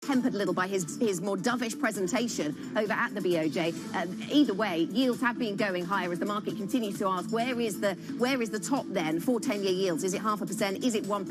Tempered a little by his more dovish presentation over at the BOJ. Either way, yields have been going higher as the market continues to ask, where is the top then for 10-year yields? Is it 0.5%? Is it 1%?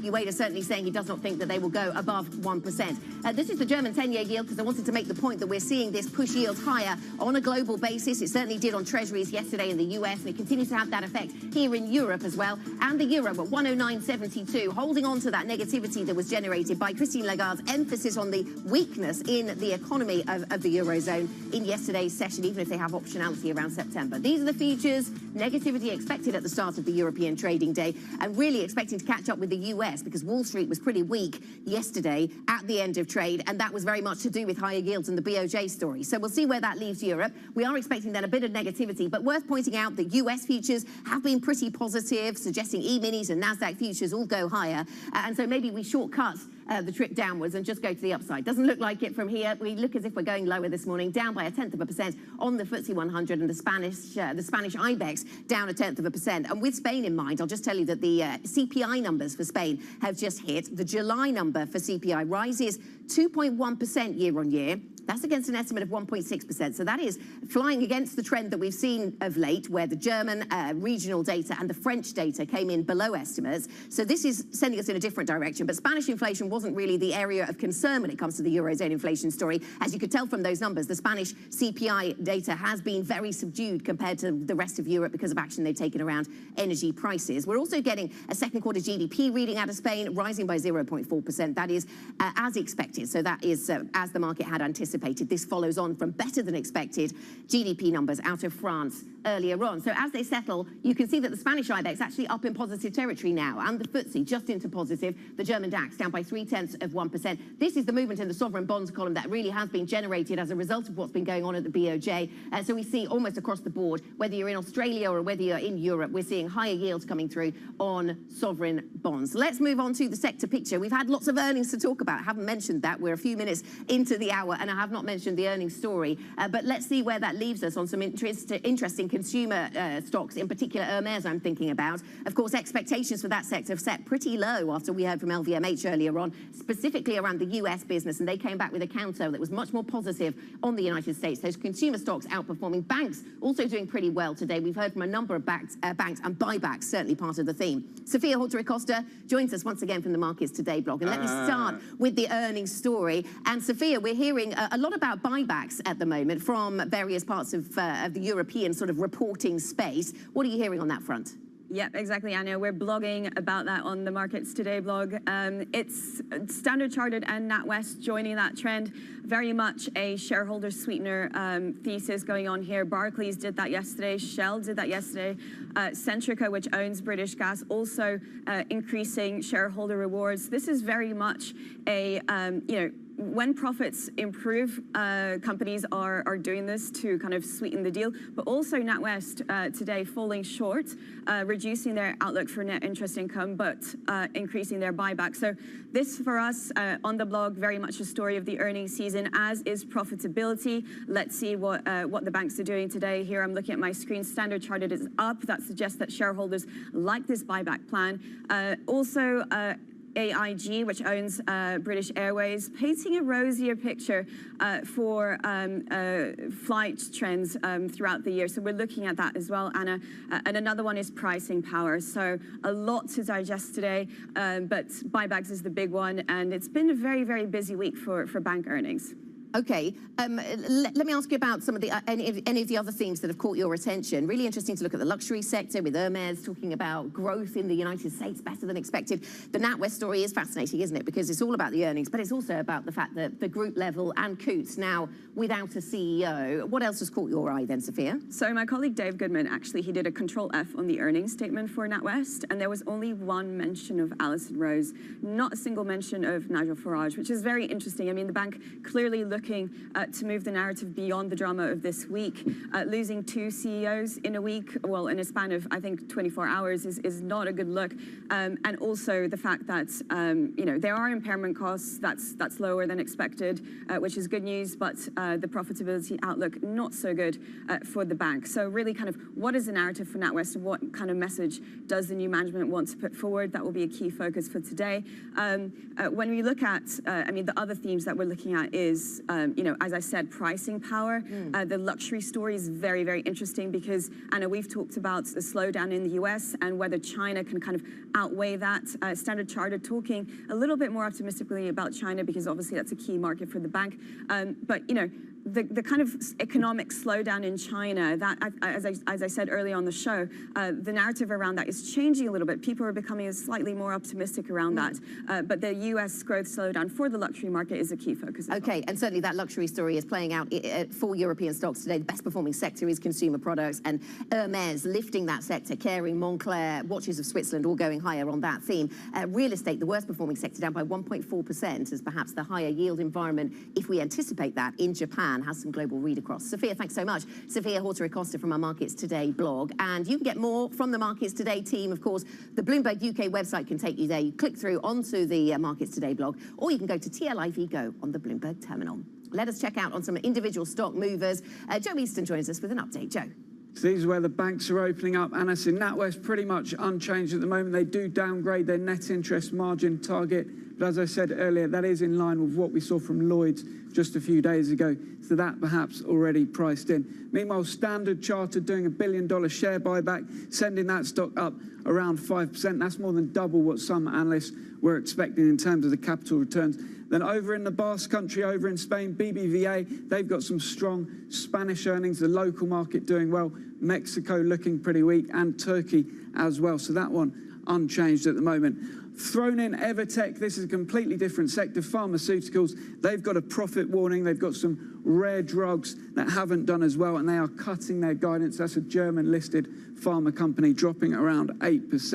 UAE is certainly saying he does not think that they will go above 1%. This is the German 10-year yield, because I wanted to make the point that we're seeing this push yields higher on a global basis. It certainly did on treasuries yesterday in the US, and it continues to have that effect here in Europe as well. And the euro at 109.72, holding on to that negativity that was generated by Christine Lagarde's emphasis on the weakness in the economy of the Eurozone in yesterday's session, even if they have optionality around September. These are the features. Negativity expected at the start of the European trading day, and really expecting to catch up with the US, because Wall Street was pretty weak yesterday at the end of trade, and that was very much to do with higher yields and the BOJ story. So we'll see where that leaves Europe. We are expecting then a bit of negativity, but worth pointing out that US futures have been pretty positive, suggesting E-minis and NASDAQ futures all go higher, and so maybe we shortcut the trip downwards and just go to the upside. Doesn't look like it from here. We look as if we're going lower this morning, down by 0.1% on the FTSE 100, and the Spanish IBEX down 0.1%. And with Spain in mind, I'll just tell you that the CPI numbers for Spain have just hit. The July number for CPI rises 2.1% year on year. That's against an estimate of 1.6%. So that is flying against the trend that we've seen of late, where the German regional data and the French data came in below estimates. So this is sending us in a different direction. But Spanish inflation wasn't really the area of concern when it comes to the Eurozone inflation story. As you could tell from those numbers, the Spanish CPI data has been very subdued compared to the rest of Europe because of action they've taken around energy prices. We're also getting a second quarter GDP reading out of Spain, rising by 0.4%. That is as expected. So that is as the market had anticipated. This follows on from better than expected GDP numbers out of France earlier on. So as they settle, you can see that the Spanish IBEX actually up in positive territory now, and the FTSE just into positive. The German DAX down by 0.3%. This is the movement in the sovereign bonds column that really has been generated as a result of what's been going on at the BOJ. So we see almost across the board, whether you're in Australia or whether you're in Europe, we're seeing higher yields coming through on sovereign bonds. Let's move on to the sector picture. We've had lots of earnings to talk about. I haven't mentioned that. We're a few minutes into the hour, and I have not mentioned the earnings story, but let's see where that leaves us on some interesting consumer stocks, in particular Hermes I'm thinking about. Of course, expectations for that sector have set pretty low after we heard from LVMH earlier on, specifically around the US business, and they came back with a counter that was much more positive on the United States. Those consumer stocks outperforming. Banks also doing pretty well today. We've heard from a number of banks, and buybacks certainly part of the theme. Sophia Horta-Acosta joins us once again from the Markets Today blog, and let me start with the earnings story. And Sophia, we're hearing a lot about buybacks at the moment from various parts of the European sort of reporting space. What are you hearing on that front? Yeah, exactly, Anna. We're blogging about that on the Markets Today blog. It's Standard Chartered and NatWest joining that trend. Very much a shareholder sweetener thesis going on here. Barclays did that yesterday. Shell did that yesterday. Centrica, which owns British Gas, also increasing shareholder rewards. This is very much a, when profits improve, companies are doing this to kind of sweeten the deal. But also NatWest today falling short, reducing their outlook for net interest income, but increasing their buyback. So this for us on the blog, very much a story of the earnings season, as is profitability. Let's see what the banks are doing today. Here I'm looking at my screen. Standard Chartered is up. That suggests that shareholders like this buyback plan. Also, AIG, which owns British Airways, painting a rosier picture for flight trends throughout the year. So we're looking at that as well, Anna. And another one is pricing power. So a lot to digest today, but buybacks is the big one. And it's been a very, very busy week for bank earnings. Okay, let me ask you about some of the any of the other themes that have caught your attention. Really interesting to look at the luxury sector with Hermes talking about growth in the United States better than expected. The NatWest story is fascinating, isn't it? Because it's all about the earnings, but it's also about the fact that the group level and Coutts now without a CEO. What else has caught your eye then, Sophia? So my colleague Dave Goodman, actually, he did a Control F on the earnings statement for NatWest, and there was only one mention of Alison Rose, not a single mention of Nigel Farage, which is very interesting. I mean, the bank clearly looking to move the narrative beyond the drama of this week. Losing two CEOs in a week, well, in a span of, I think, 24 hours is not a good look. And also the fact that, there are impairment costs, that's lower than expected, which is good news, but the profitability outlook not so good for the bank. So really kind of what is the narrative for NatWest and what kind of message does the new management want to put forward? That will be a key focus for today. When we look at, the other themes that we're looking at is, as I said, pricing power. The luxury story is very, very interesting because, Anna, we've talked about the slowdown in the US and whether China can kind of outweigh that. Standard Chartered talking a little bit more optimistically about China because obviously that's a key market for the bank. But, the kind of economic slowdown in China, that, as I said earlier on the show, the narrative around that is changing a little bit. People are becoming slightly more optimistic around that. But the US growth slowdown for the luxury market is a key focus. Okay, and certainly that luxury story is playing out for European stocks today. The best performing sector is consumer products, and Hermes lifting that sector, Kering, Moncler, Watches of Switzerland, all going higher on that theme. Real estate, the worst performing sector, down by 1.4%, as perhaps the higher yield environment, if we anticipate that in Japan, has some global read across. Sophia, thanks so much. Sophia Horta-Acosta from our Markets Today blog. And you can get more from the Markets Today team. Of course, the Bloomberg UK website can take you there. You click through onto the Markets Today blog, or you can go to TLIV Go on the Bloomberg terminal. Let us check out on some individual stock movers. Joe Easton joins us with an update. Joe. So these are where the banks are opening up. Anna, so NatWest pretty much unchanged at the moment. They do downgrade their net interest margin target. But as I said earlier, that is in line with what we saw from Lloyd's just a few days ago. So that perhaps already priced in. Meanwhile, Standard Chartered doing $1 billion share buyback, sending that stock up around 5%. That's more than double what some analysts were expecting in terms of the capital returns. Then over in the Basque Country, over in Spain, BBVA, they've got some strong Spanish earnings, the local market doing well, Mexico looking pretty weak, and Turkey as well. So that one unchanged at the moment. Thrown in Evertech, this is a completely different sector, pharmaceuticals. They've got a profit warning. They've got some rare drugs that haven't done as well, and they are cutting their guidance. That's a German-listed pharma company, dropping around 8%.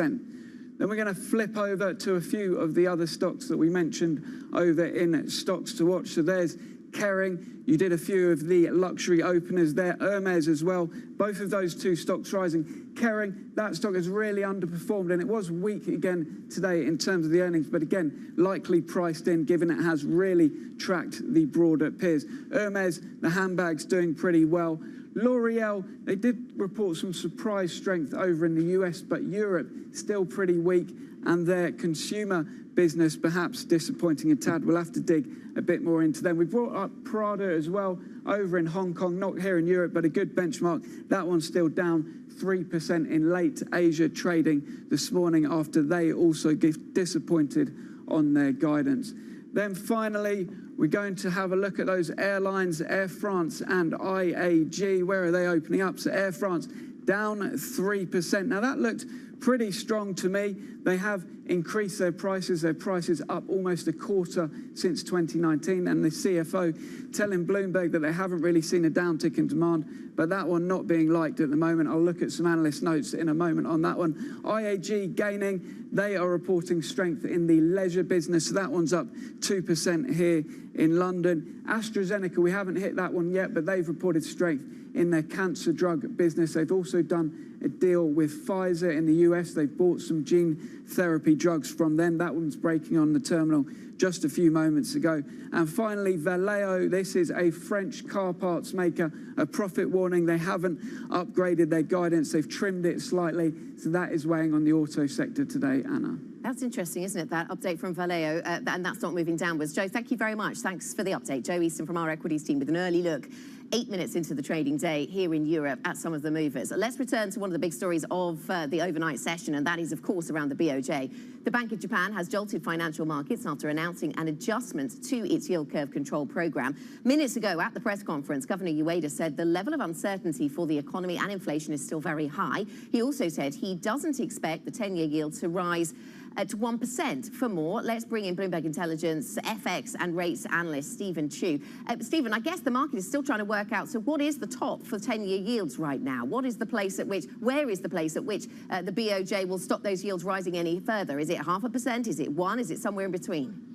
Then we're going to flip over to a few of the other stocks that we mentioned over in Stocks to Watch. So there's Kering. You did a few of the luxury openers there. Hermes as well. Both of those two stocks rising. Kering, that stock has really underperformed, and it was weak again today in terms of the earnings, but again, likely priced in, given it has really tracked the broader peers. Hermes, the handbags doing pretty well. L'Oreal, they did report some surprise strength over in the US, but Europe still pretty weak, and their consumer business perhaps disappointing a tad. We'll have to dig a bit more into them. We brought up Prada as well over in Hong Kong, not here in Europe, but a good benchmark. That one's still down 3% in late Asia trading this morning after they also disappointed on their guidance. Then finally, we're going to have a look at those airlines, Air France and IAG. Where are they opening up? So Air France down 3%. Now that looked pretty strong to me. They have increased their prices up almost a quarter since 2019, and the CFO telling Bloomberg that they haven't really seen a downtick in demand, but that one not being liked at the moment. I'll look at some analyst notes in a moment on that one. IAG gaining, they are reporting strength in the leisure business, so that one's up 2% here in London. AstraZeneca, we haven't hit that one yet, but they've reported strength in their cancer drug business. They've also done a deal with Pfizer in the US. They've bought some gene therapy drugs from them. That one's breaking on the terminal just a few moments ago. And finally, Valeo, this is a French car parts maker, a profit warning. They haven't upgraded their guidance. They've trimmed it slightly. So that is weighing on the auto sector today, Anna. That's interesting, isn't it, that update from Valeo, and that's not moving downwards. Joe, thank you very much. Thanks for the update. Joe Easton from our equities team with an early look 8 minutes into the trading day here in Europe at some of the movers. Let's return to one of the big stories of the overnight session, and that is, of course, around the BOJ. The Bank of Japan has jolted financial markets after announcing an adjustment to its yield curve control program. Minutes ago at the press conference, Governor Ueda said the level of uncertainty for the economy and inflation is still very high. He also said he doesn't expect the 10-year yield to rise to 1%. For more, let's bring in Bloomberg Intelligence FX and rates analyst Stephen Chu. Stephen, I guess the market is still trying to work out, so what is the top for 10-year yields right now? Where is the place at which the BOJ will stop those yields rising any further? Is it 0.5%? Is it 1%? Is it somewhere in between?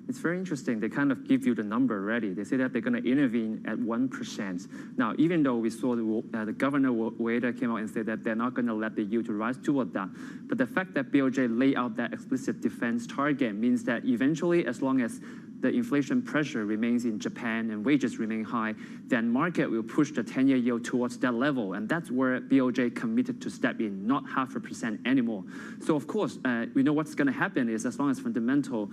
It's very interesting. They kind of give you the number already. They say that they're going to intervene at 1%. Now, even though we saw the Governor Ueda came out and said that they're not going to let the yield to rise toward that, but the fact that BOJ lay out that explicit defense target means that eventually, as long as the inflation pressure remains in Japan and wages remain high, then market will push the 10-year yield towards that level. And that's where BOJ committed to step in, not 0.5% anymore. So of course, we know what's going to happen is as long as fundamental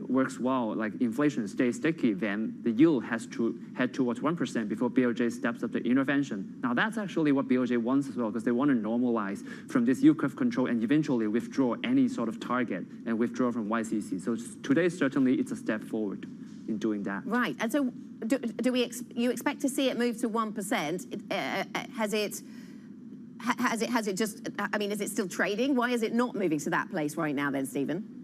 works well, like inflation stays sticky, then the yield has to head towards 1% before BOJ steps up the intervention. Now that's actually what BOJ wants as well, because they want to normalize from this yield curve control and eventually withdraw any sort of target and withdraw from YCC. So today, certainly, it's a step forward in doing that. Right, and so you expect to see it move to 1%? Has it just? I mean, is it still trading? Why is it not moving to that place right now, then, Stephen?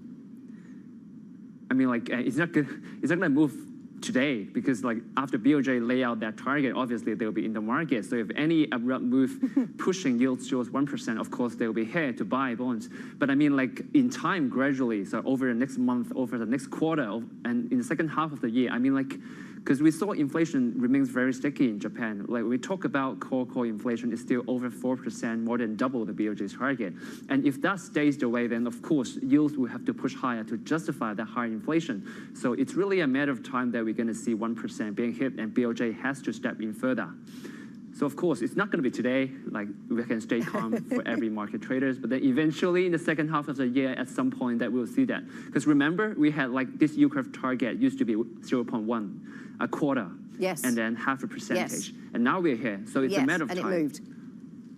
I mean, like it's not going to move today because, like, after BOJ lay out that target, obviously they'll be in the market. So if any abrupt move pushing yields towards 1%, of course they'll be here to buy bonds. But I mean, like in time, gradually, so over the next month, over the next quarter, and in the second half of the year, I mean, like, because we saw inflation remains very sticky in Japan. Like we talk about core inflation is still over 4%, more than double the BOJ's target. And if that stays the way, then of course yields will have to push higher to justify that higher inflation. So it's really a matter of time that we're going to see 1% being hit, and BOJ has to step in further. So of course, it's not going to be today, like we can stay calm for every market traders, but then eventually in the second half of the year, at some point that we'll see that. Because remember, we had like this yield curve target used to be 0.1, a quarter, yes, and then 0.5%. Yes. And now we're here, so it's a matter of time. And it moved.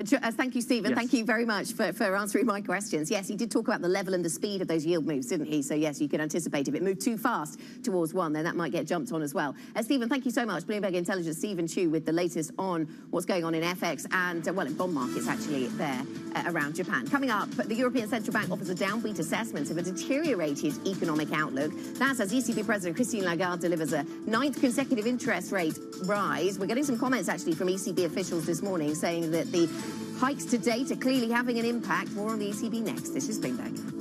Thank you, Stephen. Yes. Thank you very much for answering my questions. Yes, he did talk about the level and the speed of those yield moves, didn't he? So yes, you can anticipate if it moved too fast towards 1, then that might get jumped on as well. Stephen, thank you so much. Bloomberg Intelligence, Stephen Chu with the latest on what's going on in FX and, well, in bond markets actually there around Japan. Coming up, the European Central Bank offers a downbeat assessment of a deteriorated economic outlook. That's as ECB President Christine Lagarde delivers a 9th consecutive interest rate rise. We're getting some comments actually from ECB officials this morning saying that the hikes to date are clearly having an impact. More on the ECB next. This is Bloomberg.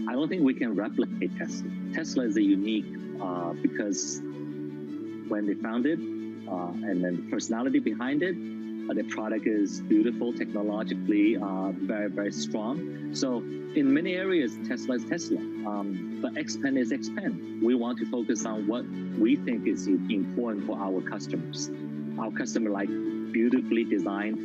I don't think we can replicate Tesla. Tesla is a unique because when they founded and then the personality behind it, the product is beautiful, technologically very, very strong. So in many areas, Tesla is Tesla, but Xpeng is Xpeng. We want to focus on what we think is important for our customers. Our customer like beautifully designed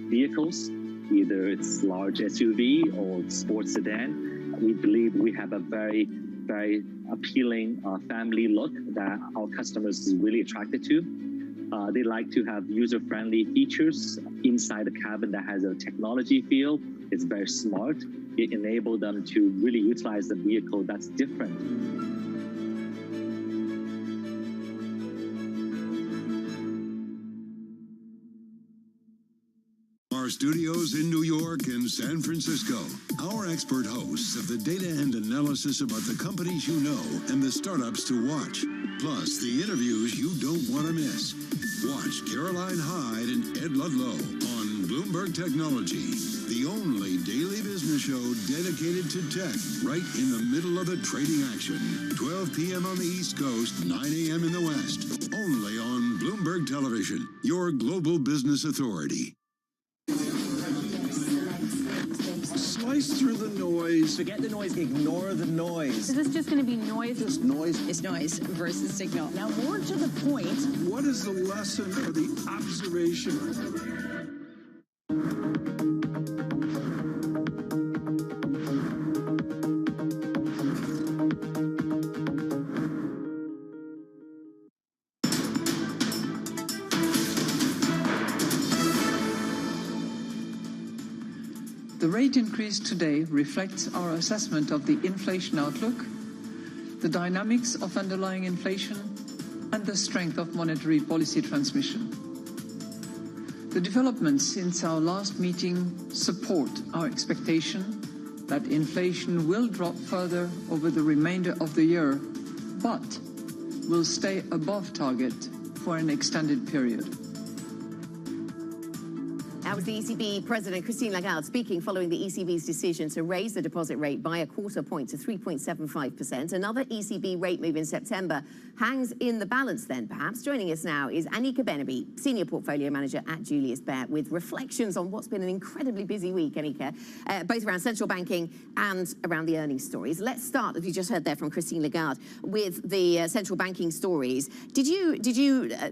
vehicles, either it's large SUV or sports sedan. We believe we have a very, very appealing family look that our customers is really attracted to. They like to have user-friendly features inside the cabin that has a technology feel. It's very smart. It enables them to really utilize the vehicle that's different. Our studios in New York and San Francisco. Our expert hosts of the data and analysis about the companies you know and the startups to watch. Plus, the interviews you don't want to miss. Watch Caroline Hyde and Ed Ludlow on Bloomberg Technology, the only daily business show dedicated to tech, right in the middle of the trading action. 12 p.m. on the East Coast, 9 a.m. in the West. Only on Bloomberg Television, your global business authority. Slice through the noise. Forget the noise, ignore the noise. Is this just going to be noise? Just noise. It's noise versus signal. Now, more to the point. What is the lesson or the observation? The rate increase today reflects our assessment of the inflation outlook, the dynamics of underlying inflation, and the strength of monetary policy transmission. The developments since our last meeting support our expectation that inflation will drop further over the remainder of the year, but will stay above target for an extended period. That was the ECB President Christine Lagarde speaking following the ECB's decision to raise the deposit rate by a quarter point to 3.75%. Another ECB rate move in September hangs in the balance then, perhaps. Joining us now is Annika Beneby, Senior Portfolio Manager at Julius Baer, with reflections on what's been an incredibly busy week, Annika, both around central banking and around the earnings stories. Let's start, as you just heard there from Christine Lagarde, with the central banking stories. Did you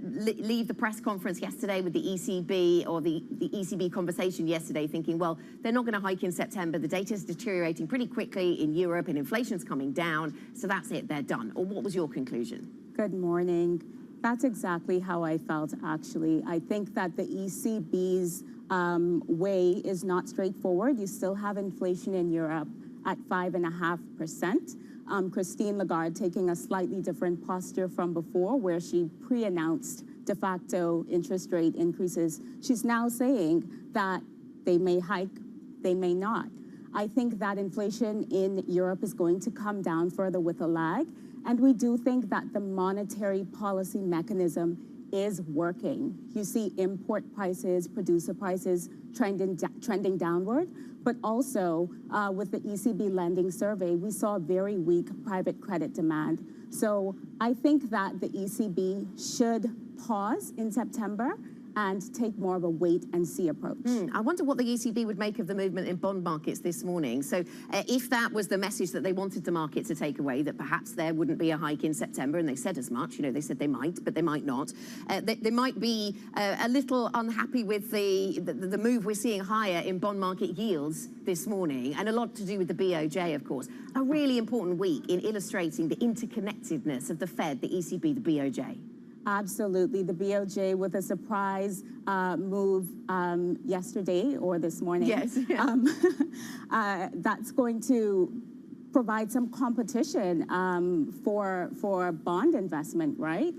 leave the press conference yesterday with the ECB or the ECB conversation yesterday thinking, well, they're not going to hike in September, the data is deteriorating pretty quickly in Europe and inflation's coming down, so that's it, they're done? Or what was your conclusion? Good morning. That's exactly how I felt, actually. I think that the ECB's way is not straightforward. You still have inflation in Europe at 5.5%. Christine Lagarde taking a slightly different posture from before, where she pre-announced de facto interest rate increases. She's now saying that they may hike, they may not. I think that inflation in Europe is going to come down further with a lag, and we do think that the monetary policy mechanism is working. You see import prices, producer prices trending downward, but also with the ECB lending survey, we saw very weak private credit demand. So I think that the ECB should pause in September and take more of a wait-and-see approach. I wonder what the ECB would make of the movement in bond markets this morning. So if that was the message that they wanted the market to take away, that perhaps there wouldn't be a hike in September, and they said as much, you know, they said they might, but they might not. They might be a little unhappy with the move we're seeing higher in bond market yields this morning, and a lot to do with the BOJ, of course. A really important week in illustrating the interconnectedness of the Fed, the ECB, the BOJ. Absolutely. The BOJ with a surprise move yesterday or this morning. Yes. That's going to provide some competition for bond investment, right?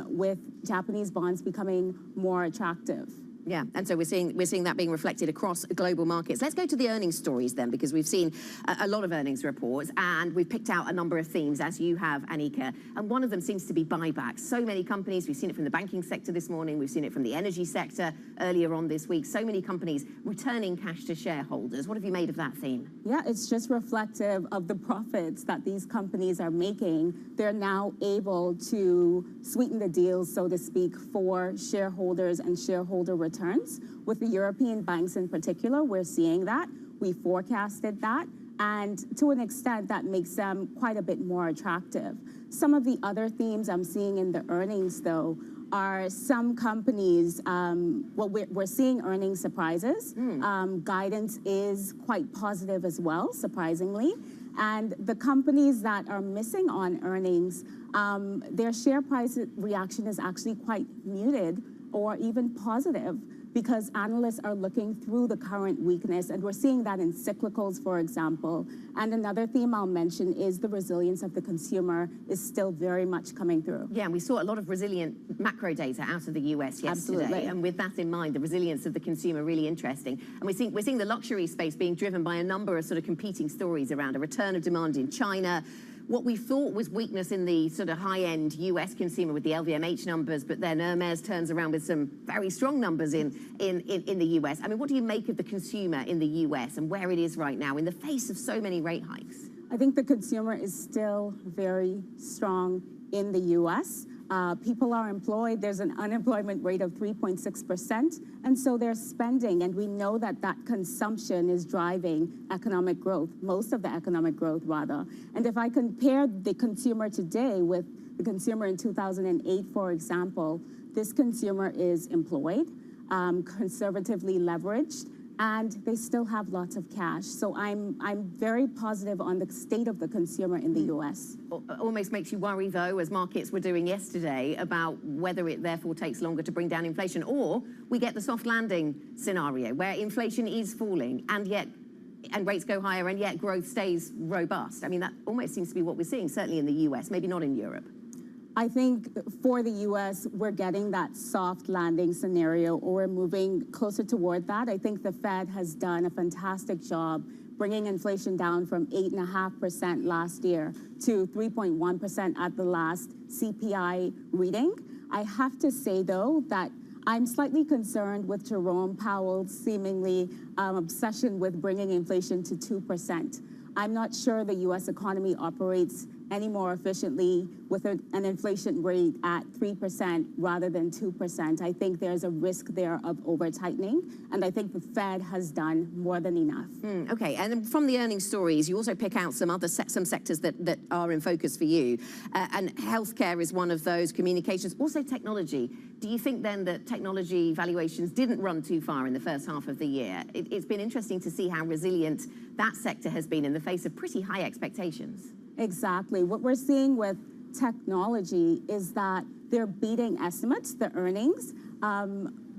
With Japanese bonds becoming more attractive. Yeah, and so we're seeing that being reflected across global markets. Let's go to the earnings stories then, because we've seen a lot of earnings reports, and we've picked out a number of themes, as you have, Annika, and one of them seems to be buybacks. So many companies, we've seen it from the banking sector this morning, we've seen it from the energy sector earlier on this week, so many companies returning cash to shareholders. What have you made of that theme? Yeah, it's just reflective of the profits that these companies are making. They're now able to sweeten the deal, so to speak, for shareholders and shareholder returns. With the European banks in particular, we're seeing that. We forecasted that. And to an extent, that makes them quite a bit more attractive. Some of the other themes I'm seeing in the earnings, though, are some companies, well, we're seeing earnings surprises. Guidance is quite positive as well, surprisingly. And the companies that are missing on earnings, their share price reaction is actually quite muted or even positive, because analysts are looking through the current weakness, and we're seeing that in cyclicals, for example. And another theme I'll mention is the resilience of the consumer is still very much coming through. Yeah, and we saw a lot of resilient macro data out of the US yesterday. Absolutely. And with that in mind, the resilience of the consumer really interesting. And we're seeing the luxury space being driven by a number of sort of competing stories around a return of demand in China, what we thought was weakness in the sort of high-end US consumer with the LVMH numbers, but then Hermes turns around with some very strong numbers in the US. I mean, what do you make of the consumer in the US and where it is right now in the face of so many rate hikes? I think the consumer is still very strong in the US. People are employed. There's an unemployment rate of 3.6%, and so they're spending, and we know that that consumption is driving economic growth, most of the economic growth, rather. And if I compare the consumer today with the consumer in 2008, for example, this consumer is employed, conservatively leveraged, and they still have lots of cash. So I'm very positive on the state of the consumer in the US. Almost makes you worry, though, as markets were doing yesterday, about whether it therefore takes longer to bring down inflation, or we get the soft landing scenario where inflation is falling and rates go higher and yet growth stays robust. I mean, that almost seems to be what we're seeing, certainly in the US, maybe not in Europe. I think for the US, we're getting that soft landing scenario, or we're moving closer toward that. I think the Fed has done a fantastic job bringing inflation down from 8.5% last year to 3.1% at the last CPI reading. I have to say, though, that I'm slightly concerned with Jerome Powell's seemingly obsession with bringing inflation to 2%. I'm not sure the US economy operates any more efficiently with an inflation rate at 3% rather than 2%. I think there's a risk there of over-tightening, and I think the Fed has done more than enough. Okay, and then from the earnings stories, you also pick out some other some sectors that are in focus for you, and healthcare is one of those, communications, also technology. Do you think then that technology valuations didn't run too far in the first half of the year? It's been interesting to see how resilient that sector has been in the face of pretty high expectations. Exactly. What we're seeing with technology is that they're beating estimates, the earnings,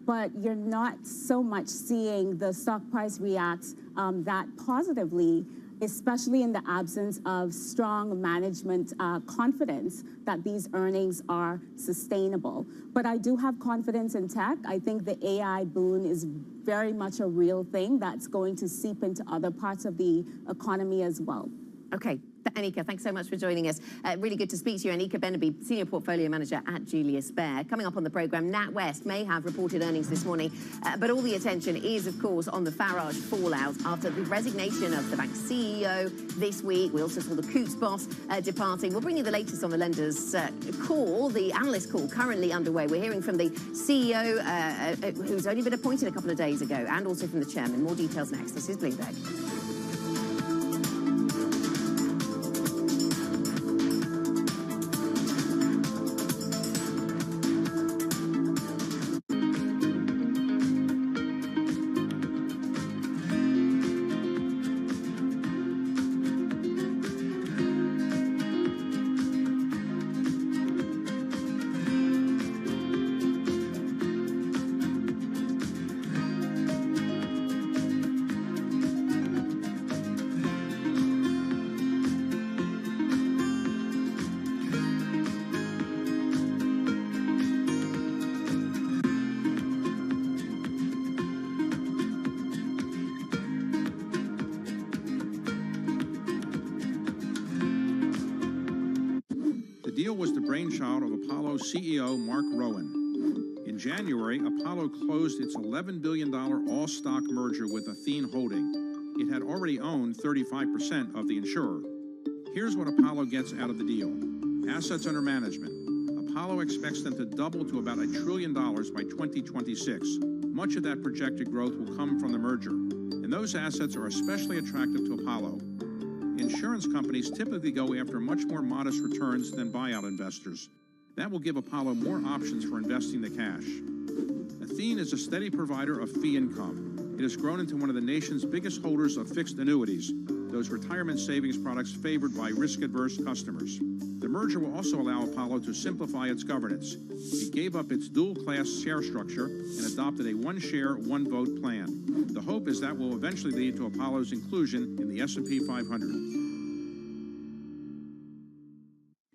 but you're not so much seeing the stock price react that positively, especially in the absence of strong management confidence that these earnings are sustainable. But I do have confidence in tech. I think the AI boom is very much a real thing that's going to seep into other parts of the economy as well. Okay. Anika, thanks so much for joining us. Really good to speak to you. Anika Beneby, Senior Portfolio Manager at Julius Baer. Coming up on the programme, NatWest may have reported earnings this morning, but all the attention is, of course, on the Farage fallout after the resignation of the bank's CEO this week. We also saw the Coutts boss departing. We'll bring you the latest on the lenders' call, the analyst call currently underway. We're hearing from the CEO, who's only been appointed a couple of days ago, and also from the chairman. More details next. This is Bloomberg. The deal was the brainchild of Apollo CEO Mark Rowan. In January, Apollo closed its $11 billion all-stock merger with Athene Holding. It had already owned 35% of the insurer. Here's what Apollo gets out of the deal. Assets under management. Apollo expects them to double to about $1 trillion by 2026. Much of that projected growth will come from the merger, and those assets are especially attractive to Apollo. Insurance companies typically go after much more modest returns than buyout investors. That will give Apollo more options for investing the cash. Athene is a steady provider of fee income. It has grown into one of the nation's biggest holders of fixed annuities, those retirement savings products favored by risk-adverse customers. The merger will also allow Apollo to simplify its governance. It gave up its dual-class share structure and adopted a one-share, one-vote plan. The hope is that will eventually lead to Apollo's inclusion in the S&P 500.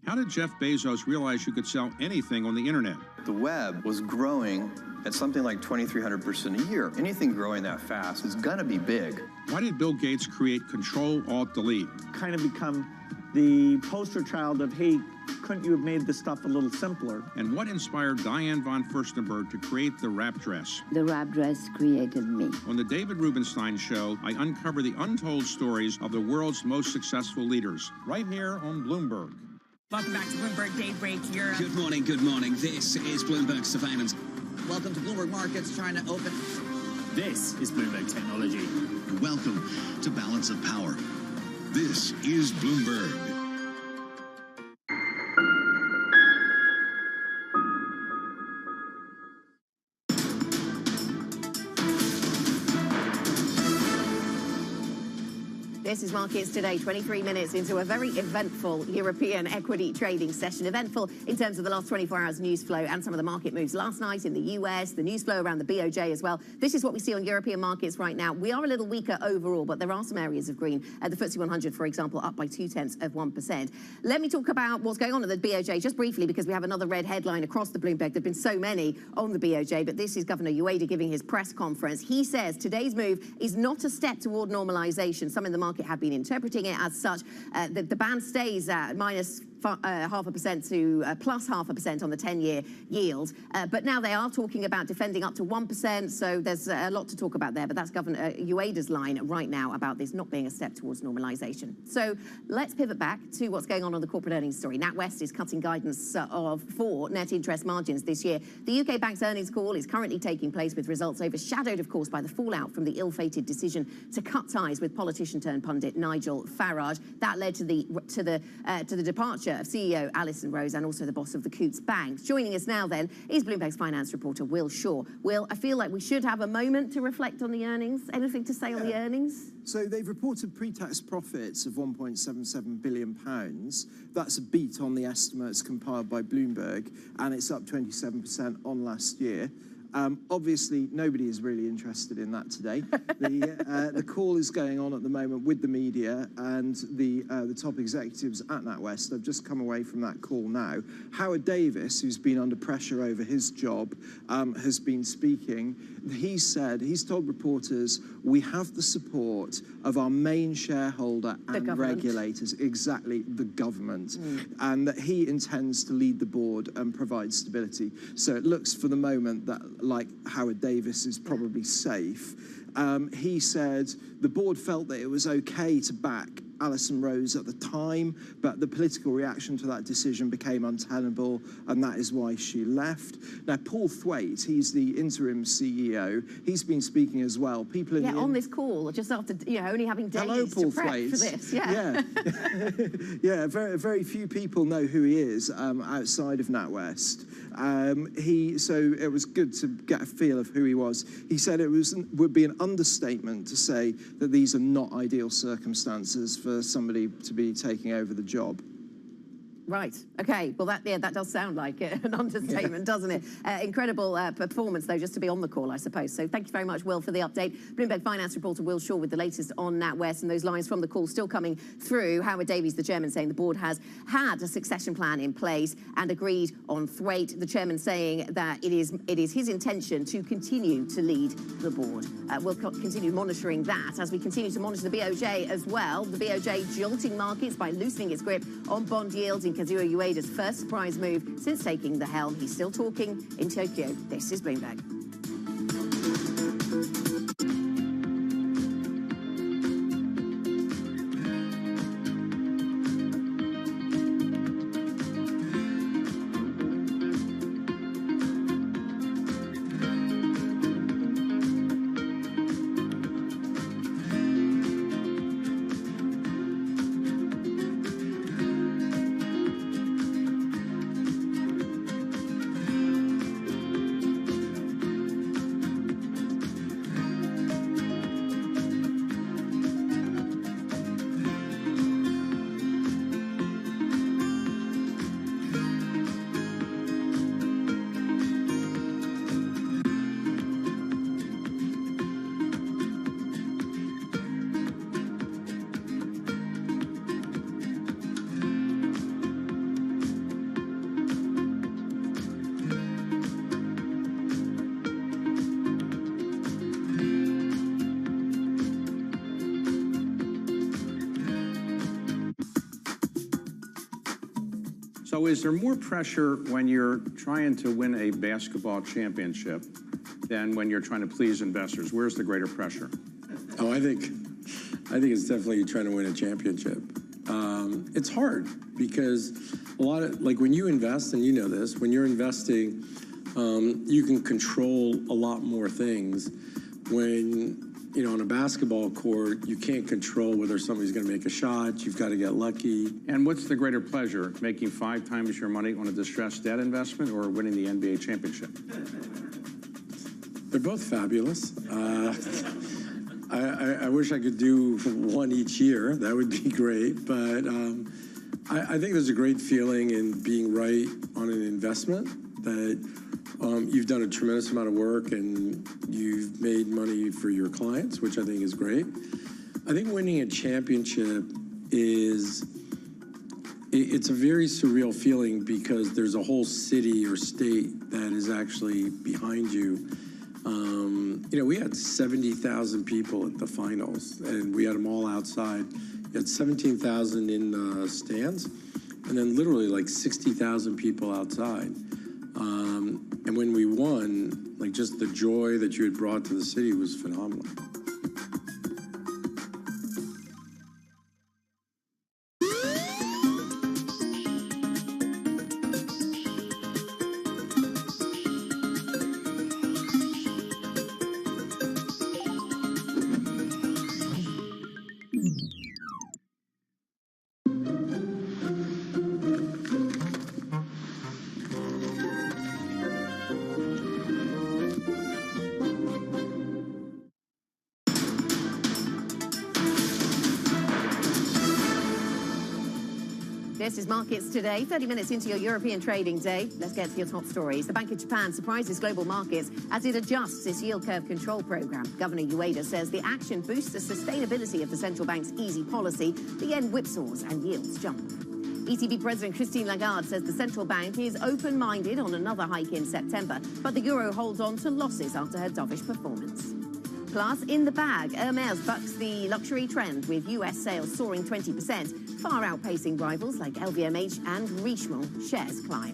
How did Jeff Bezos realize you could sell anything on the internet? The web was growing at something like 2,300% a year. Anything growing that fast is going to be big. Why did Bill Gates create Control-Alt-Delete? Kind of become the poster child of, hey, couldn't you have made this stuff a little simpler? And what inspired Diane von Furstenberg to create the wrap dress? The wrap dress created me. On the David Rubenstein Show, I uncover the untold stories of the world's most successful leaders, right here on Bloomberg. Welcome back to Bloomberg Daybreak Europe. Good morning, good morning. This is Bloomberg Surveillance. Welcome to Bloomberg Markets, trying to open. This is Bloomberg Technology. Welcome to Balance of Power. This is Bloomberg. This is Markets Today, 23 minutes into a very eventful European equity trading session. Eventful in terms of the last 24 hours news flow and some of the market moves last night in the US, the news flow around the BOJ as well. This is what we see on European markets right now. We are a little weaker overall, but there are some areas of green. The FTSE 100, for example, up by 0.2%. Let me talk about what's going on at the BOJ just briefly, because we have another red headline across the Bloomberg. There have been so many on the BOJ, but this is Governor Ueda giving his press conference. He says today's move is not a step toward normalization. Some in the market have been interpreting it as such. The band stays at minus 0.5% to plus 0.5% on the 10-year yield. But now they are talking about defending up to 1%. So there's a lot to talk about there. But that's Governor Ueda's line right now about this not being a step towards normalization. So let's pivot back to what's going on the corporate earnings story. NatWest is cutting guidance for net interest margins this year. The UK bank's earnings call is currently taking place with results overshadowed, of course, by the fallout from the ill-fated decision to cut ties with politician-turned-pundit Nigel Farage. That led to the departure of CEO Alison Rose and also the boss of the Coutts Bank. Joining us now then is Bloomberg's finance reporter Will Shaw. Will, I feel like we should have a moment to reflect on the earnings. Anything to say on the earnings? So they've reported pre-tax profits of £1.77 billion. That's a beat on the estimates compiled by Bloomberg, and it's up 27% on last year. Obviously, nobody is really interested in that today. The call is going on at the moment with the media and the top executives at NatWest. I've just come away from that call now. Howard Davis, who's been under pressure over his job, has been speaking. He's told reporters, we have the support of our main shareholder and regulators, exactly the government, and that he intends to lead the board and provide stability. So it looks for the moment that, like Howard Davis is probably safe. He said the board felt that it was okay to back Alison Rose at the time, but the political reaction to that decision became untenable, and that is why she left. Now, Paul Thwaite, he's the interim CEO. He's been speaking as well. People in on this call, just after only having days to prep for this. Yeah. Very, very few people know who he is outside of NatWest. So it was good to get a feel of who he was. He said it would be an understatement to say that these are not ideal circumstances for somebody to be taking over the job. Right. Okay. Well, that does sound like an understatement, doesn't it? Incredible performance, though, just to be on the call, I suppose. So thank you very much, Will, for the update. Bloomberg finance reporter Will Shaw with the latest on NatWest, and those lines from the call still coming through. Howard Davies, the chairman, saying the board has had a succession plan in place and agreed on Thwaite. The chairman saying that it is his intention to continue to lead the board. We'll continue monitoring that as we continue to monitor the BOJ as well. The BOJ jolting markets by loosening its grip on bond yields in Kazuo Ueda's first surprise move since taking the helm. He's still talking in Tokyo. This is Bloomberg. So is there more pressure when you're trying to win a basketball championship than when you're trying to please investors? Where's the greater pressure? Oh, I think it's definitely trying to win a championship. It's hard because a lot of, like when you invest, and you know this, when you're investing, you can control a lot more things. When, you know, on a basketball court, you can't control whether somebody's going to make a shot. You've got to get lucky. And what's the greater pleasure, making 5 times your money on a distressed debt investment or winning the NBA championship? They're both fabulous. I wish I could do one each year. That would be great. But I think there's a great feeling in being right on an investment, that you've done a tremendous amount of work and you've made money for your clients, which I think is great. I think winning a championship it's a very surreal feeling because there's a whole city or state that is actually behind you. You know, we had 70,000 people at the finals, and we had them all outside. You had 17,000 in the stands, and then literally like 60,000 people outside. And when we won, like just the joy that you had brought to the city was phenomenal. This is Markets Today, 30 minutes into your European trading day. Let's get to your top stories. The Bank of Japan surprises global markets as it adjusts its yield curve control program. Governor Ueda says the action boosts the sustainability of the central bank's easy policy. The yen whipsaws and yields jump. ECB President Christine Lagarde says the central bank is open-minded on another hike in September, but the euro holds on to losses after her dovish performance. Plus, in the bag, Hermes bucks the luxury trend with US sales soaring 20%, far outpacing rivals like LVMH and Richemont. Shares climb.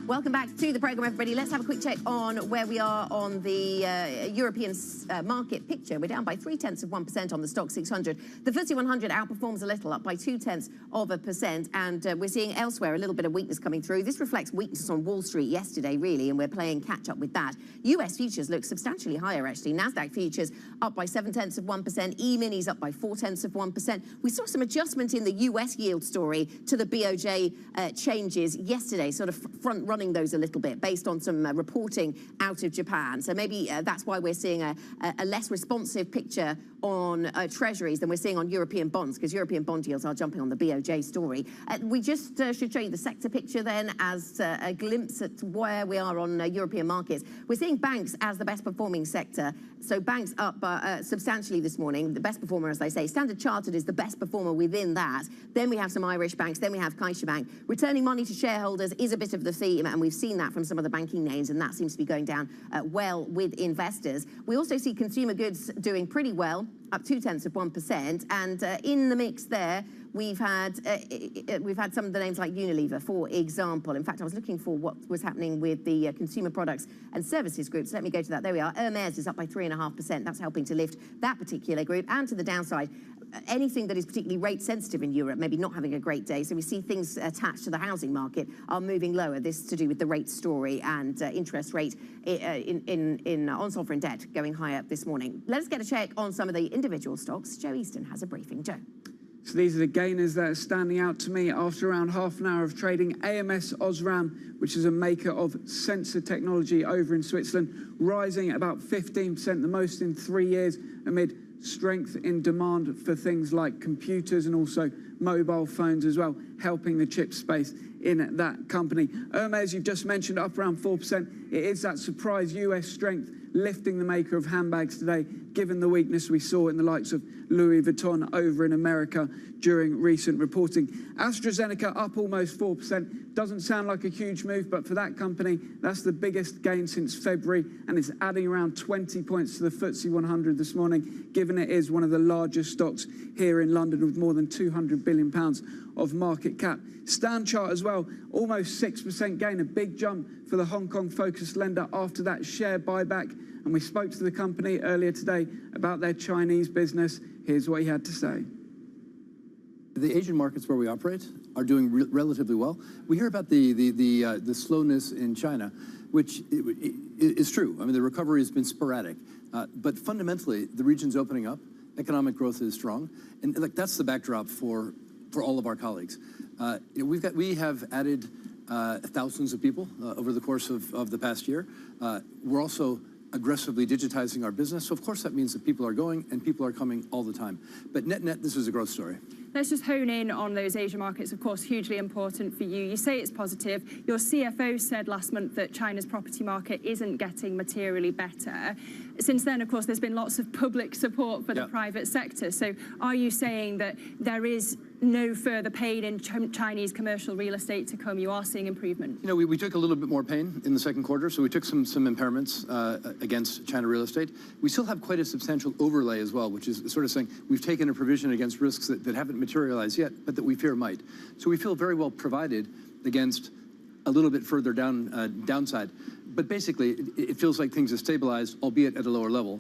Welcome back to the program, everybody. Let's have a quick check on where we are on the European market picture. We're down by 0.3% on the Stock 600. The FTSE 100 outperforms a little, up by 0.2%, and we're seeing elsewhere a little bit of weakness coming through. This reflects weakness on Wall Street yesterday, really, and we're playing catch up with that. US futures look substantially higher, actually. Nasdaq futures up by 0.7%. E-minis up by 0.4%. We saw some adjustment in the US yield story to the BOJ changes yesterday, sort of front-running those a little bit based on some reporting out of Japan. So maybe that's why we're seeing a less responsive picture on treasuries than we're seeing on European bonds, because European bond yields are jumping on the BOJ story. We just should show you the sector picture then as a glimpse at where we are on European markets. We're seeing banks as the best performing sector. So banks up substantially this morning. The best performer, as I say, Standard Chartered is the best performer within that. Then we have some Irish banks. Then we have CaixaBank. Returning money to shareholders is a bit of the theme, and we've seen that from some of the banking names, and that seems to be going down well with investors. We also see consumer goods doing pretty well, up 0.2%, and in the mix there, we've had some of the names like Unilever, for example. In fact, I was looking for what was happening with the consumer products and services groups. Let me go to that. There we are. Hermes is up by 3.5%. That's helping to lift that particular group. And to the downside, anything that is particularly rate sensitive in Europe, maybe not having a great day. So we see things attached to the housing market are moving lower. This is to do with the rate story and interest rate on sovereign debt going higher this morning. Let's get a check on some of the individual stocks. Joe Easton has a briefing. Joe. So these are the gainers that are standing out to me after around half an hour of trading. AMS Osram, which is a maker of sensor technology over in Switzerland, rising at about 15%, the most in 3 years, amid strength in demand for things like computers and also mobile phones as well, helping the chip space in that company. Hermes, you've just mentioned, up around 4%. It is that surprise US strength lifting the maker of handbags today, given the weakness we saw in the likes of Louis Vuitton over in America during recent reporting. AstraZeneca up almost 4%. Doesn't sound like a huge move, but for that company, that's the biggest gain since February, and it's adding around 20 points to the FTSE 100 this morning, given it is one of the largest stocks here in London with more than £200 billion of market cap. Stand chart as well, almost 6% gain, a big jump for the Hong Kong-focused lender after that share buyback. And we spoke to the company earlier today about their Chinese business. Here's what he had to say. The Asian markets where we operate are doing relatively well. We hear about the slowness in China, which is true. I mean, the recovery has been sporadic, but fundamentally, the region's opening up. Economic growth is strong, and like that's the backdrop for all of our colleagues. We have added thousands of people over the course of the past year. We're also aggressively digitizing our business. So of course that means that people are going and people are coming all the time. But net, this is a growth story. Let's just hone in on those Asian markets, of course, hugely important for you. You say it's positive. Your CFO said last month that China's property market isn't getting materially better. Since then, of course, there's been lots of public support for the private sector. So are you saying that there is no further pain in Chinese commercial real estate to come? You are seeing improvement. You know, we took a little bit more pain in the second quarter, so we took some impairments against China real estate. We still have quite a substantial overlay as well, which is sort of saying we've taken a provision against risks that haven't materialized yet, but that we fear might. So we feel very well provided against a little bit further downside. But basically, it feels like things have stabilized, albeit at a lower level.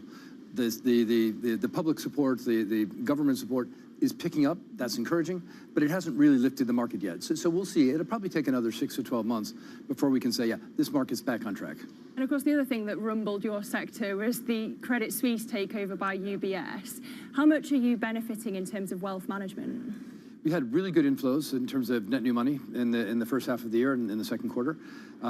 The public support, the government support is picking up. That's encouraging, but it hasn't really lifted the market yet. So we'll see. It'll probably take another 6 to 12 months before we can say, yeah, this market's back on track. And of course, the other thing that rumbled your sector was the Credit Suisse takeover by UBS. How much are you benefiting in terms of wealth management? We had really good inflows in terms of net new money in the first half of the year and in the second quarter.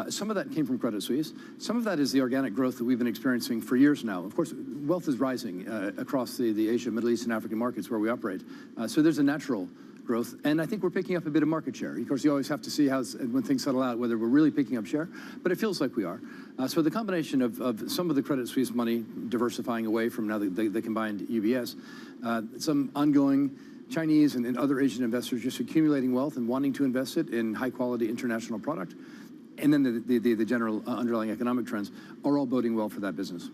Some of that came from Credit Suisse. Some of that is the organic growth that we've been experiencing for years now. Of course, wealth is rising across the Asia, Middle East, and African markets where we operate. So there's a natural growth, and I think we're picking up a bit of market share. Of course, you always have to see when things settle out, whether we're really picking up share, but it feels like we are. So the combination of some of the Credit Suisse money diversifying away from now the combined UBS, some ongoing Chinese and other Asian investors just accumulating wealth and wanting to invest it in high-quality international product, and then the general underlying economic trends are all boding well for that business.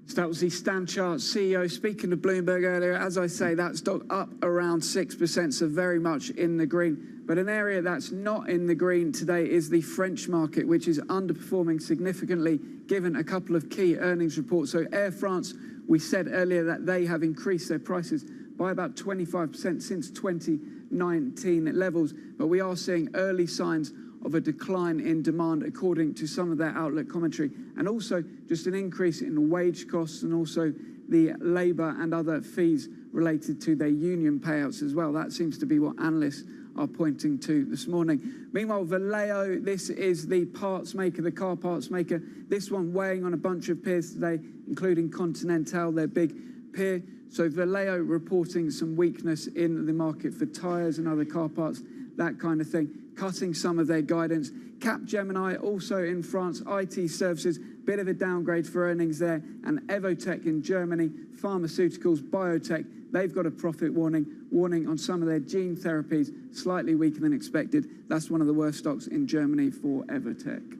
So that was the Stand Chart CEO speaking to Bloomberg earlier. As I say, that stock up around 6%, so very much in the green. But an area that's not in the green today is the French market, which is underperforming significantly given a couple of key earnings reports. So Air France, we said earlier that they have increased their prices by about 25% since 2019 levels, but we are seeing early signs of a decline in demand according to some of their outlook commentary, and also just an increase in wage costs and also the labour and other fees related to their union payouts as well. That seems to be what analysts are pointing to this morning. Meanwhile, Valeo, this is the parts maker, the car parts maker. This one weighing on a bunch of peers today, including Continental, their big peer. So Valeo reporting some weakness in the market for tyres and other car parts, that kind of thing, cutting some of their guidance. Capgemini, also in France, IT services, bit of a downgrade for earnings there. And Evotec in Germany, pharmaceuticals, biotech, they've got a profit warning on some of their gene therapies, slightly weaker than expected. That's one of the worst stocks in Germany for Evotec.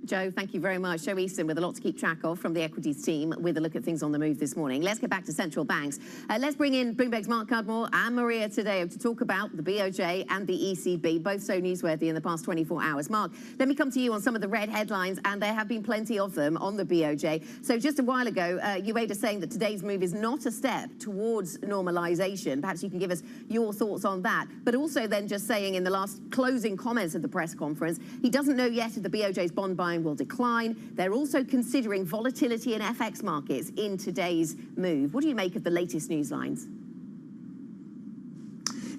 Joe, thank you very much. Joe Easton with a lot to keep track of from the equities team with a look at things on the move this morning. Let's get back to central banks. Let's bring in Bloomberg's Mark Cudmore and Maria today to talk about the BOJ and the ECB, both so newsworthy in the past 24 hours. Mark, let me come to you on some of the red headlines, and there have been plenty of them on the BOJ. So just a while ago, Ueda saying that today's move is not a step towards normalization. Perhaps you can give us your thoughts on that. But also then just saying in the last closing comments of the press conference, he doesn't know yet if the BOJ's bond buying will decline. They're also considering volatility in FX markets in today's move. What do you make of the latest news lines?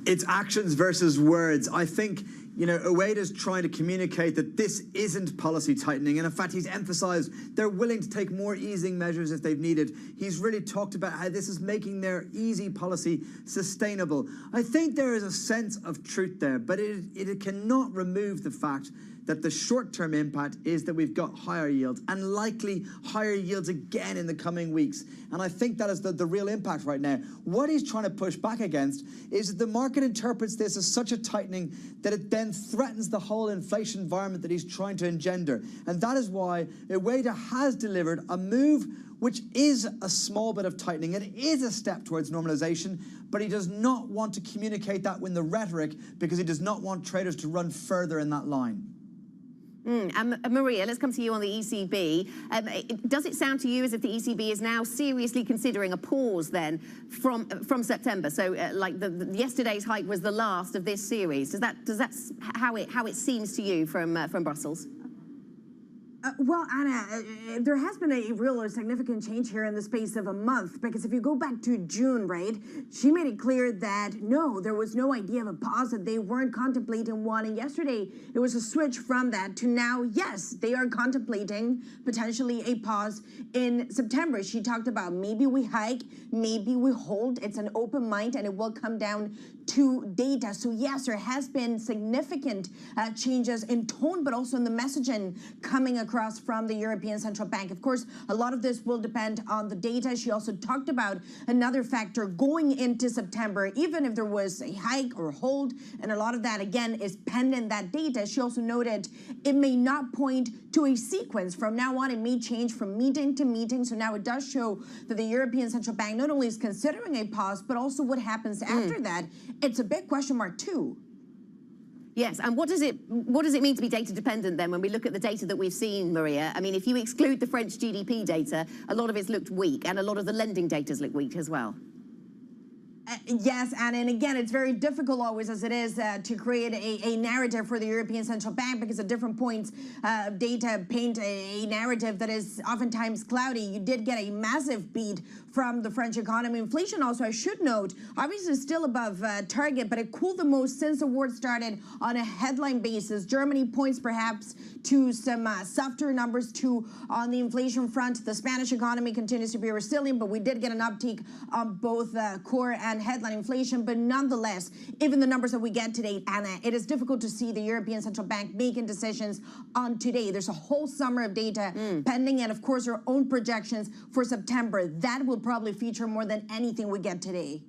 It's actions versus words. I think, you know, Ueda's trying to communicate that this isn't policy tightening. And in fact, he's emphasized they're willing to take more easing measures if they've needed. He's really talked about how this is making their easy policy sustainable. I think there is a sense of truth there, but it cannot remove the fact that the short-term impact is that we've got higher yields and likely higher yields again in the coming weeks. And I think that is the real impact right now. What he's trying to push back against is that the market interprets this as such a tightening that it then threatens the whole inflation environment that he's trying to engender. And that is why Ueda has delivered a move which is a small bit of tightening. It is a step towards normalization, but he does not want to communicate that with the rhetoric because he does not want traders to run further in that line. And Maria, let's come to you on the ECB. Does it sound to you as if the ECB is now seriously considering a pause then from September? So like yesterday's hike was the last of this series. Does that how it seems to you from Brussels? Well, Anna, there has been a real significant change here in the space of a month, because if you go back to June, right, she made it clear that no, there was no idea of a pause, that they weren't contemplating one. And yesterday, it was a switch from that to now, yes, they are contemplating potentially a pause in September. She talked about maybe we hike, maybe we hold. It's an open mind, and it will come down to data. So yes, there has been significant changes in tone, but also in the messaging coming across from the European Central Bank. Of course, a lot of this will depend on the data. She also talked about another factor going into September, even if there was a hike or hold, and a lot of that, again, is pending that data. She also noted it may not point to a sequence. From now on, it may change from meeting to meeting. So now it does show that the European Central Bank not only is considering a pause, but also what happens after that. It's a big question mark, too. Yes, and what does it mean to be data dependent then when we look at the data that we've seen, Maria? I mean, if you exclude the French GDP data, a lot of it's looked weak, and a lot of the lending data's looked weak as well. Yes, Anna, and again, it's very difficult always, as it is, to create a narrative for the European Central Bank, because at different points, data paint a narrative that is oftentimes cloudy. You did get a massive beat from the French economy. Inflation also, I should note, obviously still above target, but it cooled the most since the war started on a headline basis. Germany points perhaps to some softer numbers too on the inflation front. The Spanish economy continues to be resilient, but we did get an uptick on both core and headline inflation. But nonetheless, even the numbers that we get today, Anna, it is difficult to see the European Central Bank making decisions on today. There's a whole summer of data pending, and of course our own projections for September. That will probably feature more than anything we get today.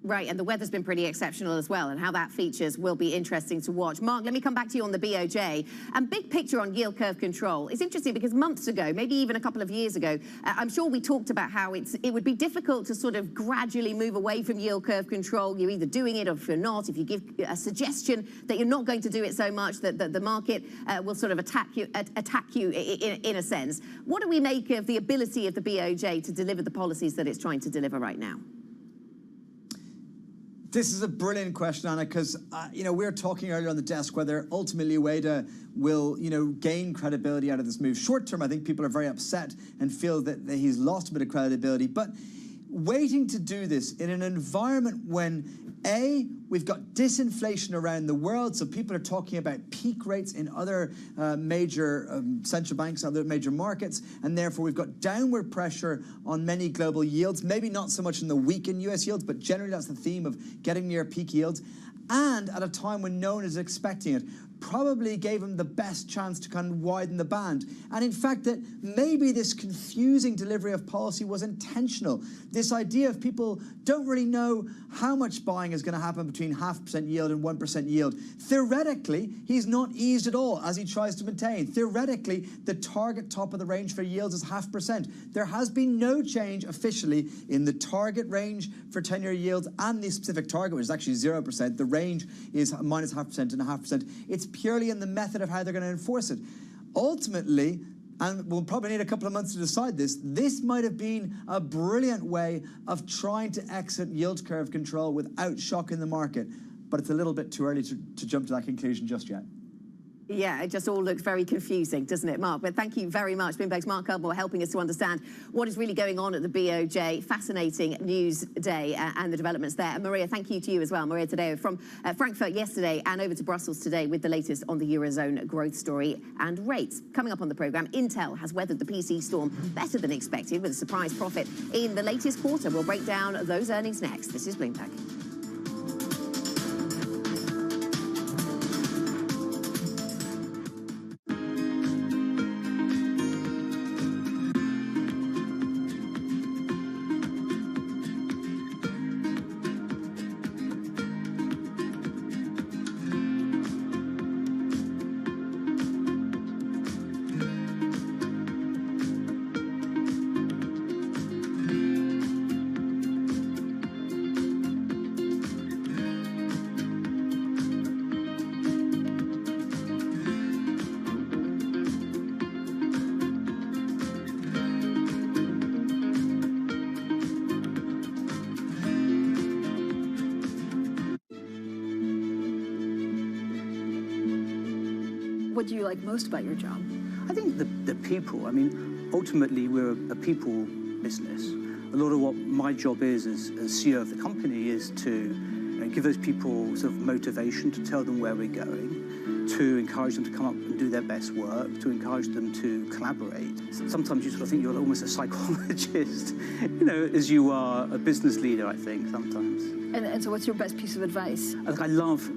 Right, and the weather's been pretty exceptional as well, and how that features will be interesting to watch. Mark, let me come back to you on the BOJ. And big picture on yield curve control. It's interesting because months ago, maybe even a couple of years ago, I'm sure we talked about how it would be difficult to sort of gradually move away from yield curve control. You're either doing it or if you're not. If you give a suggestion that you're not going to do it so much, that the market will sort of attack you in a sense. What do we make of the ability of the BOJ to deliver the policies that it's trying to deliver right now? This is a brilliant question, Anna, because we were talking earlier on the desk whether ultimately Ueda will, gain credibility out of this move. Short term, I think people are very upset and feel that he's lost a bit of credibility. But waiting to do this in an environment when, A, we've got disinflation around the world, so people are talking about peak rates in other major central banks, other major markets, and therefore we've got downward pressure on many global yields, maybe not so much in the weakened US yields, but generally that's the theme of getting near peak yields, and at a time when no one is expecting it. Probably gave him the best chance to kind of widen the band. And in fact, that maybe this confusing delivery of policy was intentional. This idea of people don't really know how much buying is going to happen between 0.5% yield and 1% yield. Theoretically, he's not eased at all as he tries to maintain. Theoretically, the target top of the range for yields is 0.5%. There has been no change officially in the target range for 10-year yields and the specific target, which is actually 0%. The range is minus 0.5% and 0.5%. It's purely in the method of how they're going to enforce it. Ultimately, and we'll probably need a couple of months to decide this might have been a brilliant way of trying to exit yield curve control without shocking the market. But it's a little bit too early to jump to that conclusion just yet. Yeah, it just all looks very confusing, doesn't it, Mark? But thank you very much, Bloomberg's Mark Cudmore, helping us to understand what is really going on at the BOJ. Fascinating news day and the developments there. And Maria, thank you to you as well. Maria Tadeo from Frankfurt yesterday and over to Brussels today with the latest on the Eurozone growth story and rates. Coming up on the programme, Intel has weathered the PC storm better than expected with a surprise profit in the latest quarter. We'll break down those earnings next. This is Bloomberg. what do you like most about your job? I think the people. I mean, ultimately, we're a people business. A lot of what my job is as CEO of the company is to give those people sort of motivation, to tell them where we're going, to encourage them to come up and do their best work, to encourage them to collaborate. Sometimes you sort of think you're almost a psychologist, as you are a business leader, I think, sometimes. And so what's your best piece of advice? I love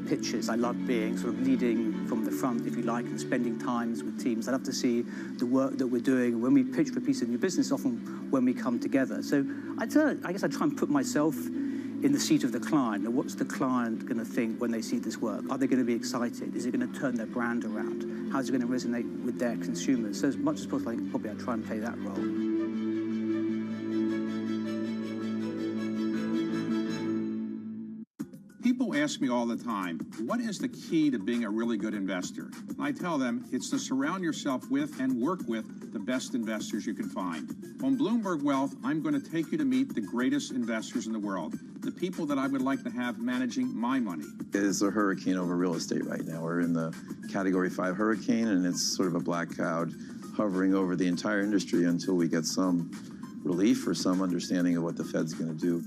pitches. I love being sort of leading from the front, if you like, and spending times with teams. I love to see the work that we're doing. When we pitch for a piece of new business, often when we come together. So I guess I try and put myself in the seat of the client. And what's the client going to think when they see this work? Are they going to be excited? Is it going to turn their brand around? How's it going to resonate with their consumers? So as much as possible, I think probably I try and play that role. People ask me all the time, what is the key to being a really good investor? And I tell them it's to surround yourself with and work with the best investors you can find. On Bloomberg Wealth, I'm going to take you to meet the greatest investors in the world, the people that I would like to have managing my money. It's a hurricane over real estate right now. We're in the Category 5 hurricane, and it's sort of a black cloud hovering over the entire industry until we get some relief or some understanding of what the Fed's going to do.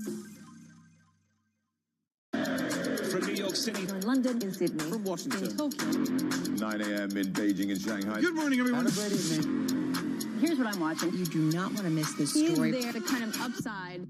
From New York City, In London, in Sydney, From Washington. in Tokyo. 9 a.m. in Beijing and Shanghai. Good morning, everyone. Have a great evening. Here's what I'm watching. You do not want to miss this Is story. there the kind of upside?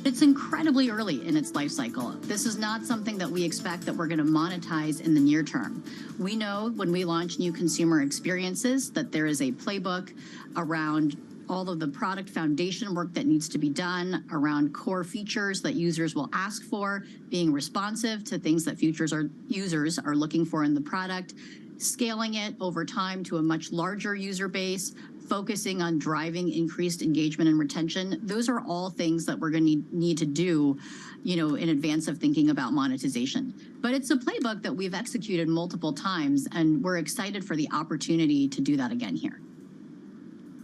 It's incredibly early in its life cycle. This is not something that we expect that we're going to monetize in the near term. We know when we launch new consumer experiences that there is a playbook around all of the product foundation work that needs to be done, around core features that users will ask for, being responsive to things that users are looking for in the product, scaling it over time to a much larger user base, focusing on driving increased engagement and retention. Those are all things that we're going to need to do, in advance of thinking about monetization. But it's a playbook that we've executed multiple times, and we're excited for the opportunity to do that again here.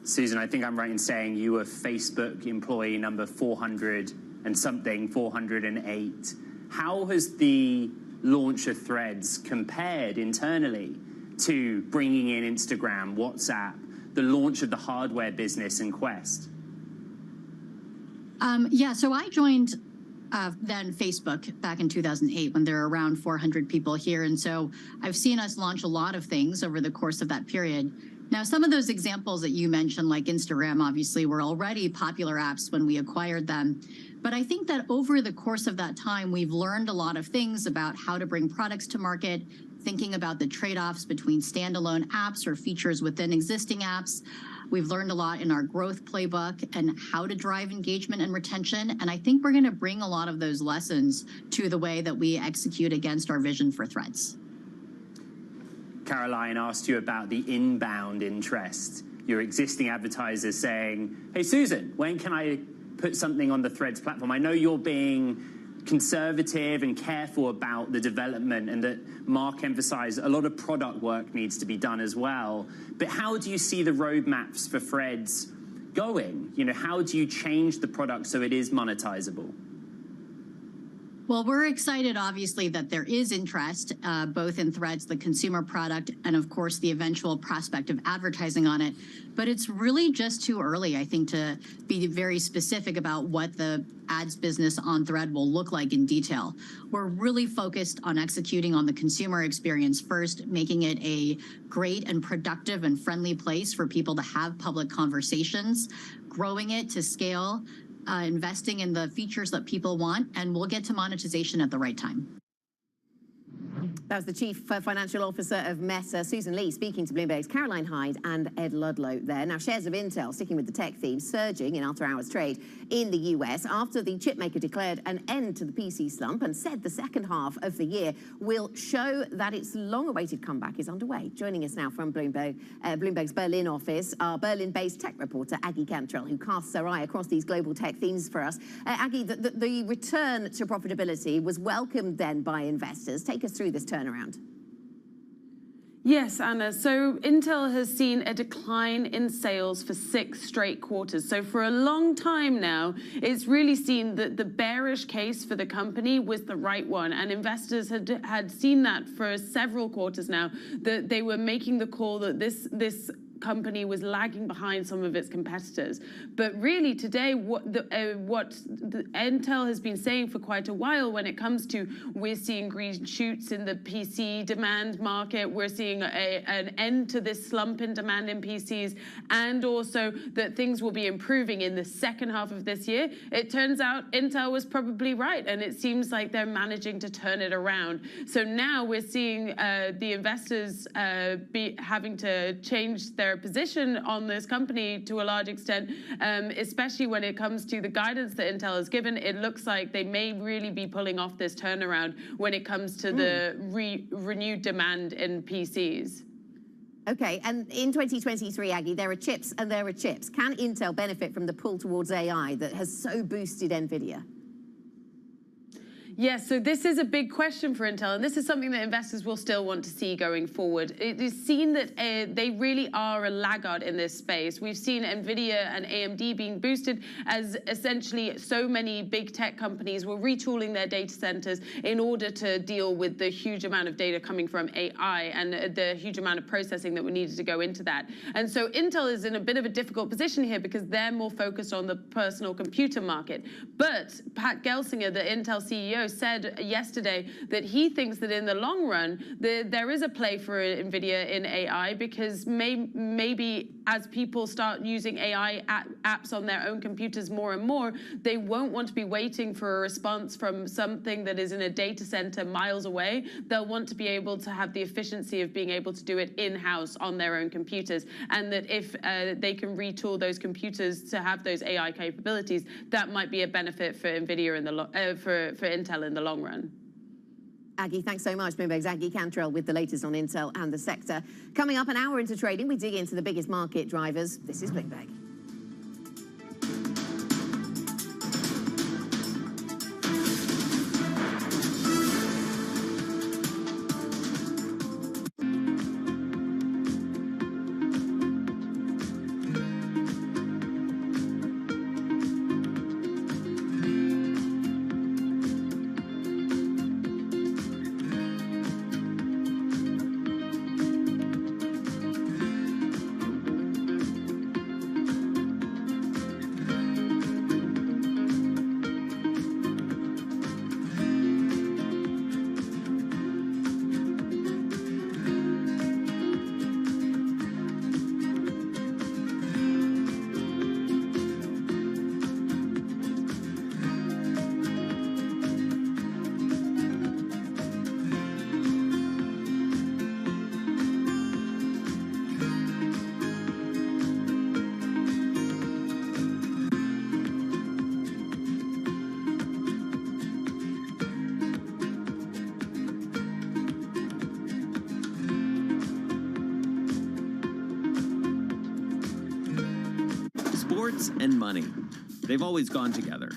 Susan, I think I'm right in saying you were Facebook employee number 400 and something, 408. How has the launch of Threads compared internally to bringing in Instagram, WhatsApp, the launch of the hardware business and Quest? So I joined then Facebook back in 2008 when there were around 400 people here. And so I've seen us launch a lot of things over the course of that period. Now, some of those examples that you mentioned, like Instagram, obviously were already popular apps when we acquired them. But I think that over the course of that time, we've learned a lot of things about how to bring products to market, thinking about the trade-offs between standalone apps or features within existing apps. We've learned a lot in our growth playbook and how to drive engagement and retention. And I think we're going to bring a lot of those lessons to the way that we execute against our vision for Threads. Caroline asked you about the inbound interest. Your existing advertisers saying, hey, Susan, when can I put something on the Threads platform? I know you're being conservative and careful about the development, and that Mark emphasized a lot of product work needs to be done as well. But how do you see the roadmaps for Threads going? How do you change the product so it is monetizable? Well, we're excited, obviously, that there is interest, both in Threads, the consumer product, and of course, the eventual prospect of advertising on it. But it's really just too early, I think, to be very specific about what the ads business on Thread will look like in detail. We're really focused on executing on the consumer experience first, making it a great and productive and friendly place for people to have public conversations, growing it to scale, investing in the features that people want, and we'll get to monetization at the right time. That was the Chief Financial Officer of Meta, Susan Lee, speaking to Bloomberg's Caroline Hyde and Ed Ludlow there. Now, shares of Intel, sticking with the tech theme, surging in after-hours trade in the US after the chipmaker declared an end to the PC slump and said the second half of the year will show that its long-awaited comeback is underway. Joining us now from Bloomberg's Berlin office, our Berlin-based tech reporter, Aggie Cantrell, who casts her eye across these global tech themes for us. Aggie, the return to profitability was welcomed then by investors. Take us through this turnaround. Yes, Anna. So Intel has seen a decline in sales for 6 straight quarters. So for a long time now, it's really seen that the bearish case for the company was the right one. And investors had seen that for several quarters now, that they were making the call that this company was lagging behind some of its competitors. But really today, what Intel has been saying for quite a while when it comes to, we're seeing green shoots in the PC demand market, we're seeing an end to this slump in demand in PCs, and also that things will be improving in the second half of this year. It turns out Intel was probably right, and it seems like they're managing to turn it around. So now we're seeing the investors having to change their position on this company to a large extent, especially when it comes to the guidance that Intel has given. It looks like they may really be pulling off this turnaround when it comes to the renewed demand in PCs. Okay, and in 2023, Aggie, there are chips and there are chips. Can Intel benefit from the pull towards AI that has so boosted NVIDIA? Yes, so this is a big question for Intel, and this is something that investors will still want to see going forward. It is seen that they really are a laggard in this space. We've seen NVIDIA and AMD being boosted as essentially so many big tech companies were retooling their data centers in order to deal with the huge amount of data coming from AI and the huge amount of processing that we needed to go into that. And so Intel is in a bit of a difficult position here because they're more focused on the personal computer market. But Pat Gelsinger, the Intel CEO, said yesterday that he thinks that in the long run, there is a play for NVIDIA in AI, because maybe as people start using AI apps on their own computers more and more, they won't want to be waiting for a response from something that is in a data center miles away. They'll want to be able to have the efficiency of being able to do it in-house on their own computers, and that if they can retool those computers to have those AI capabilities, that might be a benefit for NVIDIA in the for Intel in the long run. Aggie, thanks so much. Bloomberg's Aggie Cantrell with the latest on Intel and the sector. Coming up an hour into trading, we dig into the biggest market drivers. This is Bloomberg. Sports and money. They've always gone together.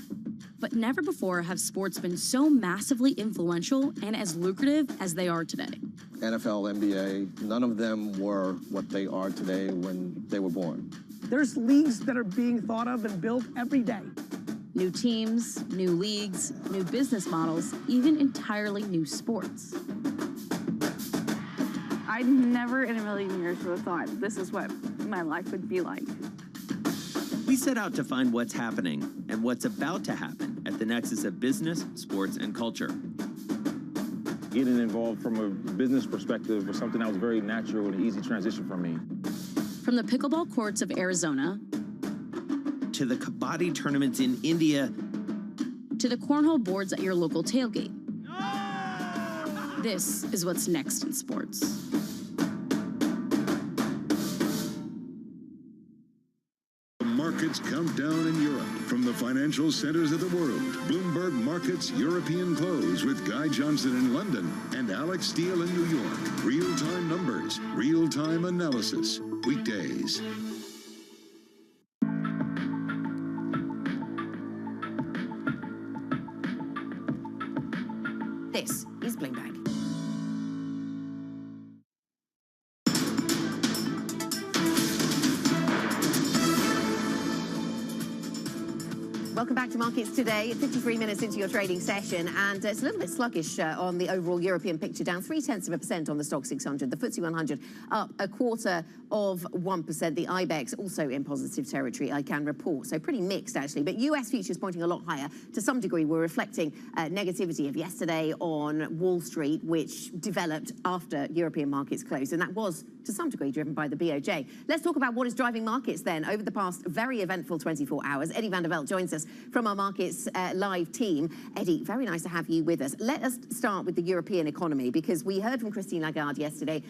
But never before have sports been so massively influential and as lucrative as they are today. NFL, NBA, none of them were what they are today when they were born. There's leagues that are being thought of and built every day. New teams, new leagues, new business models, even entirely new sports. I never in a million years would have thought this is what my life would be like. We set out to find what's happening and what's about to happen at the nexus of business, sports, and culture. Getting involved from a business perspective was something that was very natural and an easy transition for me. From the pickleball courts of Arizona, to the kabaddi tournaments in India, to the cornhole boards at your local tailgate. This is what's next in sports. Markets countdown in Europe. From the financial centers of the world, Bloomberg Markets European Close with Guy Johnson in London and Alex Steele in New York. Real-time numbers, real-time analysis. Weekdays. This is Bloomberg. Welcome back to Markets Today. 53 minutes into your trading session, and it's a little bit sluggish on the overall European picture, down 0.3% on the Stock 600. The FTSE 100 up 0.25%. The IBEX also in positive territory, I can report. So pretty mixed, actually. But US futures pointing a lot higher. To some degree, we're reflecting negativity of yesterday on Wall Street, which developed after European markets closed. And that was, to some degree, driven by the BOJ. Let's talk about what is driving markets then over the past very eventful 24 hours. Eddie van der Velde joins us from our Markets Live team. Eddie, very nice to have you with us. Let us start with the European economy, because we heard from Christine Lagarde yesterday,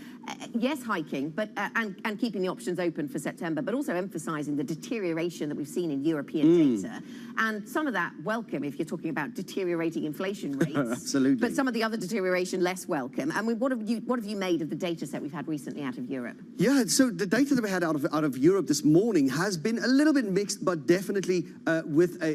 yes, hiking, but and keeping the options open for September, but also emphasising the deterioration that we've seen in European data. And some of that welcome if you're talking about deteriorating inflation rates. Absolutely. But some of the other deterioration less welcome. And what have you made of the data set we've had recently out of Europe? Yeah, so the data that we had out of Europe this morning has been a little bit mixed, but definitely with a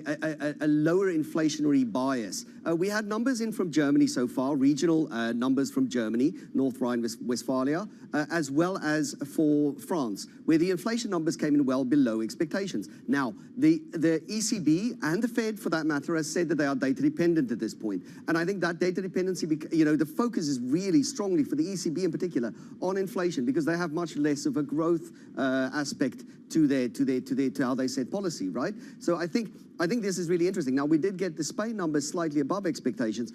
lower inflationary bias. We had numbers in from Germany so far, regional numbers from Germany, North Rhine-Westphalia, as well as for France, where the inflation numbers came in well below expectations. Now, the ECB and the Fed, for that matter, has said that they are data dependent at this point. And I think that data dependency, the focus is really strongly for the ECB in particular on inflation, because they have much less of a growth aspect to how they set policy, right? So I think this is really interesting. Now, we did get the Spain numbers slightly above expectations,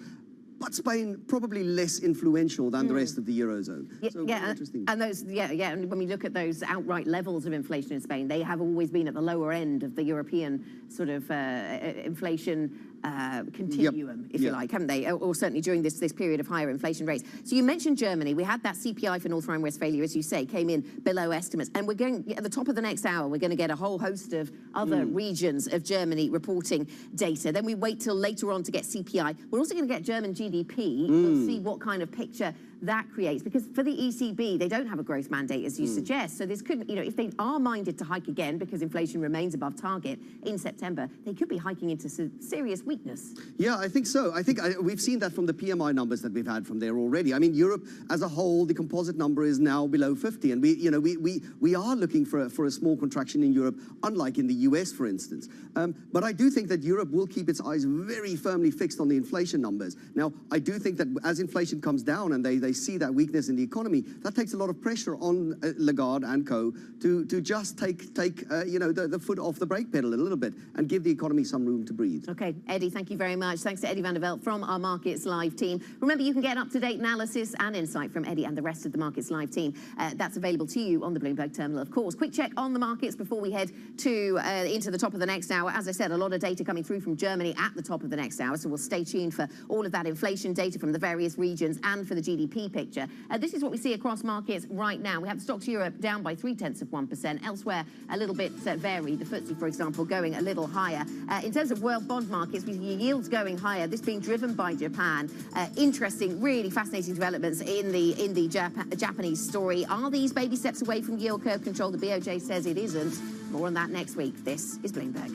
but Spain probably less influential than the rest of the Eurozone. So interesting. And those, and when we look at those outright levels of inflation in Spain, they have always been at the lower end of the European sort of inflation continuum, if you like, haven't they? Or certainly during this period of higher inflation rates. So you mentioned Germany. We had that CPI for North Rhine-Westphalia, as you say, came in below estimates. And we're going, at the top of the next hour, we're going to get a whole host of other regions of Germany reporting data. Then we wait till later on to get CPI. We're also going to get German GDP. We'll see what kind of picture that creates, because for the ECB, they don't have a growth mandate, as you suggest. So this could, if they are minded to hike again because inflation remains above target in September, they could be hiking into serious weakness. Yeah, I think so. I think we've seen that from the PMI numbers that we've had from there already. I mean, Europe as a whole, the composite number is now below 50, and we are looking for a small contraction in Europe, unlike in the US, for instance. But I do think that Europe will keep its eyes very firmly fixed on the inflation numbers. Now, I do think that as inflation comes down and they see that weakness in the economy, that takes a lot of pressure on Lagarde and co to just take the foot off the brake pedal a little bit and give the economy some room to breathe. Okay, Eddie, thank you very much. Thanks to Eddie van der Velde from our Markets Live team. Remember, you can get up-to-date analysis and insight from Eddie and the rest of the Markets Live team. That's available to you on the Bloomberg terminal, of course. Quick check on the markets before we head to into the top of the next hour. As I said, a lot of data coming through from Germany at the top of the next hour, so we'll stay tuned for all of that inflation data from the various regions and for the GDP picture. This is what we see across markets right now. We have the Stocks Europe down by 0.3%. Elsewhere, a little bit varied. The FTSE, for example, going a little higher. In terms of world bond markets, we see yields going higher. This being driven by Japan. Interesting, really fascinating developments in the Japanese story. Are these baby steps away from yield curve control? The BOJ says it isn't. More on that next week. This is Bloomberg.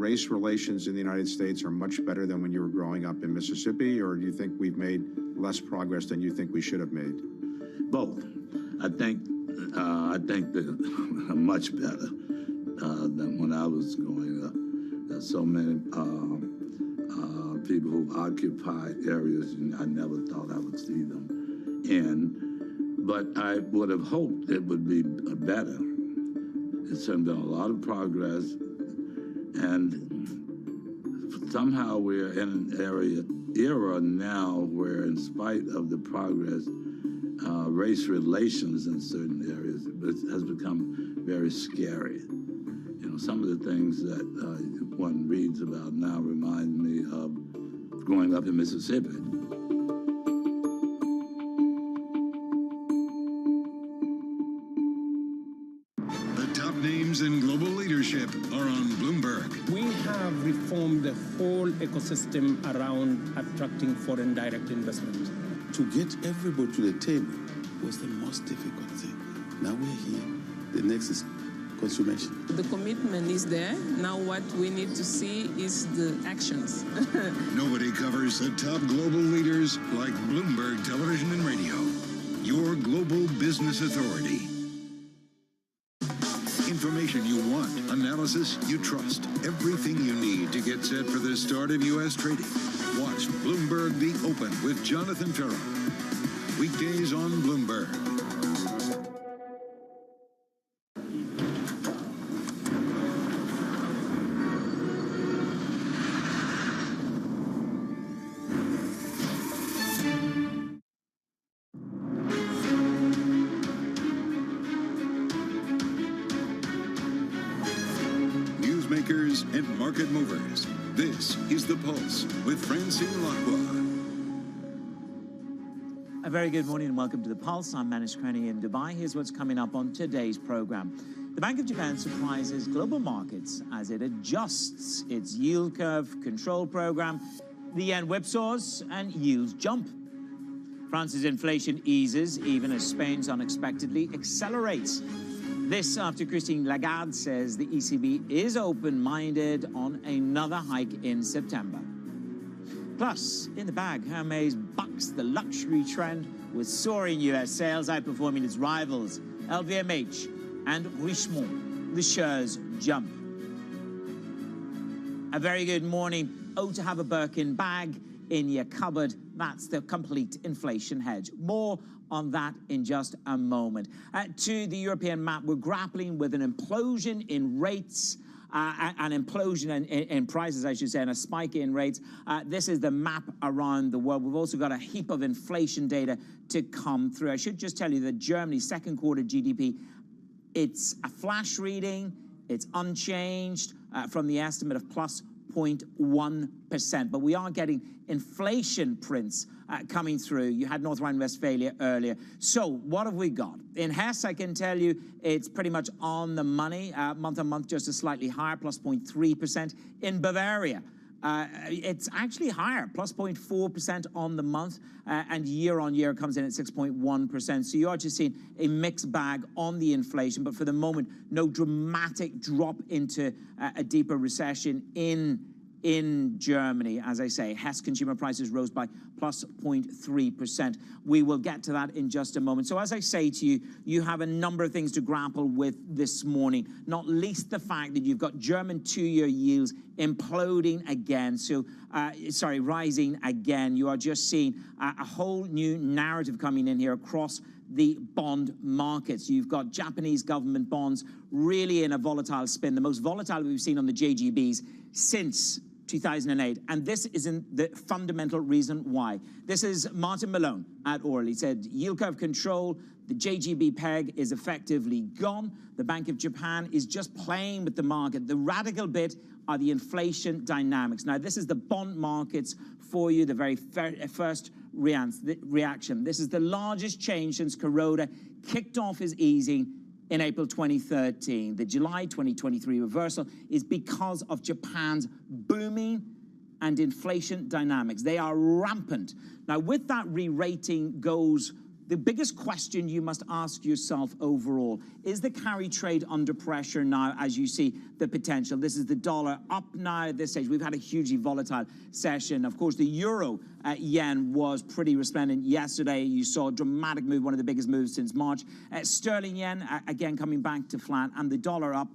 race relations in the United States are much better than when you were growing up in Mississippi, or do you think we've made less progress than you think we should have made? Both. I think that much better than when I was growing up. There's so many people who occupy areas I never thought I would see them in. But I would have hoped it would be better. It's been a lot of progress, and somehow we're in an era now where, in spite of the progress, race relations in certain areas has become very scary. You know, some of the things that one reads about now remind me of growing up in Mississippi. The top names in global leadership are on Bloomberg. We have reformed the whole ecosystem around attracting foreign direct investment. To get everybody to the table was the most difficult thing. Now we're here. The next is consummation. The commitment is there. Now what we need to see is the actions. Nobody covers the top global leaders like Bloomberg Television and Radio, your global business authority. Information you want, analysis you trust, everything you need to get set for the start of U.S. trading. Watch Bloomberg The Open with Jonathan Ferro. Weekdays on Bloomberg. Newsmakers and market movers. This is The Pulse with Francine Lacqua. A very good morning and welcome to The Pulse. I'm Manish Krani in Dubai. Here's what's coming up on today's program. The Bank of Japan surprises global markets as it adjusts its yield curve control program. The yen whipsaws and yields jump. France's inflation eases even as Spain's unexpectedly accelerates. This after Christine Lagarde says the ECB is open-minded on another hike in September. Plus, in the bag, Hermes bucks the luxury trend with soaring U.S. sales outperforming its rivals, LVMH and Richemont. The shares jump. A very good morning. Oh, to have a Birkin bag in your cupboard. That's the complete inflation hedge. More on that in just a moment. To the European map, we're grappling with an implosion in rates, an implosion in prices, I should say, and a spike in rates. This is the map around the world. We've also got a heap of inflation data to come through. I should just tell you that Germany's second quarter GDP, it's a flash reading. It's unchanged from the estimate of plus 0.1%, but we are getting inflation prints coming through. You had North Rhine-Westphalia earlier. So what have we got? In Hesse, I can tell you it's pretty much on the money. Month on month, just a slightly higher, plus 0.3%. In Bavaria, it's actually higher, plus 0.4% on the month, and year on year comes in at 6.1%. So you are just seeing a mixed bag on the inflation, but for the moment, no dramatic drop into a deeper recession in Germany. As I say, Hesse consumer prices rose by plus 0.3%. We will get to that in just a moment. So as I say to you, you have a number of things to grapple with this morning, not least the fact that you've got German two-year yields imploding again. So, rising again. You are just seeing a whole new narrative coming in here across the bond markets. You've got Japanese government bonds really in a volatile spin, the most volatile we've seen on the JGBs since 2008, and this isn't the fundamental reason why. This is Martin Malone at Orly. He said yield curve control, the JGB peg is effectively gone. The Bank of Japan is just playing with the market. The radical bit are the inflation dynamics. Now, this is the bond markets for you, the very first reaction. This is the largest change since Kuroda kicked off his easing in April 2013. The July 2023 reversal is because of Japan's booming and inflation dynamics. They are rampant. Now, with that re-rating goes the biggest question you must ask yourself overall, is the carry trade under pressure now as you see the potential? This is the dollar up now at this stage. We've had a hugely volatile session. Of course, the euro yen was pretty resplendent yesterday. You saw a dramatic move, one of the biggest moves since March. Sterling yen, again, coming back to flat, and the dollar up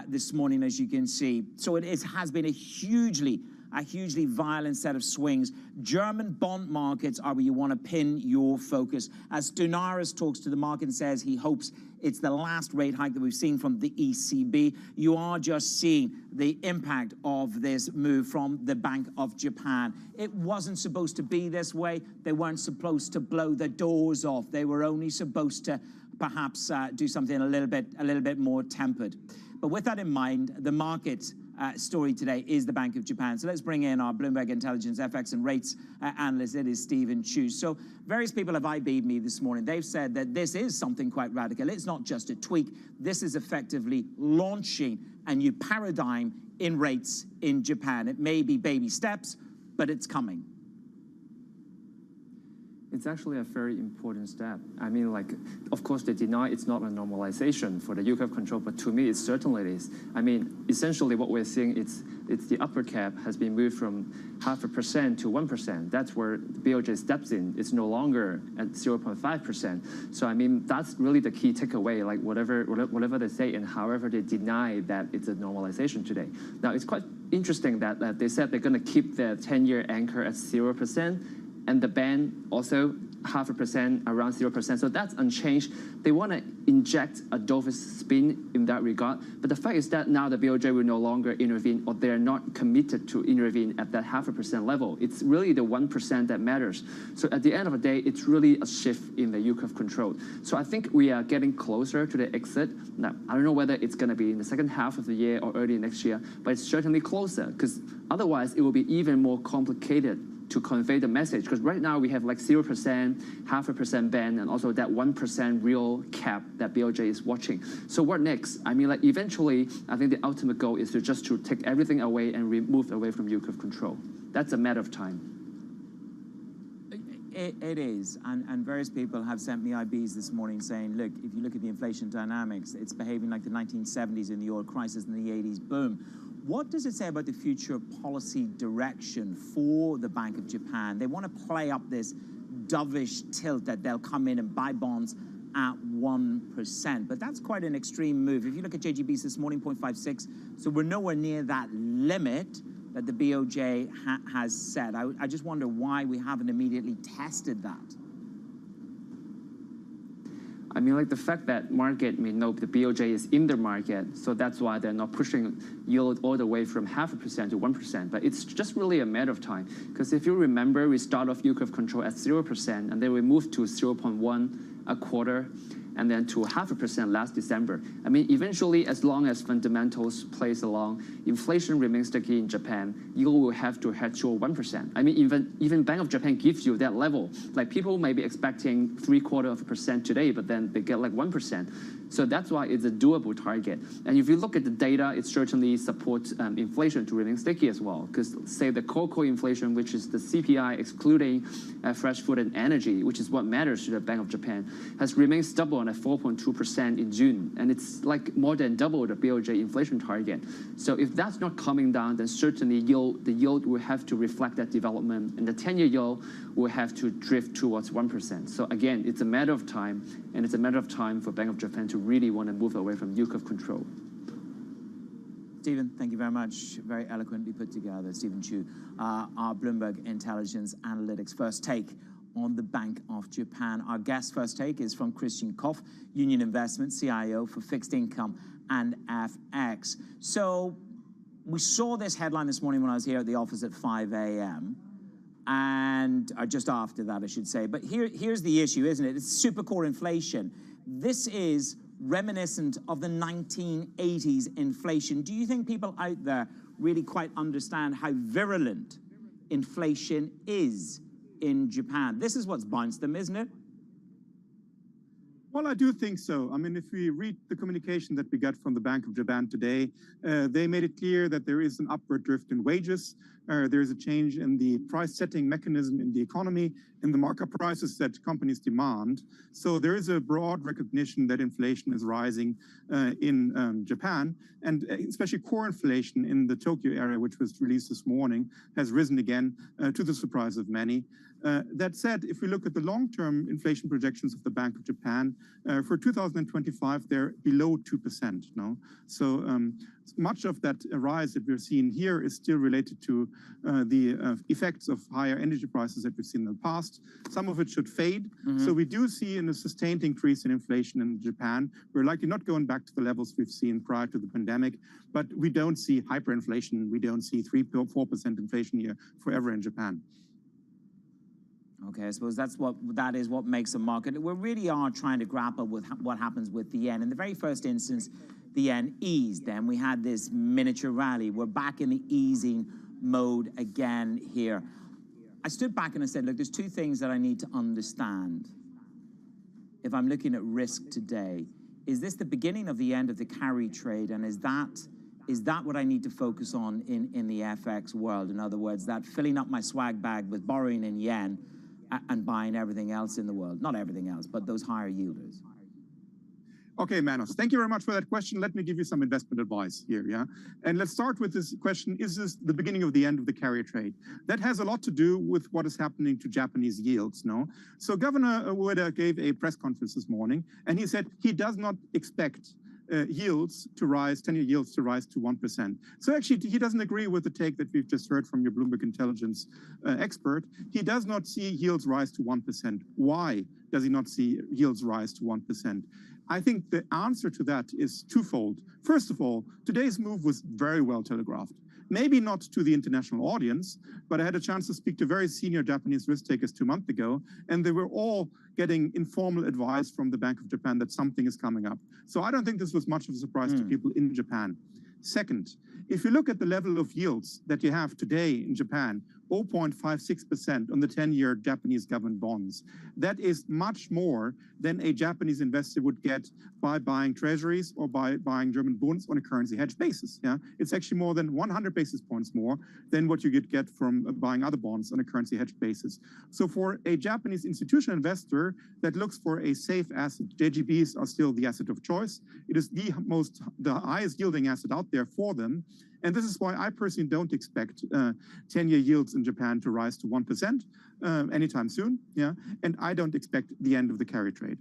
this morning, as you can see. So it has been a hugely a hugely violent set of swings. German bond markets are where you want to pin your focus. As Donaris talks to the market and says he hopes it's the last rate hike that we've seen from the ECB, you are just seeing the impact of this move from the Bank of Japan. It wasn't supposed to be this way. They weren't supposed to blow the doors off. They were only supposed to perhaps do something a little bit more tempered. But with that in mind, the market story today is the Bank of Japan. So let's bring in our Bloomberg Intelligence FX and rates analyst. It is Stephen Chu. So various people have IB'd me this morning. They've said that this is something quite radical. It's not just a tweak. This is effectively launching a new paradigm in rates in Japan. It may be baby steps, but it's coming. It's actually a very important step. I mean, like, of course, they deny it's not a normalization for the yield curve control, but to me, it certainly is. I mean, essentially what we're seeing, it's the upper cap has been moved from 0.5% to 1%. That's where the BOJ steps in. It's no longer at 0.5%. So, I mean, that's really the key takeaway, like whatever they say and however they deny that it's a normalization today. Now, it's quite interesting that they said they're going to keep the 10-year anchor at 0%, and the band also 0.5%, around 0%. So that's unchanged. They want to inject a dovish spin in that regard. But the fact is that now the BOJ will no longer intervene, or they're not committed to intervene at that 0.5% level. It's really the 1% that matters. So at the end of the day, it's really a shift in the yield curve control. So I think we are getting closer to the exit. Now, I don't know whether it's going to be in the second half of the year or early next year, but it's certainly closer, because otherwise it will be even more complicated to convey the message, because right now we have like 0%, 0.5% band, and also that 1% real cap that BOJ is watching. So what next? I mean, like eventually, I think the ultimate goal is to take everything away and remove away from yield curve control. That's a matter of time. It is, and various people have sent me IBs this morning saying, look, if you look at the inflation dynamics, it's behaving like the 1970s in the oil crisis and the 80s boom. What does it say about the future policy direction for the Bank of Japan? They want to play up this dovish tilt that they'll come in and buy bonds at 1%, but that's quite an extreme move. If you look at JGBs this morning, 0.56, so we're nowhere near that limit that the BOJ has set. I just wonder why we haven't immediately tested that. I mean, like the fact that market may know the BOJ is in the market, so that's why they're not pushing yield all the way from 0.5% to 1%. But it's just really a matter of time. Because if you remember, we start off yield curve control at 0%, and then we moved to 0.1 a quarter, and then to 0.5% last December. I mean, eventually, as long as fundamentals plays along, inflation remains sticky in Japan, you will have to head to 1%. I mean, even Bank of Japan gives you that level. Like people may be expecting 0.75% today, but then they get like 1%. So that's why it's a doable target. And if you look at the data, it certainly supports inflation to remain sticky as well. Because say the core inflation, which is the CPI excluding fresh food and energy, which is what matters to the Bank of Japan, has remained stubborn at 4.2% in June. And it's like more than double the BOJ inflation target. So if that's not coming down, then certainly the yield will have to reflect that development. And the 10-year yield will have to drift towards 1%. So again, it's a matter of time. And it's a matter of time for Bank of Japan to really want to move away from yield curve control. Stephen, thank you very much. Very eloquently put together. Stephen Chu, our Bloomberg Intelligence Analytics first take on the Bank of Japan. Our guest first take is from Christian Koff, Union Investment CIO for Fixed Income and FX. So we saw this headline this morning when I was here at the office at 5 a.m. and just after that, I should say. But here's the issue, isn't it? It's super core inflation. This is reminiscent of the 1980s inflation. Do you think people out there really quite understand how virulent inflation is in Japan? This is what's bounced them, isn't it? Well, I do think so. I mean, if we read the communication that we got from the Bank of Japan today, they made it clear that there is an upward drift in wages. There's a change in the price-setting mechanism in the economy, in the markup prices that companies demand. So there is a broad recognition that inflation is rising in Japan, and especially core inflation in the Tokyo area, which was released this morning, has risen again to the surprise of many. That said, if we look at the long-term inflation projections of the Bank of Japan, for 2025, they're below 2%. No? So much of that rise that we're seeing here is still related to the effects of higher energy prices that we've seen in the past. Some of it should fade. So we do see a sustained increase in inflation in Japan. We're likely not going back to the levels we've seen prior to the pandemic, but we don't see hyperinflation. We don't see 3-4% inflation here forever in Japan. Okay, I suppose that is what makes a market. We really are trying to grapple with what happens with the yen. In the very first instance, the yen eased. Then we had this miniature rally. We're back in the easing mode again here. I stood back and I said, look, there's two things that I need to understand. If I'm looking at risk today, is this the beginning of the end of the carry trade? And is that what I need to focus on in the FX world? In other words, that filling up my swag bag with borrowing in yen and buying everything else in the world. Not everything else, but those higher yielders. Okay, Manos, thank you very much for that question. Let me give you some investment advice here, yeah? And let's start with this question, is this the beginning of the end of the carry trade? That has a lot to do with what is happening to Japanese yields, no? So Governor Ueda gave a press conference this morning, and he said he does not expect yields to rise, 10-year yields to rise to 1%. So actually, he doesn't agree with the take that we've just heard from your Bloomberg Intelligence expert. He does not see yields rise to 1%. Why does he not see yields rise to 1%? I think the answer to that is twofold. First of all, today's move was very well telegraphed. Maybe not to the international audience, but I had a chance to speak to very senior Japanese risk takers 2 months ago, and they were all getting informal advice from the Bank of Japan that something is coming up. So I don't think this was much of a surprise to people in Japan. Second, if you look at the level of yields that you have today in Japan, 0.56% on the 10-year Japanese government bonds. That is much more than a Japanese investor would get by buying treasuries or by buying German bonds on a currency hedge basis. Yeah, it's actually more than 100 basis points more than what you could get from buying other bonds on a currency hedge basis. So for a Japanese institutional investor that looks for a safe asset, JGBs are still the asset of choice. It is the highest yielding asset out there for them. And this is why I personally don't expect 10-year yields in Japan to rise to 1% anytime soon. Yeah, and I don't expect the end of the carry trade.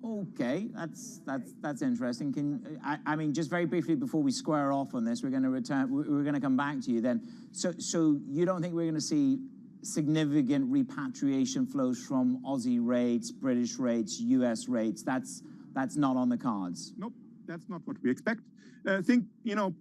Okay, that's interesting. I mean, just very briefly before we square off on this, we're going to return. We're going to come back to you then. So you don't think we're going to see significant repatriation flows from Aussie rates, British rates, US rates? That's not on the cards. Nope, that's not what we expect. I think,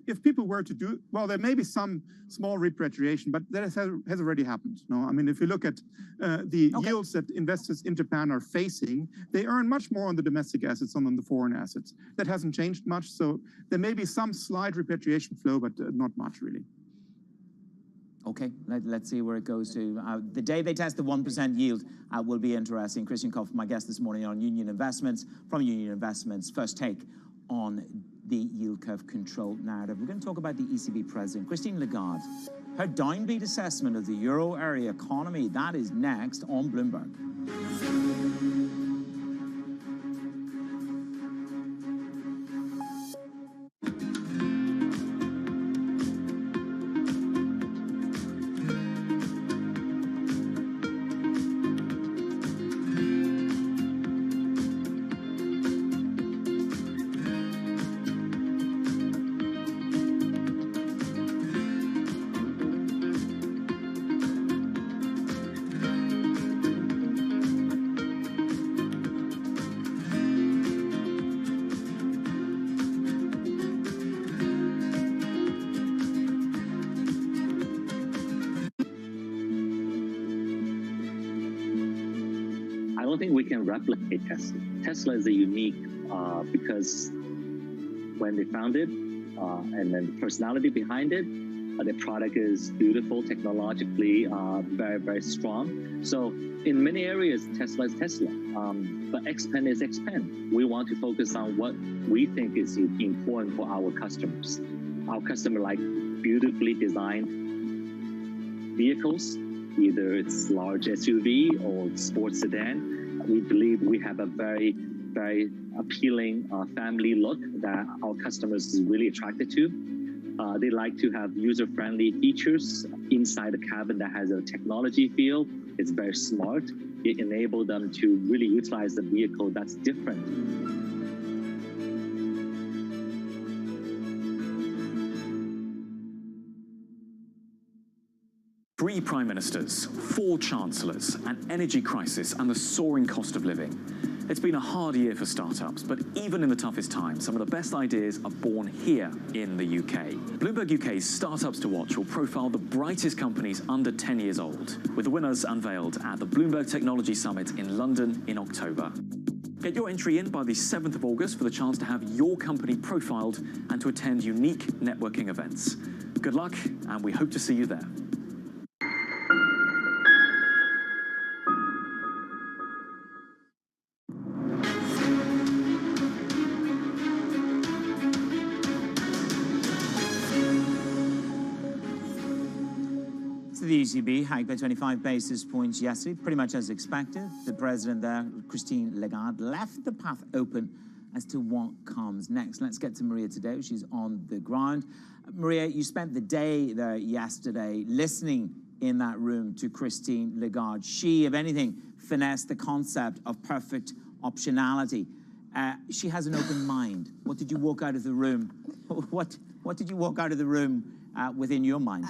if people were to do, well, there may be some small repatriation, but that has already happened. No, I mean, if you look at the yields that investors in Japan are facing, they earn much more on the domestic assets than on the foreign assets. That hasn't changed much, so there may be some slight repatriation flow, but not much really. Okay, let's see where it goes to. The day they test the 1% yield will be interesting. Christian Koff, my guest this morning on Union Investments, from Union Investments, first take on the yield curve control narrative. We're going to talk about the ECB president, Christine Lagarde. Her downbeat assessment of the euro area economy, that is next on Bloomberg. don't think we can replicate Tesla. Tesla is a unique because when they founded and then the personality behind it, the product is beautiful, technologically very, very strong. So in many areas, Tesla is Tesla, but Xpeng is Xpeng. We want to focus on what we think is important for our customers. Our customer like beautifully designed vehicles, either it's large SUV or sports sedan. We believe we have a very, very appealing family look that our customers is really attracted to. They like to have user-friendly features inside the cabin that has a technology feel. It's very smart. It enables them to really utilize the vehicle that's different. Three prime ministers, 4 chancellors, an energy crisis and the soaring cost of living. It's been a hard year for startups, but even in the toughest times, some of the best ideas are born here in the UK. Bloomberg UK's Startups to Watch will profile the brightest companies under 10 years old, with the winners unveiled at the Bloomberg Technology Summit in London in October. Get your entry in by the 7th of August for the chance to have your company profiled and to attend unique networking events. Good luck, and we hope to see you there. The ECB hiked by 25 basis points yesterday, pretty much as expected. The president there, Christine Lagarde, left the path open as to what comes next. Let's get to Maria today. She's on the ground. Maria, you spent the day there yesterday listening in that room to Christine Lagarde. She, if anything, finessed the concept of perfect optionality. She has an open mind. What did you walk out of the room? What did you walk out of the room within your mind?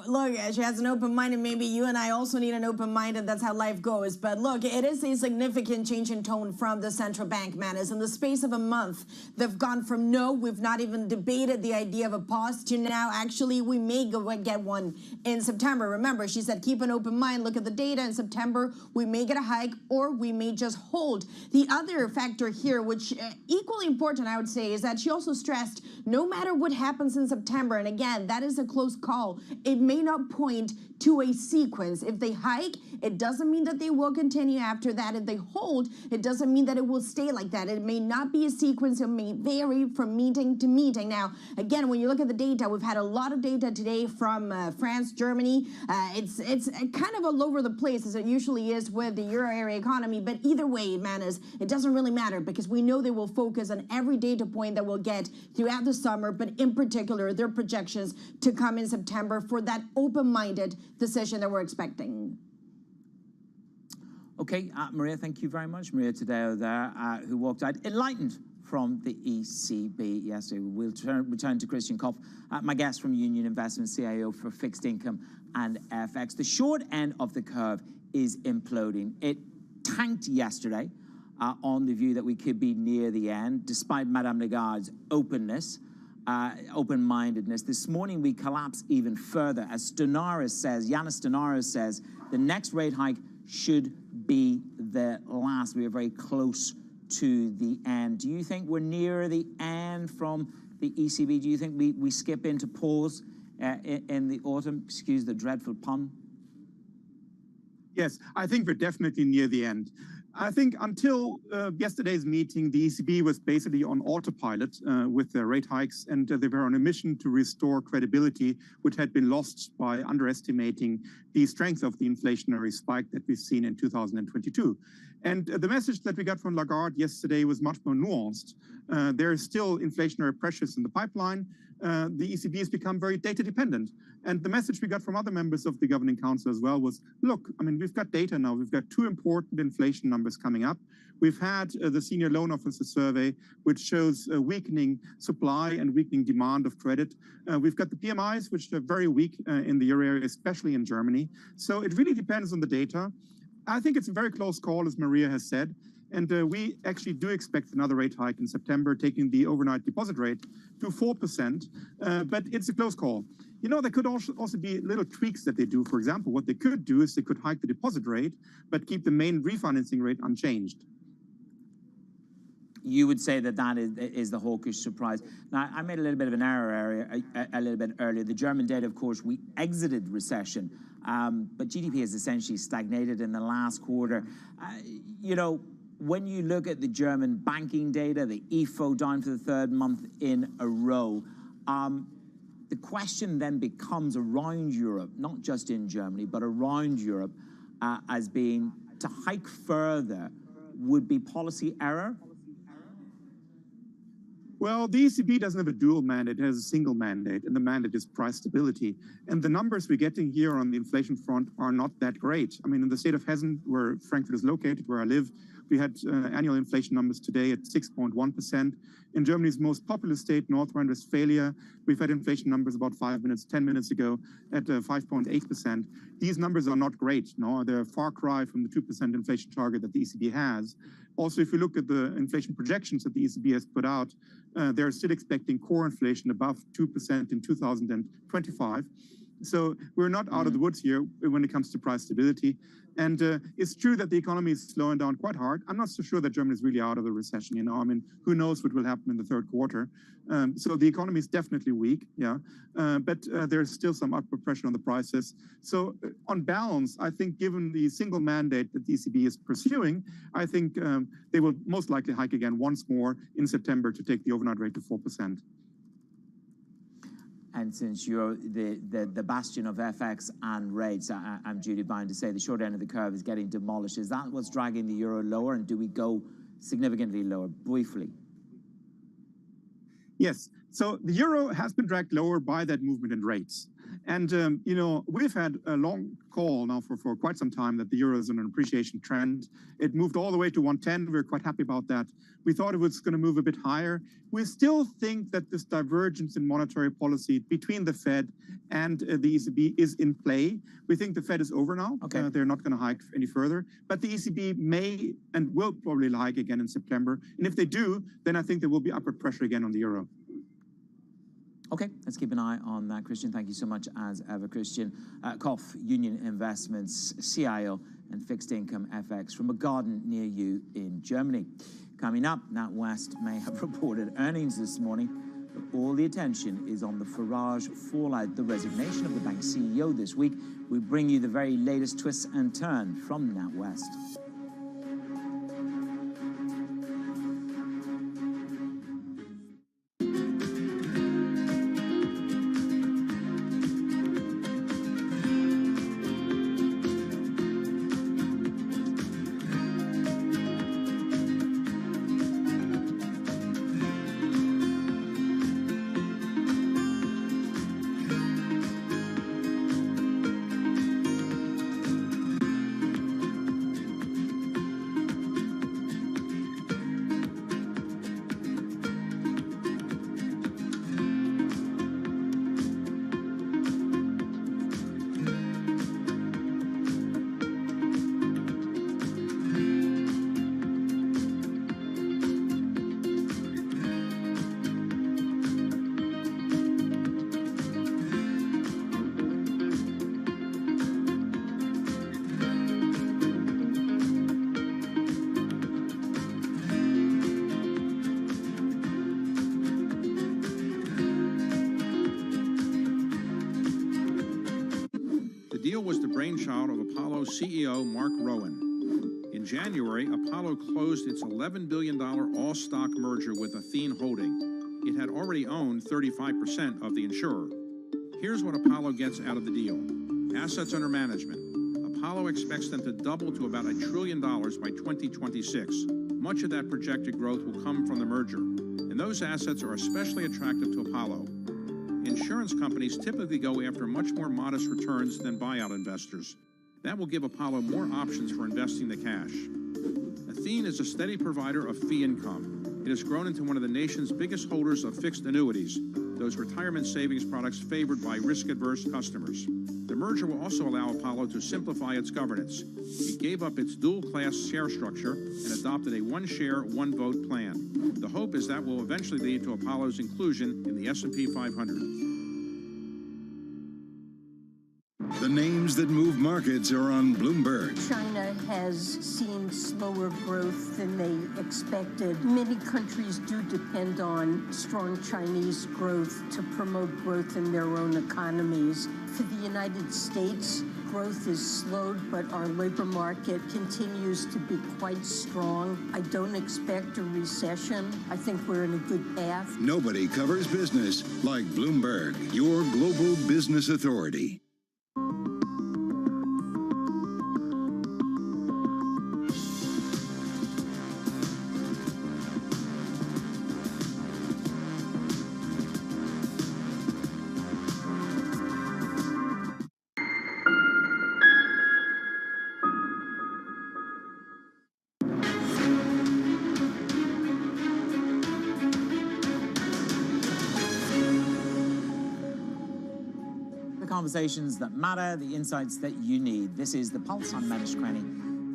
Look, she has an open mind, and maybe you and I also need an open mind, and that's how life goes. But look, it is a significant change in tone from the central bank, Manis. In the space of a month, they've gone from no, we've not even debated the idea of a pause, to now actually we may go and get one in September. Remember, she said keep an open mind, look at the data. In September, we may get a hike or we may just hold. The other factor here, which equally important, I would say, is that she also stressed no matter what happens in September, and again, that is a close call, it may not point to a sequence. If they hike, it doesn't mean that they will continue after that. If they hold, it doesn't mean that it will stay like that. It may not be a sequence. It may vary from meeting to meeting. Now, again, when you look at the data, we've had a lot of data today from France, Germany. It's kind of all over the place, as it usually is with the euro area economy. But either way, Manas, it doesn't really matter, because we know they will focus on every data point that we'll get throughout the summer, but in particular, their projections to come in September for that open-minded decision that we're expecting. Okay, Maria, thank you very much. Maria Tadeo there, who walked out enlightened from the ECB yesterday. We'll return to Christian Kopf, my guest from Union Investment, CIO for fixed income and FX. The short end of the curve is imploding. It tanked yesterday on the view that we could be near the end, despite Madame Lagarde's openness. Open-mindedness. This morning we collapse even further, as Yanis Stonaris says, the next rate hike should be the last. We are very close to the end. Do you think we're near the end from the ECB? Do you think we skip into pause in the autumn? Excuse the dreadful pun. Yes, I think we're definitely near the end. I think until yesterday's meeting, the ECB was basically on autopilot with their rate hikes, and they were on a mission to restore credibility, which had been lost by underestimating the strength of the inflationary spike that we've seen in 2022. And the message that we got from Lagarde yesterday was much more nuanced. There are still inflationary pressures in the pipeline. The ECB has become very data dependent. And the message we got from other members of the Governing Council as well was, look, I mean, we've got data now. We've got 2 important inflation numbers coming up. We've had the Senior Loan Officer survey, which shows a weakening supply and weakening demand of credit. We've got the PMIs, which are very weak in the euro area, especially in Germany. So it really depends on the data. I think it's a very close call, as Maria has said. And we actually do expect another rate hike in September, taking the overnight deposit rate to 4%. But it's a close call. You know, there could also be little tweaks that they do. For example, what they could do is they could hike the deposit rate, but keep the main refinancing rate unchanged. You would say that that is the hawkish surprise. Now, I made a little bit of an error a little bit earlier. The German data, of course, we exited recession, but GDP has essentially stagnated in the last quarter. You know, when you look at the German banking data, the IFO down for the 3rd month in a row, the question then becomes around Europe, not just in Germany, but around Europe, as being to hike further would be policy error. Well, the ECB doesn't have a dual mandate, it has a single mandate, and the mandate is price stability. And the numbers we're getting here on the inflation front are not that great. I mean, in the state of Hessen, where Frankfurt is located, where I live, we had annual inflation numbers today at 6.1%. In Germany's most populous state, North Rhine-Westphalia, we've had inflation numbers about 10 minutes ago at 5.8%. These numbers are not great, no? They're a far cry from the 2% inflation target that the ECB has. Also, if you look at the inflation projections that the ECB has put out, they're still expecting core inflation above 2% in 2025. So we're not out of the woods here when it comes to price stability. And it's true that the economy is slowing down quite hard. I'm not so sure that Germany is really out of the recession, you know. I mean, who knows what will happen in the third quarter. So the economy is definitely weak, yeah. But there's still some upward pressure on the prices. So on balance, I think given the single mandate that the ECB is pursuing, I think they will most likely hike again once more in September to take the overnight rate to 4%. And since you're the bastion of FX and rates, I'm duty bound to say the short end of the curve is getting demolished. Is that what's dragging the euro lower, and do we go significantly lower? Briefly. Yes. So the euro has been dragged lower by that movement in rates. And, you know, we've had a long call now for quite some time that the euro is on an appreciation trend. It moved all the way to 110. We're quite happy about that. We thought it was going to move a bit higher. We still think that this divergence in monetary policy between the Fed and the ECB is in play. We think the Fed is over now. Okay. They're not going to hike any further. But the ECB may and will probably hike again in September. And if they do, then I think there will be upward pressure again on the euro. Okay, let's keep an eye on that, Christian. Thank you so much as ever, Christian. Kopf, Union Investments, CIO, and Fixed Income FX from a garden near you in Germany. Coming up, NatWest may have reported earnings this morning, but all the attention is on the Farage fallout, the resignation of the bank CEO this week. We bring you the very latest twists and turns from NatWest. Was the brainchild of Apollo CEO Mark Rowan. In January, Apollo closed its $11 billion all-stock merger with Athene Holding. It had already owned 35% of the insurer. Here's what Apollo gets out of the deal. Assets under management. Apollo expects them to double to about $1 trillion by 2026. Much of that projected growth will come from the merger, and those assets are especially attractive to Apollo. Insurance companies typically go after much more modest returns than buyout investors. That will give Apollo more options for investing the cash. Athene is a steady provider of fee income. It has grown into one of the nation's biggest holders of fixed annuities, those retirement savings products favored by risk-averse customers. The merger will also allow Apollo to simplify its governance. It gave up its dual-class share structure and adopted a one-share, one-vote plan. The hope is that will eventually lead to Apollo's inclusion in the S&P 500. The names that move markets are on Bloomberg. China has seen slower growth than they expected. Many countries do depend on strong Chinese growth to promote growth in their own economies. For the United States, growth is slowed, but our labor market continues to be quite strong. I don't expect a recession. I think we're in a good path. Nobody covers business like Bloomberg, your global business authority. conversations that matter, the insights that you need. This is The Pulse. I'm Manish Krenny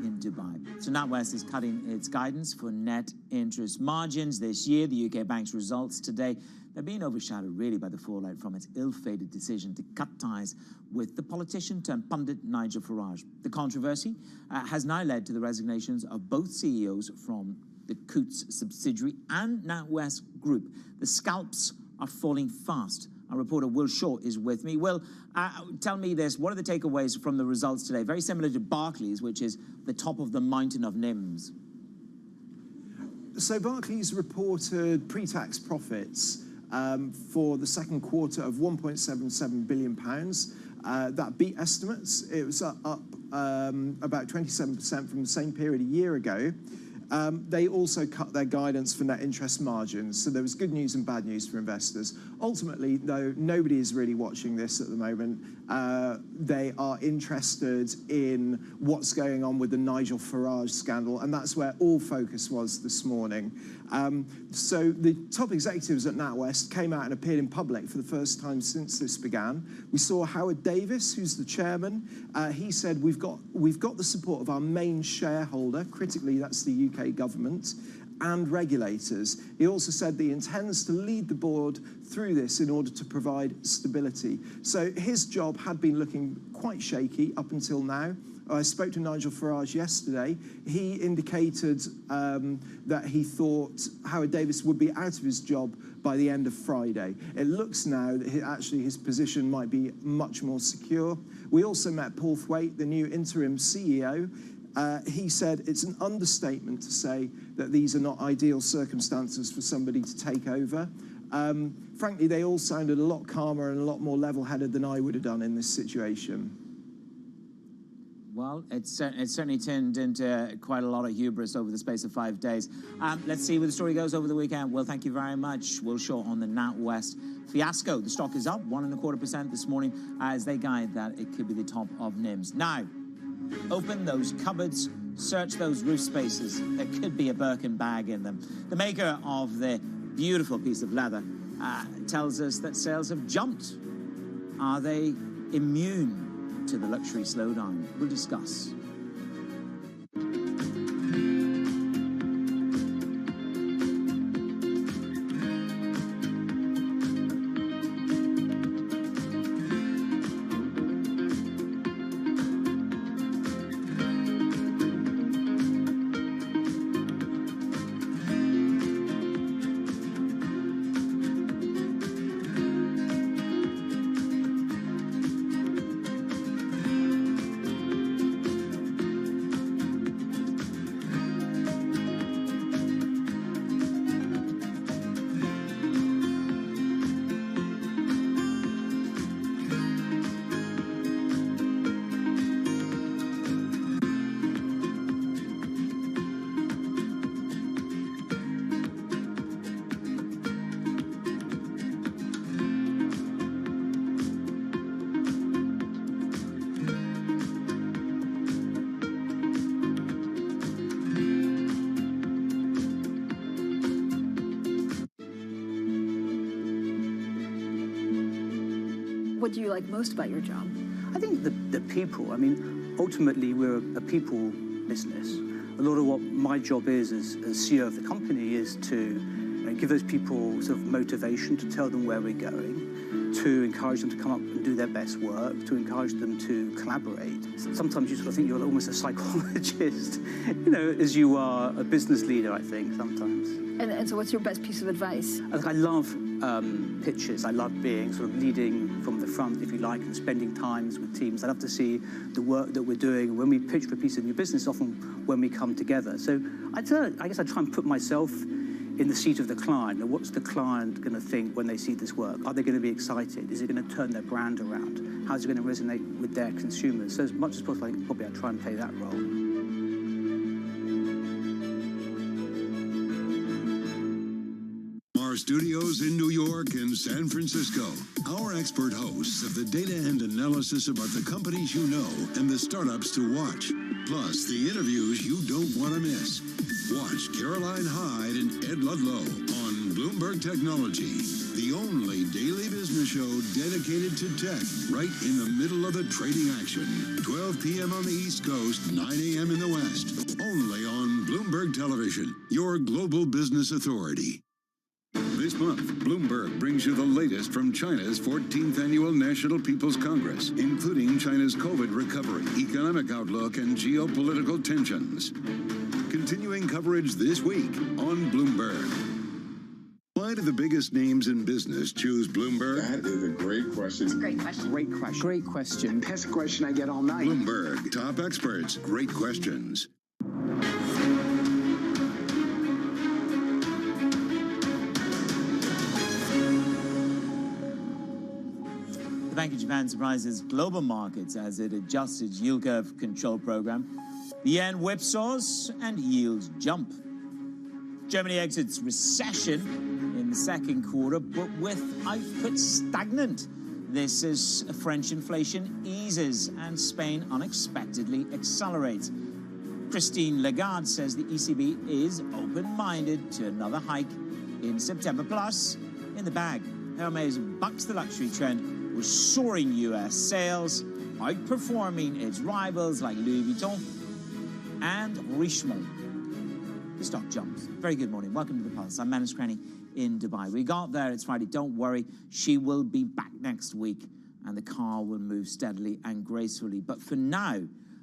in Dubai. So NatWest is cutting its guidance for net interest margins this year. The UK bank's results today, they're being overshadowed really by the fallout from its ill-fated decision to cut ties with the politician turned pundit Nigel Farage. The controversy has now led to the resignations of both CEOs from the Coutts subsidiary and NatWest Group. The scalps are falling fast. Our reporter Will Shaw is with me. Will, tell me this. What are the takeaways from the results today? Very similar to Barclays, which is the top of the mountain of NIMs. So Barclays reported pre-tax profits for the second quarter of £1.77 billion. That beat estimates. It was up about 27% from the same period a year ago. They also cut their guidance for net interest margins, so there was good news and bad news for investors. Ultimately, though, nobody is really watching this at the moment. They are interested in what's going on with the Nigel Farage scandal, and that's where all focus was this morning. So the top executives at NatWest came out and appeared in public for the first time since this began. We saw Howard Davis, who's the chairman. He said, we've got the support of our main shareholder, critically that's the UK government, and regulators. He also said that he intends to lead the board through this in order to provide stability. So his job had been looking quite shaky up until now. I spoke to Nigel Farage yesterday. He indicated that he thought Howard Davis would be out of his job by the end of Friday. It looks now that actually his position might be much more secure. We also met Paul Thwaite, the new interim CEO. He said it's an understatement to say that these are not ideal circumstances for somebody to take over. Frankly, they all sounded a lot calmer and a lot more level-headed than I would have done in this situation. Well, it certainly turned into quite a lot of hubris over the space of 5 days. Let's see where the story goes over the weekend. Will, thank you very much. Will Shaw on the NatWest fiasco. The stock is up 1.25% this morning as they guide that it could be the top of NIMs. Now, open those cupboards, search those roof spaces. There could be a Birkin bag in them. The maker of the beautiful piece of leather tells us that sales have jumped. Are they immune to the luxury slowdown? We'll discuss. What do you like most about your job? I think the people. I mean, ultimately, we're a people business. A lot of what my job is as CEO of the company is to give those people sort of motivation, to tell them where we're going, to encourage them to come up and do their best work, to encourage them to collaborate. Sometimes you sort of think you're almost a psychologist, as you are a business leader, I think, sometimes. And so what's your best piece of advice? I love pitches. I love being sort of leading from the front, if you like, and spending times with teams. I love to see the work that we're doing. When we pitch for a piece of new business, often when we come together. So I guess I try and put myself in the seat of the client. And what's the client going to think when they see this work? Are they going to be excited? Is it going to turn their brand around? How's it going to resonate with their consumers? So as much as possible, I think probably I try and play that role. Studios in New York and San Francisco. Our expert hosts of the data and analysis about the companies you know and the startups to watch. Plus, the interviews you don't want to miss. Watch Caroline Hyde and Ed Ludlow on Bloomberg Technology, the only daily business show dedicated to tech, right in the middle of the trading action. 12 p.m. on the East Coast, 9 a.m. in the West. Only on Bloomberg Television, your global business authority. This month, Bloomberg brings you the latest from China's 14th Annual National People's Congress, including China's COVID recovery, economic outlook, and geopolitical tensions. Continuing coverage this week on Bloomberg. Why do the biggest names in business choose Bloomberg? That is a great question. It's a great question. Great question. Great question. That's a question I get all night. Bloomberg, top experts, great questions. The Bank of Japan surprises global markets as it adjusts its yield curve control program. The yen whipsaws and yields jump. Germany exits recession in the second quarter, but with output stagnant. This is French inflation eases and Spain unexpectedly accelerates. Christine Lagarde says the ECB is open-minded to another hike in September. Plus, in the bag, Hermes bucks the luxury trend with soaring U.S. sales, outperforming its rivals like Louis Vuitton and Richemont. The stock jumps. Very good morning. Welcome to The Pulse. I'm Manus Cranny in Dubai. We got there. It's Friday. Don't worry. She will be back next week, and the car will move steadily and gracefully. But for now,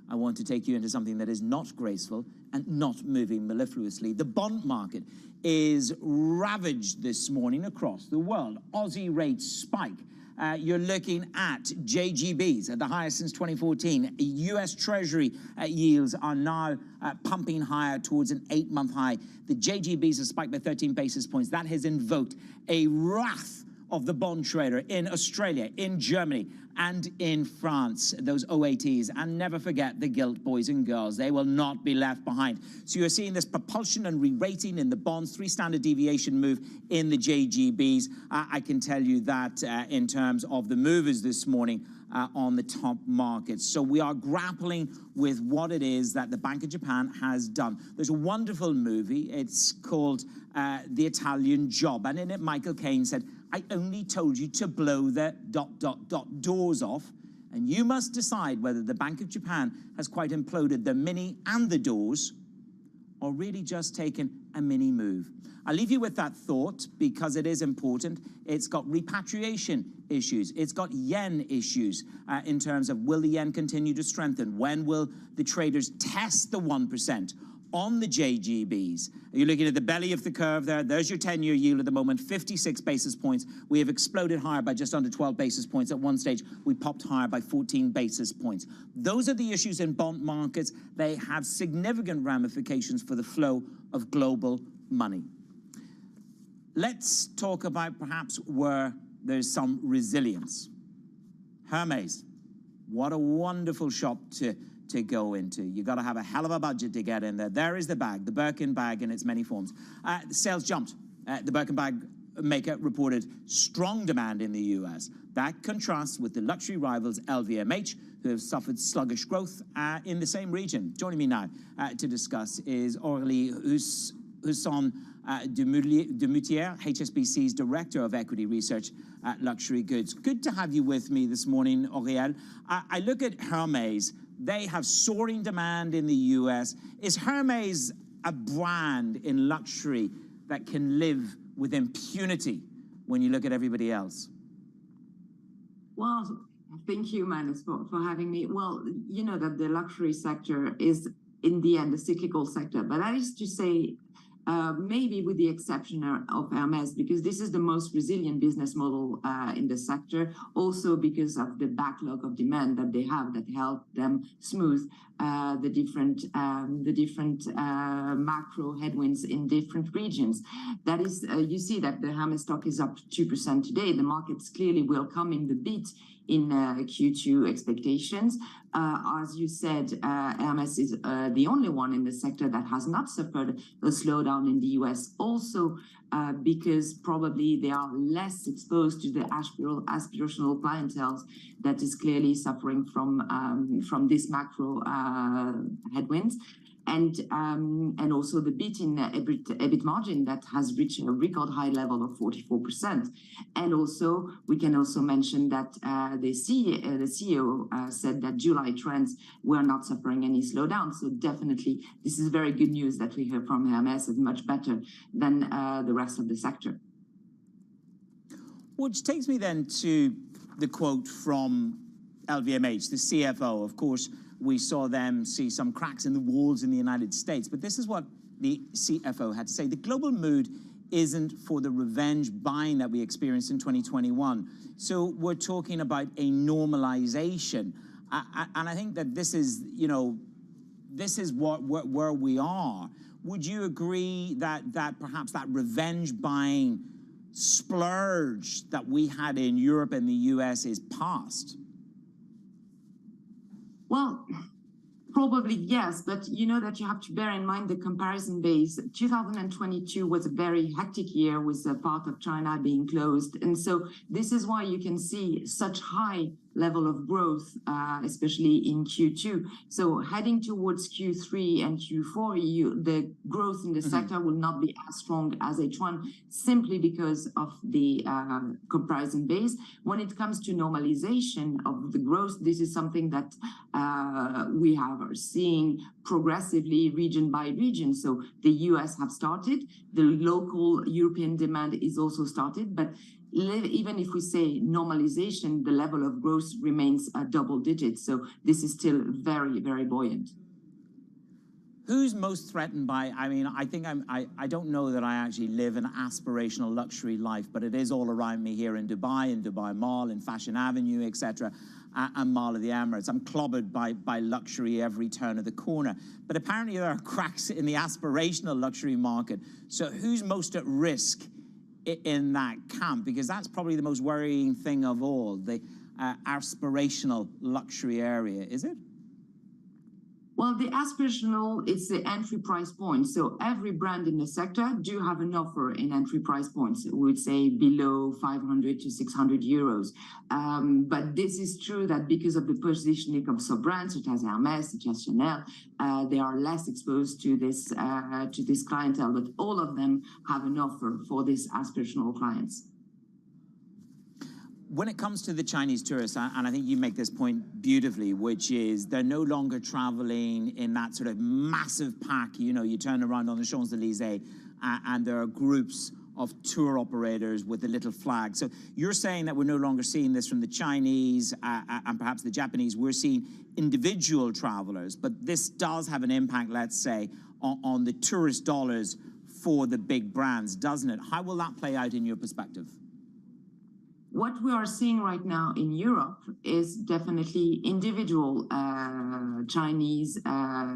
I want to take you into something that is not graceful and not moving mellifluously. The bond market is ravaged this morning across the world. Aussie rates spike. You're looking at JGBs at the highest since 2014. U.S. Treasury yields are now pumping higher towards an 8-month high. The JGBs have spiked by 13 basis points. That has invoked a wrath of the bond trader in Australia, in Germany, and in France, those OATs. And never forget the gilt, boys and girls. They will not be left behind. So you're seeing this propulsion and re-rating in the bonds, 3 standard deviation move in the JGBs. I can tell you that in terms of the movers this morning on the top markets. So we are grappling with what it is that the Bank of Japan has done. There's a wonderful movie. It's called The Italian Job. And in it, Michael Caine said, I only told you to blow the ... doors off, and you must decide whether the Bank of Japan has quite imploded the mini and the doors, or really just taken a mini move. I'll leave you with that thought because it is important. It's got repatriation issues. It's got yen issues in terms of will the yen continue to strengthen? When will the traders test the 1%? On the JGBs. You're looking at the belly of the curve there. There's your 10-year yield at the moment, 56 basis points. We have exploded higher by just under 12 basis points. At one stage, we popped higher by 14 basis points. Those are the issues in bond markets. They have significant ramifications for the flow of global money. Let's talk about perhaps where there's some resilience. Hermes, what a wonderful shop to go into. You got to have a hell of a budget to get in there. There is the bag, the Birkin bag in its many forms. Sales jumped. The Birkin bag maker reported strong demand in the US. That contrasts with the luxury rivals LVMH, who have suffered sluggish growth in the same region. Joining me now to discuss is Aurélie Husson Demutier, HSBC's Director of Equity Research at Luxury Goods. Good to have you with me this morning, Aurélie. I look at Hermes. They have soaring demand in the US. Is Hermes a brand in luxury that can live with impunity when you look at everybody else? Well, thank you, Manus, for having me. Well, you know that the luxury sector is, in the end, a cyclical sector. But that is to say, maybe with the exception of Hermes, because this is the most resilient business model in the sector, also because of the backlog of demand that they have that help them smooth the different macro headwinds in different regions. That is, you see that the Hermes stock is up 2% today. The markets clearly will come in the beat in Q2 expectations. As you said, Hermes is the only one in the sector that has not suffered a slowdown in the US, also because probably they are less exposed to the aspirational clientele that is clearly suffering from this macro headwinds. and also the beat in EBIT margin that has reached a record high level of 44%. And also, we can also mention that the CEO said that July trends were not suffering any slowdown. So definitely, this is very good news that we hear from Hermès. Is much better than the rest of the sector. Which takes me then to the quote from LVMH, the CFO. Of course, we saw them see some cracks in the walls in the United States, but this is what the CFO had to say. The global mood isn't for the revenge buying that we experienced in 2021. So we're talking about a normalization. And I think that this is, you know, this is where we are. Would you agree that perhaps that revenge buying splurge that we had in Europe and the US is past? Well, probably yes, but you know that you have to bear in mind the comparison base. 2022 was a very hectic year with a part of China being closed. And so this is why you can see such high level of growth, especially in Q2. So heading towards Q3 and Q4, the growth in the sector will not be as strong as H1, simply because of the comparison base. When it comes to normalization of the growth, this is something that we are seeing progressively region by region. So the US have started, the local European demand is also started, but even if we say normalization, the level of growth remains double digits. So this is still very, very buoyant. Who's most threatened by, I mean, I think I don't know that I actually live an aspirational luxury life, but it is all around me here in Dubai Mall, in Fashion Avenue, etc., and Mall of the Emirates. I'm clobbered by luxury every turn of the corner. But apparently there are cracks in the aspirational luxury market. So who's most at risk in that camp? Because that's probably the most worrying thing of all, the aspirational luxury area, is it? Well, the aspirational, it's the entry price point. So every brand in the sector do have an offer in entry price points. We would say below 500 to 600 euros. But this is true that because of the positioning of some brands, such as Hermès, such as Chanel, they are less exposed to this clientele. But all of them have an offer for these aspirational clients. When it comes to the Chinese tourists, and I think you make this point beautifully, which is they're no longer traveling in that sort of massive pack. You know, you turn around on the Champs-Élysées and there are groups of tour operators with a little flag. So you're saying that we're no longer seeing this from the Chinese and perhaps the Japanese. We're seeing individual travelers, but this does have an impact, let's say, on the tourist dollars for the big brands, doesn't it? How will that play out in your perspective? What we are seeing right now in Europe is definitely individual Chinese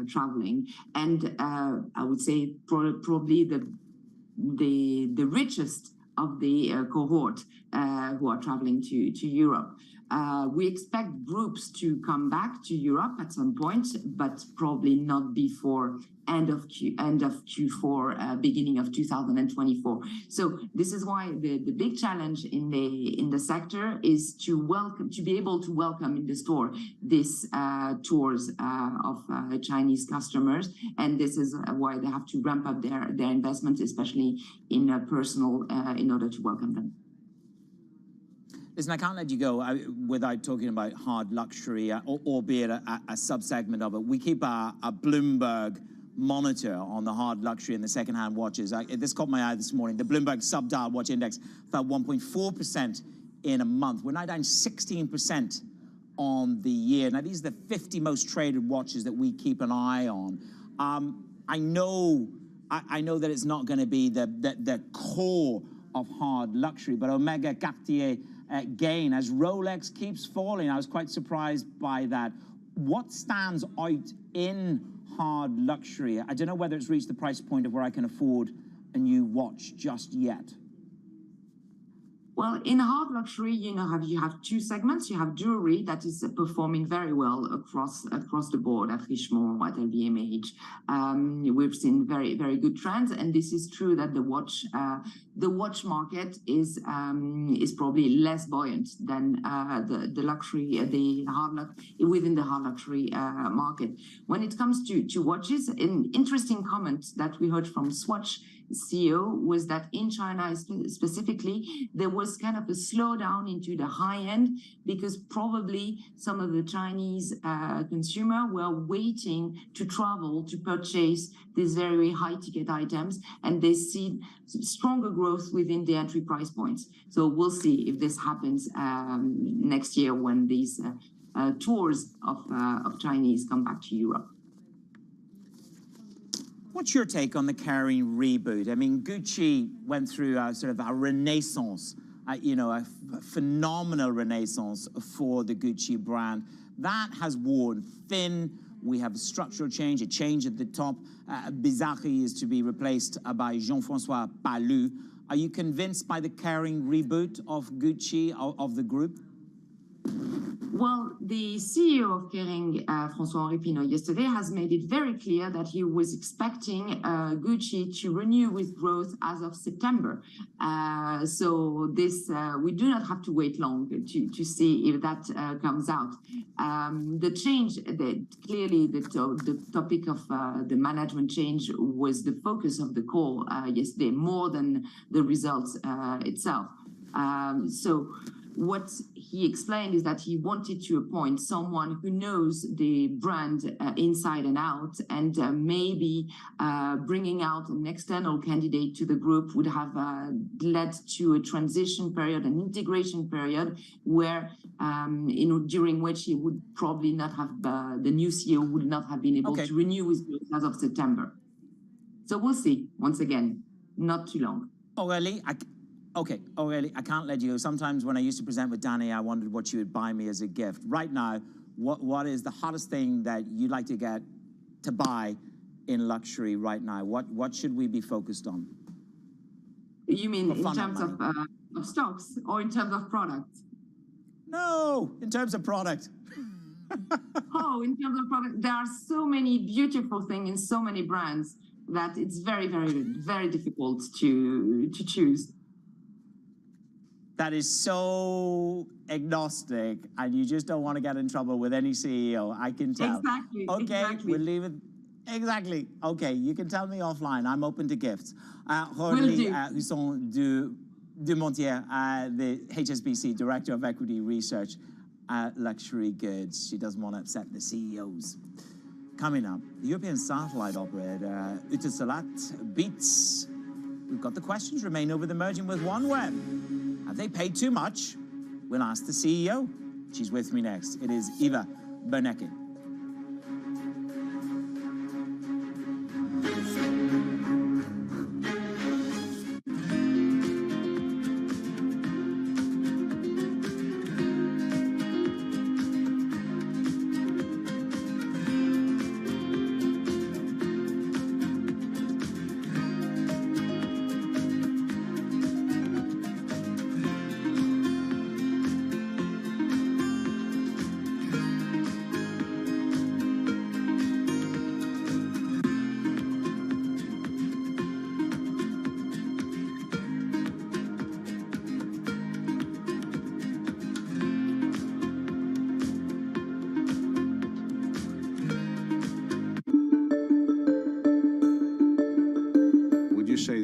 traveling, and I would say probably the richest of the cohort who are traveling to Europe. We expect groups to come back to Europe at some point, but probably not before end of Q4, beginning of 2024. So this is why the big challenge in the sector is to be able to welcome in the store this tours of Chinese customers, and this is why they have to ramp up their investments, especially in personal, in order to welcome them. Listen, I can't let you go without talking about hard luxury, albeit a sub-segment of it. We keep a Bloomberg monitor on the hard luxury and the second-hand watches. This caught my eye this morning. The Bloomberg sub-dial watch index fell 1.4% in a month. We're now down 16% on the year. Now, these are the 50 most traded watches that we keep an eye on. I know that it's not going to be the core of hard luxury, but Omega Cartier gain as Rolex keeps falling. I was quite surprised by that. What stands out in hard luxury? I don't know whether it's reached the price point of where I can afford a new watch just yet. Well, in hard luxury, you have two segments. You have jewelry that is performing very well across the board at Richemont, at LVMH. We've seen very, very good trends, and this is true that the watch market is probably less buoyant than the luxury, within the hard luxury market. When it comes to watches, an interesting comment that we heard from Swatch CEO was that in China specifically, there was kind of a slowdown into the high end because probably some of the Chinese consumer were waiting to travel to purchase these very high ticket items, and they see stronger growth within the entry price points. So we'll see if this happens next year when these tours of Chinese come back to Europe. What's your take on the Kering reboot? I mean, Gucci went through a sort of a renaissance, a phenomenal renaissance for the Gucci brand. That has worn thin. We have a structural change, a change at the top. Bizarre is to be replaced by Jean-François Palus. Are you convinced by the Kering reboot of Gucci, of the group? Well, the CEO of Kering, François-Henri Pinault, yesterday has made it very clear that he was expecting Gucci to renew with growth as of September. So this, we do not have to wait long to see if that comes out. The change, clearly the topic of the management change was the focus of the call yesterday, more than the results itself. So what he explained is that he wanted to appoint someone who knows the brand inside and out, and maybe bringing out an external candidate to the group would have led to a transition period, an integration period, where during which he would probably not have the new CEO would not have been able to renew his growth as of September. So we'll see. Once again, not too long. Aurélie, Aurélie, I can't let you go. Sometimes when I used to present with Danny, I wondered what you would buy me as a gift. Right now, what is the hottest thing that you'd like to buy in luxury right now? What should we be focused on? You mean in terms of stocks or in terms of product? No, in terms of product. Oh, in terms of product, there are so many beautiful things in so many brands that it's very, very, very difficult to choose. That is so agnostic, and you just don't want to get in trouble with any CEO. I can tell. Exactly. Okay, exactly. we'll leave it. Exactly. Okay, you can tell me offline. I'm open to gifts. Aurélie Husson de Montier, the HSBC Director of Equity Research at Luxury Goods. She doesn't want to upset the CEOs. Coming up, the European satellite operator Eutelsat beats. We've got the questions remain over the merging with OneWeb. Have they paid too much? We'll ask the CEO. She's with me next. It is Eva Berneke.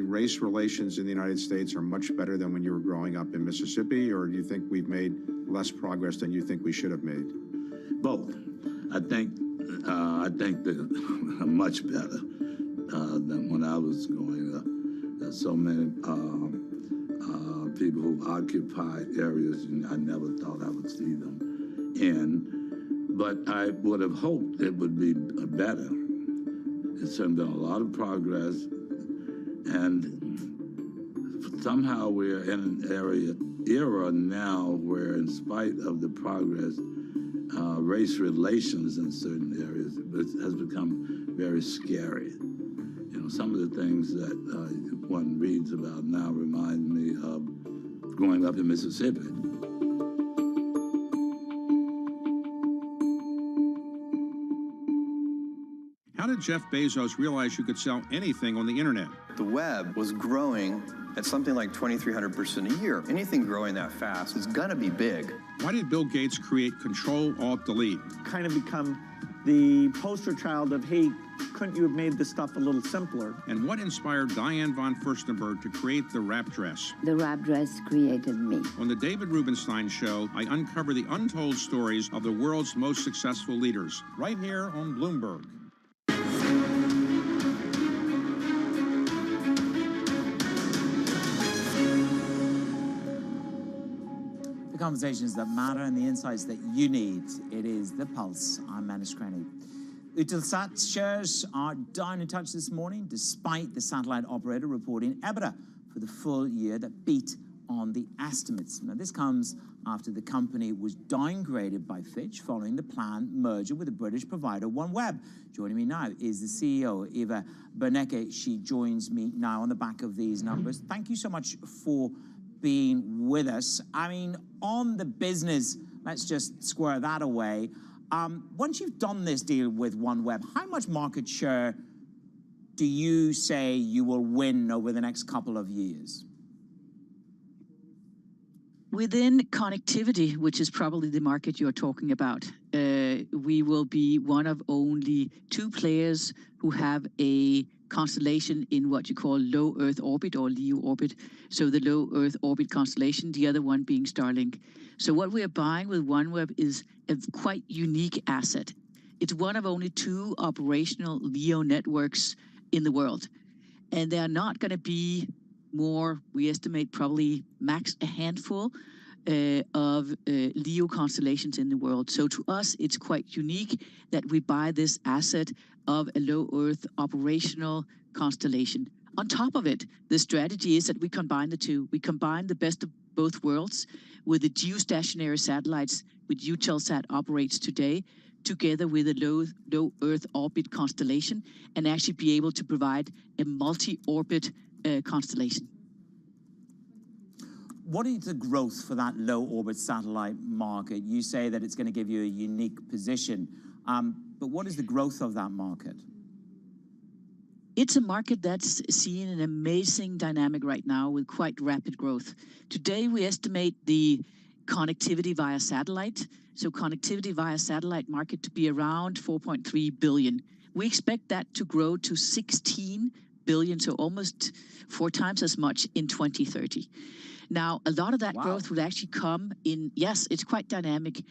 Race relations in the United States are much better than when you were growing up in Mississippi, or do you think we've made less progress than you think we should have made? Both. I think that much better than when I was growing up. There's so many people who occupy areas I never thought I would see them in. But I would have hoped it would be better. It's been a lot of progress. And somehow we're in an era now where, in spite of the progress, race relations in certain areas has become very scary. You know, some of the things that one reads about now remind me of growing up in Mississippi. How did Jeff Bezos realize you could sell anything on the internet? The web was growing at something like 2,300% a year. Anything growing that fast is gonna be big. Why did Bill Gates create Control-Alt-Delete? Kind of become the poster child of, hey, couldn't you have made this stuff a little simpler? And what inspired Diane von Furstenberg to create the wrap dress? The wrap dress created me. On the David Rubenstein Show, I uncover the untold stories of the world's most successful leaders, right here on Bloomberg. The conversations that matter and the insights that you need. It is The Pulse. I'm Manish Krenny. Eutelsat shares are down in touch this morning, despite the satellite operator reporting EBITDA for the full year that beat on the estimates. Now, this comes after the company was downgraded by Fitch following the planned merger with the British provider OneWeb. Joining me now is the CEO, Eva Berneke. She joins me now on the back of these numbers. Thank you so much for being with us. I mean, on the business, let's just square that away. Once you've done this deal with OneWeb, how much market share do you say you will win over the next couple of years? Within connectivity, which is probably the market you're talking about, we will be one of only 2 players who have a constellation in what you call low Earth orbit or LEO orbit. So the low Earth orbit constellation, the other one being Starlink. So what we are buying with OneWeb is a quite unique asset. It's one of only 2 operational LEO networks in the world. And they are not going to be more, we estimate probably max a handful of LEO constellations in the world. So to us, it's quite unique that we buy this asset of a low Earth operational constellation. On top of it, the strategy is that we combine the 2. We combine the best of both worlds with the geostationary satellites which Eutelsat operates today, together with a low Earth orbit constellation, and actually be able to provide a multi-orbit constellation. What is the growth for that low orbit satellite market? You say that it's going to give you a unique position, but what is the growth of that market? It's a market that's seeing an amazing dynamic right now with quite rapid growth. Today, we estimate the connectivity via satellite, so connectivity via satellite market to be around 4.3 billion. We expect that to grow to 16 billion, so almost 4 times as much in 2030. Now, a lot of that growth will actually come in, yes, it's quite dynamic.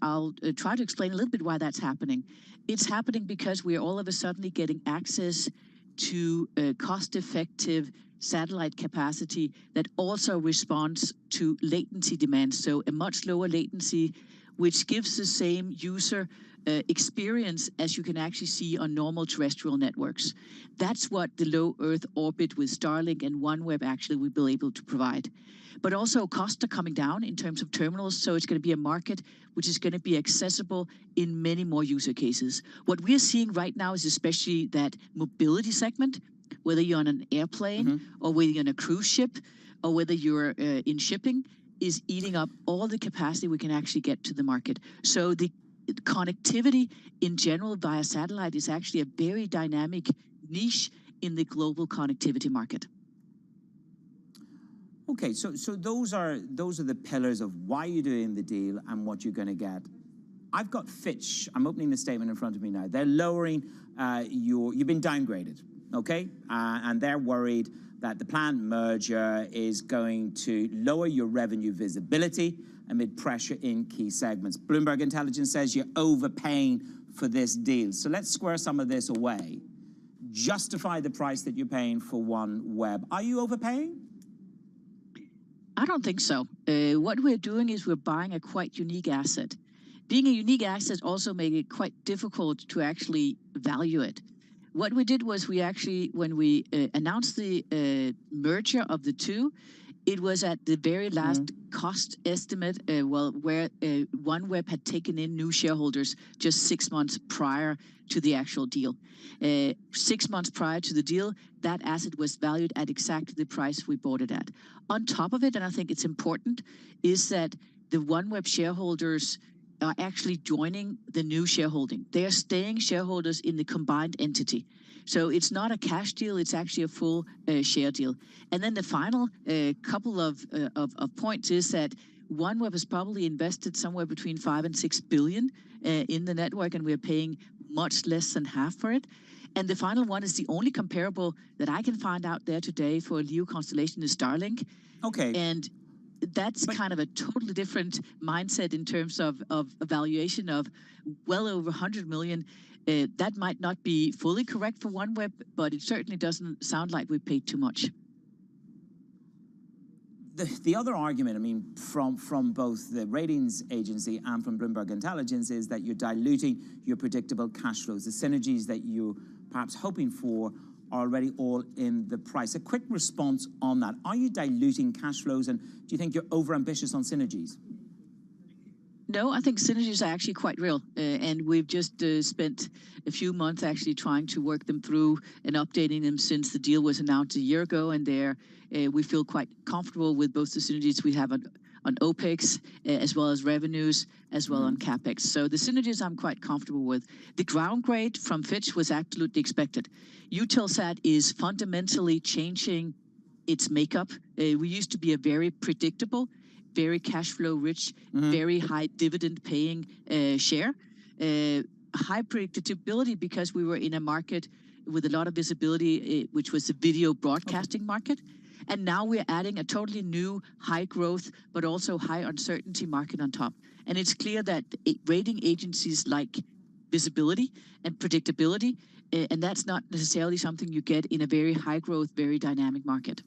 I'll try to explain a little bit why that's happening. It's happening because we are all of a sudden getting access to cost-effective satellite capacity that also responds to latency demands, so a much lower latency, which gives the same user experience as you can actually see on normal terrestrial networks. That's what the low Earth orbit with Starlink and OneWeb actually will be able to provide. But also costs are coming down in terms of terminals, so it's going to be a market which is going to be accessible in many more user cases. What we're seeing right now is especially that mobility segment, whether you're on an airplane or whether you're on a cruise ship or whether you're in shipping, is eating up all the capacity we can actually get to the market. So the connectivity in general via satellite is actually a very dynamic niche in the global connectivity market. Okay, so those are the pillars of why you're doing the deal and what you're going to get. I've got Fitch. I'm opening the statement in front of me now. They're lowering you've been downgraded, okay? And they're worried that the planned merger is going to lower your revenue visibility amid pressure in key segments. Bloomberg Intelligence says you're overpaying for this deal. So let's square some of this away. Justify the price that you're paying for OneWeb. Are you overpaying? I don't think so. What we're doing is we're buying a quite unique asset. Being a unique asset also makes it quite difficult to actually value it. What we did was we actually, when we announced the merger of the 2, it was at the very last cost estimate, where OneWeb had taken in new shareholders just 6 months prior to the actual deal. 6 months prior to the deal, that asset was valued at exactly the price we bought it at. On top of it, and I think it's important, is that the OneWeb shareholders are actually joining the new shareholding. They are staying shareholders in the combined entity. So it's not a cash deal, it's actually a full share deal. And then the final couple of points is that OneWeb has probably invested somewhere between 5 and 6 billion in the network, and we're paying much less than half for it. And the final one is the only comparable that I can find out there today for a LEO constellation is Starlink. Okay. And that's kind of a totally different mindset in terms of evaluation of well over 100 million. That might not be fully correct for OneWeb, but it certainly doesn't sound like we paid too much. The other argument, I mean, from both the ratings agency and from Bloomberg Intelligence is that you're diluting your predictable cash flows. The synergies that you're perhaps hoping for are already all in the price. A quick response on that. Are you diluting cash flows, and do you think you're overambitious on synergies? No, I think synergies are actually quite real. And we've just spent a few months actually trying to work them through and updating them since the deal was announced a year ago. And we feel quite comfortable with both the synergies we have on OPEX, as well as revenues, as well on CapEx. So the synergies I'm quite comfortable with. The ground grade from Fitch was absolutely expected. Eutelsat is fundamentally changing its makeup. We used to be a very predictable, very cash flow rich, very high dividend paying share. High predictability because we were in a market with a lot of visibility, which was the video broadcasting market. And now we're adding a totally new high growth, but also high uncertainty market on top. And it's clear that rating agencies like visibility and predictability, and that's not necessarily something you get in a very high growth, very dynamic market.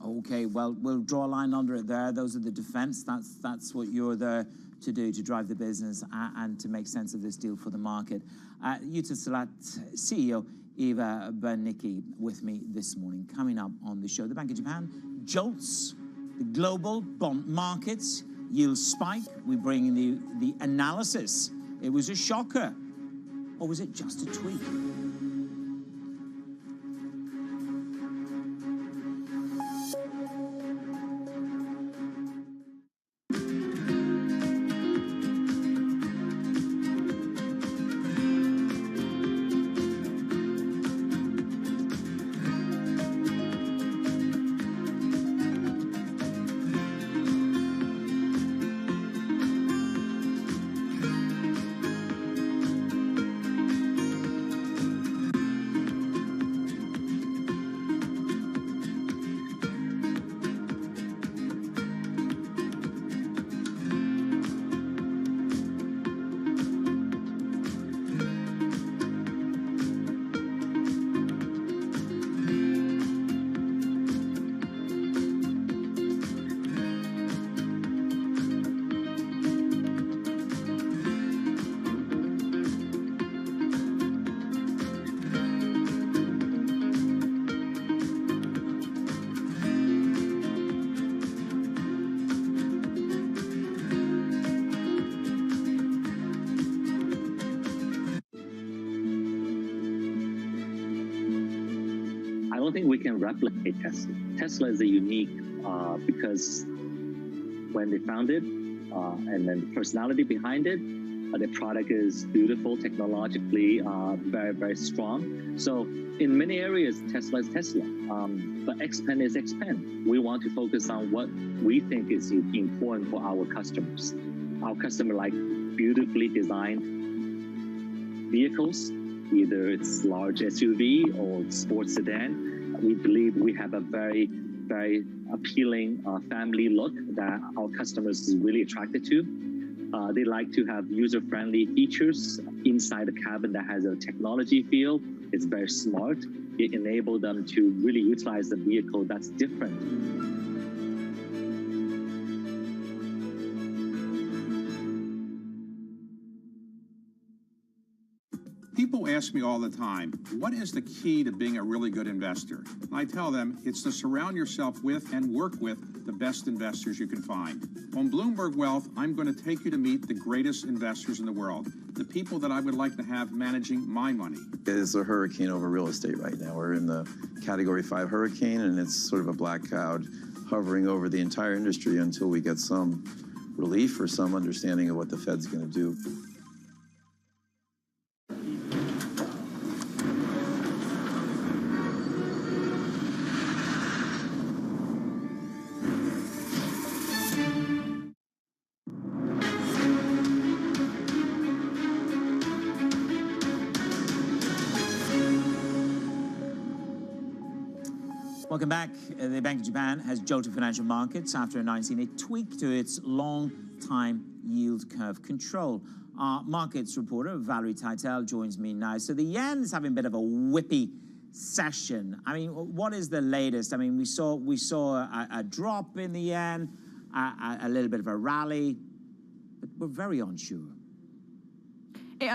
Okay, well, we'll draw a line under it there. Those are the defense. That's what you're there to do, to drive the business and to make sense of this deal for the market. Eutelsat CEO Eva Bernicki with me this morning. Coming up on the show, the Bank of Japan jolts the global bond markets, yields spike. We bring in the analysis. It was a shocker, or was it just a tweak? don't think we can replicate Tesla. Tesla is a unique because when they founded, and then the personality behind it, the product is beautiful, technologically very, very strong. So in many areas, Tesla is Tesla, but Xpeng is Xpeng. We want to focus on what we think is important for our customers. Our customer like beautifully designed vehicles, either it's large SUV or sports sedan. We believe we have a very, very appealing family look that our customers is really attracted to. They like to have user-friendly features inside the cabin that has a technology feel. It's very smart. It enables them to really utilize the vehicle that's different. People ask me all the time, what is the key to being a really good investor? And I tell them it's to surround yourself with and work with the best investors you can find. On Bloomberg Wealth, I'm going to take you to meet the greatest investors in the world, the people that I would like to have managing my money. It's a hurricane over real estate right now. We're in the Category 5 hurricane, and it's sort of a black cloud hovering over the entire industry until we get some relief or some understanding of what the Fed's going to do. Welcome back. The Bank of Japan has jolted financial markets after announcing a tweak to its long-time yield curve control. Our markets reporter, Valerie Teitel, joins me now. So the yen is having a bit of a whippy session. I mean, what is the latest? I mean, we saw a drop in the yen, a little bit of a rally, but we're very unsure.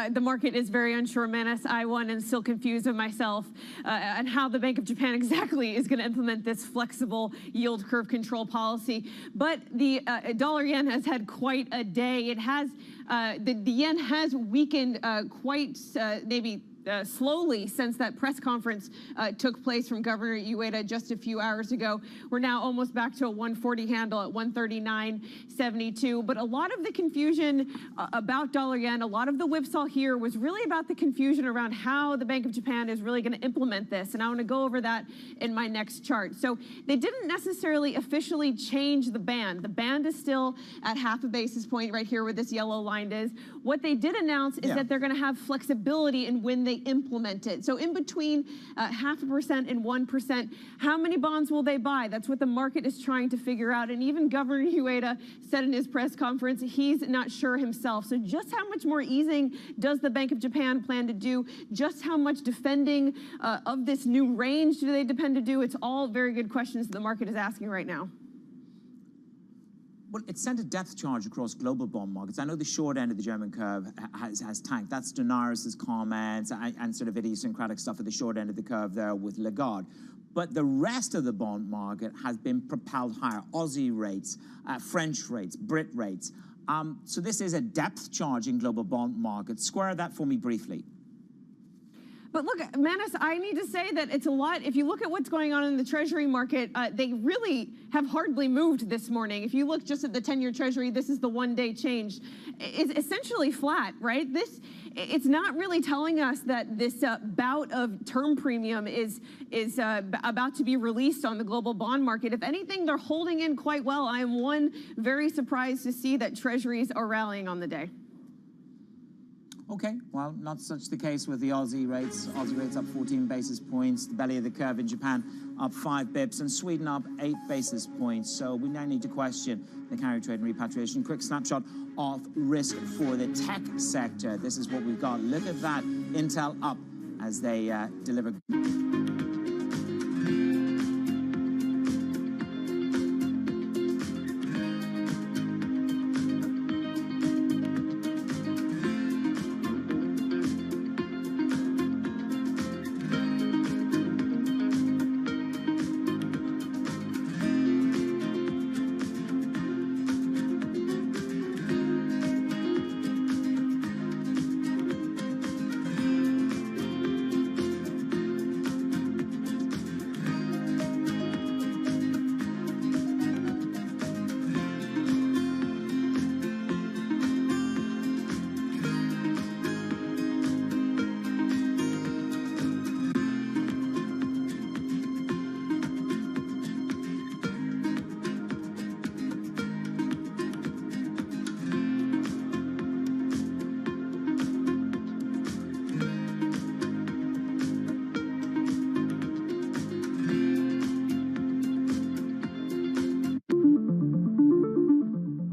The market is very unsure, Manus. I, am still confused with myself and how the Bank of Japan exactly is going to implement this flexible yield curve control policy. But the dollar yen has had quite a day. It has the yen has weakened quite maybe slowly since that press conference took place from Governor Ueda just a few hours ago. We're now almost back to a 140 handle at 139.72. But a lot of the confusion about dollar yen, a lot of the whipsaw here was really about the confusion around how the Bank of Japan is really going to implement this. And I want to go over that in my next chart. So they didn't necessarily officially change the band. The band is still at half a basis point right here where this yellow line is. What they did announce is that they're going to have flexibility in when they implement it. So in between 0.5% and 1%, how many bonds will they buy? That's what the market is trying to figure out. And even Governor Ueda said in his press conference, he's not sure himself. So just how much more easing does the Bank of Japan plan to do? Just how much defending of this new range do they depend to do? It's all very good questions the market is asking right now. Well, it sent a depth charge across global bond markets. I know the short end of the German curve has tanked. That's Donaris's comments and sort of idiosyncratic stuff at the short end of the curve there with Lagarde. But the rest of the bond market has been propelled higher. Aussie rates, French rates, Brit rates. So this is a depth charge in global bond markets. Square that for me briefly. But look, Manus, I need to say that it's a lot. If you look at what's going on in the Treasury market, they really have hardly moved this morning. If you look just at the 10-year Treasury, this is the one-day change. It's essentially flat, right? It's not really telling us that this bout of term premium is about to be released on the global bond market. If anything, they're holding in quite well. I am very surprised to see that Treasuries are rallying on the day. Okay, well, not such the case with the Aussie rates. Aussie rates up 14 basis points. The belly of the curve in Japan up 5 bips, and Sweden up 8 basis points. So we now need to question the carry trade and repatriation. Quick snapshot of risk for the tech sector. This is what we've got. Look at that. Intel up as they deliver.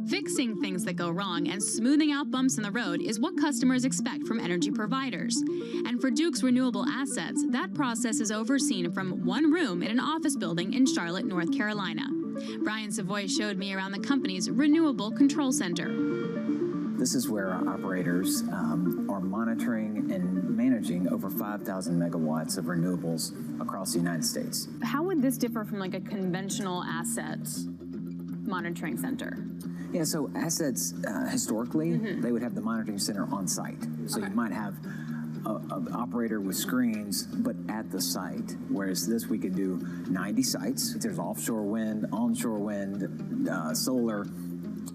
Fixing things that go wrong and smoothing out bumps in the road is what customers expect from energy providers. And for Duke's renewable assets, that process is overseen from one room in an office building in Charlotte, North Carolina. Brian Savoy showed me around the company's Renewable Control Center. This is where our operators are monitoring and managing over 5,000 megawatts of renewables across the United States. How would this differ from like a conventional asset monitoring center? Yeah, so assets, historically, they would have the monitoring center on site. So you might have an operator with screens, but at the site. Whereas this, we could do 90 sites. There's offshore wind, onshore wind, solar,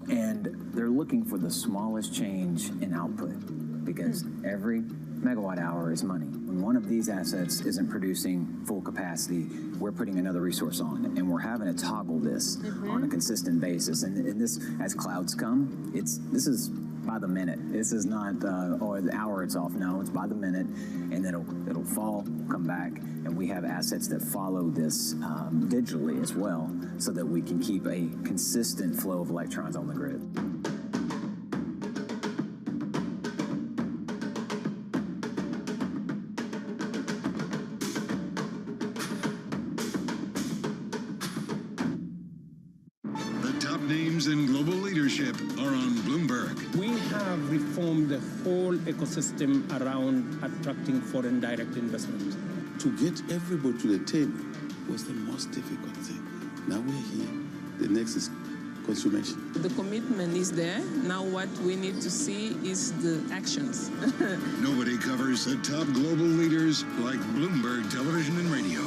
and they're looking for the smallest change in output because every megawatt hour is money. When one of these assets isn't producing full capacity, we're putting another resource on, and we're having to toggle this on a consistent basis. And this, as clouds come, this is by the minute. This is not, or the hour it's off. No, it's by the minute, and then it'll fall, come back, and we have assets that follow this digitally as well, so that we can keep a consistent flow of electrons on the grid. Names in global leadership are on Bloomberg. We have reformed the whole ecosystem around attracting foreign direct investment. To get everybody to the table was the most difficult thing. Now we're here. The next is consummation. The commitment is there. Now what we need to see is the actions. Nobody covers the top global leaders like Bloomberg Television and Radio,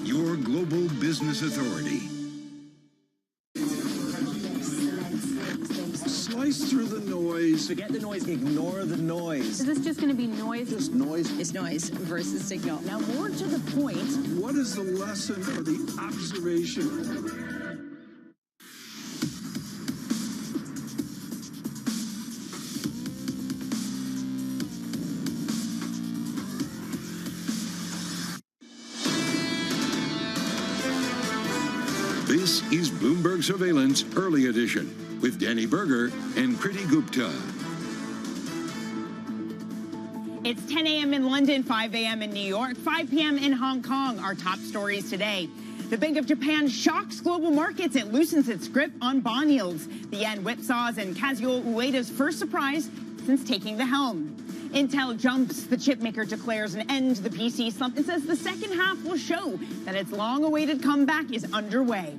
your global business authority. Slice through the noise. Forget the noise, ignore the noise. Is this just going to be noise? Just noise. It's noise versus signal. Now, more to the point. What is the lesson or the observation? This is Bloomberg Surveillance Early Edition with Danny Berger and Kriti Gupta. It's 10 a.m. in London, 5 a.m. in New York, 5 p.m. in Hong Kong. Our top stories today. The Bank of Japan shocks global markets. It loosens its grip on bond yields. The yen whipsaws and Kazuo Ueda's first surprise since taking the helm. Intel jumps. The chipmaker declares an end to the PC slump and says the second half will show that its long-awaited comeback is underway.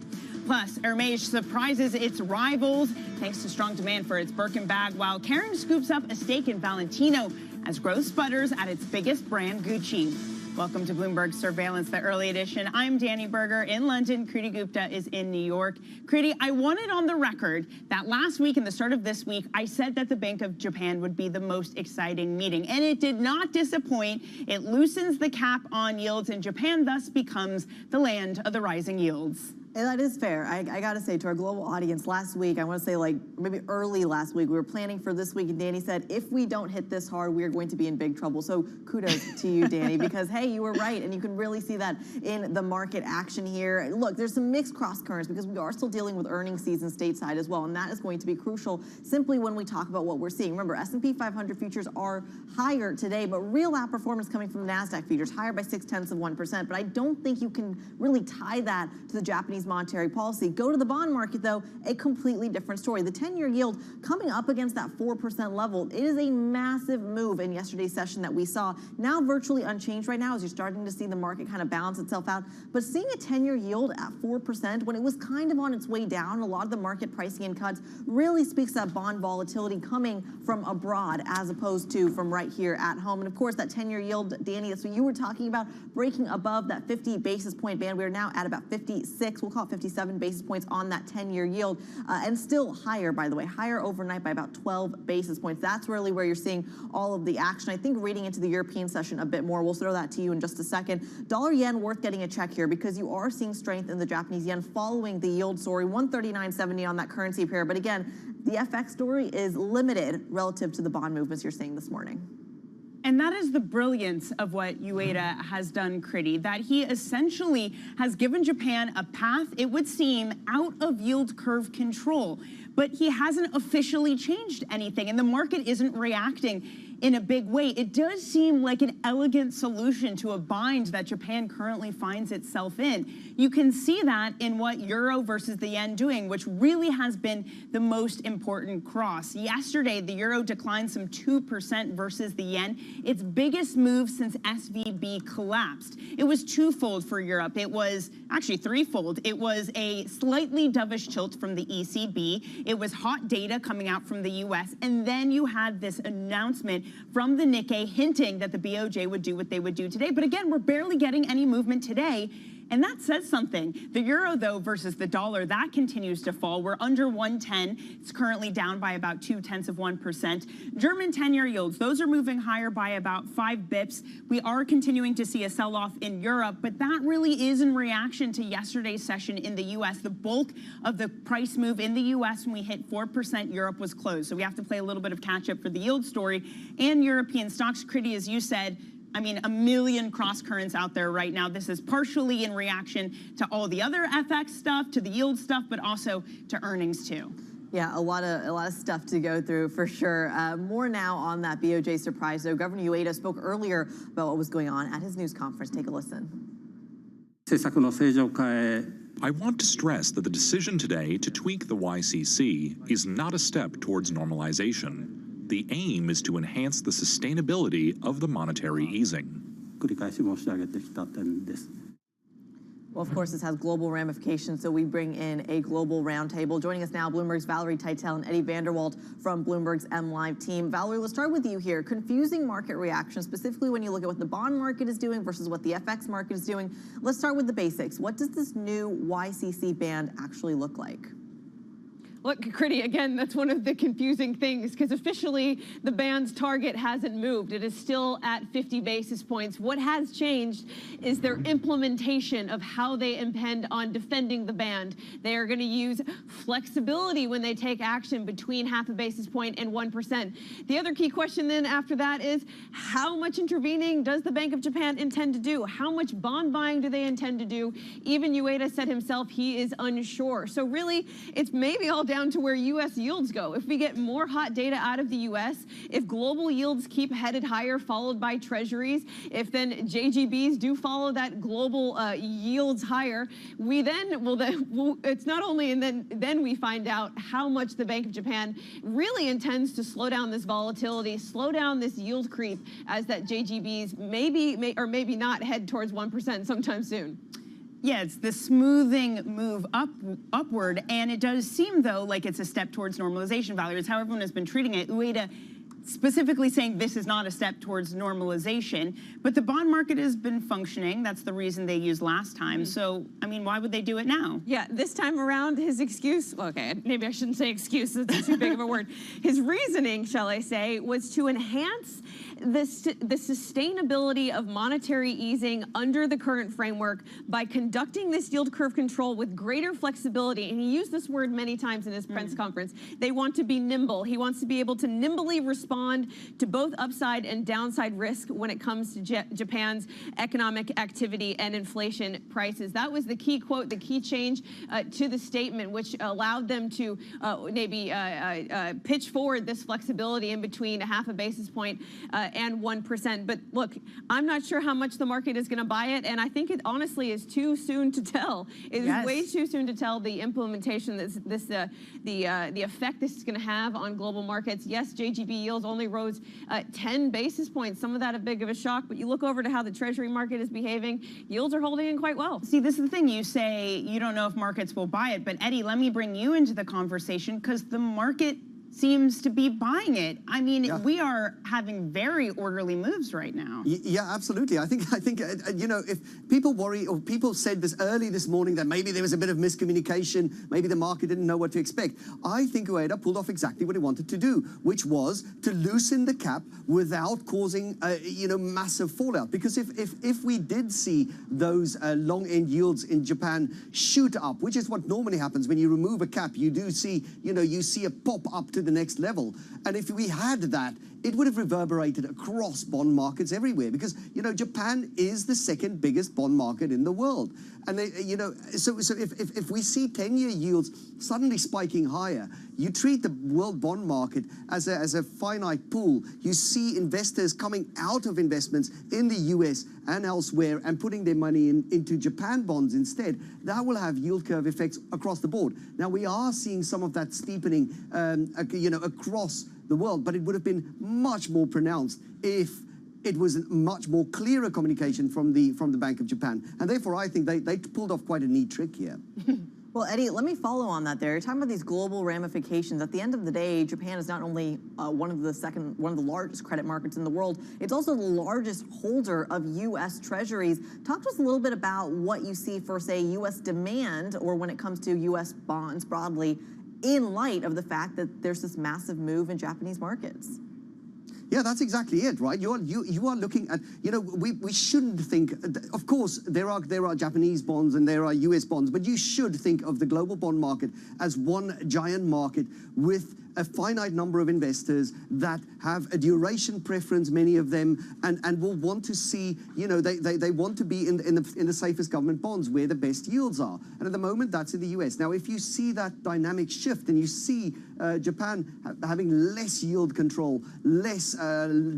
Plus, Hermès surprises its rivals thanks to strong demand for its Birkin bag, while Kering scoops up a stake in Valentino as growth sputters at its biggest brand, Gucci. Welcome to Bloomberg Surveillance, the early edition. I'm Danny Berger in London. Kriti Gupta is in New York. Kriti, I wanted on the record that last week and the start of this week, I said that the Bank of Japan would be the most exciting meeting, and it did not disappoint. It loosens the cap on yields, and Japan thus becomes the land of the rising yields. That is fair. I got to say to our global audience, last week, I want to say like maybe early last week, we were planning for this week, and Danny said, if we don't hit this hard, we're going to be in big trouble. So kudos to you, Danny, because, hey, you were right, and you can really see that in the market action here. Look, there's some mixed cross currents because we are still dealing with earnings season stateside as well, and that is going to be crucial simply when we talk about what we're seeing. Remember, S&P 500 futures are higher today, but real outperformance coming from the NASDAQ futures, higher by 0.6%. But I don't think you can really tie that to the Japanese monetary policy. Go to the bond market, though, a completely different story. The 10-year yield coming up against that 4% level. It is a massive move in yesterday's session that we saw. Now virtually unchanged right now as you're starting to see the market kind of balance itself out. But seeing a 10-year yield at 4% when it was kind of on its way down, a lot of the market pricing in cuts really speaks to that bond volatility coming from abroad as opposed to from right here at home. And of course, that 10-year yield, Danny, that's what you were talking about, breaking above that 50 basis point band. We are now at about 56, we'll call it 57 basis points on that 10-year yield, and still higher, by the way, higher overnight by about 12 basis points. That's really where you're seeing all of the action. I think reading into the European session a bit more, we'll throw that to you in just a second. Dollar yen worth getting a check here because you are seeing strength in the Japanese yen following the yield story, 139.70 on that currency pair. But again, the FX story is limited relative to the bond movements you're seeing this morning. And that is the brilliance of what Ueda has done, Kriti, that he essentially has given Japan a path, it would seem, out of yield curve control. But he hasn't officially changed anything, and the market isn't reacting. in a big way. It does seem like an elegant solution to a bind that Japan currently finds itself in. You can see that in what euro versus the yen doing, which really has been the most important cross. Yesterday, the euro declined some 2% versus the yen, its biggest move since SVB collapsed. It was twofold for Europe. It was actually threefold. It was a slightly dovish tilt from the ECB. It was hot data coming out from the US. And then you had this announcement from the Nikkei hinting that the BOJ would do what they would do today. But again, we're barely getting any movement today. And that says something. The euro, though, versus the dollar, that continues to fall. We're under 110. It's currently down by about 0.2%. German 10-year yields, those are moving higher by about 5 bips. We are continuing to see a sell-off in Europe, but that really is in reaction to yesterday's session in the U.S. The bulk of the price move in the U.S. when we hit 4%, Europe was closed. So we have to play a little bit of catch-up for the yield story. And European stocks, Kriti, as you said, I mean, a million cross currents out there right now. This is partially in reaction to all the other FX stuff, to the yield stuff, but also to earnings too. Yeah, a lot of stuff to go through for sure. More now on that BOJ surprise, though. Governor Ueda spoke earlier about what was going on at his news conference. Take a listen. I want to stress that the decision today to tweak the YCC is not a step towards normalization. The aim is to enhance the sustainability of the monetary easing. Well, of course, this has global ramifications, so we bring in a global roundtable. Joining us now, Bloomberg's Valerie Teitel and Eddie Vanderwalt from Bloomberg's MLive team. Valerie, let's start with you here. Confusing market reaction, specifically when you look at what the bond market is doing versus what the FX market is doing. Let's start with the basics. What does this new YCC band actually look like? Look, Kriti, again, that's one of the confusing things because officially the band's target hasn't moved. It is still at 50 basis points. What has changed is their implementation of how they intend on defending the band. They are going to use flexibility when they take action between 0.5 basis point and 1%. The other key question then after that is how much intervening does the Bank of Japan intend to do? How much bond buying do they intend to do? Even Ueda said himself he is unsure. So really, it's maybe all down to where U.S. yields go. If we get more hot data out of the U.S., if global yields keep headed higher, followed by treasuries, if then JGBs do follow that global yields higher, we then will, it's not only, and then we find out how much the Bank of Japan really intends to slow down this volatility, slow down this yield creep as that JGBs may or maybe not head towards 1% sometime soon. Yeah, it's the smoothing move upward, and it does seem, though, like it's a step towards normalization, Valerie. It's how everyone has been treating it. Ueda specifically saying this is not a step towards normalization, but the bond market has been functioning. That's the reason they used last time. So, I mean, why would they do it now? Yeah, this time around, his excuse, well, okay, maybe I shouldn't say excuse, it's too big of a word. His reasoning, shall I say, was to enhance the sustainability of monetary easing under the current framework by conducting this yield curve control with greater flexibility. And he used this word many times in his press conference. They want to be nimble. He wants to be able to nimbly respond to both upside and downside risk when it comes to Japan's economic activity and inflation prices. That was the key quote, the key change to the statement, which allowed them to maybe pitch forward this flexibility in between 0.5 basis point and 1%. But look, I'm not sure how much the market is going to buy it, and I think it honestly is too soon to tell. It is way too soon to tell the implementation, the effect this is going to have on global markets. Yes, JGB yields only rose 10 basis points. Some of that a big of a shock, but you look over to how the Treasury market is behaving, yields are holding in quite well. See, this is the thing. You say you don't know if markets will buy it, but Eddie, let me bring you into the conversation because the market seems to be buying it. I mean, we are having very orderly moves right now. Yeah, absolutely. I think you know, if people worry or people said this early this morning that maybe there was a bit of miscommunication, maybe the market didn't know what to expect. I think Ueda pulled off exactly what he wanted to do, which was to loosen the cap without causing you know, massive fallout. Because if we did see those long end yields in Japan shoot up, which is what normally happens when you remove a cap, you do see, you know, you see a pop up to the next level. And if we had that, it would have reverberated across bond markets everywhere because, you know, Japan is the second biggest bond market in the world. And, they, you know, so if we see 10-year yields suddenly spiking higher, you treat the world bond market as a finite pool. You see investors coming out of investments in the US and elsewhere and putting their money into Japan bonds instead. That will have yield curve effects across the board. Now, we are seeing some of that steepening, you know, across the world, but it would have been much more pronounced if it was a much more clearer communication from the Bank of Japan. And therefore, I think they pulled off quite a neat trick here. Well, Eddie, let me follow on that there. You're talking about these global ramifications. At the end of the day, Japan is not only one of the largest credit markets in the world, it's also the largest holder of U.S. treasuries. Talk to us a little bit about what you see for, say, U.S. demand, or when it comes to U.S. bonds broadly, in light of the fact that there's this massive move in Japanese markets. Yeah, that's exactly it, right? You are looking at, you know, we shouldn't think, of course, there are Japanese bonds and there are US bonds, but you should think of the global bond market as one giant market with a finite number of investors that have a duration preference, many of them, and will want to see, you know, they want to be in the safest government bonds where the best yields are. And at the moment, that's in the US. Now, if you see that dynamic shift and you see Japan having less yield control, less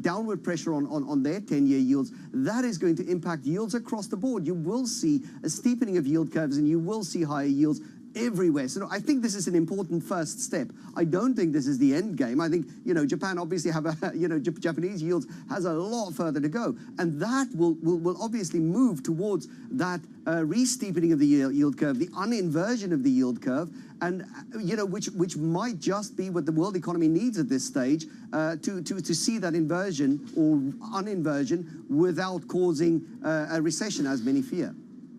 downward pressure on their 10-year yields, that is going to impact yields across the board. You will see a steepening of yield curves and you will see higher yields everywhere. So I think this is an important first step. I don't think this is the end game. I think, you know, Japan obviously have a, you know, Japanese yields has a lot further to go. And that will obviously move towards that re-steepening of the yield curve, the uninversion of the yield curve, and, you know, which might just be what the world economy needs at this stage to see that inversion or uninversion without causing a recession, as many fear.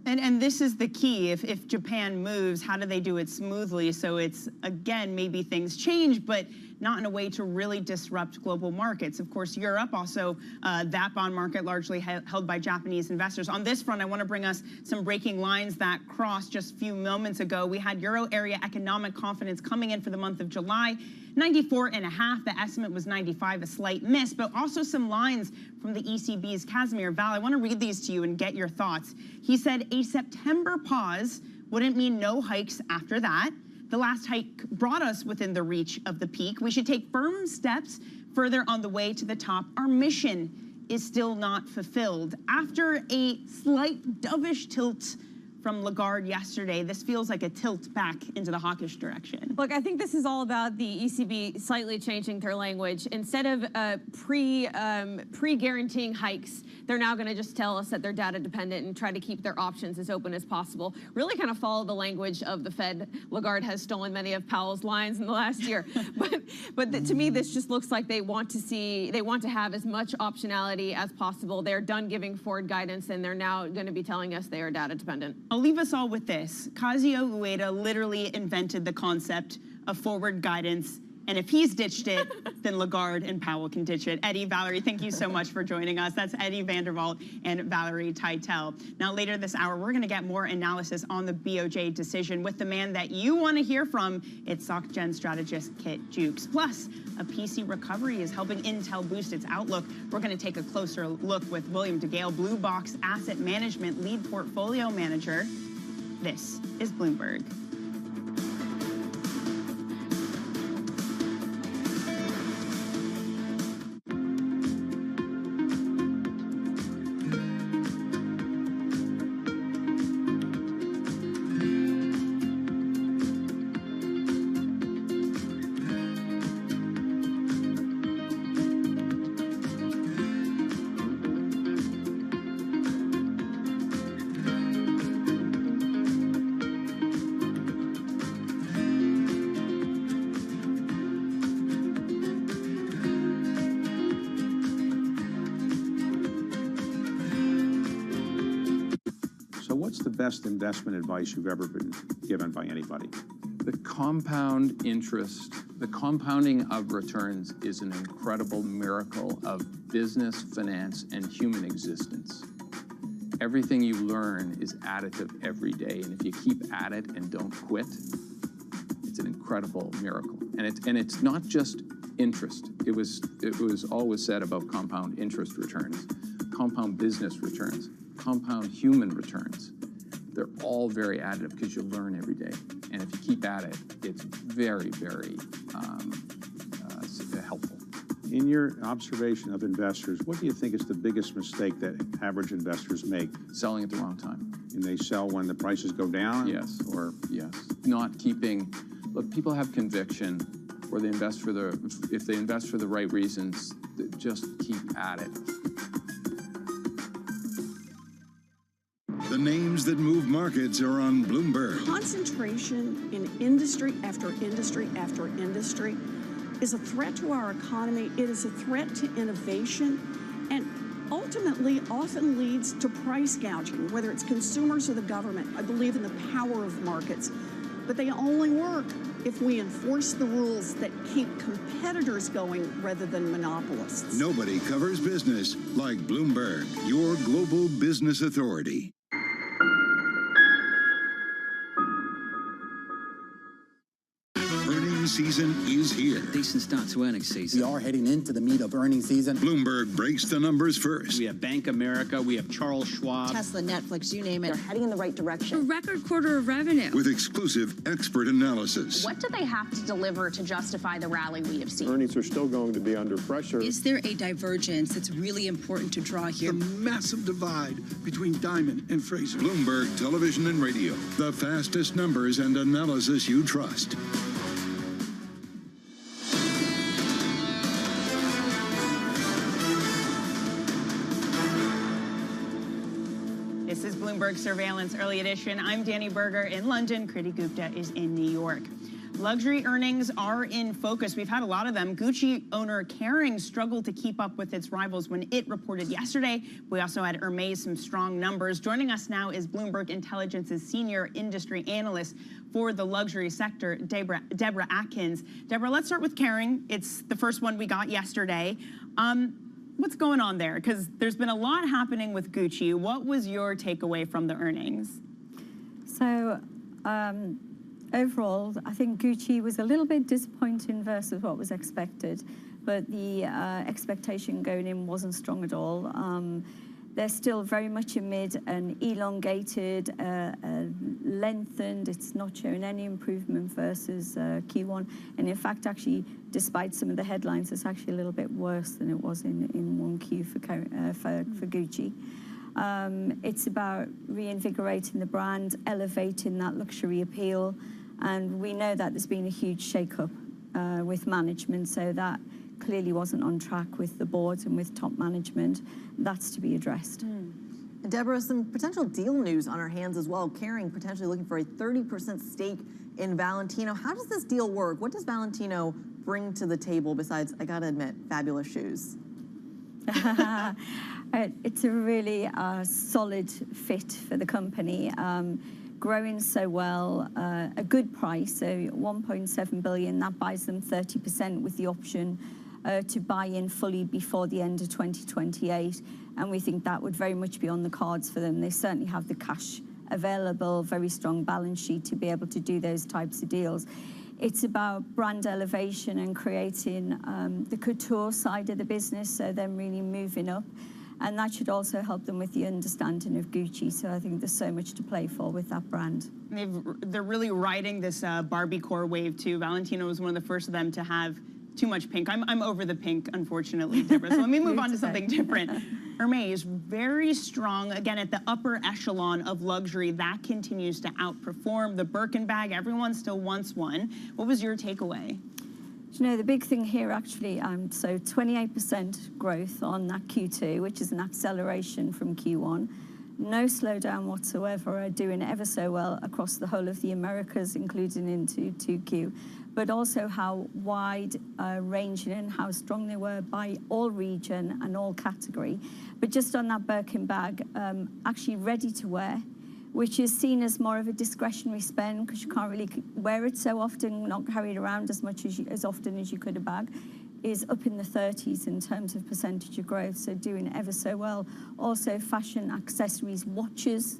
And this is the key. If Japan moves, how do they do it smoothly? So it's, again, maybe things change, but not in a way to really disrupt global markets. Of course, Europe also, that bond market largely held by Japanese investors. On this front, I want to bring us some breaking lines that crossed just a few moments ago. We had Euro area economic confidence coming in for the month of July, 94.5. The estimate was 95, a slight miss, but also some lines from the ECB's Casimir Val. I want to read these to you and get your thoughts. He said a September pause wouldn't mean no hikes after that. The last hike brought us within the reach of the peak. We should take firm steps further on the way to the top. Our mission is still not fulfilled. After a slight dovish tilt from Lagarde yesterday, this feels like a tilt back into the hawkish direction. Look, I think this is all about the ECB slightly changing their language. Instead of pre-guaranteeing hikes, they're now going to just tell us that they're data dependent and try to keep their options as open as possible. Really kind of follow the language of the Fed. Lagarde has stolen many of Powell's lines in the last year. But to me, this just looks like they want to have as much optionality as possible. They're done giving forward guidance, and they're now going to be telling us they are data dependent. I'll leave us all with this. Kazuo Ueda literally invented the concept of forward guidance. And if he's ditched it, then Lagarde and Powell can ditch it. Eddie, Valerie, thank you so much for joining us. That's Eddie Vanderwalt and Valerie Teitel. Now, later this hour, we're going to get more analysis on the BOJ decision with the man that you want to hear from. It's SocGen strategist Kit Jukes. Plus, a PC recovery is helping Intel boost its outlook. We're going to take a closer look with William DeGale, Blue Box Asset Management lead portfolio manager. This is Bloomberg. What's the best investment advice you've ever been given by anybody? The compound interest, the compounding of returns is an incredible miracle of business, finance, and human existence. Everything you learn is additive every day, and if you keep at it and don't quit, it's an incredible miracle. And it's not just interest. It was always said about compound interest returns, compound business returns, compound human returns. They're all very additive because you learn every day. And if you keep at it, it's very, very helpful. In your observation of investors, what do you think is the biggest mistake that average investors make? Selling at the wrong time. And they sell when the prices go down? Yes. Or yes. Not keeping, look, people have conviction, or they invest for if they invest for the right reasons, just keep at it. The names that move markets are on Bloomberg. Concentration in industry after industry after industry is a threat to our economy. It is a threat to innovation, and ultimately often leads to price gouging, whether it's consumers or the government. I believe in the power of markets, but they only work if we enforce the rules that keep competitors going rather than monopolists. Nobody covers business like Bloomberg, your global business authority. Earnings season is here. Decent start to earnings season. We are heading into the meat of earnings season. Bloomberg breaks the numbers first. We have Bank America, we have Charles Schwab. Tesla, Netflix, you name it. They're heading in the right direction. A record quarter of revenue. With exclusive expert analysis. What do they have to deliver to justify the rally we have seen? Earnings are still going to be under pressure. Is there a divergence that's really important to draw here? The massive divide between Diamond and Fraser. Bloomberg Television and Radio. The fastest numbers and analysis you trust. This is Bloomberg Surveillance Early Edition. I'm Danny Berger in London. Kriti Gupta is in New York. Luxury earnings are in focus. We've had a lot of them. Gucci owner Kering struggled to keep up with its rivals when it reported yesterday. We also had Hermes, some strong numbers. Joining us now is Bloomberg Intelligence's senior industry analyst for the luxury sector, Deborah Atkins. Deborah, let's start with Kering. It's the first one we got yesterday. What's going on there? Because there's been a lot happening with Gucci. What was your takeaway from the earnings? So overall, I think Gucci was a little bit disappointing versus what was expected, but the expectation going in wasn't strong at all. They're still very much amid an elongated, lengthened. It's not showing any improvement versus Q1. And in fact, actually, despite some of the headlines, it's actually a little bit worse than it was in 1Q for Gucci. It's about reinvigorating the brand, elevating that luxury appeal. And we know that there's been a huge shake-up with management, so that clearly wasn't on track with the board and with top management. That's to be addressed. Deborah, some potential deal news on our hands as well. Kering potentially looking for a 30% stake in Valentino. How does this deal work? What does Valentino bring to the table besides, I gotta admit, fabulous shoes? It's a really solid fit for the company. Growing so well, a good price, so 1.7 billion, that buys them 30% with the option to buy in fully before the end of 2028. And we think that would very much be on the cards for them. They certainly have the cash available, very strong balance sheet to be able to do those types of deals. It's about brand elevation and creating the couture side of the business, so them really moving up. And that should also help them with the understanding of Gucci. So I think there's so much to play for with that brand. They're really riding this Barbie core wave too. Valentino was one of the first of them to have too much pink. I'm over the pink, unfortunately, Deborah. So let me move on to something different. Hermes, very strong, again, at the upper echelon of luxury. That continues to outperform. The Birkin bag, everyone still wants one. What was your takeaway? You know, the big thing here actually, so 28% growth on that Q2, which is an acceleration from Q1. No slowdown whatsoever, doing ever so well across the whole of the Americas, including into 2Q. But also how wide ranging and how strong they were by all region and all category. But just on that Birkin bag, actually ready to wear, which is seen as more of a discretionary spend because you can't really wear it so often, not carry it around as much as often as you could a bag, is up in the 30s in terms of percentage of growth, so doing ever so well. Also fashion, accessories, watches,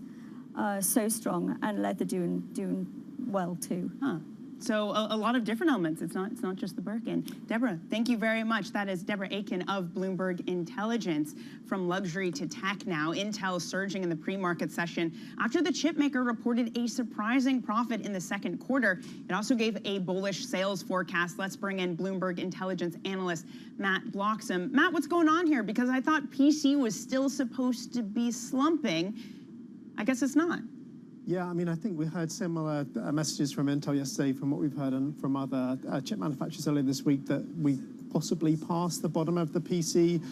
so strong, and leather doing well too. Huh. So a lot of different elements. It's not just the Birkin. Deborah, thank you very much. That is Deborah Aiken of Bloomberg Intelligence. From luxury to tech now, Intel surging in the pre-market session after the chipmaker reported a surprising profit in the second quarter. It also gave a bullish sales forecast. Let's bring in Bloomberg Intelligence analyst Matt Bloxham. Matt, what's going on here? Because I thought PC was still supposed to be slumping. I guess it's not. Yeah, I mean, I think we heard similar messages from Intel yesterday, from what we've heard from other chip manufacturers earlier this week, that we possibly passed the bottom of the PC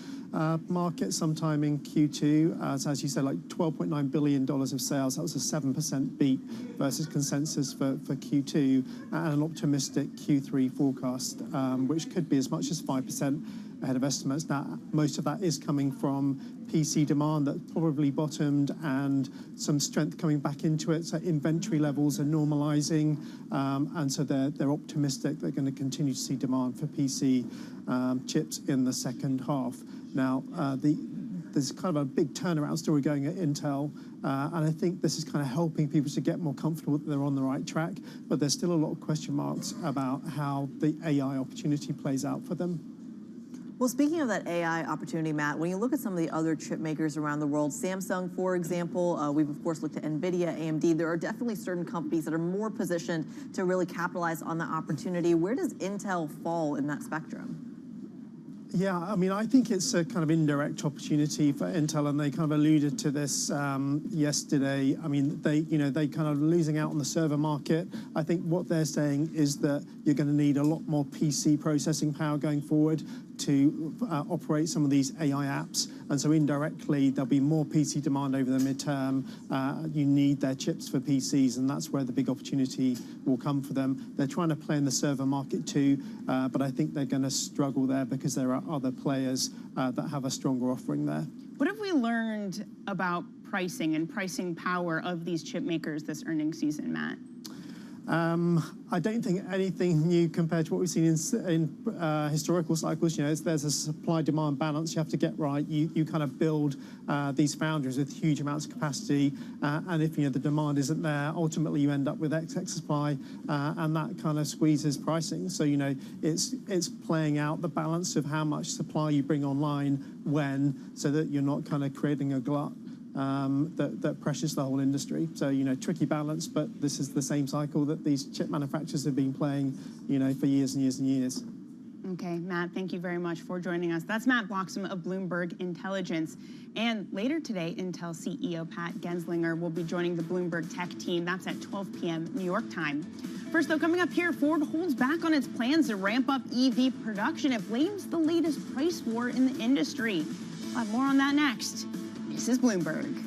market sometime in Q2. As you said, like $12.9 billion of sales. That was a 7% beat versus consensus for Q2, and an optimistic Q3 forecast, which could be as much as 5% ahead of estimates. Now, most of that is coming from PC demand that probably bottomed, and some strength coming back into it. So inventory levels are normalizing, and so they're optimistic they're going to continue to see demand for PC chips in the second half. Now, there's kind of a big turnaround story going at Intel, and I think this is kind of helping people to get more comfortable that they're on the right track, but there's still a lot of question marks about how the AI opportunity plays out for them. Well, speaking of that AI opportunity, Matt, when you look at some of the other chip makers around the world, Samsung, for example, we've of course looked at NVIDIA, AMD, there are definitely certain companies that are more positioned to really capitalize on the opportunity. Where does Intel fall in that spectrum? Yeah, I mean, I think it's a kind of indirect opportunity for Intel, and they kind of alluded to this yesterday. I mean, they kind of losing out on the server market. I think what they're saying is that you're going to need a lot more PC processing power going forward to operate some of these AI apps, and so indirectly there'll be more PC demand over the midterm. You need their chips for PCs, and that's where the big opportunity will come for them. They're trying to play in the server market too, but I think they're going to struggle there because there are other players that have a stronger offering there. What have we learned about pricing and pricing power of these chip makers this earnings season, Matt? I don't think anything new compared to what we've seen in historical cycles. You know, there's a supply-demand balance you have to get right. You kind of build these foundries with huge amounts of capacity, and if the demand isn't there, ultimately you end up with excess supply, and that kind of squeezes pricing. So it's playing out the balance of how much supply you bring online when, so that you're not kind of creating a glut that pressures the whole industry. So, tricky balance, but this is the same cycle that these chip manufacturers have been playing, for years and years and years. Okay, Matt, thank you very much for joining us. That's Matt Bloxham of Bloomberg Intelligence. And later today, Intel CEO Pat Genslinger will be joining the Bloomberg Tech team. That's at 12 p.m. New York time. First, though, coming up here, Ford holds back on its plans to ramp up EV production. It blames the latest price war in the industry. We'll have more on that next. This is Bloomberg.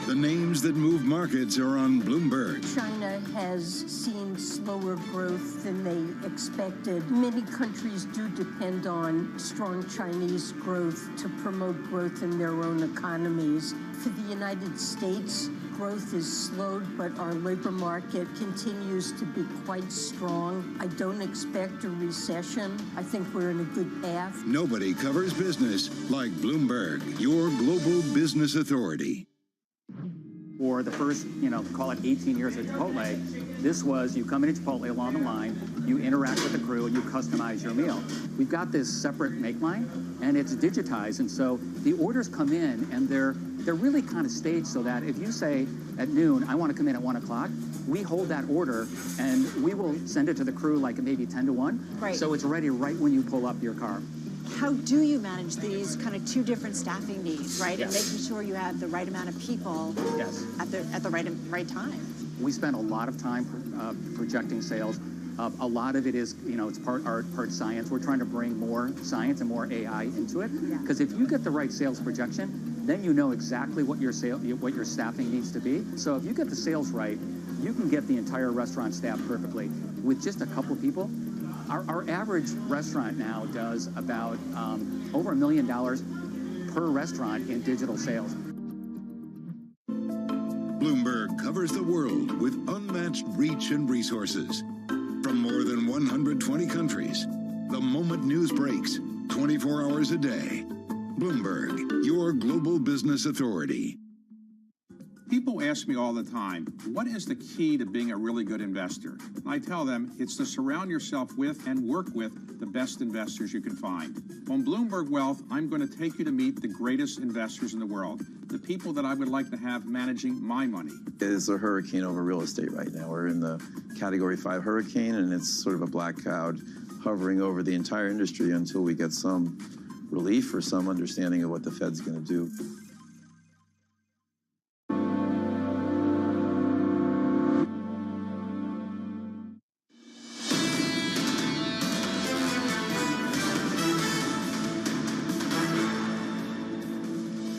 The names that move markets are on Bloomberg. China has seen slower growth than they expected. Many countries do depend on strong Chinese growth to promote growth in their own economies. For the United States, growth is slowed, but our labor market continues to be quite strong. I don't expect a recession. I think we're in a good path. Nobody covers business like Bloomberg, your global business authority. For the first, call it 18 years at Chipotle, this was you come into Chipotle along the line, You interact with the crew and you customize your meal. We've got this separate make line, and it's digitized, and so the orders come in, and they're really kind of staged so that if you say at noon, I want to come in at 1 o'clock, we hold that order, and we will send it to the crew like maybe 10 to 1. Right. So it's ready right when you pull up your car. How do you manage these kind of two different staffing needs, right? Yes. And making sure you have the right amount of people Yes. at the right time. We spend a lot of time projecting sales. A lot of it is, it's part art, part science. We're trying to bring more science and more AI into it. Because if you get the right sales projection, then you know exactly what your staffing needs to be. So if you get the sales right, you can get the entire restaurant staffed perfectly. With just a couple people, our average restaurant now does about over $1 million per restaurant in digital sales. Bloomberg covers the world with unmatched reach and resources. From more than 120 countries, the moment news breaks, 24 hours a day. Bloomberg, your global business authority. People ask me all the time, what is the key to being a really good investor? And I tell them it's to surround yourself with and work with the best investors you can find. On Bloomberg Wealth, I'm going to take you to meet the greatest investors in the world, the people that I would like to have managing my money. It's a hurricane over real estate right now. We're in the Category 5 hurricane, and it's sort of a black cloud hovering over the entire industry until we get some relief or some understanding of what the Fed's going to do.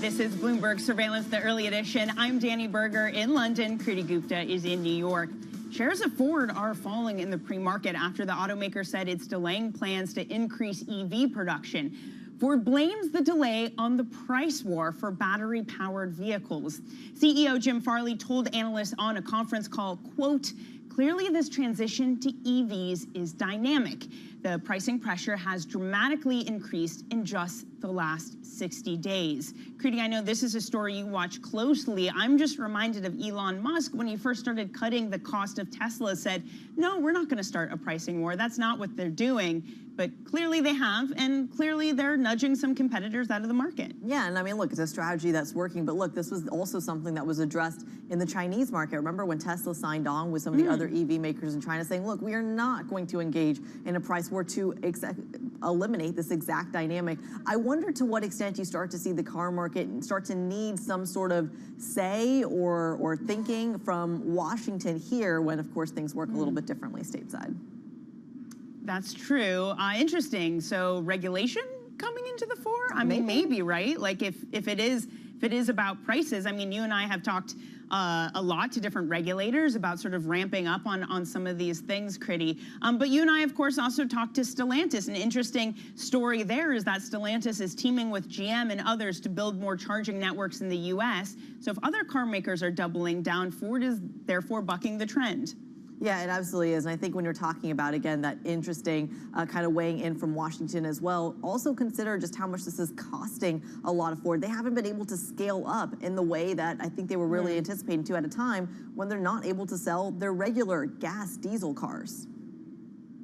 This is Bloomberg Surveillance, the early edition. I'm Danny Berger in London. Kriti Gupta is in New York. Shares of Ford are falling in the pre-market after the automaker said it's delaying plans to increase EV production. Ford blames the delay on the price war for battery-powered vehicles. CEO Jim Farley told analysts on a conference call, quote, clearly this transition to EVs is dynamic. The pricing pressure has dramatically increased in just the last 60 days. Kriti, I know this is a story you watch closely. I'm just reminded of Elon Musk when he first started cutting the cost of Tesla, said, no, we're not going to start a pricing war. That's not what they're doing. But clearly they have, and clearly they're nudging some competitors out of the market. Yeah, and I mean, look, it's a strategy that's working. But look, this was also something that was addressed in the Chinese market. Remember when Tesla signed on with some of the other EV makers in China saying, look, we are not going to engage in a price war to eliminate this exact dynamic. I wonder to what extent you start to see the car market start to need some sort of say or thinking from Washington here when, of course, things work a little bit differently stateside. That's true. Interesting. So regulation coming into the fore? I mean, maybe, right? Like if it is about prices, I mean, you and I have talked a lot to different regulators about sort of ramping up on some of these things, Kriti. But you and I, of course, also talked to Stellantis. An interesting story there is that Stellantis is teaming with GM and others to build more charging networks in the US. So if other car makers are doubling down, Ford is therefore bucking the trend. Yeah, it absolutely is. And I think when you're talking about, again, that interesting kind of weighing in from Washington as well, also consider just how much this is costing a lot of Ford. They haven't been able to scale up in the way that I think they were really anticipating to at a time when they're not able to sell their regular gas diesel cars.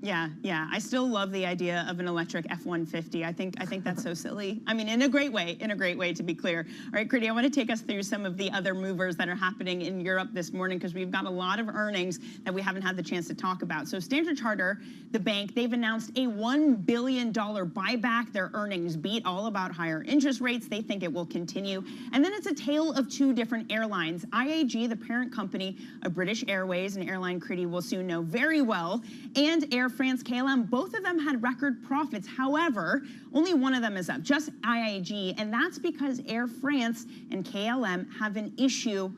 Yeah. I still love the idea of an electric F-150. I think that's so silly. I mean, in a great way, to be clear. All right, Kriti, I want to take us through some of the other movers that are happening in Europe this morning because we've got a lot of earnings that we haven't had the chance to talk about. So Standard Chartered, the bank, they've announced a $1 billion buyback. Their earnings beat, all about higher interest rates. They think it will continue. And then it's a tale of two different airlines. IAG, the parent company of British Airways, an airline Kriti will soon know very well, and Air France, KLM, both of them had record profits. However, only one of them is up, just IAG, and that's because Air France and KLM have an issue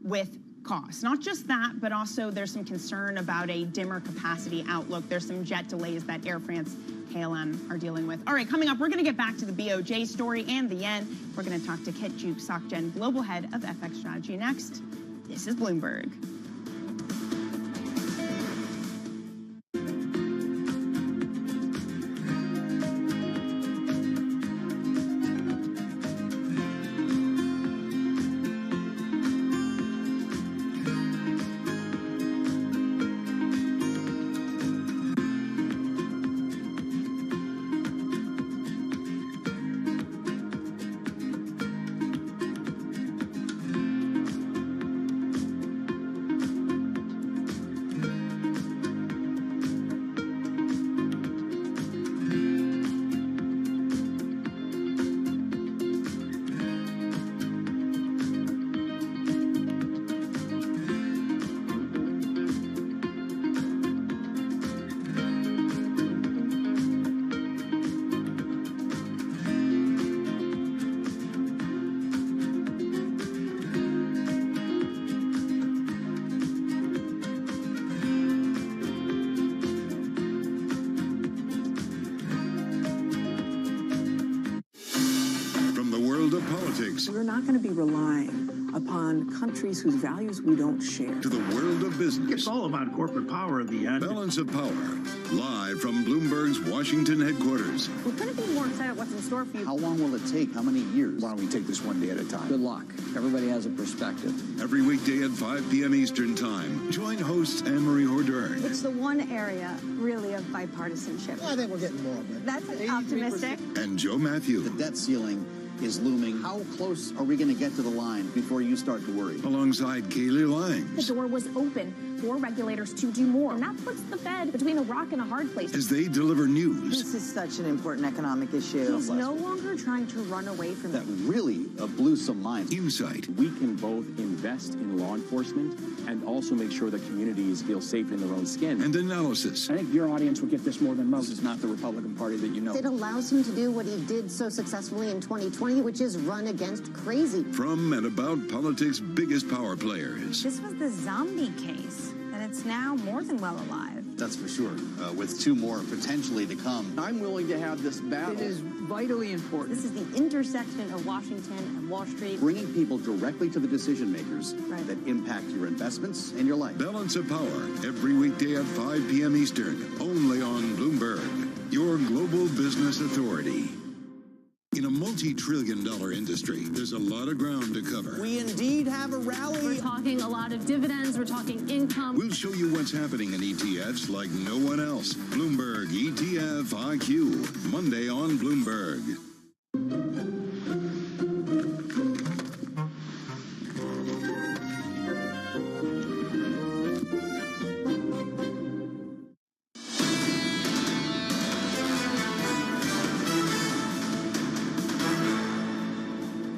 with costs. Not just that, but also there's some concern about a dimmer capacity outlook. There's some jet delays that Air France, KLM are dealing with. All right, coming up, we're going to get back to the BOJ story and the yen. We're going to talk to Ketjuk Sokjen, Global Head of FX Strategy next. This is Bloomberg. politics We're not going to be relying upon countries whose values we don't share. to the world of business. It's all about corporate power in the end. Balance of Power, live from Bloomberg's Washington headquarters. We couldn't be more excited what's in store for you. How long will it take? How many years? Why don't we take this one day at a time? Good luck. Everybody has a perspective. Every weekday at 5 p.m. Eastern Time. Join host Anne-Marie Hordern. It's the one area, really, of bipartisanship. I think we're getting more, but That's optimistic. And Joe Matthew. the debt ceiling is looming. How close are we going to get to the line before you start to worry? Alongside Kaylee The Langs. door was open for regulators to do more, and that puts the Fed between a rock and a hard place. As they deliver news. This is such an important economic issue. He's no longer trying to run away from That it. really blew some minds. Insight. We can both invest in law enforcement and also make sure that communities feel safe in their own skin. And analysis. I think your audience will get this more than most. This is not the Republican Party that you know. It allows him to do what he did so successfully in 2020, which is run against crazy. From and about politics' biggest power players. This was the zombie case, and it's now more than well alive. That's for sure. With two more potentially to come. I'm willing to have this battle. It is vitally important. This is the intersection of Washington and Wall Street. Bringing people directly to the decision makers Right. that impact your investments and your life. Balance of Power, every weekday at 5 p.m. Eastern, only on Bloomberg, your global business authority. In a multi-trillion-dollar industry, there's a lot of ground to cover. We indeed have a rally. We're talking a lot of dividends, we're talking income. We'll show you what's happening in ETFs like no one else. Bloomberg ETF IQ, Monday on Bloomberg.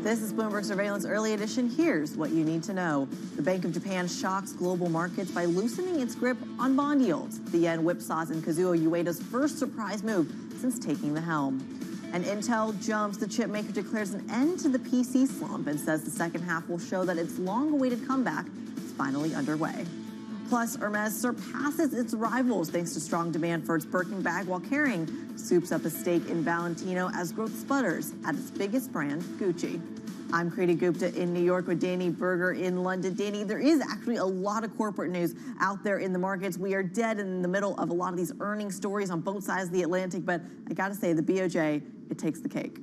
This is Bloomberg Surveillance Early Edition. Here's what you need to know. The Bank of Japan shocks global markets by loosening its grip on bond yields. The yen whipsaws in Kazuo Ueda's first surprise move since taking the helm. And Intel jumps. The chip maker declares an end to the PC slump and says the second half will show that its long-awaited comeback is finally underway. Plus, Hermes surpasses its rivals thanks to strong demand for its Birkin bag, while Kering scoops up a stake in Valentino as growth sputters at its biggest brand, Gucci. I'm Kriti Gupta in New York with Danny Berger in London. Danny, there is actually a lot of corporate news out there in the markets. We are dead in the middle of a lot of these earnings stories on both sides of the Atlantic, but I gotta say, the BOJ, it takes the cake.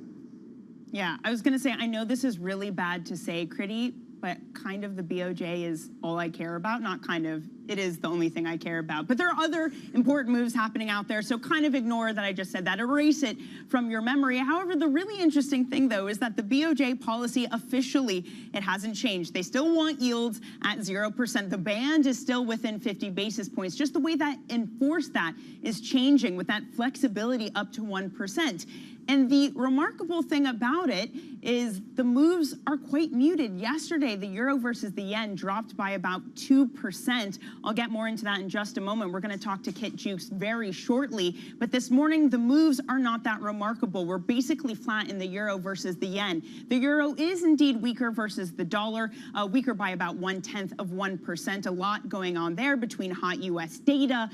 Yeah, I was going to say, I know this is really bad to say, Kriti, but kind of the BOJ is all I care about. Not kind of, it is the only thing I care about. But there are other important moves happening out there, so kind of ignore that I just said that. Erase it from your memory. However, the really interesting thing, though, is that the BOJ policy officially, it hasn't changed. They still want yields at 0%. The band is still within 50 basis points. Just the way that enforce that is changing with that flexibility up to 1%. And the remarkable thing about it is the moves are quite muted. Yesterday, the euro versus the yen dropped by about 2%. I'll get more into that in just a moment. We're going to talk to Kit Jukes very shortly. But this morning, the moves are not that remarkable. We're basically flat in the euro versus the yen. The euro is indeed weaker versus the dollar, weaker by about 0.1%. A lot going on there between hot U.S. data,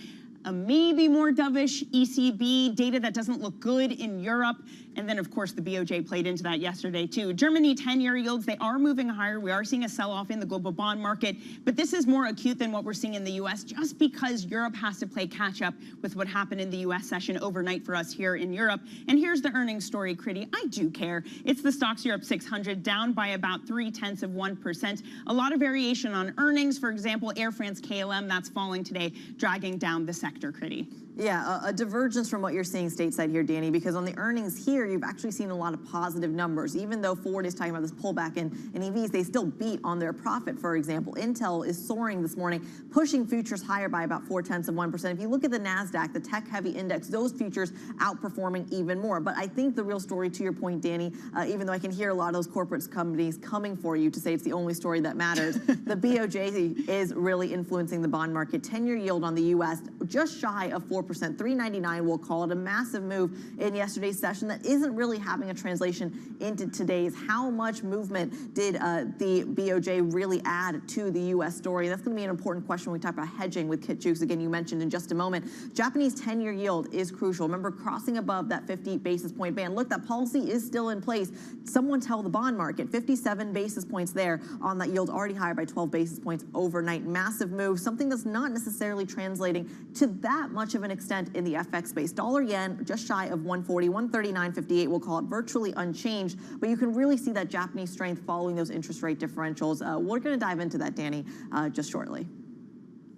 a maybe more dovish ECB data that doesn't look good in Europe. And then, of course, the BOJ played into that yesterday, too. Germany 10-year yields, they are moving higher. We are seeing a sell-off in the global bond market. But this is more acute than what we're seeing in the U.S. just because Europe has to play catch-up with what happened in the U.S. session overnight for us here in Europe. And here's the earnings story, Kriti. I do care. It's the Stocks Europe 600 down by about 0.3%. A lot of variation on earnings. For example, Air France KLM, that's falling today, dragging down the sector, Kriti. Yeah, a divergence from what you're seeing stateside here, Danny, because on the earnings here, you've actually seen a lot of positive numbers. Even though Ford is talking about this pullback in EVs, they still beat on their profit, for example. Intel is soaring this morning, pushing futures higher by about 0.4%. If you look at the NASDAQ, the tech-heavy index, those futures outperforming even more. But I think the real story, to your point, Danny, even though I can hear a lot of those corporate companies coming for you to say it's the only story that matters, the BOJ is really influencing the bond market. 10-year yield on the U.S. just shy of 4%. 4%, 399. We'll call it a massive move in yesterday's session that isn't really having a translation into today's. How much movement did the BOJ really add to the U.S. story? That's going to be an important question when we talk about hedging with Kit Jukes. Again, you mentioned in just a moment, Japanese 10-year yield is crucial. Remember, crossing above that 50 basis point band. Look, that policy is still in place. Someone tell the bond market 57 basis points there on that yield, already higher by 12 basis points overnight. Massive move, something that's not necessarily translating to that much of an extent in the FX space. Dollar yen just shy of 140, 139.58. We'll call it virtually unchanged, but you can really see that Japanese strength following those interest rate differentials. We're going to dive into that, Danny, just shortly.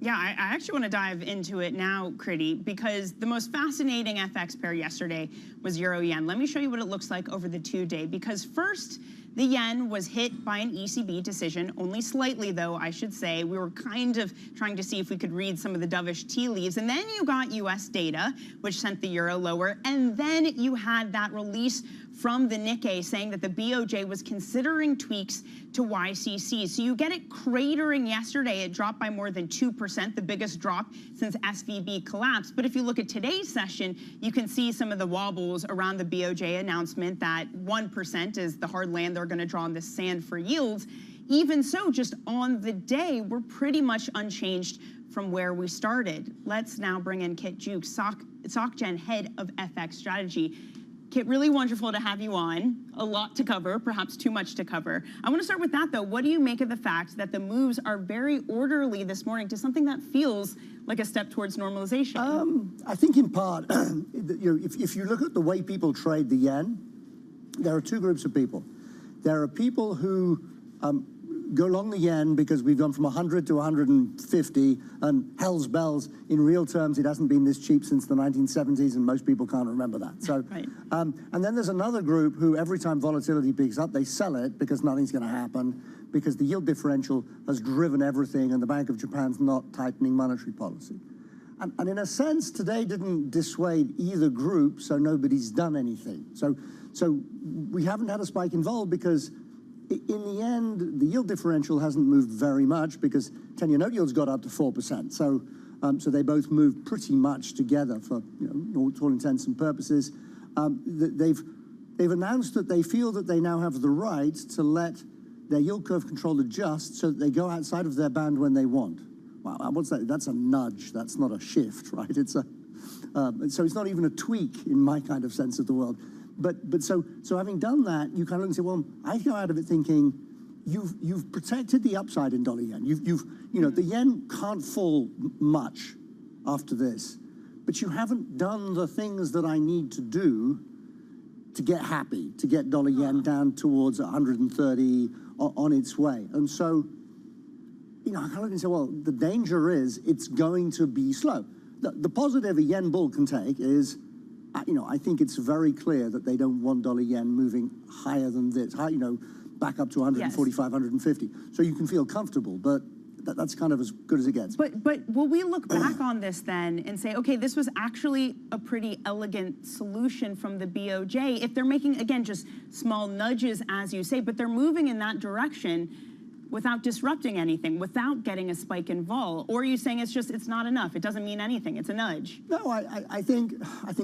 Yeah, I actually want to dive into it now, Critty, because the most fascinating FX pair yesterday was euro-yen. Let me show you what it looks like over the 2-day, because first, the yen was hit by an ECB decision, only slightly though, I should say. We were kind of trying to see if we could read some of the dovish tea leaves. And then you got US data, which sent the euro lower. And then you had that release from the Nikkei saying that the BOJ was considering tweaks to YCC. So you get it cratering yesterday. It dropped by more than 2%, the biggest drop since SVB collapsed. But if you look at today's session, you can see some of the wobbles around the BOJ announcement that 1% is the hard land they're going to draw in the sand for yields. Even so, just on the day, we're pretty much unchanged from where we started. Let's now bring in Kit Jukes, SocGen head of FX strategy. Kit, really wonderful to have you on. A lot to cover, perhaps too much to cover. I want to start with that, though. What do you make of the fact that the moves are very orderly this morning to something that feels like a step towards normalization? I think in part, if you look at the way people trade the yen, there are two groups of people. There are people who go long the yen because we've gone from 100 to 150, and hell's bells, in real terms, it hasn't been this cheap since the 1970s, and most people can't remember that. So, right. And then there's another group who every time volatility picks up, they sell it because nothing's going to happen, because the yield differential has driven everything, and the Bank of Japan's not tightening monetary policy. And in a sense, today didn't dissuade either group, so nobody's done anything. So we haven't had a spike in vol because in the end, the yield differential hasn't moved very much because 10-year note yields got up to 4%. So they both moved pretty much together for all intents and purposes. They've announced that they feel that they now have the right to let their yield curve control adjust so that they go outside of their band when they want. Wow, what's that? That's a nudge. That's not a shift, right? It's so it's not even a tweak in my kind of sense of the world. But so having done that, you kind of look and say, well, I go out of it thinking, you've protected the upside in dollar yen. The yen can't fall much after this, but you haven't done the things that I need to do to get happy, to get dollar yen down towards 130 on its way. And so, I kind of look and say, well, the danger is it's going to be slow. The positive a yen bull can take is, I think it's very clear that they don't want dollar yen moving higher than this, back up to 145, yes. 150. So you can feel comfortable, but that's kind of as good as it gets. But will we look back on this then and say, okay, this was actually a pretty elegant solution from the BOJ if they're making, again, just small nudges, as you say, but they're moving in that direction without disrupting anything, without getting a spike in vol? Or are you saying it's not enough? It doesn't mean anything. It's a nudge. No, I think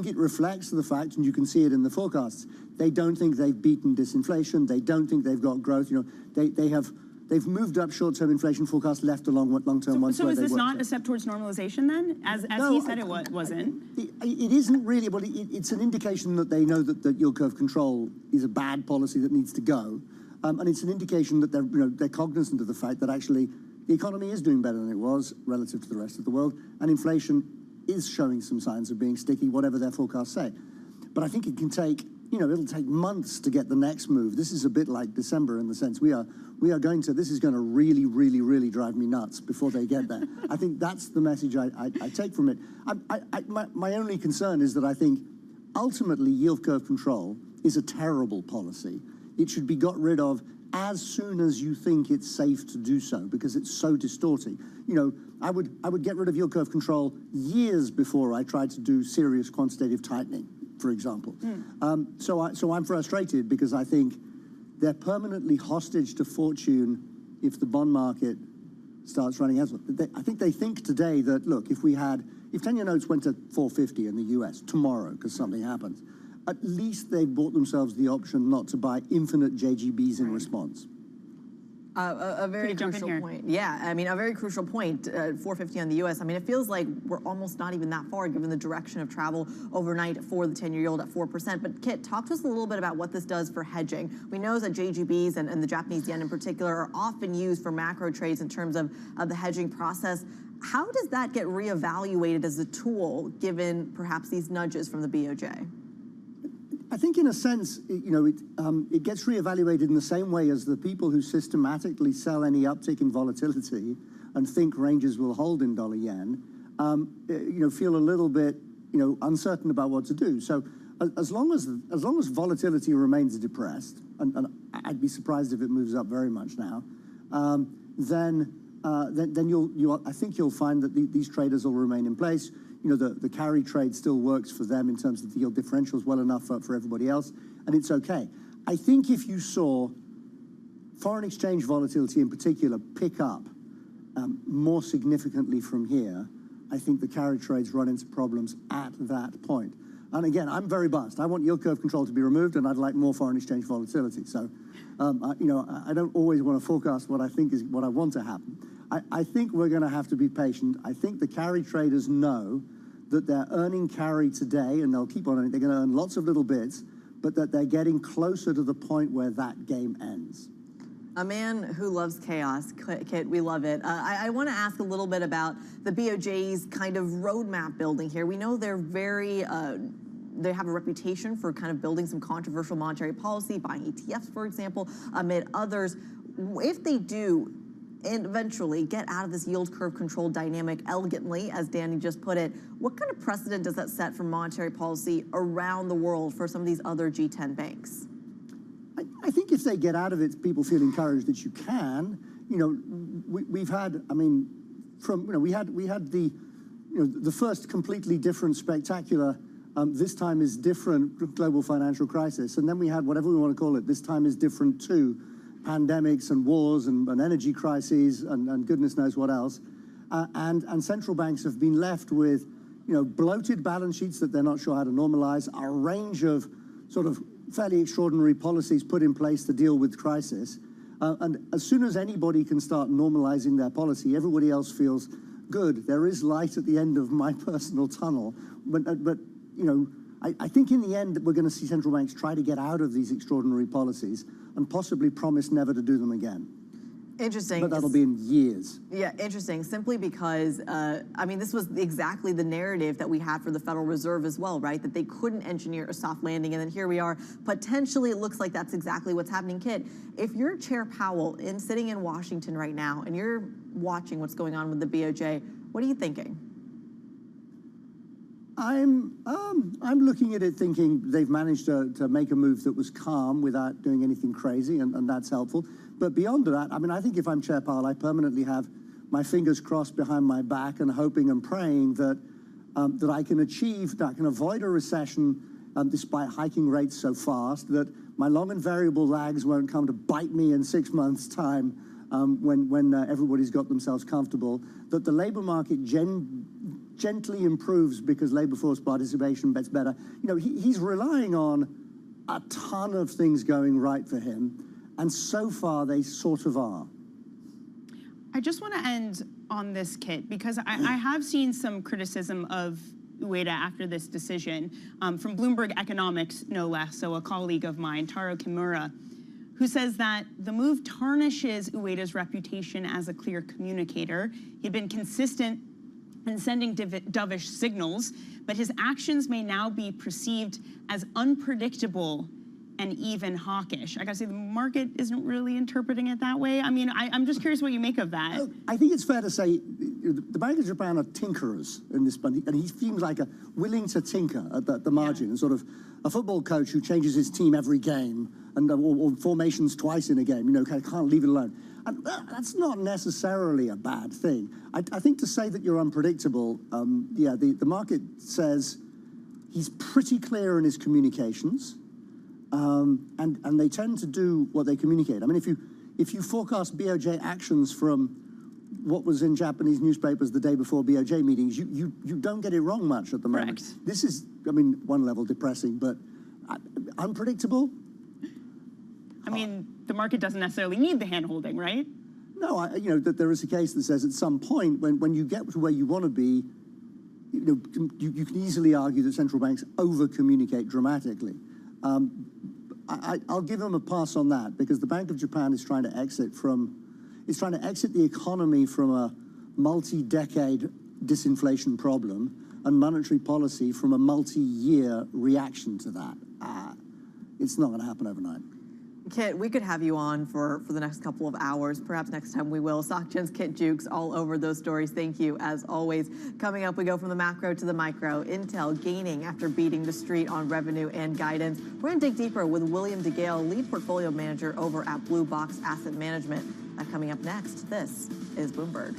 it reflects the fact, and you can see it in the forecasts. They don't think they've beaten disinflation. They don't think they've got growth. They've moved up short-term inflation forecast, left along long-term ones. So is this not a step towards normalization then, as no, he said it wasn't? It isn't really. Well, it's an indication that they know that yield curve control is a bad policy that needs to go. And it's an indication that they're cognizant of the fact that actually the economy is doing better than it was relative to the rest of the world, and inflation is showing some signs of being sticky, whatever their forecasts say. But I think it can take, it'll take months to get the next move. This is a bit like December in the sense this is going to really, really, really drive me nuts before they get there. I think that's the message I take from it. My only concern is that I think ultimately yield curve control is a terrible policy. It should be got rid of as soon as you think it's safe to do so, because it's so distorting. I would get rid of yield curve control years before I tried to do serious quantitative tightening, for example. So I'm frustrated because I think they're permanently hostage to fortune if the bond market starts running elsewhere. I think they think today that, look, if we had if 10-year notes went to 450 in the US tomorrow because something happens, at least they've bought themselves the option not to buy infinite JGBs in response. A very crucial point. Yeah, I mean, a very crucial point, 450 on the U.S. I mean, it feels like we're almost not even that far given the direction of travel overnight for the 10-year yield at 4%. But Kit, talk to us a little bit about what this does for hedging. We know that JGBs and the Japanese yen in particular are often used for macro trades in terms of the hedging process. How does that get reevaluated as a tool given perhaps these nudges from the BOJ? I think in a sense, it gets reevaluated in the same way as the people who systematically sell any uptick in volatility and think ranges will hold in dollar yen, feel a little bit, uncertain about what to do. So as long as volatility remains depressed, and I'd be surprised if it moves up very much now, then I think you'll find that these traders will remain in place. The carry trade still works for them in terms of the yield differentials well enough for everybody else, and it's okay. I think if you saw foreign exchange volatility in particular pick up more significantly from here, I think the carry trades run into problems at that point. And again, I'm very biased. I want yield curve control to be removed, and I'd like more foreign exchange volatility. So, I don't always want to forecast what I think is what I want to happen. I think we're going to have to be patient. I think the carry traders know that they're earning carry today, and they'll keep on earning. They're going to earn lots of little bits, but that they're getting closer to the point where that game ends. A man who loves chaos, Kit, we love it. I want to ask a little bit about the BOJ's kind of roadmap building here. We know they're very... they have a reputation for kind of building some controversial monetary policy, buying ETFs, for example, amid others. If they do eventually get out of this yield curve control dynamic elegantly, as Danny just put it, what kind of precedent does that set for monetary policy around the world for some of these other G10 banks? I think if they get out of it, people feel encouraged that you can. We've had, I mean, we had the first completely different, spectacular, this time is different global financial crisis, and then we had whatever we want to call it, this time is different too. Pandemics and wars and energy crises and goodness knows what else. And central banks have been left with, bloated balance sheets that they're not sure how to normalize, a range of sort of fairly extraordinary policies put in place to deal with crisis. And as soon as anybody can start normalizing their policy, everybody else feels good. There is light at the end of my personal tunnel. But I think in the end we're going to see central banks try to get out of these extraordinary policies and possibly promise never to do them again. Interesting. But that'll be in years. Yeah, interesting. Simply because, this was exactly the narrative that we had for the Federal Reserve as well, right? That they couldn't engineer a soft landing, and then here we are. Potentially, it looks like that's exactly what's happening. Kit, if you're Chair Powell sitting in Washington right now, and you're watching what's going on with the BOJ, what are you thinking? I'm looking at it thinking they've managed to make a move that was calm without doing anything crazy, and that's helpful. But beyond that, I think if I'm Chair Powell, I permanently have my fingers crossed behind my back and hoping and praying that I can avoid a recession despite hiking rates so fast, that my long and variable lags won't come to bite me in 6 months' time when everybody's got themselves comfortable, that the labor market gently improves because labor force participation gets better. He's relying on a ton of things going right for him, and so far they sort of are. I just want to end on this, Kit, because I have seen some criticism of Ueda after this decision from Bloomberg Economics, no less, so a colleague of mine, Taro Kimura, who says that the move tarnishes Ueda's reputation as a clear communicator. He'd been consistent in sending dovish signals, but his actions may now be perceived as unpredictable and even hawkish. I gotta say, the market isn't really interpreting it that way. I'm just curious what you make of that. I think it's fair to say the Bank of Japan are tinkerers in this, and he seems like willing to tinker at the margin, and sort of a football coach who changes his team every game and or formations twice in a game. Can't leave it alone. And that's not necessarily a bad thing. I think to say that you're unpredictable, the market says he's pretty clear in his communications, and they tend to do what they communicate. If you forecast BOJ actions from what was in Japanese newspapers the day before BOJ meetings. You don't get it wrong much at the moment. Correct. This is, I mean, one level depressing, but unpredictable. I mean, the market doesn't necessarily need the hand-holding, right? No, that there is a case that says at some point when you get to where you want to be, you can easily argue that central banks over-communicate dramatically. I'll give them a pass on that because the Bank of Japan is trying to exit the economy from a multi-decade disinflation problem and monetary policy from a multi-year reaction to that. It's not going to happen overnight. Kit, we could have you on for the next couple of hours. Perhaps next time we will. SocGen's Kit Jukes all over those stories. Thank you, as always. Coming up, we go from the macro to the micro. Intel gaining after beating the street on revenue and guidance. We're going to dig deeper with William DeGale, lead portfolio manager over at Blue Box Asset Management. That coming up next. This is Bloomberg.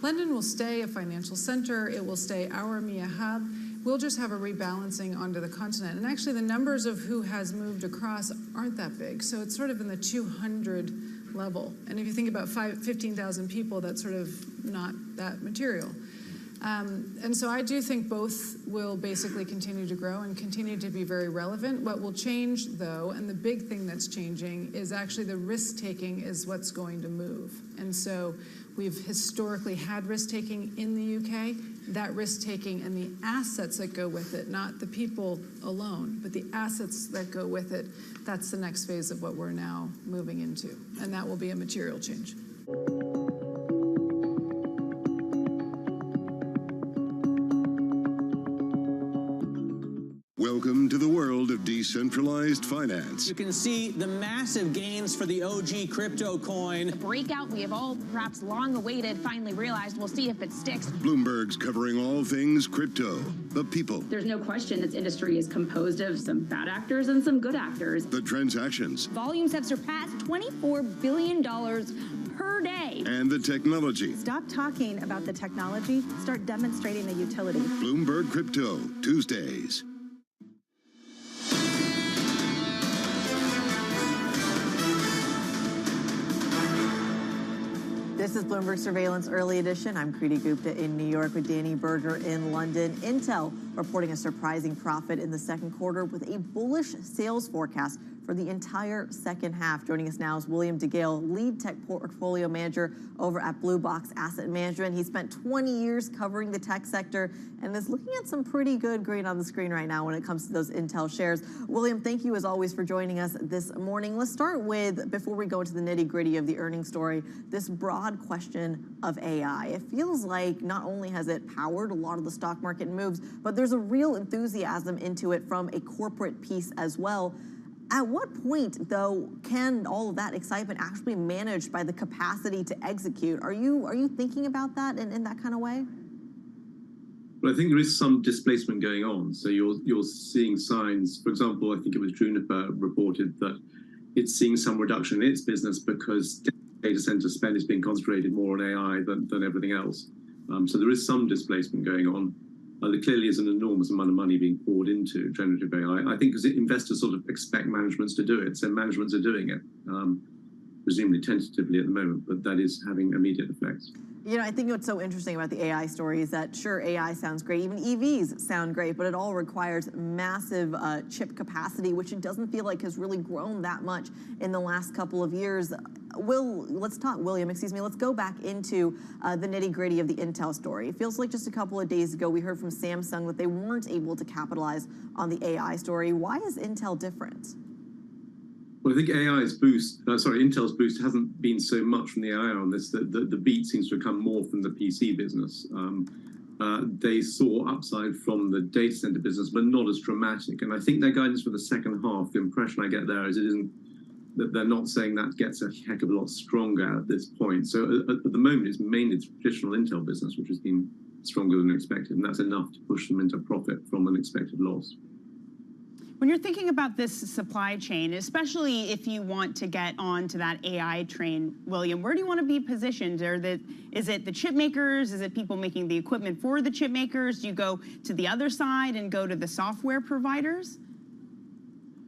London will stay a financial center. It will stay our EMEA hub. We'll just have a rebalancing onto the continent. And actually, the numbers of who has moved across aren't that big. So it's sort of in the 200 level. And if you think about 15,000 people, that's sort of not that material. And so I do think both will basically continue to grow and continue to be very relevant. What will change, though, and the big thing that's changing, is actually the risk-taking is what's going to move. And so we've historically had risk-taking in the UK. That risk-taking and the assets that go with it, not the people alone, but the assets that go with it, that's the next phase of what we're now moving into. And that will be a material change. Welcome to the world of decentralized finance. You can see the massive gains for the OG crypto coin. The breakout we have all perhaps long awaited finally realized. We'll see if it sticks. Bloomberg's covering all things crypto, the people. There's no question this industry is composed of some bad actors and some good actors. The transactions. Volumes have surpassed $24 billion per day. And the technology. Stop talking about the technology. Start demonstrating the utility. Bloomberg Crypto, Tuesdays. This is Bloomberg Surveillance Early Edition. I'm Kriti Gupta in New York with Danny Berger in London. Intel reporting a surprising profit in the second quarter with a bullish sales forecast for the entire second half. Joining us now is William DeGale, lead tech portfolio manager over at Blue Box Asset Management. He spent 20 years covering the tech sector and is looking at some pretty good green on the screen right now when it comes to those Intel shares. William, thank you as always for joining us this morning. Let's start with, before we go into the nitty-gritty of the earnings story, this broad question of AI. It feels like not only has it powered a lot of the stock market moves, but there's a real enthusiasm into it from a corporate piece as well. At what point, though, can all of that excitement actually be managed by the capacity to execute? Are you thinking about that in that kind of way? Well, I think there is some displacement going on. So you're seeing signs. For example, I think it was Juniper reported that it's seeing some reduction in its business because data center spend is being concentrated more on AI than everything else. So there is some displacement going on. There clearly is an enormous amount of money being poured into generative AI. I think because investors sort of expect managements to do it, so managements are doing it, presumably tentatively at the moment, but that is having immediate effects. You know, I think what's so interesting about the AI story is that, sure, AI sounds great, even EVs sound great, but it all requires massive chip capacity, which it doesn't feel like has really grown that much in the last couple of years. Let's talk, William, excuse me. Let's go back into the nitty-gritty of the Intel story. It feels like just a couple of days ago we heard from Samsung that they weren't able to capitalize on the AI story. Why is Intel different? Well, I think Intel's boost hasn't been so much from the AI on this. The beat seems to have come more from the PC business. They saw upside from the data center business, but not as dramatic. And I think their guidance for the second half, the impression I get there is that they're not saying that gets a heck of a lot stronger at this point. So at the moment, it's mainly the traditional Intel business, which has been stronger than expected, and that's enough to push them into profit from an expected loss. When you're thinking about this supply chain, especially if you want to get onto that AI train, William, where do you want to be positioned? Is it the chip makers? Is it people making the equipment for the chip makers? Do you go to the other side and go to the software providers?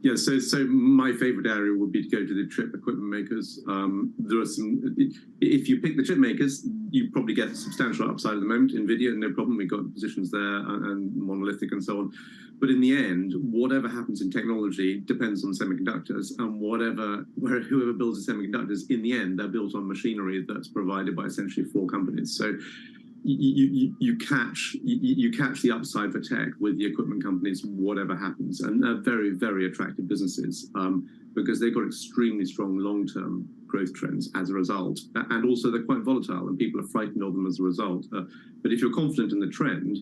Yeah, so my favorite area would be to go to the chip equipment makers. There are some. If you pick the chip makers, you probably get substantial upside at the moment. NVIDIA, no problem. We've got positions there and monolithic and so on. But in the end, whatever happens in technology depends on semiconductors, and whoever builds the semiconductors, in the end, they're built on machinery that's provided by essentially 4 companies. So you catch the upside for tech with the equipment companies, whatever happens, and they're very, very attractive businesses because they've got extremely strong long-term growth trends as a result, and also they're quite volatile, and people are frightened of them as a result. But if you're confident in the trend,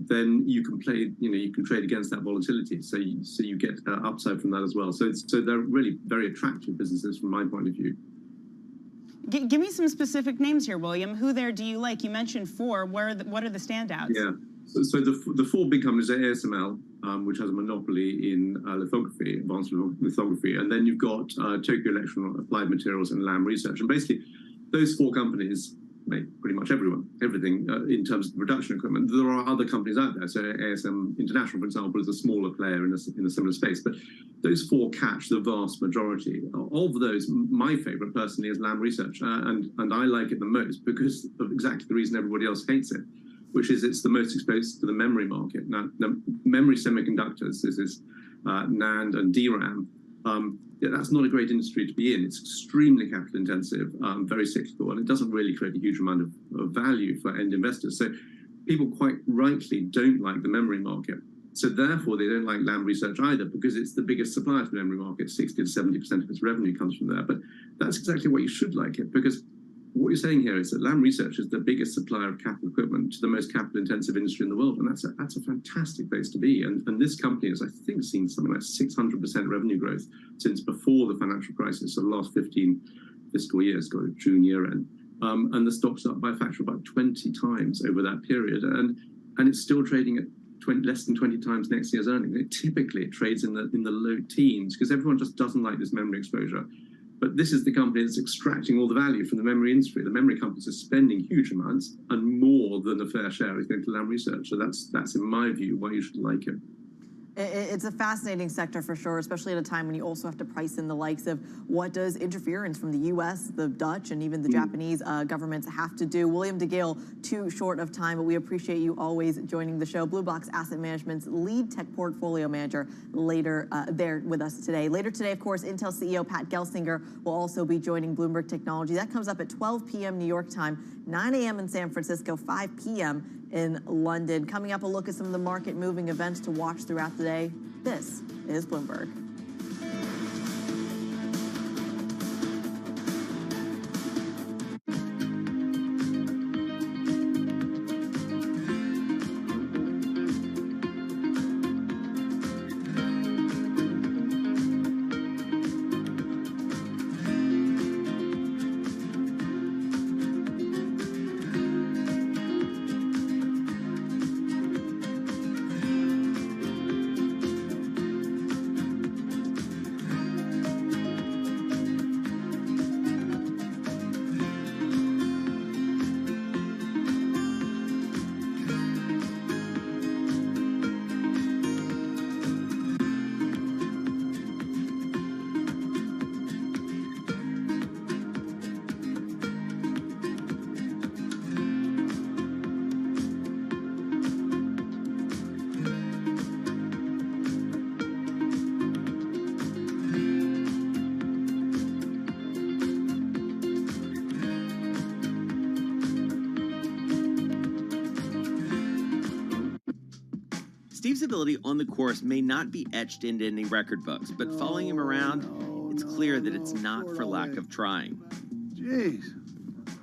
then you can trade against that volatility. So you get upside from that as well. So they're really very attractive businesses from my point of view. Give me some specific names here, William. Who there do you like? You mentioned 4. What are the standouts? Yeah. So the 4 big companies are ASML, which has a monopoly in lithography, advanced lithography, and then you've got Tokyo Electron, Applied Materials, and Lam Research. And basically, those 4 companies make pretty much everything in terms of production equipment. There are other companies out there. So ASM International, for example, is a smaller player in a similar space. But those 4 catch the vast majority. Of those, my favorite personally is Lam Research. And I like it the most because of exactly the reason everybody else hates it, which is it's the most exposed to the memory market. Now, memory semiconductors, this is NAND and DRAM. That's not a great industry to be in. It's extremely capital intensive, very cyclical, and it doesn't really create a huge amount of value for end investors. So people quite rightly don't like the memory market. So therefore, they don't like Lam Research either because it's the biggest supplier to the memory market. 60 to 70% of its revenue comes from there. But that's exactly what you should like it, because what you're saying here is that Lam Research is the biggest supplier of capital equipment to the most capital-intensive industry in the world, and that's a fantastic place to be. And this company has, I think, seen something like 600% revenue growth since before the financial crisis, so the last 15 fiscal years, got a June year end. And the stock's up by a factor of about 20 times over that period, and it's still trading at less than 20 times next year's earnings. Typically, it trades in the low teens because everyone just doesn't like this memory exposure. But this is the company that's extracting all the value from the memory industry. The memory companies are spending huge amounts, and more than a fair share is going to Lam Research. So that's in my view, why you should like it. It's a fascinating sector for sure, especially at a time when you also have to price in the likes of what does interference from the U.S., the Dutch, and even the Japanese governments have to do. William DeGale, too short of time, but we appreciate you always joining the show. Blue Box Asset Management's lead tech portfolio manager there with us today. Later today, of course, Intel CEO Pat Gelsinger will also be joining Bloomberg Technology. That comes up at 12 p.m. New York time, 9 a.m. in San Francisco, 5 p.m. in London. Coming up, a look at some of the market-moving events to watch throughout the day. This is Bloomberg. Steve's ability on the course may not be etched into any record books, but following him around, it's clear that it's not for lack of trying. Jeez.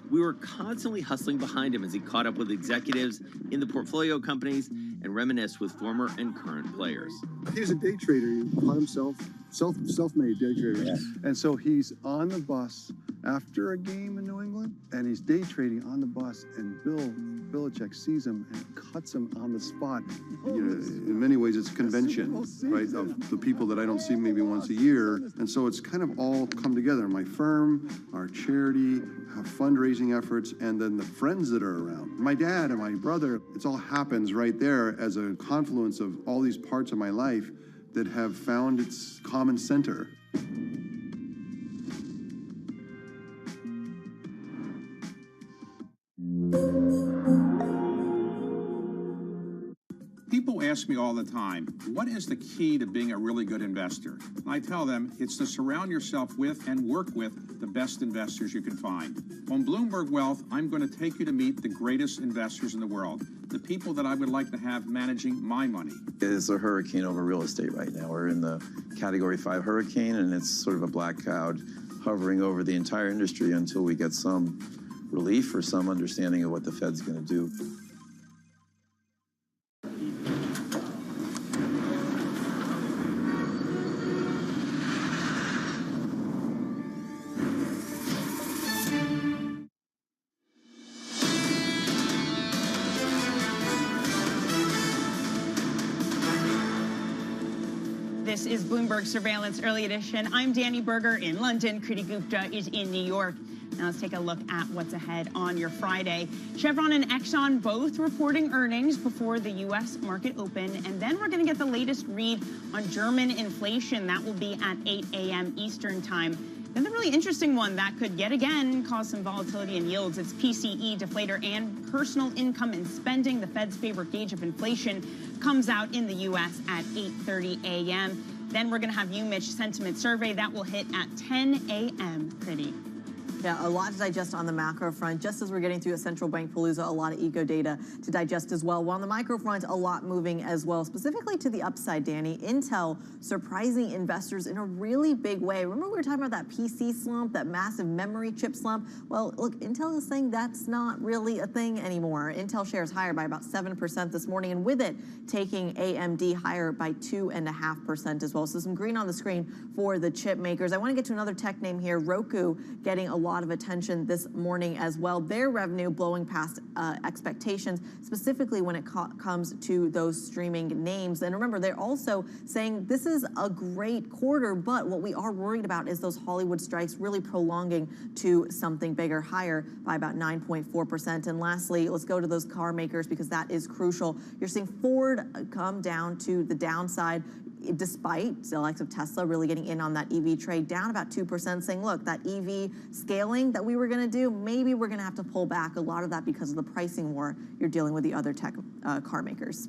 We were constantly hustling behind him as he caught up with executives in the portfolio companies and reminisced with former and current players. He's a day trader. He taught himself, self-made day trader. Yeah. And so he's on the bus after a game in New England, and he's day trading on the bus, and Bill Belichick sees him and cuts him on the spot. You know, in many ways, it's a convention, right, of the people that I don't see maybe once a year. And so it's kind of all come together. My firm, our charity, our fundraising efforts, and then the friends that are around. My dad and my brother, it all happens right there as a confluence of all these parts of my life that have found its common center. People ask me all the time, what is the key to being a really good investor? And I tell them it's to surround yourself with and work with the best investors you can find. On Bloomberg Wealth, I'm going to take you to meet the greatest investors in the world, the people that I would like to have managing my money. It's a hurricane over real estate right now. We're in the category 5 hurricane, and it's sort of a black cloud hovering over the entire industry until we get some relief or some understanding of what the Fed's going to do. This is Bloomberg Surveillance Early Edition. I'm Danny Berger in London. Kriti Gupta is in New York. Now let's take a look at what's ahead on your Friday. Chevron and Exxon both reporting earnings before the U.S. market open. And then we're going to get the latest read on German inflation. That will be at 8 a.m. Eastern time. Then the really interesting one that could yet again cause some volatility in yields. It's PCE, deflator, and personal income and spending. The Fed's favorite gauge of inflation comes out in the U.S. at 8:30 a.m. Then we're going to have UMich sentiment survey. That will hit at 10 a.m. Pretty. Yeah, a lot to digest on the macro front. Just as we're getting through a central bank palooza, a lot of eco data to digest as well. While on the micro front, a lot moving as well, specifically to the upside, Danny. Intel surprising investors in a really big way. Remember we were talking about that PC slump, that massive memory chip slump? Well, look, Intel is saying that's not really a thing anymore. Intel shares higher by about 7% this morning, and with it, taking AMD higher by 2.5% as well. So some green on the screen for the chip makers. I want to get to another tech name here, Roku, getting a lot of attention this morning as well. Their revenue blowing past expectations, specifically when it comes to those streaming names. And remember, they're also saying this is a great quarter, but what we are worried about is those Hollywood strikes really prolonging to something bigger, higher by about 9.4%. And lastly, let's go to those car makers because that is crucial. You're seeing Ford come down to the downside, despite the likes of Tesla really getting in on that EV trade, down about 2%, saying, look, that EV scaling that we were going to do, maybe we're going to have to pull back a lot of that because of the pricing war you're dealing with the other tech car makers.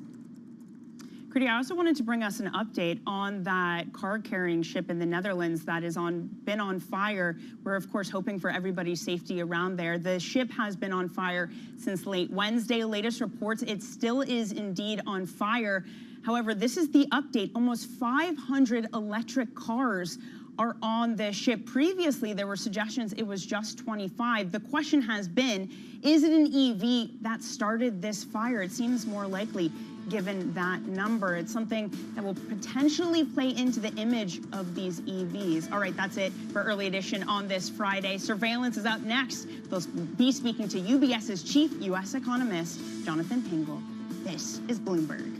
Kriti, I also wanted to bring us an update on that car-carrying ship in the Netherlands that is been on fire. We're, of course, hoping for everybody's safety around there. The ship has been on fire since late Wednesday. Latest reports, it still is indeed on fire. However, this is the update. Almost 500 electric cars are on this ship. Previously, there were suggestions it was just 25. The question has been, is it an EV that started this fire? It seems more likely given that number. It's something that will potentially play into the image of these EVs. All right, that's it for Early Edition on this Friday. Surveillance is up next. We'll be speaking to UBS's chief U.S. economist, Jonathan Pingle. This is Bloomberg.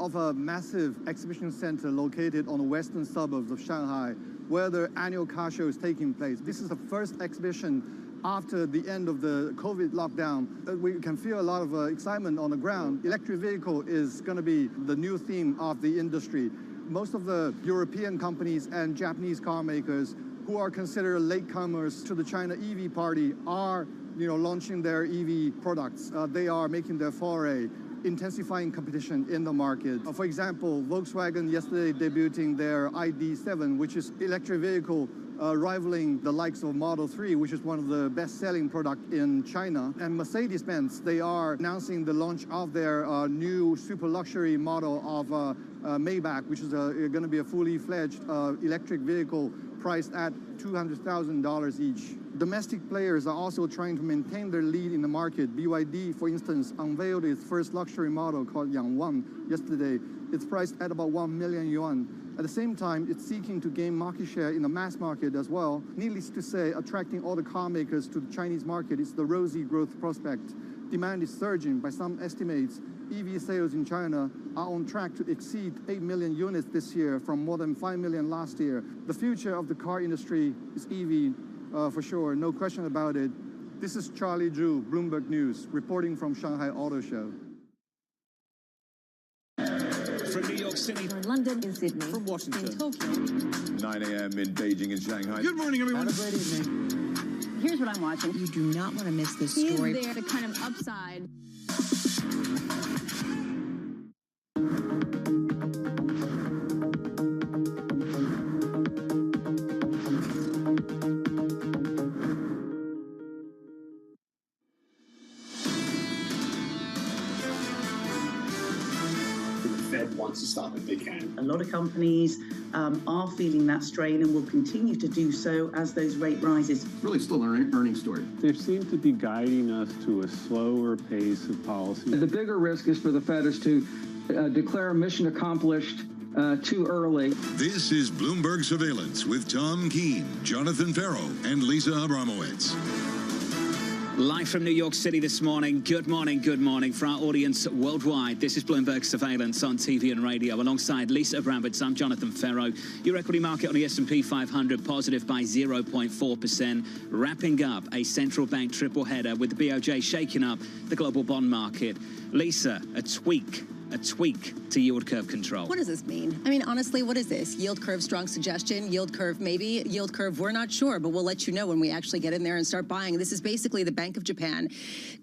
of a massive exhibition center located on the western suburbs of Shanghai, where the annual car show is taking place. This is the first exhibition after the end of the COVID lockdown. We can feel a lot of excitement on the ground. Electric vehicle is going to be the new theme of the industry. Most of the European companies and Japanese car makers who are considered latecomers to the China EV party are, launching their EV products. They are making their foray, intensifying competition in the market. For example, Volkswagen yesterday debuting their ID.7, which is electric vehicle rivaling the likes of Model 3, which is one of the best-selling products in China. And Mercedes-Benz, they are announcing the launch of their new super luxury model of Maybach, which is going to be a fully fledged electric vehicle priced at $200,000 each. Domestic players are also trying to maintain their lead in the market. BYD, for instance, unveiled its first luxury model called Yangwang yesterday. It's priced at about 1 million yuan. At the same time, it's seeking to gain market share in the mass market as well. Needless to say, attracting all the car makers to the Chinese market is the rosy growth prospect. Demand is surging. By some estimates, EV sales in China are on track to exceed 8 million units this year from more than 5 million last year. The future of the car industry is EV, for sure, no question about it. This is Charlie Zhu, Bloomberg News, reporting from Shanghai Auto Show. From New York City, From London in Sydney, from Washington, in Tokyo. 9 a.m. in Beijing and Shanghai. Good morning, everyone. Have a great evening. Here's what I'm watching. You do not want to miss this Is story. there the kind of upside? Wants to stop if they can. A lot of companies are feeling that strain and will continue to do so as those rate rises. Really still an earnings story. They seem to be guiding us to a slower pace of policy. The bigger risk is for the Fed is to declare mission accomplished too early. This is Bloomberg Surveillance with Tom Keene, Jonathan Farrow, and Lisa Abramowitz. Live from New York City this morning. Good morning, good morning. For our audience worldwide, this is Bloomberg Surveillance on TV and radio. Alongside Lisa Abramowitz, I'm Jonathan Farrow. Your equity market on the S&P 500 positive by 0.4%, wrapping up a central bank triple header with the BOJ shaking up the global bond market. Lisa, a tweak to yield curve control. What does this mean? I mean, honestly, what is this? Yield curve strong suggestion, yield curve maybe, yield curve we're not sure, but we'll let you know when we actually get in there and start buying. This is basically the Bank of Japan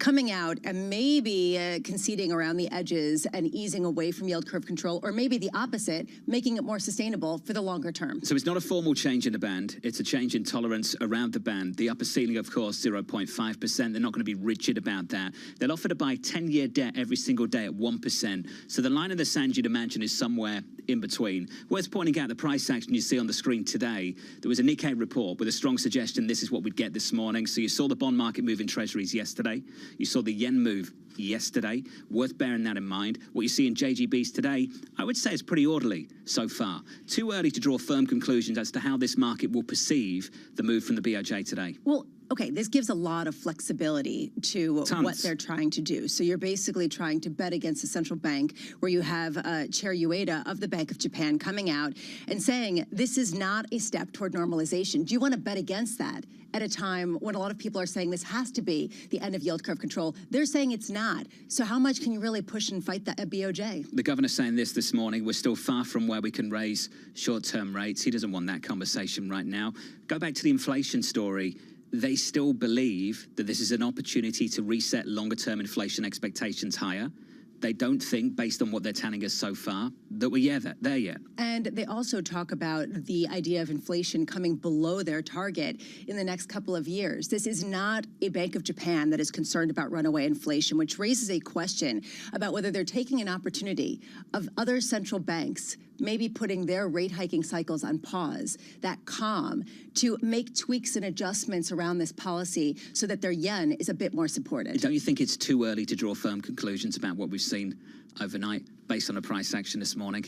coming out and maybe conceding around the edges and easing away from yield curve control, or maybe the opposite, making it more sustainable for the longer term. So it's not a formal change in the band, it's a change in tolerance around the band. The upper ceiling, of course, 0.5%. They're not going to be rigid about that. They'll offer to buy 10-year debt every single day at 1%. So the line in the sand, you'd imagine, is somewhere in between. Worth pointing out the price action you see on the screen today. There was a Nikkei report with a strong suggestion this is what we'd get this morning. So you saw the bond market move in treasuries yesterday. You saw the yen move yesterday. Worth bearing that in mind. What you see in JGBs today, I would say is pretty orderly so far. Too early to draw firm conclusions as to how this market will perceive the move from the BOJ today. Well, okay, this gives a lot of flexibility to what they're trying to do. So you're basically trying to bet against the central bank, where you have Chair Ueda of the Bank of Japan coming out and saying this is not a step toward normalization. Do you want to bet against that at a time when a lot of people are saying this has to be the end of yield curve control? They're saying it's not. So how much can you really push and fight that at BOJ? The governor's saying this morning, we're still far from where we can raise short-term rates. He doesn't want that conversation right now. Go back to the inflation story. They still believe that this is an opportunity to reset longer-term inflation expectations higher. They don't think, based on what they're telling us so far, that we're there yet. And they also talk about the idea of inflation coming below their target in the next couple of years. This is not a Bank of Japan that is concerned about runaway inflation, which raises a question about whether they're taking an opportunity of other central banks maybe putting their rate hiking cycles on pause, that calm, to make tweaks and adjustments around this policy so that their yen is a bit more supported. Don't you think it's too early to draw firm conclusions about what we've seen overnight based on a price action this morning?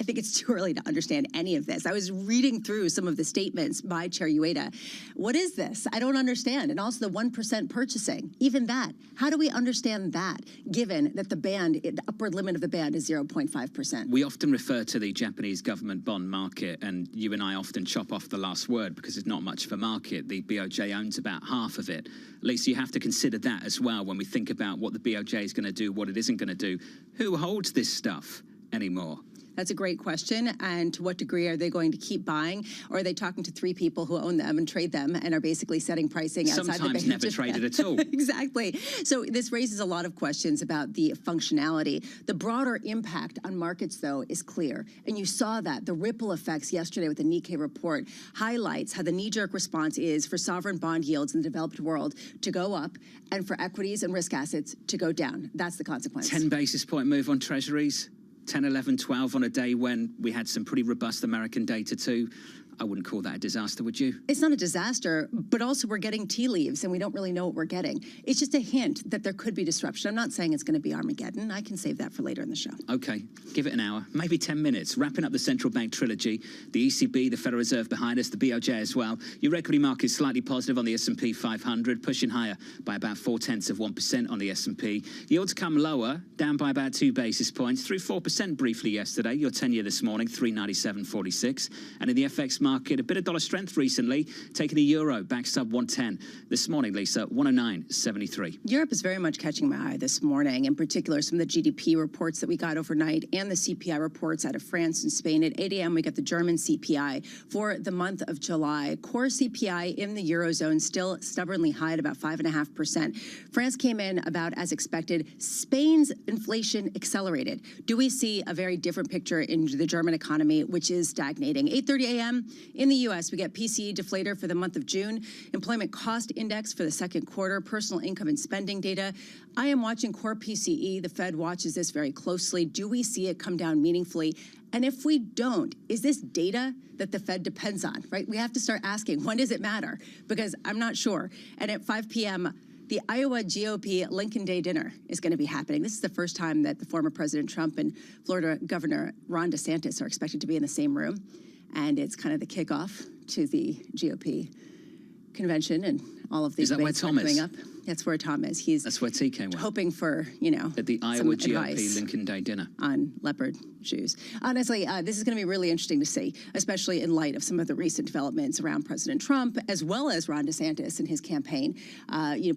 I think it's too early to understand any of this. I was reading through some of the statements by Chair Ueda. What is this? I don't understand. And also the 1% purchasing, even that. How do we understand that, given that the upward limit of the band is 0.5%? We often refer to the Japanese government bond market, and you and I often chop off the last word because it's not much of a market. The BOJ owns about half of it. Lisa, you have to consider that as well when we think about what the BOJ is going to do, what it isn't going to do. Who holds this stuff anymore? That's a great question. And to what degree are they going to keep buying? Or are they talking to 3 people who own them and trade them and are basically setting pricing outside the Sometimes Bank of never Japan? traded at all. Exactly. So this raises a lot of questions about the functionality. The broader impact on markets, though, is clear. And you saw that. The ripple effects yesterday with the Nikkei report highlights how the knee-jerk response is for sovereign bond yields in the developed world to go up and for equities and risk assets to go down. That's the consequence. 10 basis point move on treasuries. 10, 11, 12 on a day when we had some pretty robust American data too. I wouldn't call that a disaster, would you? It's not a disaster, but also we're getting tea leaves and we don't really know what we're getting. It's just a hint that there could be disruption. I'm not saying it's going to be Armageddon. I can save that for later in the show. Okay, give it an hour, maybe 10 minutes. Wrapping up the central bank trilogy, the ECB, the Federal Reserve behind us, the BOJ as well. Your equity market is slightly positive on the S&P 500, pushing higher by about 0.4% on the S&P. Yields come lower, down by about 2 basis points, through 4% briefly yesterday. Your 10-year this morning, 397.46. And in the FX market, a bit of dollar strength recently, taking the euro back sub 110. This morning, Lisa, 109.73. Europe is very much catching my eye this morning, in particular some of the GDP reports that we got overnight and the CPI reports out of France and Spain. At 8 a.m., we got the German CPI for the month of July. Core CPI in the Eurozone still stubbornly high at about 5.5%. France came in about as expected. Spain's inflation accelerated. Do we see a very different picture in the German economy, which is stagnating? 8:30 a.m. in the U.S., we get PCE deflator for the month of June, employment cost index for the second quarter, personal income and spending data. I am watching core PCE. The Fed watches this very closely. Do we see it come down meaningfully? And if we don't, is this data that the Fed depends on, right? We have to start asking, when does it matter? Because I'm not sure. And at 5 p.m., the Iowa GOP Lincoln Day dinner is going to be happening. This is the first time that the former President Trump and Florida Governor Ron DeSantis are expected to be in the same room. And it's kind of the kickoff to the GOP convention and all of these debates coming up. That's where Tom is. That's where T came. Hoping for, at the Iowa GOP Lincoln Day dinner on leopard shoes. Honestly, this is going to be really interesting to see, especially in light of some of the recent developments around President Trump, as well as Ron DeSantis and his campaign.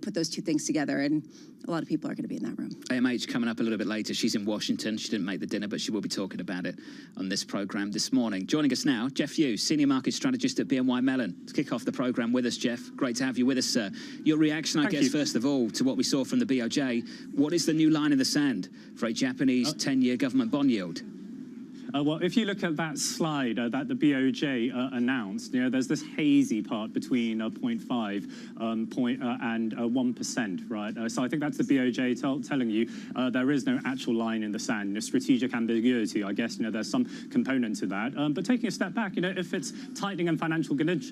Put those two things together, and a lot of people are going to be in that room. AMH coming up a little bit later. She's in Washington. She didn't make the dinner, but she will be talking about it on this program this morning. Joining us now, Jeff Hughes, Senior Market Strategist at BNY Mellon. To kick off the program with us, Jeff. Great to have you with us, sir. Your reaction, I guess, first of all, to what we saw from the BOJ. What is the new line in the sand for a Japanese 10-year government bond yield? Well, if you look at that slide that the BOJ announced, there's this hazy part between 0.5 and 1%, right? So I think that's the BOJ telling you there is no actual line in the sand. Strategic ambiguity, I guess, there's some component to that. But taking a step back, if it's tightening in financial conditions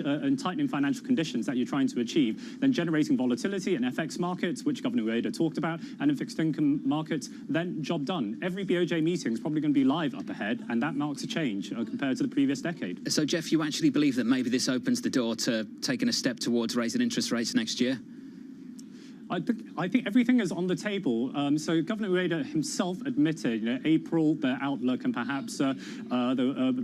that you're trying to achieve, then generating volatility in FX markets, which Governor Ueda talked about, and in fixed income markets, then job done. Every BOJ meeting is probably going to be live up ahead, and that marks a change compared to the previous decade. So, Jeff, you actually believe that maybe this opens the door to taking a step towards raising interest rates next year? I think everything is on the table. So Governor Ueda himself admitted, April, the outlook, and perhaps a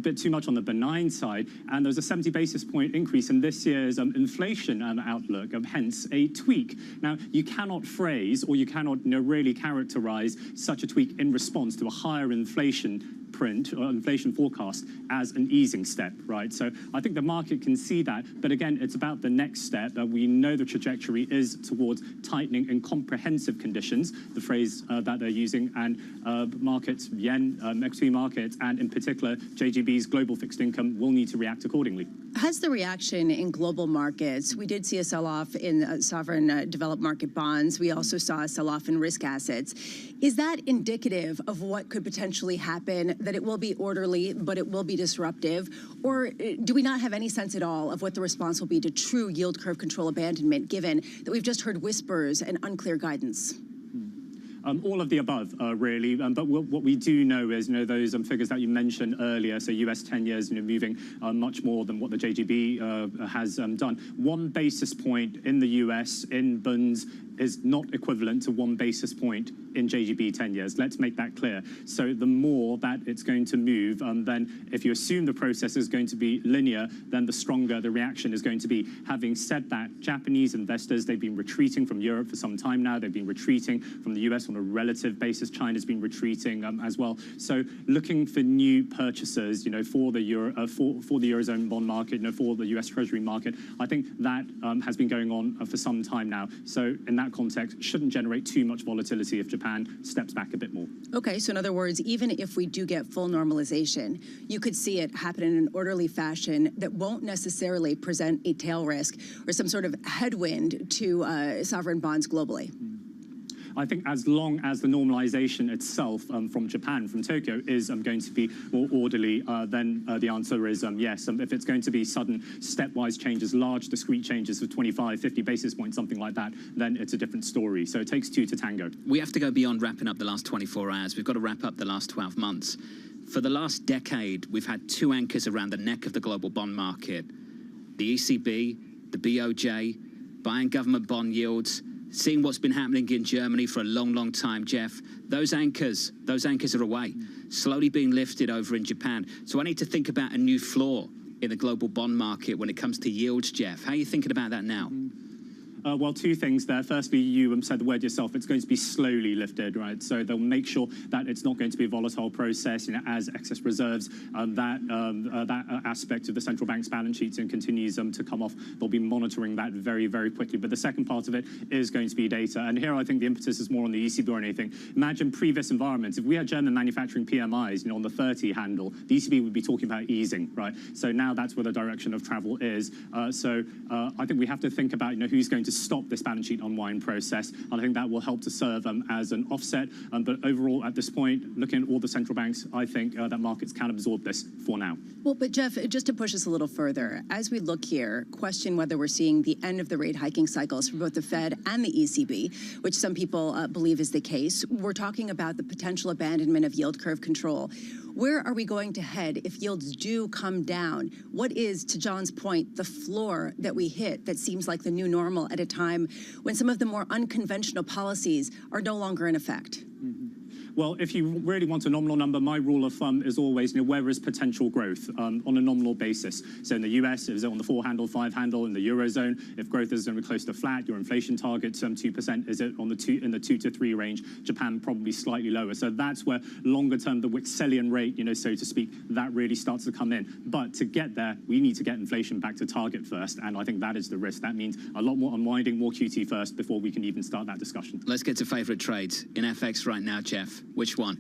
bit too much on the benign side. And there's a 70 basis point increase in this year's inflation outlook, hence a tweak. Now, you cannot phrase or you cannot really characterize such a tweak in response to a higher inflation print or inflation forecast as an easing step, right? So I think the market can see that, but again, it's about the next step. We know the trajectory is towards tightening in comprehensive conditions, the phrase that they're using, and markets, yen, equity markets, and in particular, JGB's global fixed income will need to react accordingly. Has the reaction in global markets, we did see a sell-off in sovereign developed market bonds. We also saw a sell-off in risk assets. Is that indicative of what could potentially happen that it will be orderly, but it will be disruptive? Or do we not have any sense at all of what the response will be to true yield curve control abandonment, given that we've just heard whispers and unclear guidance? All of the above, really. But what we do know is, those figures that you mentioned earlier, so US 10 years, moving much more than what the JGB has done. 1 basis point in the US in bonds is not equivalent to 1 basis point in JGB 10 years. Let's make that clear. So the more that it's going to move, then if you assume the process is going to be linear, then the stronger the reaction is going to be. Having said that, Japanese investors, they've been retreating from Europe for some time now. They've been retreating from the US on a relative basis. China's been retreating as well. So looking for new purchasers, for the Eurozone bond market, for the US Treasury market, I think that has been going on for some time now. So in that context, shouldn't generate too much volatility if Japan steps back a bit more. Okay, so in other words, even if we do get full normalization, you could see it happen in an orderly fashion that won't necessarily present a tail risk or some sort of headwind to sovereign bonds globally. I think as long as the normalization itself from Japan, from Tokyo, is going to be more orderly, then the answer is yes. If it's going to be sudden stepwise changes, large discrete changes of 25, 50 basis points, something like that, then it's a different story. So it takes 2 to tango. We have to go beyond wrapping up the last 24 hours. We've got to wrap up the last 12 months. For the last decade, we've had 2 anchors around the neck of the global bond market. The ECB, the BOJ, buying government bond yields, seeing what's been happening in Germany for a long, long time, Jeff. Those anchors are away, slowly being lifted over in Japan. So I need to think about a new floor in the global bond market when it comes to yields, Jeff. How are you thinking about that now? Well, 2 things there. Firstly, you said the word yourself, it's going to be slowly lifted, right? So they'll make sure that it's not going to be a volatile process, as excess reserves, that aspect of the central bank's balance sheets and continues to come off. They'll be monitoring that very, very quickly. But the second part of it is going to be data. And here I think the impetus is more on the ECB or anything. Imagine previous environments. If we had German manufacturing PMIs, on the 30 handle, the ECB would be talking about easing, right? So now that's where the direction of travel is. I think we have to think about, who's going to stop this balance sheet unwind process. And I think that will help to serve as an offset. But overall, at this point, looking at all the central banks, I think that markets can absorb this for now. Well, but Jeff, just to push us a little further, as we look here, question whether we're seeing the end of the rate hiking cycles for both the Fed and the ECB, which some people believe is the case. We're talking about the potential abandonment of yield curve control. Where are we going to head if yields do come down? What is, to John's point, the floor that we hit that seems like the new normal at a time when some of the more unconventional policies are no longer in effect? Well, if you really want a nominal number, my rule of thumb is always, where is potential growth on a nominal basis? So in the US, is it on the 4 handle, 5 handle? In the Eurozone, if growth is going to be close to flat, your inflation target's 2%, is it on the in the 2 to 3 range? Japan probably slightly lower. So that's where longer term, the Wixelian rate, so to speak, that really starts to come in. But to get there, we need to get inflation back to target first. And I think that is the risk. That means a lot more unwinding, more QT first before we can even start that discussion. Let's get to favorite trades in FX right now, Jeff. Which one?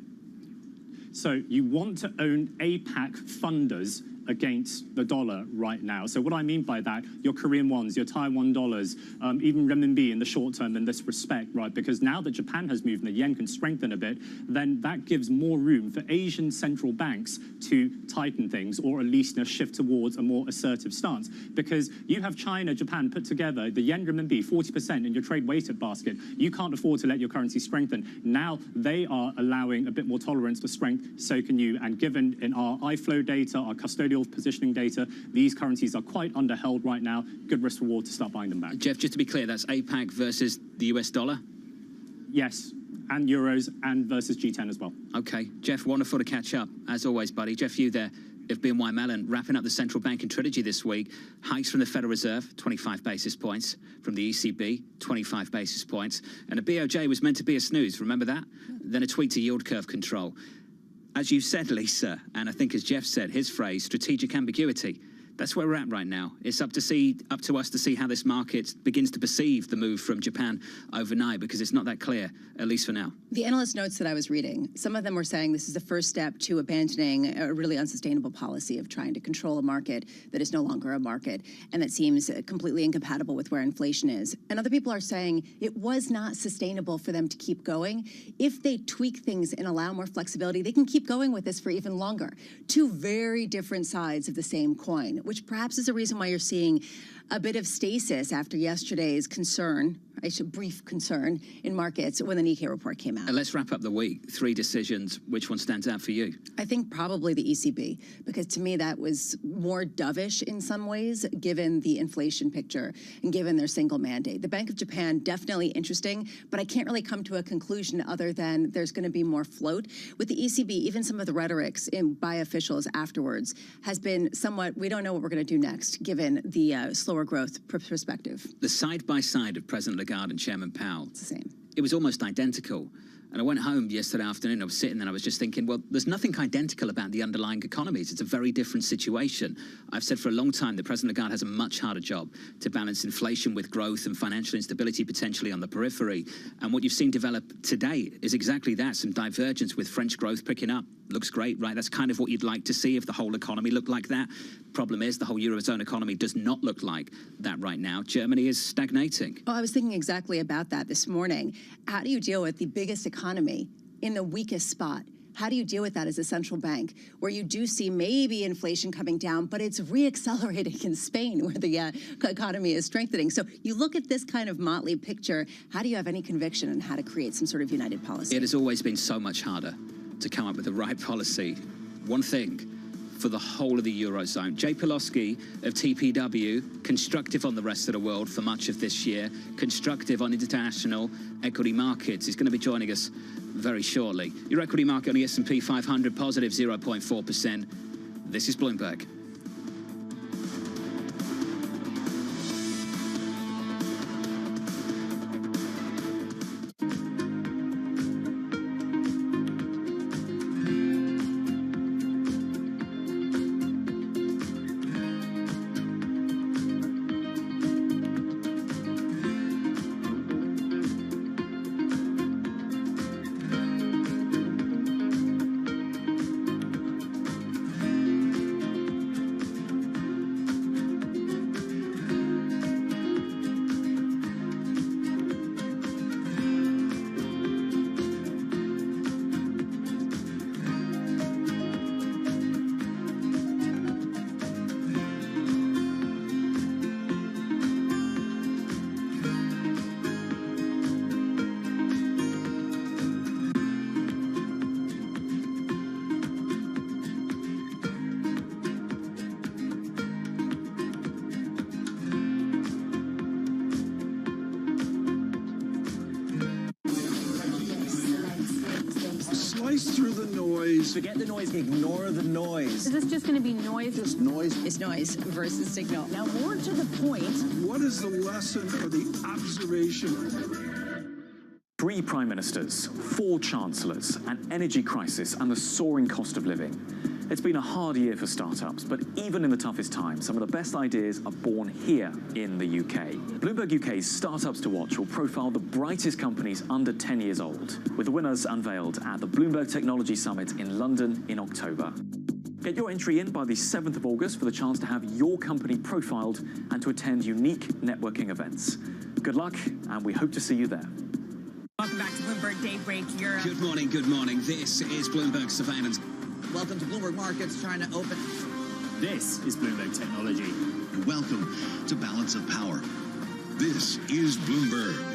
So you want to own APAC funders against the dollar right now. So what I mean by that, your Korean wons, your Taiwan dollars, even renminbi in the short term in this respect, right? Because now that Japan has moved and the yen can strengthen a bit, then that gives more room for Asian central banks to tighten things or at least shift towards a more assertive stance. Because you have China, Japan put together, the yen renminbi 40% in your trade weighted basket. You can't afford to let your currency strengthen. Now they are allowing a bit more tolerance for strength, so can you. And given in our iFlow data, our custodial positioning data, these currencies are quite underheld right now. Good risk reward to start buying them back. Jeff, just to be clear, that's APAC versus the US dollar? Yes, and euros and versus G10 as well. Okay, Jeff, wonderful to catch up. As always, buddy. Jeff, you there of BNY Mellon, wrapping up the central banking trilogy this week. Hikes from the Federal Reserve, 25 basis points. From the ECB, 25 basis points. And the BOJ was meant to be a snooze, remember that? Then a tweak to yield curve control. As you said, Lisa, and I think as Jeff said, his phrase, strategic ambiguity. That's where we're at right now. It's up to us to see how this market begins to perceive the move from Japan overnight, because it's not that clear, at least for now. The analyst notes that I was reading, some of them were saying this is the first step to abandoning a really unsustainable policy of trying to control a market that is no longer a market and that seems completely incompatible with where inflation is. And other people are saying it was not sustainable for them to keep going. If they tweak things and allow more flexibility, they can keep going with this for even longer. Two very different sides of the same coin, which perhaps is a reason why you're seeing a bit of stasis after yesterday's brief concern in markets when the Nikkei report came out. And let's wrap up the week. 3 decisions. Which one stands out for you? I think probably the ECB, because to me that was more dovish in some ways, given the inflation picture and given their single mandate. The Bank of Japan, definitely interesting, but I can't really come to a conclusion other than there's going to be more float. With the ECB, even some of the rhetorics by officials afterwards has been somewhat, we don't know what we're going to do next, given the slower growth perspective. The side-by-side of President Lagarde and Chairman Powell. It's the same. It was almost identical. And I went home yesterday afternoon, I was sitting there and I was just thinking, well, there's nothing identical about the underlying economies. It's a very different situation. I've said for a long time that President Lagarde has a much harder job to balance inflation with growth and financial instability potentially on the periphery. And what you've seen develop today is exactly that, some divergence with French growth picking up. Looks great, right? That's kind of what you'd like to see if the whole economy looked like that. Problem is, the whole Eurozone economy does not look like that right now. Germany is stagnating. Oh, I was thinking exactly about that this morning. How do you deal with the biggest economy in the weakest spot? How do you deal with that as a central bank, where you do see maybe inflation coming down, but it's reaccelerating in Spain, where the economy is strengthening? So you look at this kind of motley picture. How do you have any conviction on how to create some sort of united policy? It has always been so much harder to come up with the right policy. One thing for the whole of the Eurozone. Jay Pilowski of TPW, constructive on the rest of the world for much of this year, constructive on international equity markets. He's going to be joining us very shortly. Your equity market on the S&P 500, positive 0.4%. This is Bloomberg. Slice through the noise. Forget the noise, ignore the noise. Is this just going to be noise? Just noise. It's noise versus signal. Now, more to the point. What is the lesson or the observation? 3 prime ministers, 4 chancellors, an energy crisis, and the soaring cost of living. It's been a hard year for startups, but even in the toughest times, some of the best ideas are born here in the UK. Bloomberg UK's Startups to Watch will profile the brightest companies under 10 years old, with the winners unveiled at the Bloomberg Technology Summit in London in October. Get your entry in by the 7th of August for the chance to have your company profiled and to attend unique networking events. Good luck, and we hope to see you there. Welcome back to Bloomberg Daybreak Europe. Good morning, good morning. This is Bloomberg Surveillance. Welcome to Bloomberg Markets, trying to open. This is Bloomberg Technology. And welcome to Balance of Power. This is Bloomberg.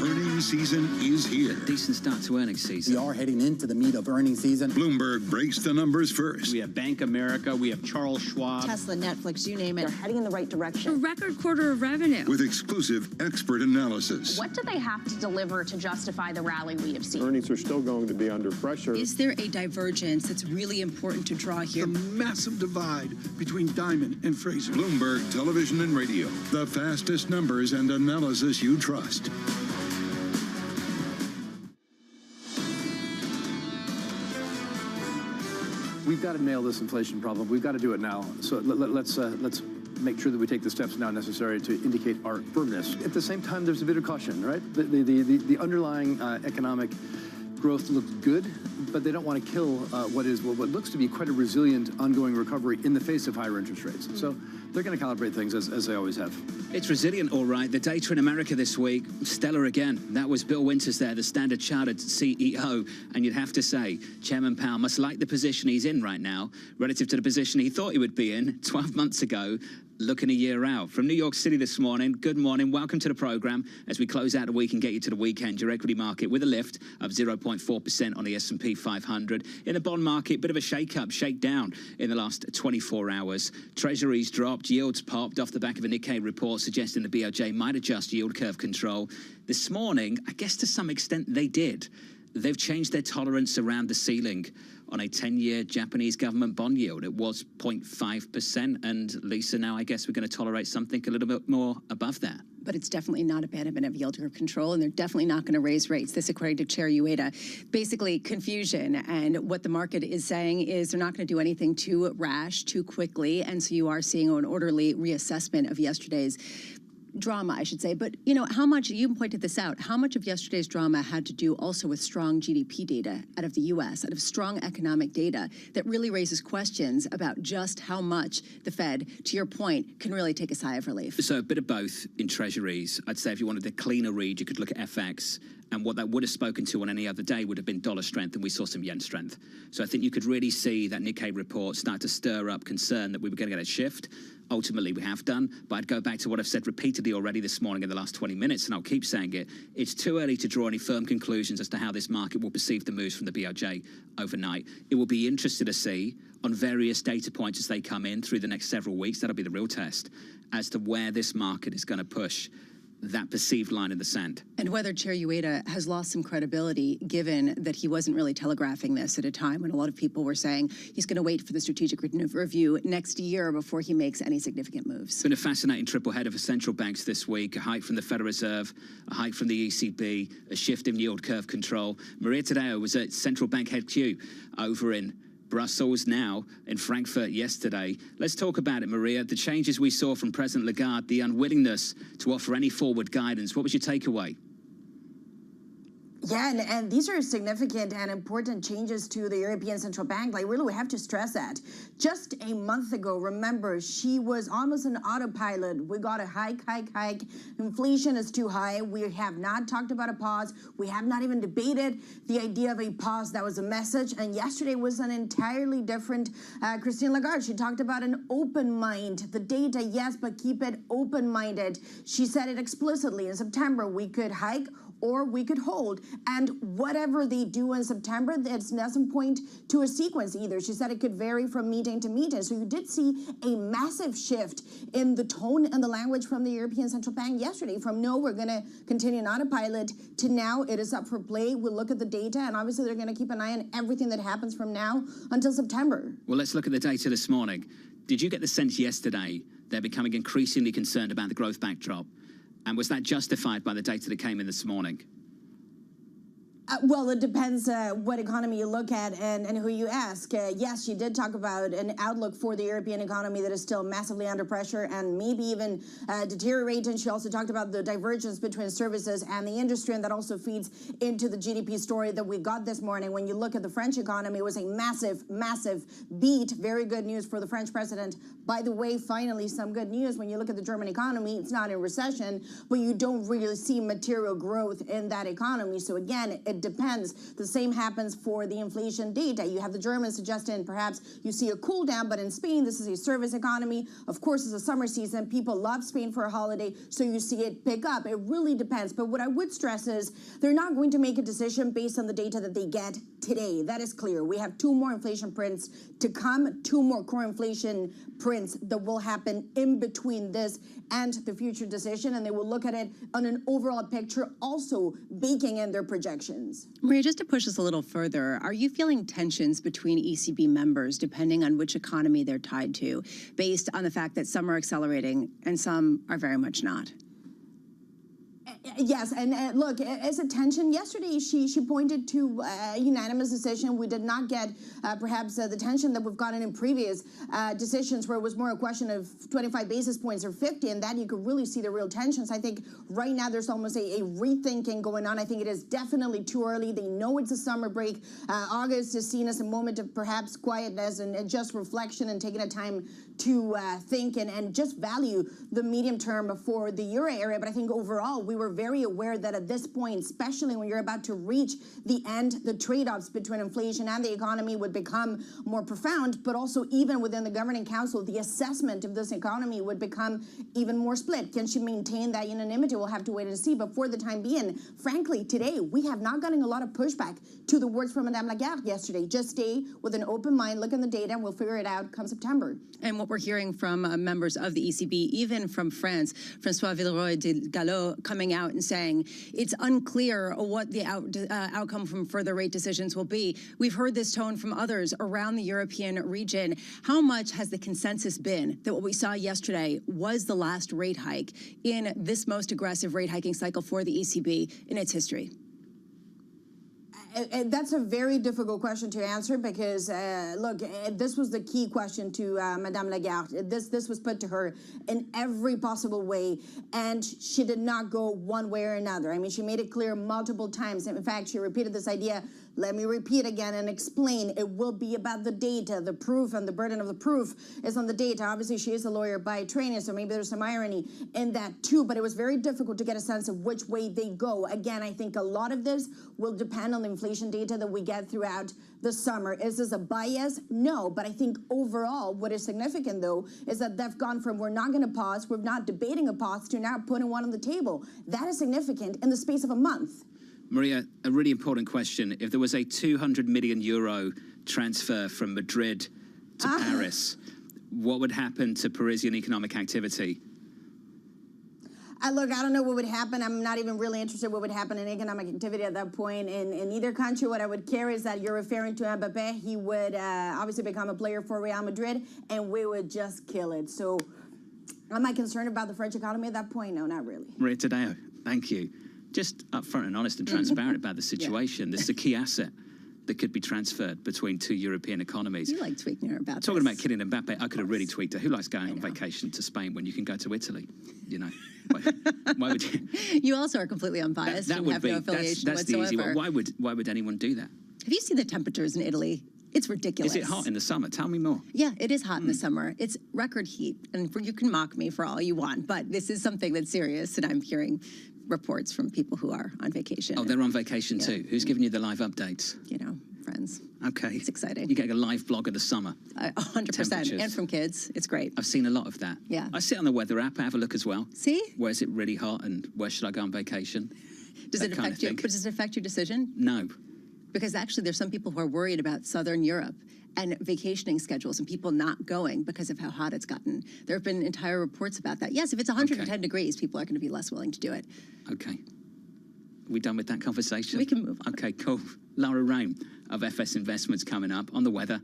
Earnings season is here. Decent start to earnings season. We are heading into the meat of earnings season. Bloomberg breaks the numbers first. We have Bank America, we have Charles Schwab. Tesla, Netflix, you name it. They're heading in the right direction. A record quarter of revenue. With exclusive expert analysis. What do they have to deliver to justify the rally we have seen? Earnings are still going to be under pressure. Is there a divergence that's really important to draw here? The massive divide between Diamond and Fraser. Bloomberg Television and Radio. The fastest numbers and analysis you trust. we've got to nail this inflation problem. We've got to do it now. So let's make sure that we take the steps now necessary to indicate our firmness. At the same time, there's a bit of caution, right? The underlying economic growth looks good, but they don't want to kill what looks to be quite a resilient ongoing recovery in the face of higher interest rates. So they're going to calibrate things as they always have. It's resilient, all right. The data in America this week, stellar again. That was Bill Winters there, the Standard Chartered CEO. And you'd have to say, Chairman Powell must like the position he's in right now relative to the position he thought he would be in 12 months ago, looking a year out. From New York City this morning, good morning. Welcome to the program as we close out the week and get you to the weekend. Your equity market with a lift of 0.4% on the S&P 500. In the bond market, bit of a shakedown in the last 24 hours. Treasuries dropped, yields popped off the back of a Nikkei report suggesting the BOJ might adjust yield curve control. This morning, I guess to some extent they did. They've changed their tolerance around the ceiling on a 10-year Japanese government bond yield. It was 0.5%, and Lisa, now I guess we're going to tolerate something a little bit more above that. But it's definitely not abandonment of yield curve control, and they're definitely not going to raise rates. This, according to Chair Ueda, basically confusion. And what the market is saying is they're not going to do anything too rash, too quickly. And so you are seeing an orderly reassessment of yesterday's drama, I should say. But, you know, how much, you pointed this out, how much of yesterday's drama had to do also with strong GDP data out of the U.S., out of strong economic data that really raises questions about just how much the Fed, to your point, can really take a sigh of relief. So a bit of both in treasuries. I'd say if you wanted a cleaner read, you could look at FX. And what that would have spoken to on any other day would have been dollar strength, and we saw some yen strength. So I think you could really see that Nikkei report start to stir up concern that we were going to get a shift. Ultimately, we have done, but I'd go back to what I've said repeatedly already this morning in the last 20 minutes, and I'll keep saying it. It's too early to draw any firm conclusions as to how this market will perceive the moves from the BOJ overnight. It will be interesting to see on various data points as they come in through the next several weeks. That'll be the real test as to where this market is going to push that perceived line in the sand. And whether Chair Ueda has lost some credibility, given that he wasn't really telegraphing this at a time when a lot of people were saying he's going to wait for the strategic review next year before he makes any significant moves. It's been a fascinating triple header for central banks this week. A hike from the Federal Reserve, a hike from the ECB, a shift in yield curve control. Maria Tadeo was at Central Bank HQ over in Brussels, now in Frankfurt yesterday. Let's talk about it, Maria. The changes we saw from President Lagarde, the unwillingness to offer any forward guidance. What was your takeaway? Yeah, and these are significant and important changes to the European Central Bank. Like, really, we have to stress that. Just a month ago, remember, she was almost an autopilot. We got a hike. Inflation is too high. We have not talked about a pause. We have not even debated the idea of a pause. That was a message. And yesterday was an entirely different Christine Lagarde. She talked about an open mind. The data, yes, but keep it open-minded. She said it explicitly. In September, we could hike or we could hold. And whatever they do in September, it doesn't point to a sequence either. She said it could vary from meeting to meeting. So you did see a massive shift in the tone and the language from the European Central Bank yesterday. From no, we're going to continue on autopilot, to now it is up for play. We'll look at the data, and obviously they're going to keep an eye on everything that happens from now until September. Well, let's look at the data this morning. Did you get the sense yesterday they're becoming increasingly concerned about the growth backdrop? And was that justified by the data that came in this morning? Well, it depends what economy you look at and who you ask. Yes, she did talk about an outlook for the European economy that is still massively under pressure and maybe even deteriorating. She also talked about the divergence between services and the industry, and that also feeds into the GDP story that we got this morning. When you look at the French economy, it was a massive beat. Very good news for the French president. By the way, finally, some good news. When you look at the German economy, it's not in recession, but you don't really see material growth in that economy. So again, it depends. The same happens for the inflation data. You have the Germans suggesting perhaps you see a cool down, but in Spain, this is a service economy. Of course, it's a summer season. People love Spain for a holiday, so you see it pick up. It really depends. But what I would stress is they're not going to make a decision based on the data that they get today. That is clear. We have 2 more inflation prints to come, 2 more core inflation prints that will happen in between this and the future decision, and they will look at it on an overall picture, also baking in their projections. Maria, just to push us a little further, are you feeling tensions between ECB members, depending on which economy they're tied to, based on the fact that some are accelerating and some are very much not? Yes, and look, as a tension, yesterday she pointed to a unanimous decision. We did not get perhaps the tension that we've gotten in previous decisions where it was more a question of 25 basis points or 50, and that you could really see the real tensions. I think right now there's almost a rethinking going on. I think it is definitely too early. They know it's a summer break. August is seen as a moment of perhaps quietness and just reflection and taking a time to think and just value the medium term for the euro area. But I think overall we were very aware that at this point, especially when you're about to reach the end, the trade-offs between inflation and the economy would become more profound, but also even within the governing council, the assessment of this economy would become even more split. Can she maintain that unanimity? We'll have to wait and see. But for the time being, frankly, today, we have not gotten a lot of pushback to the words from Madame Lagarde yesterday. Just stay with an open mind, look at the data, and we'll figure it out come September. And what we're hearing from members of the ECB, even from France, François Villeroy de Gallo, coming out and saying it's unclear what the outcome from further rate decisions will be. We've heard this tone from others around the European region. How much has the consensus been that what we saw yesterday was the last rate hike in this most aggressive rate hiking cycle for the ECB in its history? That's a very difficult question to answer because, look, this was the key question to Madame Lagarde. This was put to her in every possible way, and she did not go one way or another. I mean, she made it clear multiple times. In fact, she repeated this idea, let me repeat again and explain. It will be about the data, the proof, and the burden of the proof is on the data. Obviously, she is a lawyer by training, so maybe there's some irony in that too, but it was very difficult to get a sense of which way they go. Again, I think a lot of this will depend on the inflation data that we get throughout the summer. Is this a bias? No, but I think overall what is significant though is that they've gone from we're not going to pause, we're not debating a pause, to now putting one on the table. That is significant in the space of a month. Maria, a really important question. If there was a 200 million euro transfer from Madrid to Paris, what would happen to Parisian economic activity? Look, I don't know what would happen. I'm not even really interested in what would happen in economic activity at that point in either country. What I would care is that you're referring to Mbappé. He would obviously become a player for Real Madrid, and we would just kill it. So am I concerned about the French economy at that point? No, not really. Maria Tadeo, thank you. Just upfront and honest and transparent about the situation. This is a key asset that could be transferred between two European economies. You like tweeting her about Talking about Kylian Mbappe, I could have really tweaked her. Who likes going on vacation to Spain when you can go to Italy? You know, why would you? You also are completely unbiased. That and would have be no affiliation that's the easy whatsoever. one. Why would anyone do that? Have you seen the temperatures in Italy? It's ridiculous. Is it hot in the summer? Tell me more. Yeah, it is hot in the summer. It's record heat, and you can mock me for all you want, but this is something that's serious, and I'm hearing reports from people who are on vacation. Oh, they're on vacation too. Who's giving you the live updates? You know, friends. Okay. It's exciting. You get a live blog of the summer. 100%. And from kids. It's great. I've seen a lot of that. Yeah. I sit on the weather app, I have a look as well. See? Where's it really hot and where should I go on vacation? Does it affect you? But does it affect your decision? No. Because actually there's some people who are worried about Southern Europe and vacationing schedules and people not going because of how hot it's gotten. There have been entire reports about that. Yes, if it's 110 degrees, people are going to be less willing to do it. Okay. We done with that conversation? We can move on. Okay, cool. Laura Rain of FS Investments coming up on the weather,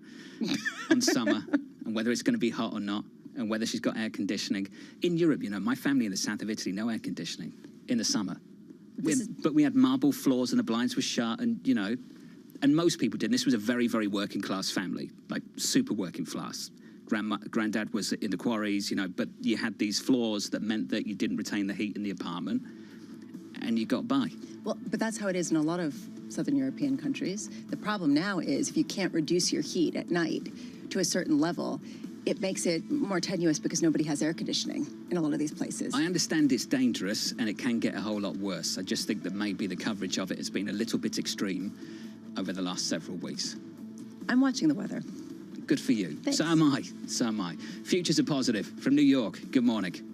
on summer, and whether it's going to be hot or not, and whether she's got air conditioning. In Europe, you know, my family in the south of Italy, no air conditioning in the summer. But we had marble floors and the blinds were shut, and, you know, and most people did. This was a very, very working class family, like super working class. Granddad was in the quarries, you know, but you had these floors that meant that you didn't retain the heat in the apartment, and you got by. Well, but that's how it is in a lot of Southern European countries. The problem now is if you can't reduce your heat at night to a certain level, it makes it more tenuous because nobody has air conditioning in a lot of these places. I understand it's dangerous and it can get a whole lot worse. I just think that maybe the coverage of it has been a little bit extreme over the last several weeks. I'm watching the weather. Good for you. Thanks. So am I. So am I. Futures are positive. From New York, good morning.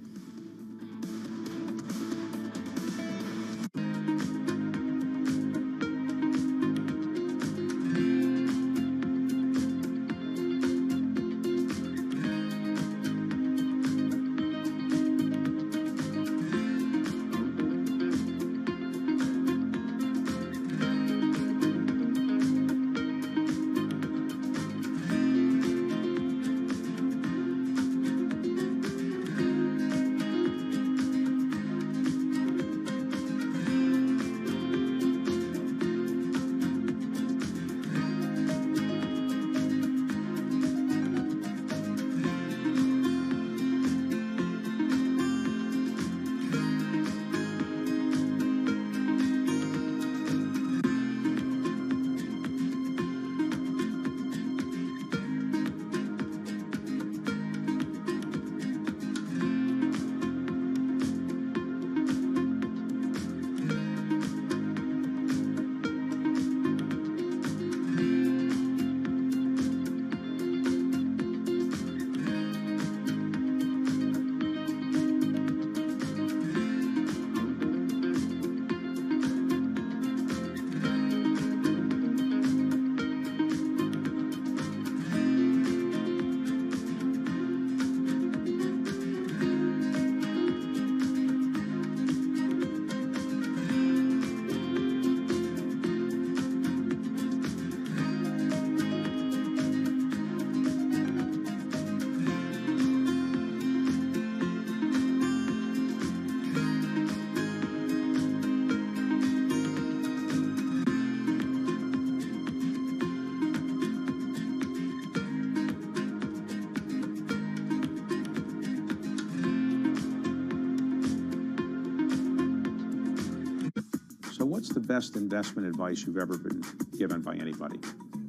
the best investment advice you've ever been given by anybody?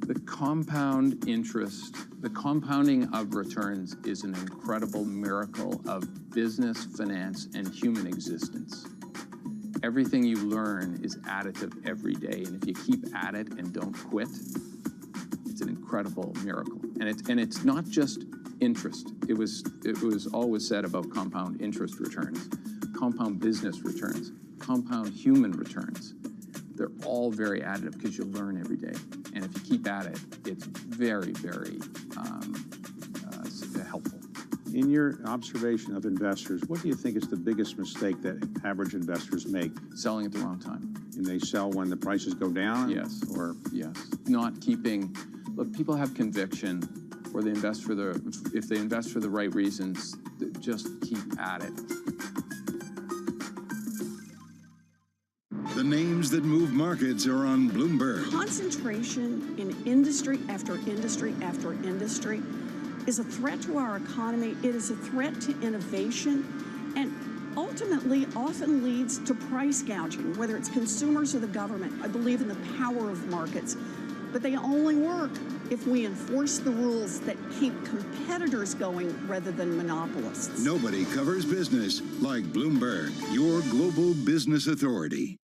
The compound interest, the compounding of returns is an incredible miracle of business, finance, and human existence. Everything you learn is additive every day, and if you keep at it and don't quit, it's an incredible miracle. And it's not just interest. It was always said about compound interest returns, compound business returns, compound human returns. They're all very additive because you learn every day. And if you keep at it, it's very, very helpful. In your observation of investors, what do you think is the biggest mistake that average investors make? Selling at the wrong time. And they sell when the prices go down? Yes. Or yes. Not keeping, look, people have conviction, or they invest for if they invest for the right reasons, just keep at it. The names that move markets are on Bloomberg. Concentration in industry after industry after industry is a threat to our economy. It is a threat to innovation, and ultimately often leads to price gouging, whether it's consumers or the government. I believe in the power of markets, but they only work if we enforce the rules that keep competitors going rather than monopolists. Nobody covers business like Bloomberg, your global business authority.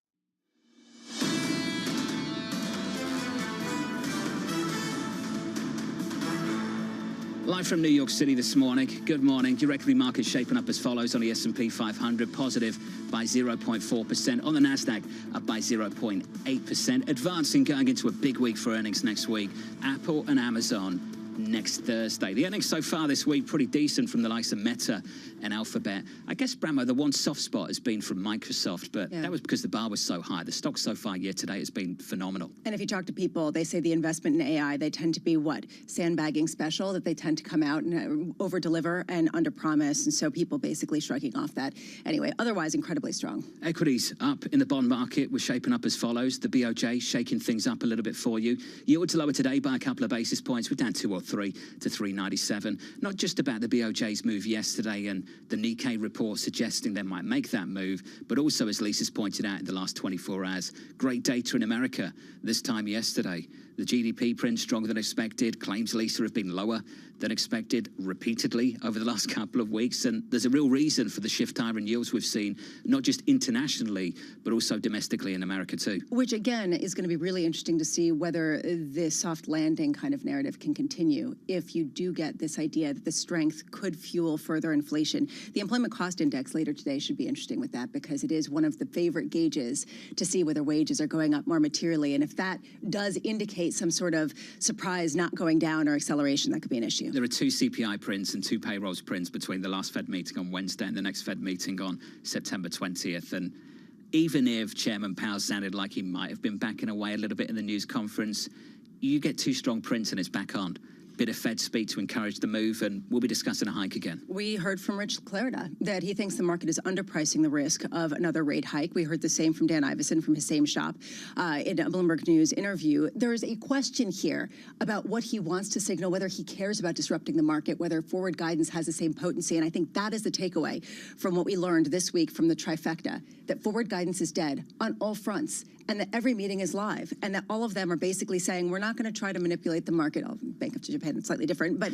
Live from New York City this morning. Good morning. Directly markets shaping up as follows on the S&P 500, positive by 0.4%. On the Nasdaq, up by 0.8%. Advancing going into a big week for earnings next week. Apple and Amazon next Thursday. The earnings so far this week pretty decent from the likes of Meta and Alphabet. I guess, Bramo, the one soft spot has been from Microsoft, but that was because the bar was so high. The stock so far year to date has been phenomenal. And if you talk to people, they say the investment in AI, they tend to be what? Sandbagging special, that they tend to come out and over-deliver and under-promise, and so people basically shrugging off that. Anyway, otherwise incredibly strong. Equities up in the bond market. We're shaping up as follows. The BOJ shaking things up a little bit for you. Yields lower today by a couple of basis points. We're down 2 or 3 to 397. Not just about the BOJ's move yesterday and the Nikkei report suggesting they might make that move, but also, as Lisa's pointed out in the last 24 hours, great data in America this time yesterday. The GDP print stronger than expected. Claims, Lisa, have been lower than expected repeatedly over the last couple of weeks. And there's a real reason for the shift higher in yields we've seen, not just internationally, but also domestically in America too. Which, again, is going to be really interesting to see whether this soft landing kind of narrative can continue if you do get this idea that the strength could fuel further inflation. The employment cost index later today should be interesting with that because it is one of the favorite gauges to see whether wages are going up more materially. And if that does indicate some sort of surprise not going down or acceleration, that could be an issue. There are 2 CPI prints and 2 payrolls prints between the last Fed meeting on Wednesday and the next Fed meeting on September 20th. And even if Chairman Powell sounded like he might have been backing away a little bit in the news conference, you get 2 strong prints and it's back on. Bit of Fed speak to encourage the move, and we'll be discussing a hike again. We heard from Rich Clarida that he thinks the market is underpricing the risk of another rate hike. We heard the same from Dan Ivison from his same shop in a Bloomberg News interview. There is a question here about what he wants to signal, whether he cares about disrupting the market, whether forward guidance has the same potency. And I think that is the takeaway from what we learned this week from the trifecta, that forward guidance is dead on all fronts, and that every meeting is live, and that all of them are basically saying, we're not going to try to manipulate the market. Bank of Japan, it's slightly different, but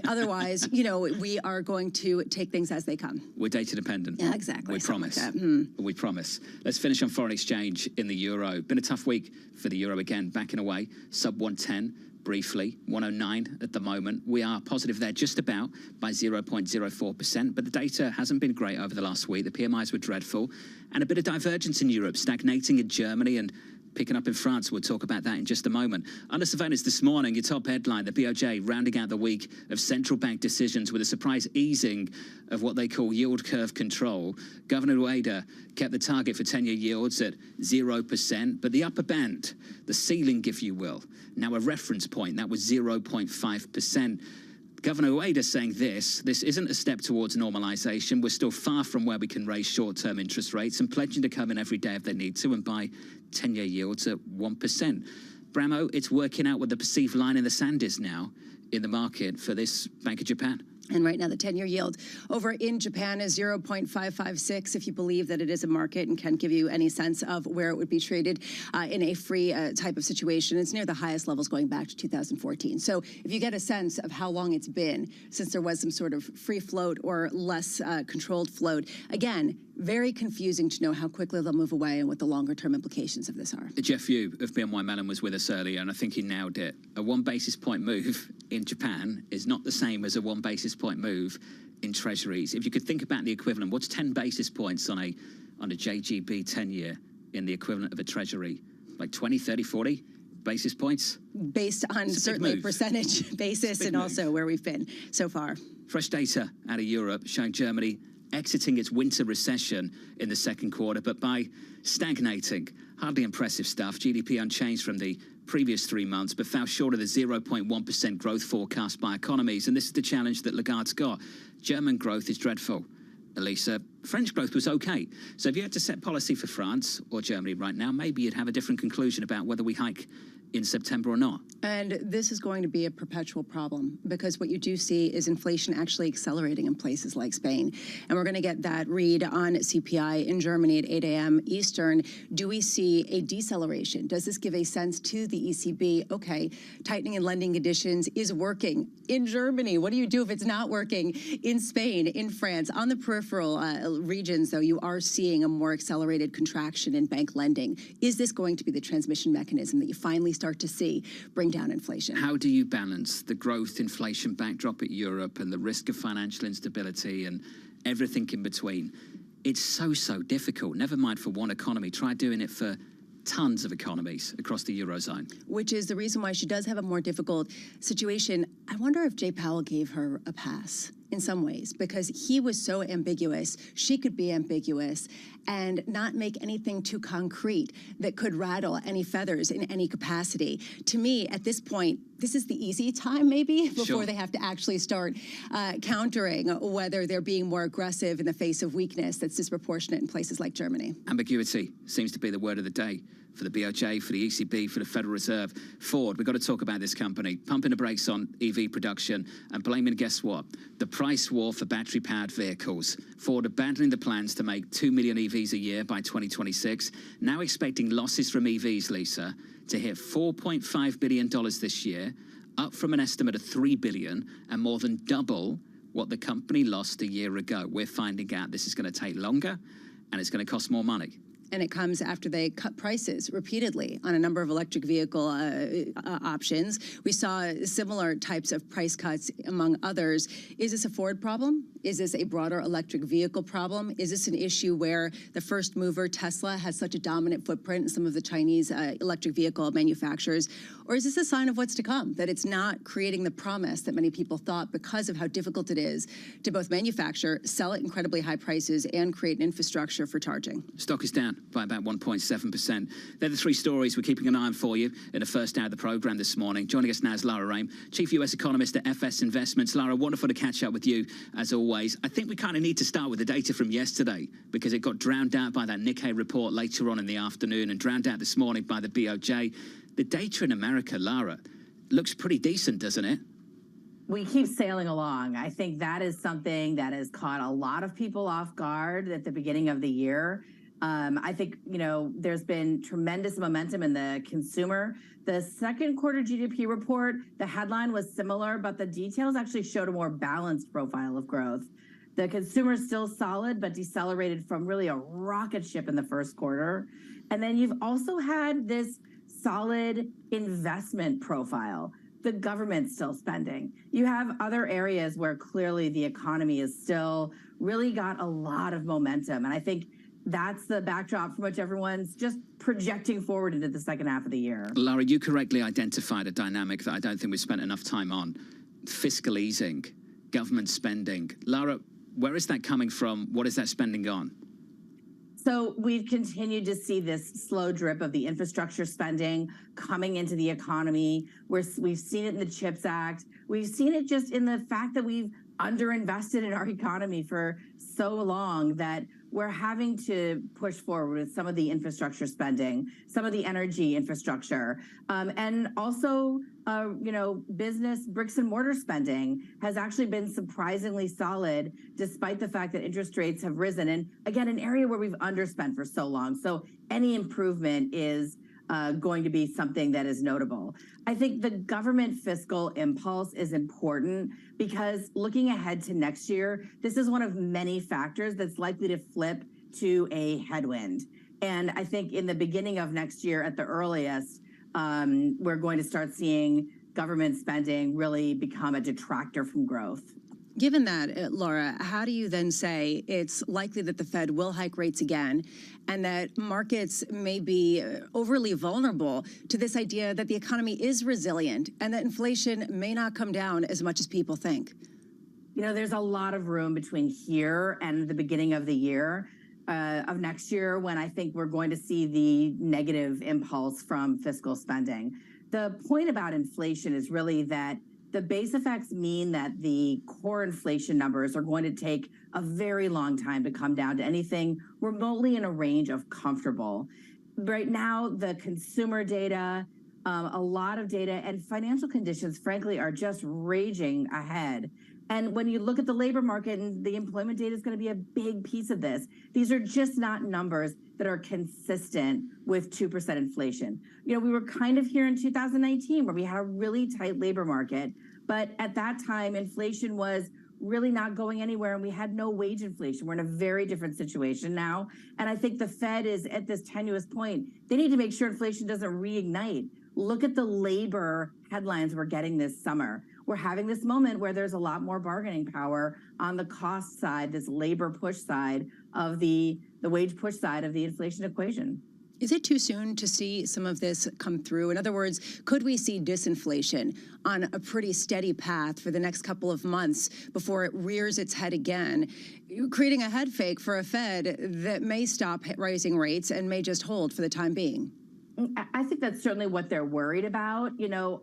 otherwise, we are going to take things as they come. We're data dependent. Yeah, exactly. We promise. Like We promise. Let's finish on foreign exchange in the euro. Been a tough week for the euro again, backing away, sub 110. Briefly, 109 at the moment. We are positive there just about by 0.04%, but the data hasn't been great over the last week. The PMIs were dreadful, and a bit of divergence in Europe, stagnating in Germany and picking up in France. We'll talk about that in just a moment. Under surveillance this morning, your top headline, the BOJ rounding out the week of central bank decisions with a surprise easing of what they call yield curve control. Governor Ueda kept the target for 10-year yields at 0%, but the upper band, the ceiling, if you will, now a reference point, that was 0.5%. Governor Ueda saying this isn't a step towards normalization. We're still far from where we can raise short-term interest rates, and pledging to come in every day if they need to and buy 10-year yields at 1%. Bramo, it's working out what the perceived line in the sand is now in the market for this Bank of Japan. And right now, the 10-year yield over in Japan is 0.556, if you believe that it is a market and can't give you any sense of where it would be traded in a free type of situation. It's near the highest levels going back to 2014. So if you get a sense of how long it's been since there was some sort of free float or less controlled float, again, very confusing to know how quickly they'll move away and what the longer-term implications of this are. Jeff Yu of BNY Mellon was with us earlier, and I think he nailed it. A 1 basis point move in Japan is not the same as a 1 basis point move in treasuries. If you could think about the equivalent, what's 10 basis points on a JGB 10-year in the equivalent of a treasury? Like 20, 30, 40 basis points? Based on certainly percentage basis and also where we've been so far. Fresh data out of Europe showing Germany exiting its winter recession in the second quarter, but by stagnating. Hardly impressive stuff. GDP unchanged from the previous 3 months, but fell short of the 0.1% growth forecast by economies. And this is the challenge that Lagarde's got. German growth is dreadful. Elisa, French growth was okay. So if you had to set policy for France or Germany right now, maybe you'd have a different conclusion about whether we hike in September or not. And this is going to be a perpetual problem because what you do see is inflation actually accelerating in places like Spain. And we're going to get that read on CPI in Germany at 8 a.m. Eastern. Do we see a deceleration? Does this give a sense to the ECB, okay, tightening and lending conditions is working in Germany? What do you do if it's not working in Spain, in France? On the peripheral regions, though, you are seeing a more accelerated contraction in bank lending. Is this going to be the transmission mechanism that you finally start to see bring down inflation? How do you balance the growth inflation backdrop at Europe and the risk of financial instability and everything in between? It's so difficult. Never mind for one economy. Try doing it for tons of economies across the Eurozone. Which is the reason why she does have a more difficult situation. I wonder if Jay Powell gave her a pass in some ways, because he was so ambiguous. She could be ambiguous and not make anything too concrete that could rattle any feathers in any capacity. To me, at this point, this is the easy time maybe before they have to actually start countering whether they're being more aggressive in the face of weakness that's disproportionate in places like Germany. Ambiguity seems to be the word of the day for the BOJ, for the ECB, for the Federal Reserve. Ford, we've got to talk about this company, pumping the brakes on EV production and blaming, guess what? The price war for battery-powered vehicles. Ford abandoning the plans to make 2 million EVs a year by 2026, now expecting losses from EVs, Lisa, to hit $4.5 billion this year, up from an estimate of $3 billion and more than double what the company lost a year ago. We're finding out this is going to take longer and it's going to cost more money. And it comes after they cut prices repeatedly on a number of electric vehicle options. We saw similar types of price cuts, among others. Is this a Ford problem? Is this a broader electric vehicle problem? Is this an issue where the first mover, Tesla, has such a dominant footprint in some of the Chinese electric vehicle manufacturers? Or is this a sign of what's to come, that it's not creating the promise that many people thought because of how difficult it is to both manufacture, sell at incredibly high prices, and create an infrastructure for charging? Stock is down by about 1.7%. They're the three stories we're keeping an eye on for you in the first hour of the programme this morning. Joining us now is Lara Rame, Chief US Economist at FS Investments. Lara, wonderful to catch up with you, as always. I think we kind of need to start with the data from yesterday because it got drowned out by that Nikkei report later on in the afternoon and drowned out this morning by the BOJ. The data in America, Lara, looks pretty decent, doesn't it? We keep sailing along. I think that is something that has caught a lot of people off guard at the beginning of the year. I think, there's been tremendous momentum in the consumer. The second quarter GDP report, the headline was similar, but the details actually showed a more balanced profile of growth. The consumer is still solid, but decelerated from really a rocket ship in the first quarter. And then you've also had this solid investment profile. The government's still spending. You have other areas where clearly the economy is still really got a lot of momentum. And I think that's the backdrop from which everyone's just projecting forward into the second half of the year. Lara, you correctly identified a dynamic that I don't think we've spent enough time on. Fiscal easing, government spending. Lara, where is that coming from? What is that spending on? So we've continued to see this slow drip of the infrastructure spending coming into the economy. We've seen it in the CHIPS Act. We've seen it just in the fact that we've underinvested in our economy for so long that we're having to push forward with some of the infrastructure spending, some of the energy infrastructure, and also, business bricks and mortar spending has actually been surprisingly solid, despite the fact that interest rates have risen. And again, an area where we've underspent for so long. So any improvement is going to be something that is notable. I think the government fiscal impulse is important because looking ahead to next year, this is one of many factors that's likely to flip to a headwind. And I think in the beginning of next year at the earliest, we're going to start seeing government spending really become a detractor from growth. Given that, Laura, how do you then say it's likely that the Fed will hike rates again and that markets may be overly vulnerable to this idea that the economy is resilient and that inflation may not come down as much as people think? There's a lot of room between here and the beginning of the year of next year when I think we're going to see the negative impulse from fiscal spending. The point about inflation is really that the base effects mean that the core inflation numbers are going to take a very long time to come down to anything remotely in a range of comfortable. Right now, the consumer data, a lot of data, and financial conditions, frankly, are just raging ahead. And when you look at the labor market, and the employment data is going to be a big piece of this, these are just not numbers that are consistent with 2% inflation. We were kind of here in 2019 where we had a really tight labor market, but at that time, inflation was really not going anywhere and we had no wage inflation. We're in a very different situation now. And I think the Fed is at this tenuous point. They need to make sure inflation doesn't reignite. Look at the labor headlines we're getting this summer. We're having this moment where there's a lot more bargaining power on the cost side, this labor push side of the wage push side of the inflation equation. Is it too soon to see some of this come through? In other words, could we see disinflation on a pretty steady path for the next couple of months before it rears its head again, creating a head fake for a Fed that may stop raising rates and may just hold for the time being? I think that's certainly what they're worried about.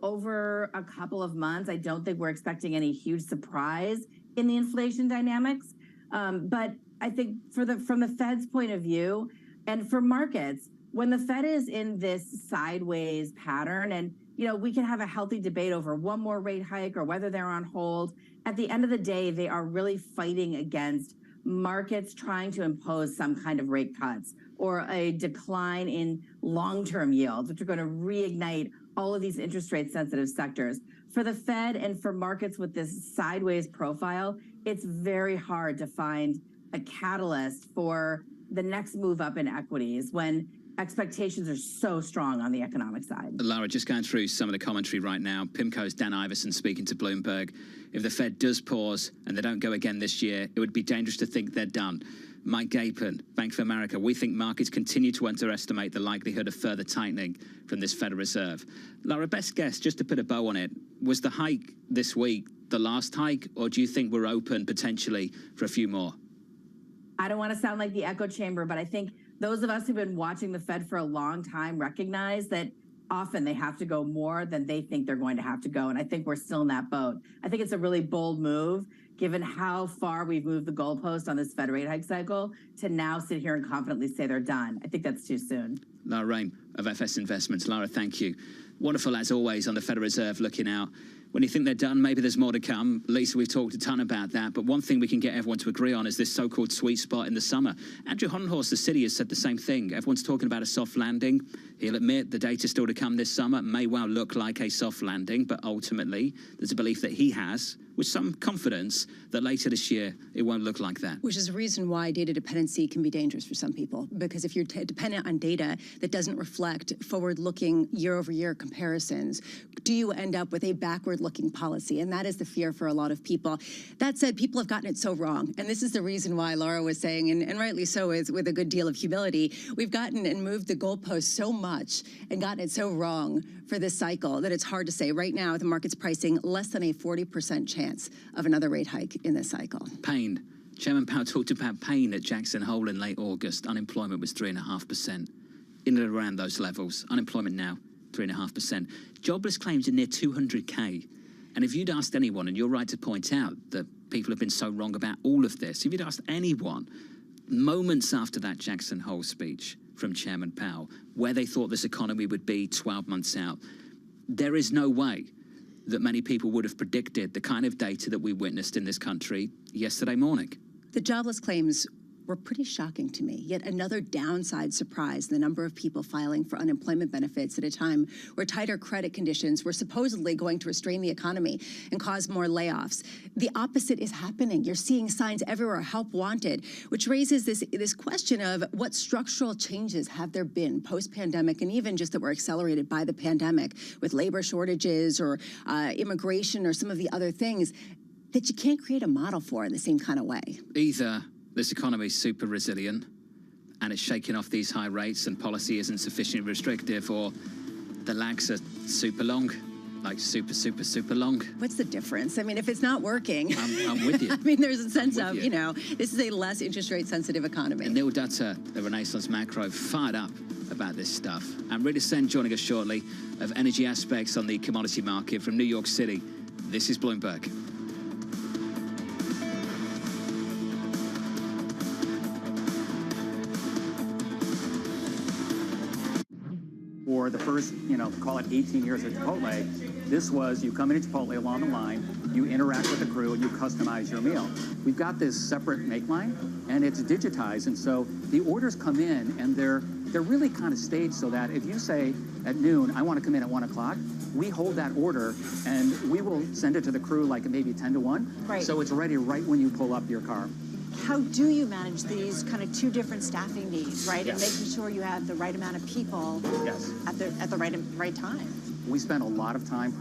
Over a couple of months, I don't think we're expecting any huge surprise in the inflation dynamics. But I think from the Fed's point of view and for markets, when the Fed is in this sideways pattern, and we can have a healthy debate over one more rate hike or whether they're on hold, at the end of the day, they are really fighting against markets trying to impose some kind of rate cuts or a decline in long-term yields, which are going to reignite all of these interest rate sensitive sectors. For the Fed and for markets with this sideways profile, it's very hard to find a catalyst for the next move up in equities when expectations are so strong on the economic side. Laura, just going through some of the commentary right now. PIMCO's Dan Iverson speaking to Bloomberg. If the Fed does pause and they don't go again this year, it would be dangerous to think they're done. Mike Gapin, Bank of America, we think markets continue to underestimate the likelihood of further tightening from this Federal Reserve. Laura, best guess, just to put a bow on it, was the hike this week the last hike, or do you think we're open potentially for a few more? I don't want to sound like the echo chamber, but I think those of us who've been watching the Fed for a long time recognize that often they have to go more than they think they're going to have to go. And I think we're still in that boat. I think it's a really bold move, given how far we've moved the goalpost on this Fed rate hike cycle, to now sit here and confidently say they're done. I think that's too soon. Laura Rain of FS Investments. Laura, thank you. Wonderful, as always, on the Federal Reserve looking out. When you think they're done, maybe there's more to come. Lisa, we've talked a ton about that. But one thing we can get everyone to agree on is this so-called sweet spot in the summer. Andrew Honenhorst, the city, has said the same thing. Everyone's talking about a soft landing. He'll admit the data still to come this summer may well look like a soft landing, but ultimately there's a belief that he has, with some confidence, that later this year it won't look like that. Which is a reason why data dependency can be dangerous for some people, because if you're dependent on data that doesn't reflect forward-looking year-over-year comparisons, do you end up with a backward-looking policy? And that is the fear for a lot of people. That said, people have gotten it so wrong. And this is the reason why Laura was saying, and rightly so, is with a good deal of humility, we've gotten and moved the goalposts so much and gotten it so wrong for this cycle that it's hard to say. Right now, the market's pricing less than a 40% chance of another rate hike in this cycle. Pain. Chairman Powell talked about pain at Jackson Hole in late August. Unemployment was 3.5%. In and around those levels. Unemployment now, 3.5%. Jobless claims are near 200K. And if you'd asked anyone, and you're right to point out that people have been so wrong about all of this, if you'd asked anyone moments after that Jackson Hole speech from Chairman Powell, where they thought this economy would be 12 months out, there is no way that many people would have predicted the kind of data that we witnessed in this country yesterday morning. The jobless claims were pretty shocking to me. Yet another downside surprise, the number of people filing for unemployment benefits at a time where tighter credit conditions were supposedly going to restrain the economy and cause more layoffs. The opposite is happening. You're seeing signs everywhere, help wanted, which raises this question of what structural changes have there been post-pandemic, and even just that were accelerated by the pandemic with labor shortages or immigration or some of the other things that you can't create a model for in the same kind of way. Either this economy is super resilient and it's shaking off these high rates and policy isn't sufficiently restrictive, or the lags are super long, like super, super, super long. What's the difference? I mean, if it's not working... I'm with you. I mean, there's a sense of, you know, this is a less interest rate sensitive economy. And Neil Dutter, the Renaissance Macro, fired up about this stuff. And Rita Sen joining us shortly of energy aspects on the commodity market from New York City. This is Bloomberg. For the first, call it 18 years at Chipotle, this was you come into Chipotle along the line, you interact with the crew, and you customize your meal. We've got this separate make line, and it's digitized, and so the orders come in, and they're really kind of staged so that if you say at noon, I want to come in at 1 o'clock, we hold that order, and we will send it to the crew like maybe 10 to 1, right. So it's ready right when you pull up your car. How do you manage these kind of two different staffing needs, right? Yes. And making sure you have the right amount of people Yes. at the right time. We spend a lot of time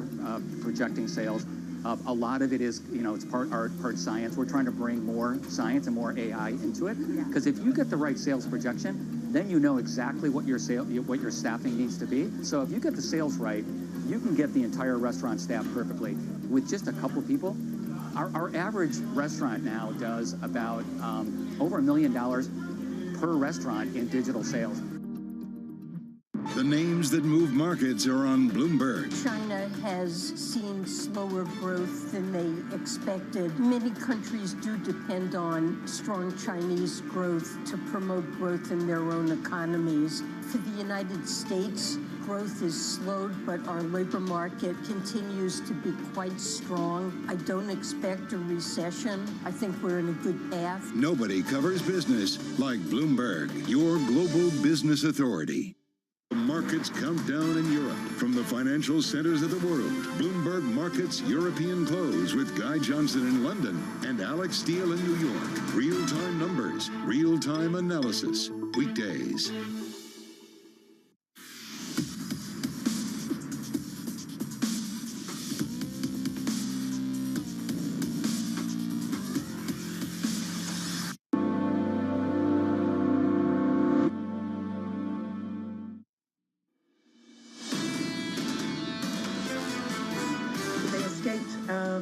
projecting sales. A lot of it is, it's part art, part science. We're trying to bring more science and more AI into it. Because if you get the right sales projection, then you know exactly what your staffing needs to be. So if you get the sales right, you can get the entire restaurant staffed perfectly. With just a couple people, our average restaurant now does about over $1 million per restaurant in digital sales. The names that move markets are on Bloomberg. China has seen slower growth than they expected. Many countries do depend on strong Chinese growth to promote growth in their own economies. For the United States, growth is slowed, but our labor market continues to be quite strong. I don't expect a recession. I think we're in a good path. Nobody covers business like Bloomberg, your global business authority. The markets count down in Europe from the financial centers of the world. Bloomberg Markets European Close with Guy Johnson in London and Alex Steele in New York. Real-time numbers, real-time analysis. Weekdays.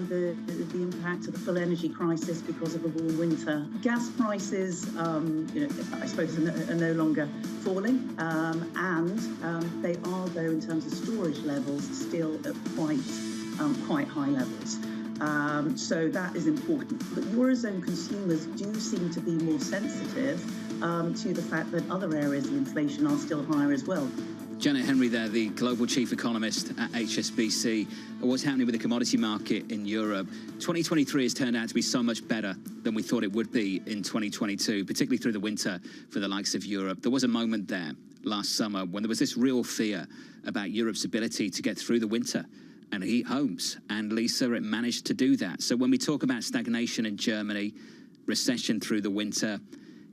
The impact of the full energy crisis because of a warm winter. Gas prices, I suppose, are no longer falling, and they are, though, in terms of storage levels, still at quite high levels. So that is important. But Eurozone consumers do seem to be more sensitive to the fact that other areas of inflation are still higher as well. Janet Henry there, the global chief economist at HSBC. What's happening with the commodity market in Europe? 2023 has turned out to be so much better than we thought it would be in 2022, particularly through the winter for the likes of Europe. There was a moment there last summer when there was this real fear about Europe's ability to get through the winter and heat homes. And Lisa, it managed to do that. So when we talk about stagnation in Germany, recession through the winter,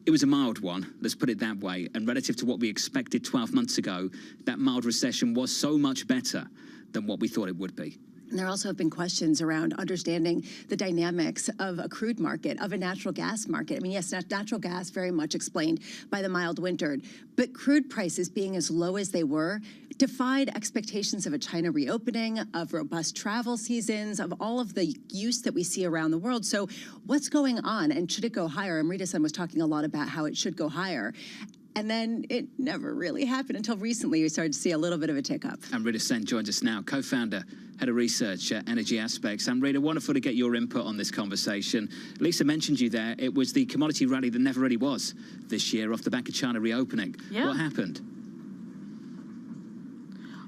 it was a mild one, let's put it that way. And relative to what we expected 12 months ago, that mild recession was so much better than what we thought it would be. And there also have been questions around understanding the dynamics of a crude market, of a natural gas market. I mean, yes, natural gas very much explained by the mild winter, but crude prices being as low as they were defied expectations of a China reopening, of robust travel seasons, of all of the use that we see around the world. So what's going on, and should it go higher? Amrita-san was talking a lot about how it should go higher. And then it never really happened until recently. You started to see a little bit of a tick up. Amrita Sen joins us now, co-founder, head of research at Energy Aspects. Amrita, wonderful to get your input on this conversation. Lisa mentioned you there. It was the commodity rally that never really was this year off the back of China reopening. Yeah. What happened?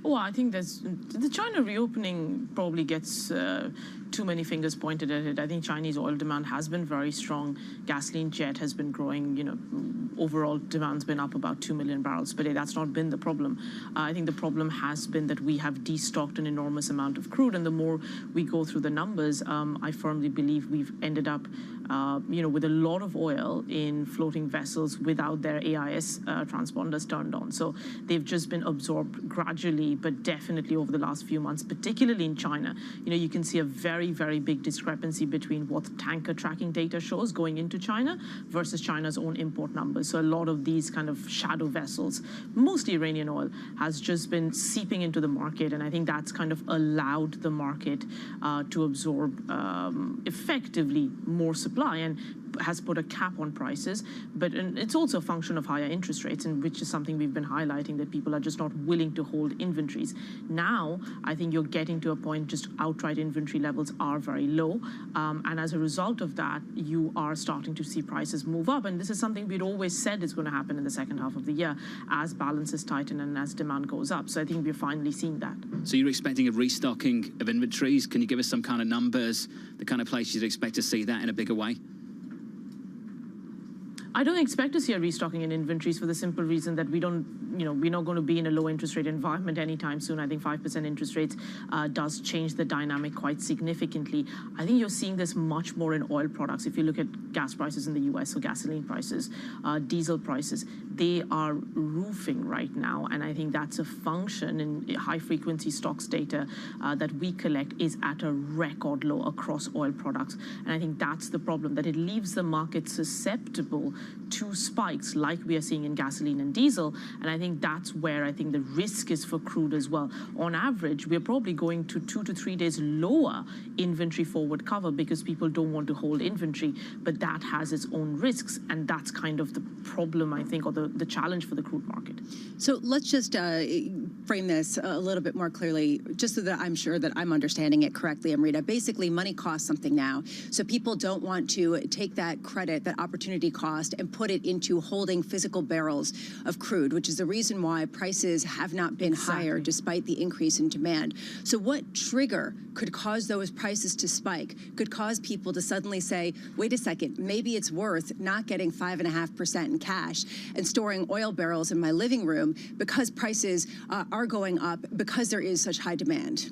Well, I think the China reopening probably gets too many fingers pointed at it. I think Chinese oil demand has been very strong. Gasoline jet has been growing. You know, overall demand's been up about 2 million barrels per day. That's not been the problem. I think the problem has been that we have destocked an enormous amount of crude, and the more we go through the numbers, I firmly believe we've ended up, with a lot of oil in floating vessels without their AIS transponders turned on. So they've just been absorbed gradually, but definitely over the last few months, particularly in China. You can see a very, very big discrepancy between what tanker tracking data shows going into China versus China's own import numbers. So a lot of these kind of shadow vessels, mostly Iranian oil, has just been seeping into the market. And I think that's kind of allowed the market to absorb effectively more supply and has put a cap on prices. But it's also a function of higher interest rates, and which is something we've been highlighting, that people are just not willing to hold inventories. Now, I think you're getting to a point just outright inventory levels are very low. And as a result of that, you are starting to see prices move up. And this is something we'd always said is going to happen in the second half of the year as balances tighten and as demand goes up. So I think we're finally seeing that. So you're expecting a restocking of inventories. Can you give us some kind of numbers, the kind of place you'd expect to see that in a bigger way? I don't expect to see a restocking in inventories for the simple reason that we're not going to be in a low interest rate environment anytime soon. I think 5% interest rates does change the dynamic quite significantly. I think you're seeing this much more in oil products. If you look at gas prices in the US, so gasoline prices, diesel prices, they are roofing right now. And I think that's a function in high frequency stocks data that we collect is at a record low across oil products. And I think that's the problem, that it leaves the market susceptible to spikes like we are seeing in gasoline and diesel. And I think that's where I think the risk is for crude as well. On average, we're probably going to 2 to 3 days lower inventory forward cover because people don't want to hold inventory, but that has its own risks. And that's kind of the problem, I think, or the challenge for the crude market. So let's just frame this a little bit more clearly, just so that I'm sure that I'm understanding it correctly, Amrita. Basically, money costs something now. So people don't want to take that credit, that opportunity cost, and put it into holding physical barrels of crude, which is the reason why prices have not been higher despite the increase in demand. So what trigger could cause those prices to spike, could cause people to suddenly say, wait a second, maybe it's worth not getting 5.5% in cash and storing oil barrels in my living room because prices are going up because there is such high demand?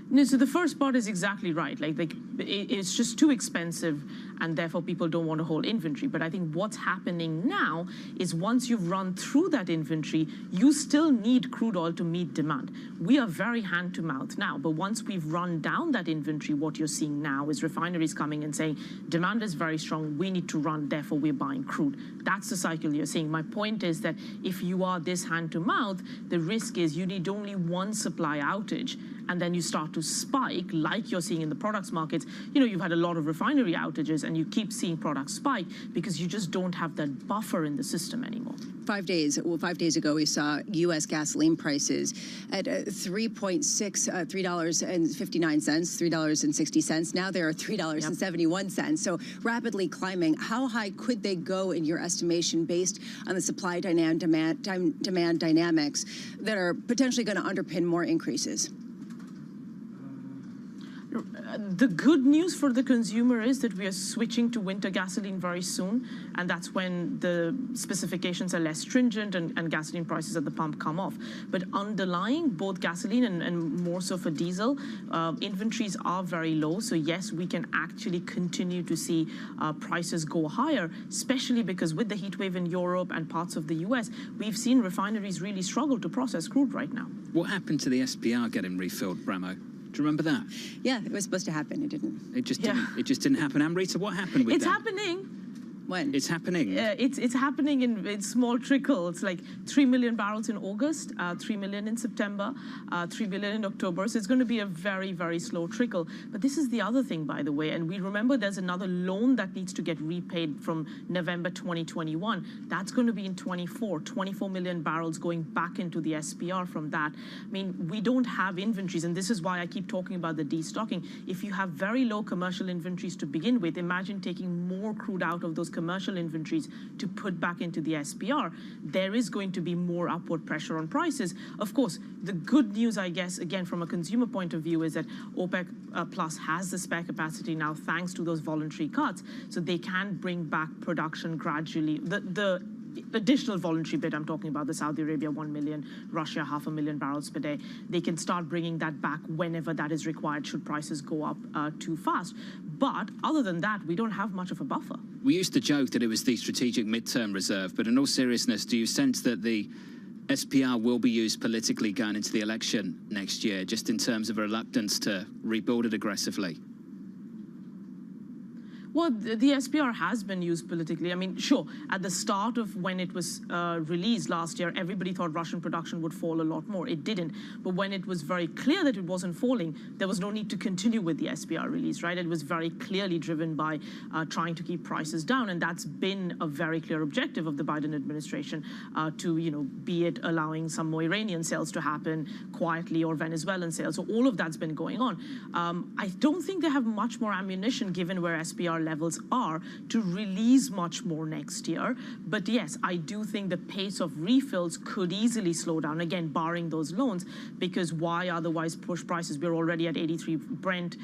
No, so the first part is exactly right. Like it's just too expensive, and therefore people don't want to hold inventory. But I think what's happening now is once you've run through that inventory, you still need crude oil to meet demand. We are very hand to mouth now, but once we've run down that inventory, what you're seeing now is refineries coming and saying, demand is very strong, we need to run, therefore we're buying crude. That's the cycle you're seeing. My point is that if you are this hand to mouth, the risk is you need only one supply outage, and then you start to spike like you're seeing in the products markets. You've had a lot of refinery outages and you keep seeing products spike because you just don't have that buffer in the system anymore. 5 days ago, we saw U.S. gasoline prices at $3.59, $3.60. Now they're $3.71. So rapidly climbing. How high could they go in your estimation based on the supply demand dynamics that are potentially going to underpin more increases? The good news for the consumer is that we are switching to winter gasoline very soon, and that's when the specifications are less stringent and gasoline prices at the pump come off. But underlying both gasoline and more so for diesel, inventories are very low. So yes, we can actually continue to see prices go higher, especially because with the heat wave in Europe and parts of the US, we've seen refineries really struggle to process crude right now. What happened to the SPR getting refilled, Bramo? Do you remember that? Yeah, it was supposed to happen. It didn't. It just didn't. It just didn't happen. Amrita, what happened with that? It's happening. When? It's happening. It's happening in small trickles, like 3 million barrels in August, 3 million in September, 3 million in October. So it's going to be a very, very slow trickle. But this is the other thing, by the way, and we remember there's another loan that needs to get repaid from November 2021. That's going to be in 24 million barrels going back into the SPR from that. I mean, we don't have inventories, and this is why I keep talking about the destocking. If you have very low commercial inventories to begin with, imagine taking more crude out of those commercial inventories to put back into the SPR. There is going to be more upward pressure on prices. Of course, the good news, I guess, again, from a consumer point of view, is that OPEC Plus has the spare capacity now thanks to those voluntary cuts, so they can bring back production gradually. The additional voluntary bit I'm talking about, the Saudi Arabia 1 million, Russia 500,000 barrels per day, they can start bringing that back whenever that is required should prices go up too fast. But other than that, we don't have much of a buffer. We used to joke that it was the strategic midterm reserve, but in all seriousness, do you sense that the SPR will be used politically going into the election next year, just in terms of a reluctance to rebuild it aggressively? Well, the SPR has been used politically. I mean, sure, at the start of when it was released last year, everybody thought Russian production would fall a lot more. It didn't. But when it was very clear that it wasn't falling, there was no need to continue with the SPR release, right? It was very clearly driven by trying to keep prices down. And that's been a very clear objective of the Biden administration to, be it allowing some more Iranian sales to happen quietly or Venezuelan sales. So all of that's been going on. I don't think they have much more ammunition given where SPR levels are to release much more next year. But yes, I do think the pace of refills could easily slow down, again, barring those loans, because why otherwise push prices? We're already at 83 Brent,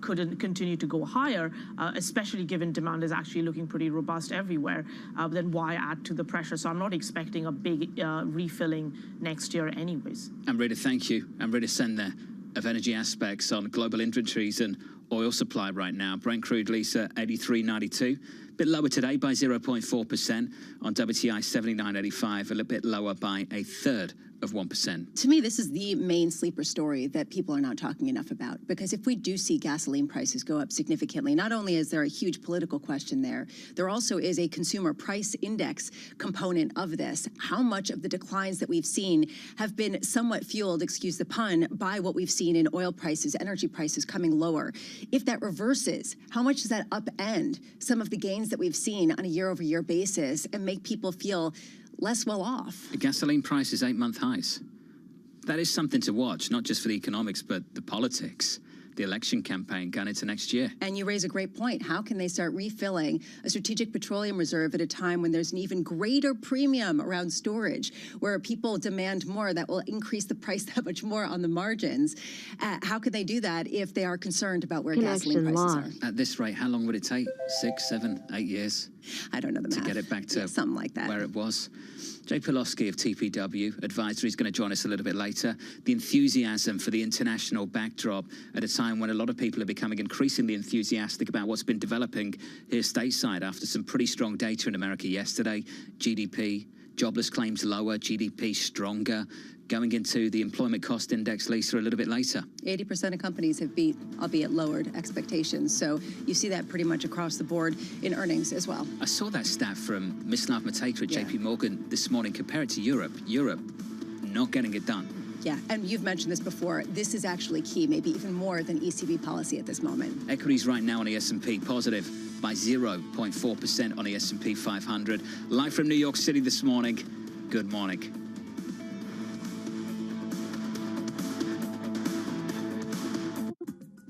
couldn't continue to go higher, especially given demand is actually looking pretty robust everywhere. Then why add to the pressure? So I'm not expecting a big refilling next year anyways. Amrita, thank you. Amrita Sen there of energy aspects on global inventories and oil supply right now. Brent crude, Lisa, 83.92. A bit lower today by 0.4%. On WTI, 79.85, a little bit lower by a third of 1%. To me, this is the main sleeper story that people are not talking enough about, because if we do see gasoline prices go up significantly, not only is there a huge political question there also is a consumer price index component of this. How much of the declines that we've seen have been somewhat fueled, excuse the pun, by what we've seen in oil prices, energy prices coming lower? If that reverses, how much does that upend some of the gains that we've seen on a year-over-year basis and make people feel less well off? The gasoline price is 8-month highs. That is something to watch, not just for the economics, but the politics, the election campaign going into next year. And you raise a great point. How can they start refilling a strategic petroleum reserve at a time when there's an even greater premium around storage, where people demand more that will increase the price that much more on the margins? How could they do that if they are concerned about where gasoline prices are? At this rate, how long would it take? 6, 7, 8 years? I don't know the math. To get it back to something like that, where it was. Jay Pulowski of TPW Advisory is going to join us a little bit later. The enthusiasm for the international backdrop at a time when a lot of people are becoming increasingly enthusiastic about what's been developing here stateside after some pretty strong data in America yesterday. GDP, jobless claims lower, GDP stronger. Going into the employment cost index, Lisa, a little bit later. 80% of companies have beat, albeit lowered, expectations. So you see that pretty much across the board in earnings as well. I saw that stat from Mislav Matejka at JP Morgan this morning. Compare it to Europe. Europe not getting it done. Yeah, and you've mentioned this before. This is actually key, maybe even more than ECB policy at this moment. Equities right now on the S&P positive by 0.4% on the S&P 500. Live from New York City this morning. Good morning.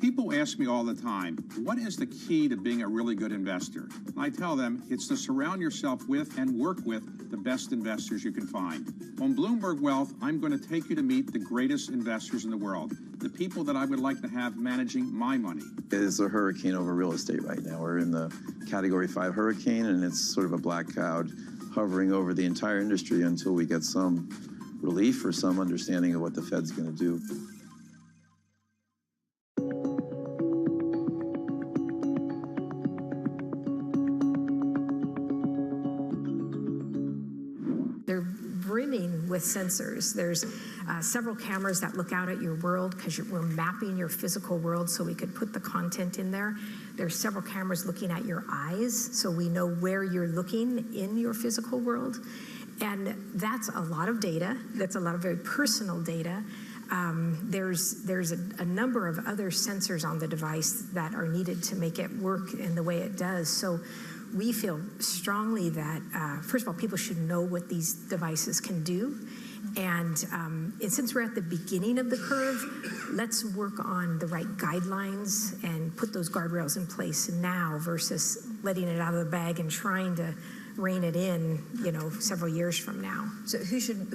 People ask me all the time, what is the key to being a really good investor? And I tell them it's to surround yourself with and work with the best investors you can find. On Bloomberg Wealth, I'm going to take you to meet the greatest investors in the world, the people that I would like to have managing my money. It's a hurricane over real estate right now. We're in the Category 5 hurricane, and it's sort of a black cloud hovering over the entire industry until we get some relief or some understanding of what the Fed's going to do. brimming with sensors. There's several cameras that look out at your world because we're mapping your physical world so we could put the content in there. There's several cameras looking at your eyes so we know where you're looking in your physical world. And that's a lot of data. That's a lot of very personal data. There's a number of other sensors on the device that are needed to make it work in the way it does. So we feel strongly that, first of all, people should know what these devices can do. And since we're at the beginning of the curve, let's work on the right guidelines and put those guardrails in place now versus letting it out of the bag and trying to rein it in, several years from now. So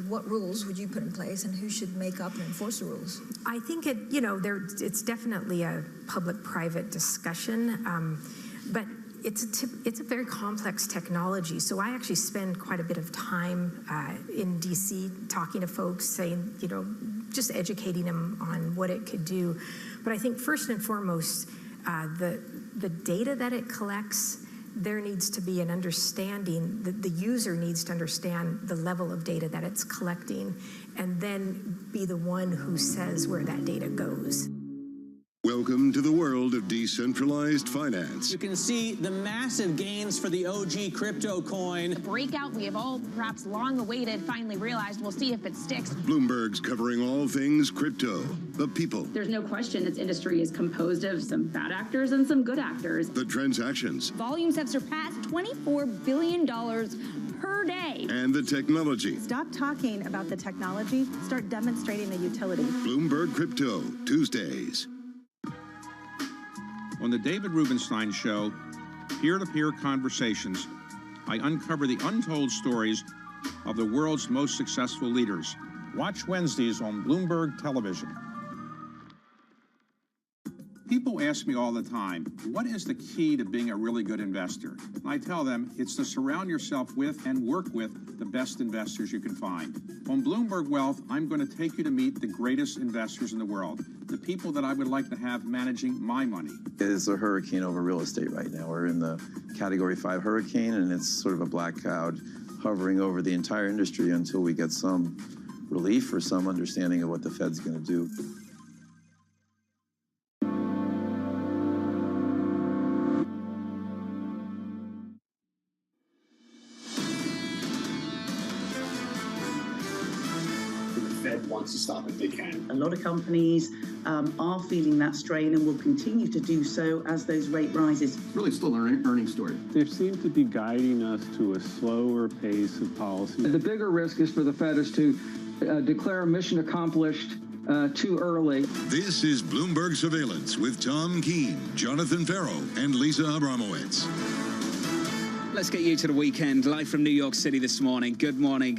what rules would you put in place, and who should make up and enforce the rules? I think it's definitely a public-private discussion, but it's a very complex technology. So I actually spend quite a bit of time in DC talking to folks, saying, just educating them on what it could do. But I think first and foremost, the data that it collects, there needs to be an understanding, the user needs to understand the level of data that it's collecting, and then be the one who says where that data goes. Welcome to the world of decentralized finance. You can see the massive gains for the OG crypto coin. The breakout we have all perhaps long awaited finally realized. We'll see if it sticks. Bloomberg's covering all things crypto, the people. There's no question this industry is composed of some bad actors and some good actors. The transactions. Volumes have surpassed $24 billion per day. And the technology. Stop talking about the technology. Start demonstrating the utility. Bloomberg Crypto, Tuesdays. On the David Rubenstein Show, peer-to-peer conversations, I uncover the untold stories of the world's most successful leaders. Watch Wednesdays on Bloomberg Television. People ask me all the time, what is the key to being a really good investor? And I tell them it's to surround yourself with and work with the best investors you can find. On Bloomberg Wealth, I'm going to take you to meet the greatest investors in the world, the people that I would like to have managing my money. It's a hurricane over real estate right now. We're in the Category 5 hurricane, and it's sort of a black cloud hovering over the entire industry until we get some relief or some understanding of what the Fed's going to do. Wants to stop if they can. A lot of companies are feeling that strain and will continue to do so as those rate rises. It's really still an earnings story. They seem to be guiding us to a slower pace of policy. The bigger risk is for the Fed is to declare mission accomplished too early. This is Bloomberg Surveillance with Tom Keene, Jonathan Farrow, and Lisa Abramowitz. Let's get you to the weekend, live from New York City this morning. Good morning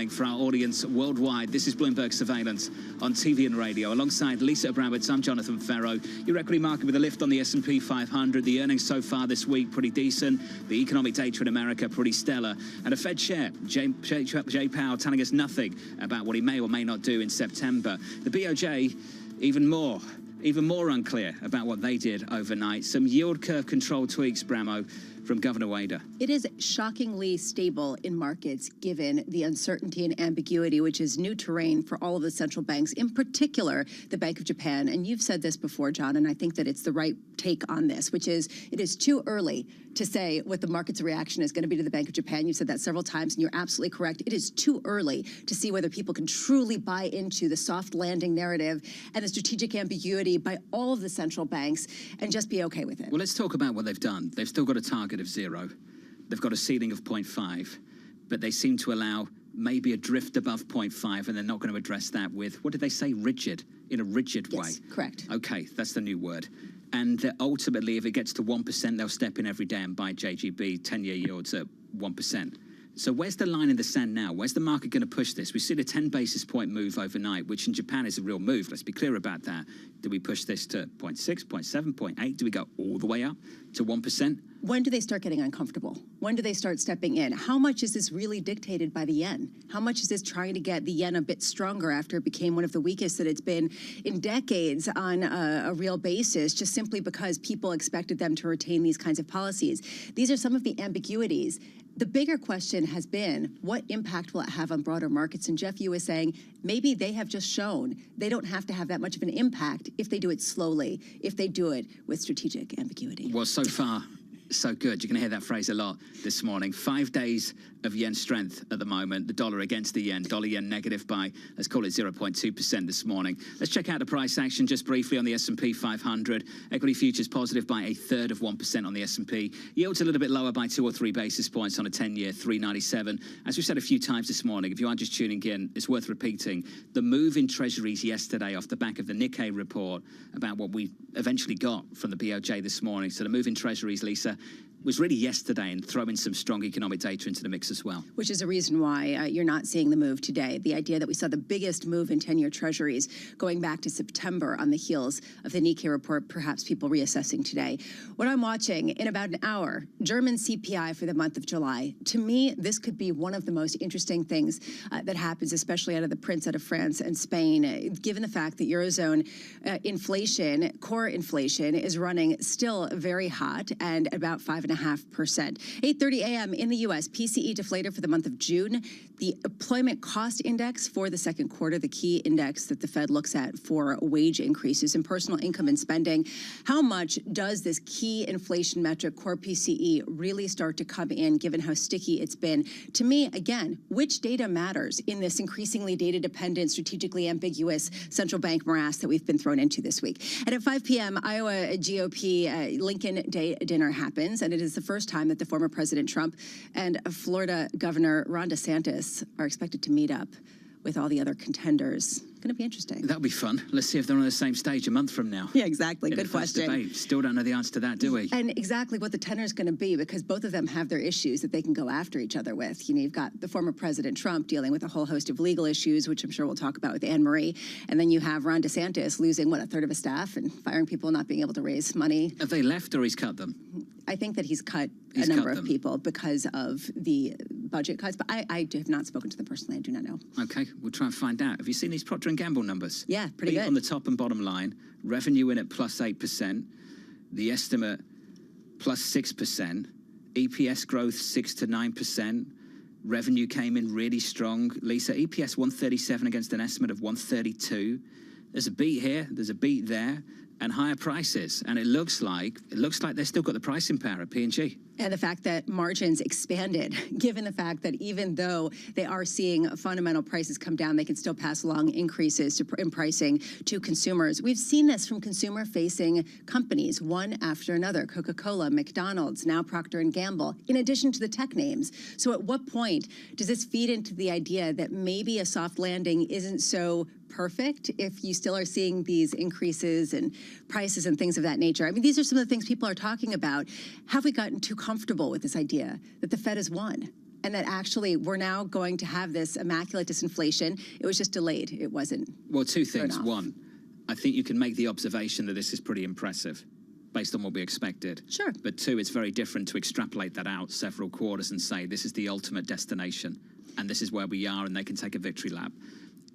for our audience worldwide. This is Bloomberg Surveillance on TV and radio. Alongside Lisa Abramowitz, I'm Jonathan Farrow. Your equity market with a lift on the S&P 500. The earnings so far this week, pretty decent. The economic data in America, pretty stellar. And a Fed chair, Jay Powell, telling us nothing about what he may or may not do in September. The BOJ, even more unclear about what they did overnight. Some yield curve control tweaks, Bramo, from Governor Wader. It is shockingly stable in markets given the uncertainty and ambiguity, which is new terrain for all of the central banks, in particular the Bank of Japan. And you've said this before, John, and I think that it's the right take on this, which is it is too early to say what the market's reaction is going to be to the Bank of Japan. You've said that several times, and you're absolutely correct. It is too early to see whether people can truly buy into the soft landing narrative and the strategic ambiguity by all of the central banks and just be okay with it. Well, let's talk about what they've done. They've still got a target of 0. They've got a ceiling of 0.5, but they seem to allow maybe a drift above 0.5, and they're not going to address that with, what did they say, rigid, in a rigid way? Yes, correct. Okay, that's the new word. And ultimately, if it gets to 1%, they'll step in every day and buy JGB 10-year yields at 1%. So where's the line in the sand now? Where's the market going to push this? We've seen a 10 basis point move overnight, which in Japan is a real move. Let's be clear about that. Do we push this to 0.6, 0.7, 0.8? Do we go all the way up to 1%. When do they start getting uncomfortable? When do they start stepping in? How much is this really dictated by the yen? How much is this trying to get the yen a bit stronger after it became one of the weakest that it's been in decades on a real basis, just simply because people expected them to retain these kinds of policies? These are some of the ambiguities. The bigger question has been, what impact will it have on broader markets? And Jeff, you was saying, maybe they have just shown they don't have to have that much of an impact if they do it slowly, if they do it with strategic ambiguity. Well, so far, so good. You're going to hear that phrase a lot this morning. 5 days of yen strength at the moment. The dollar against the yen. Dollar yen negative by, let's call it 0.2% this morning. Let's check out the price action just briefly on the S&P 500. Equity futures positive by 1/3 on the S&P. Yields a little bit lower by 2 or 3 basis points on a 10-year, 397. As we've said a few times this morning, if you are just tuning in, it's worth repeating. The move in treasuries yesterday off the back of the Nikkei report about what we eventually got from the BOJ this morning. So the move in treasuries, Lisa, was really yesterday, and throwing some strong economic data into the mix as well. Which is a reason why you're not seeing the move today. The idea that we saw the biggest move in 10-year treasuries going back to September on the heels of the Nikkei report, perhaps people reassessing today. What I'm watching in about an hour, German CPI for the month of July. To me, this could be one of the most interesting things that happens, especially out of the prints out of France and Spain, given the fact that Eurozone inflation, core inflation, is running still very hot and about 5.5%. 8:30 a.m. in the U.S., PCE deflator for the month of June. The employment cost index for the second quarter, the key index that the Fed looks at for wage increases in personal income and spending. How much does this key inflation metric, core PCE, really start to come in, given how sticky it's been? To me, again, which data matters in this increasingly data-dependent, strategically ambiguous central bank morass that we've been thrown into this week? And at 5 p.m., Iowa GOP Lincoln Day dinner happens, and it is the first time that the former President Trump and Florida Governor Ron DeSantis are expected to meet up with all the other contenders. Going to be interesting. That'll be fun. Let's see if they're on the same stage a month from now. Yeah, exactly. Good question. Debate. Still don't know the answer to that, do we? And exactly what the tenor is going to be, because both of them have their issues that they can go after each other with. You know, you've got the former President Trump dealing with a whole host of legal issues, which I'm sure we'll talk about with Anne Marie. And then you have Ron DeSantis losing, what, 1/3 of his staff and firing people, not being able to raise money. Have they left or he's cut them? I think that he's cut a number of people because of the budget cuts, but I have not spoken to them personally. I do not know. Okay, we'll try and find out. Have you seen these Procter & Gamble numbers? Yeah, pretty good. On the top and bottom line, revenue in at +8%, the estimate +6%, EPS growth 6 to 9%, revenue came in really strong. Lisa, EPS 137 against an estimate of 132. There's a beat here, there's a beat there, and higher prices. And it looks like they've still got the pricing power at P&G. And the fact that margins expanded, given the fact that even though they are seeing fundamental prices come down, they can still pass along increases in pricing to consumers. We've seen this from consumer-facing companies, one after another: Coca-Cola, McDonald's, now Procter & Gamble, in addition to the tech names. So at what point does this feed into the idea that maybe a soft landing isn't so perfect if you still are seeing these increases in prices and things of that nature? I mean, these are some of the things people are talking about. Have we gotten too comfortable with this idea that the Fed has won and that actually we're now going to have this immaculate disinflation? It was just delayed. It wasn't. Well, two things. One, I think you can make the observation that this is pretty impressive based on what we expected. Sure. But two, it's very different to extrapolate that out several quarters and say this is the ultimate destination and this is where we are and they can take a victory lap.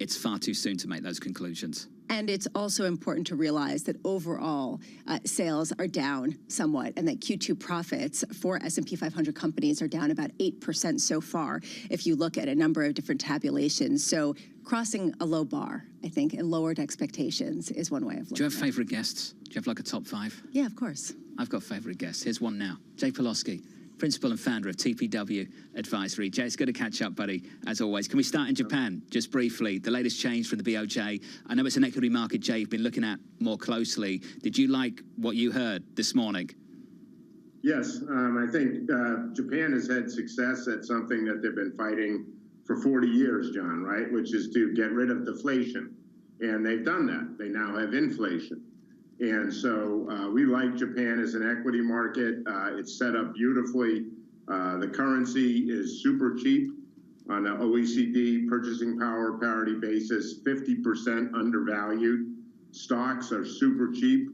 It's far too soon to make those conclusions. And it's also important to realize that overall sales are down somewhat, and that Q2 profits for S&P 500 companies are down about 8% so far, if you look at a number of different tabulations. So crossing a low bar, I think, and lowered expectations is one way of looking at it. Do you have favorite guests? Do you have like a top 5? Yeah, of course. I've got favorite guests. Here's one now. Jay Pawlowski, principal and founder of TPW Advisory. Jay, it's good to catch up, buddy, as always. Can we start in Japan, just briefly? The latest change from the BOJ. I know it's an equity market, Jay, you've been looking at more closely. Did you like what you heard this morning? Yes, I think Japan has had success at something that they've been fighting for 40 years, John, right? Which is to get rid of deflation. And they've done that. They now have inflation. And so we like Japan as an equity market. It's set up beautifully. The currency is super cheap on an OECD purchasing power parity basis, 50% undervalued. Stocks are super cheap.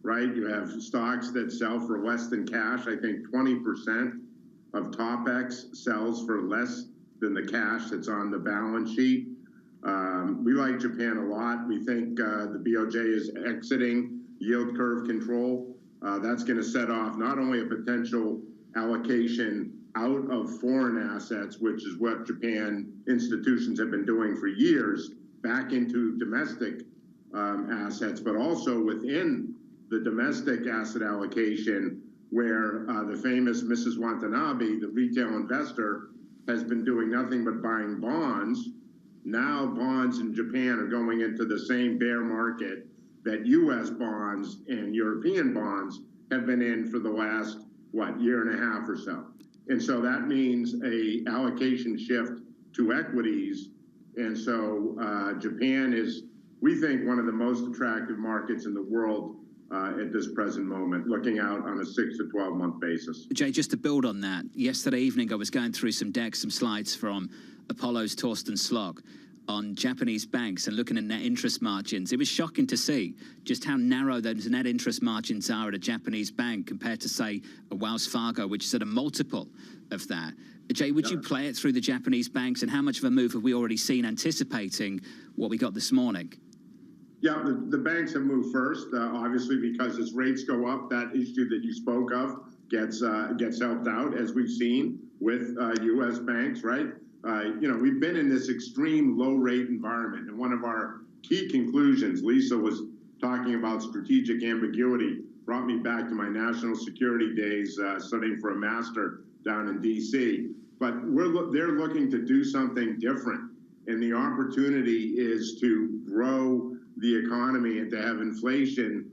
right? You have stocks that sell for less than cash. I think 20% of TopX sells for less than the cash that's on the balance sheet. We like Japan a lot. We think the BOJ is exiting yield curve control. That's going to set off not only a potential allocation out of foreign assets, which is what Japan institutions have been doing for years, back into domestic assets, but also within the domestic asset allocation, where the famous Mrs. Watanabe, the retail investor, has been doing nothing but buying bonds. Now bonds in Japan are going into the same bear market that U.S. bonds and European bonds have been in for the last, year and a half or so. And so that means a allocation shift to equities. And so Japan is, we think, one of the most attractive markets in the world at this present moment, looking out on a 6 to 12 month basis. Jay, just to build on that, yesterday evening I was going through some decks, some slides from Apollo's Torsten Slok on Japanese banks and looking at net interest margins. It was shocking to see just how narrow those net interest margins are at a Japanese bank compared to, say, a Wells Fargo, which is at a multiple of that. Jay, would you play it through the Japanese banks, and how much of a move have we already seen anticipating what we got this morning? Yeah, the banks have moved first, obviously, because as rates go up, that issue that you spoke of gets helped out, as we've seen with U.S. banks, right? We've been in this extreme low rate environment, and one of our key conclusions, Lisa was talking about strategic ambiguity, brought me back to my national security days studying for a master down in D.C. But they're looking to do something different, and the opportunity is to grow the economy and to have inflation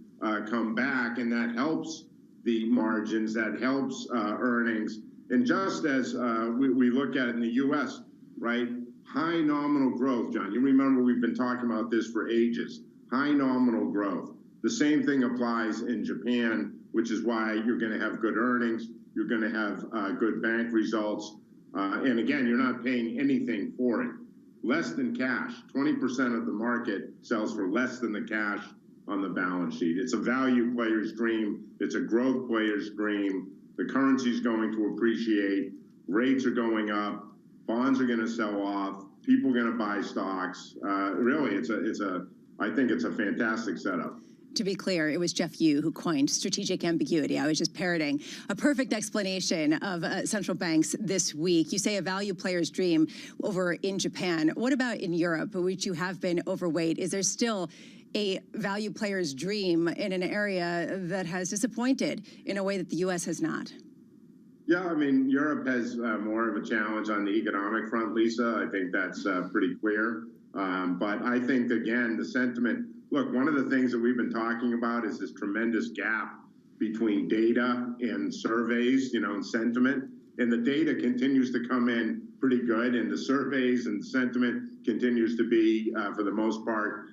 come back, and that helps the margins, that helps earnings. And just as we look at it in the U.S., right, high nominal growth, John, you remember we've been talking about this for ages, high nominal growth. The same thing applies in Japan, which is why you're going to have good earnings, you're going to have good bank results, and again, you're not paying anything for it. Less than cash, 20% of the market sells for less than the cash on the balance sheet. It's a value player's dream. It's a growth player's dream. The currency's going to appreciate. Rates are going up. Bonds are going to sell off. People are going to buy stocks. Really, I think it's a fantastic setup. To be clear, it was Jeff Yu who coined strategic ambiguity. I was just parroting a perfect explanation of central banks this week. You say a value player's dream over in Japan. What about in Europe, which you have been overweight? Is there still a value player's dream in an area that has disappointed in a way that the U.S. has not? Yeah, I mean, Europe has more of a challenge on the economic front, Lisa. I think that's pretty clear. But I think, again, the sentiment, look, one of the things that we've been talking about is this tremendous gap between data and surveys, and sentiment. And the data continues to come in pretty good, and the surveys and sentiment continues to be, for the most part,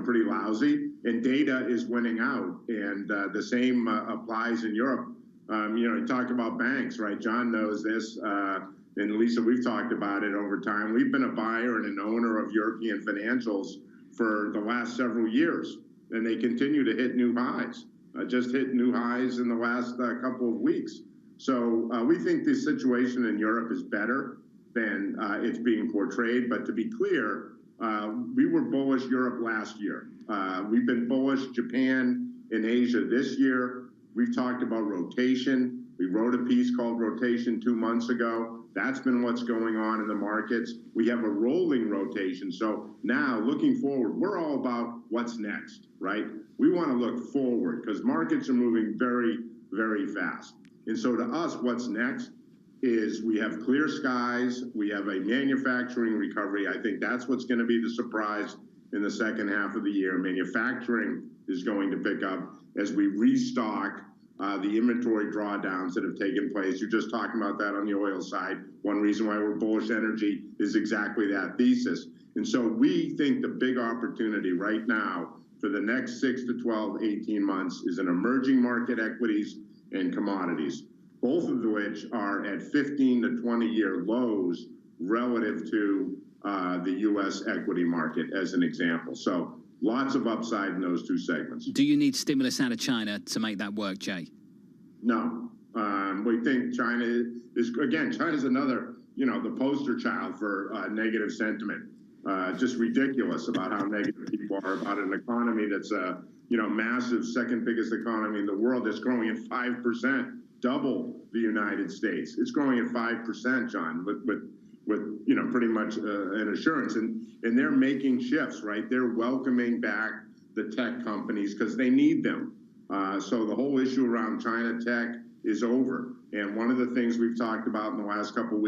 pretty lousy. And data is winning out. And the same applies in Europe. You talk about banks, right? John knows this. And Lisa, we've talked about it over time. We've been a buyer and an owner of European financials for the last several years, and they continue to hit new highs. Just hit new highs in the last couple of weeks. So we think the situation in Europe is better than it's being portrayed. But to be clear, we were bullish Europe last year. We've been bullish Japan and Asia this year. We've talked about rotation. We wrote a piece called Rotation 2 months ago. That's been what's going on in the markets. We have a rolling rotation. So now, looking forward, we're all about what's next, right? We want to look forward because markets are moving very, very fast. And so to us, what's next is we have clear skies. We have a manufacturing recovery. I think that's what's going to be the surprise in the second half of the year. Manufacturing is going to pick up as we restock the inventory drawdowns that have taken place. You're just talking about that on the oil side. One reason why we're bullish energy is exactly that thesis. And so we think the big opportunity right now for the next 6 to 12, 18 months is in emerging market equities and commodities, both of which are at 15 to 20-year lows relative to the U.S. equity market, as an example. So lots of upside in those two segments. Do you need stimulus out of China to make that work, Jay? No. We think China is, again, China's another, the poster child for negative sentiment. Just ridiculous about how negative people are about an economy that's a, massive, second biggest economy in the world that's growing at 5%, double the United States. It's growing at 5%, John, with pretty much an assurance. And they're making shifts, right? They're welcoming back the tech companies because they need them. So the whole issue around China tech is over. And one of the things we've talked about in the last couple of weeks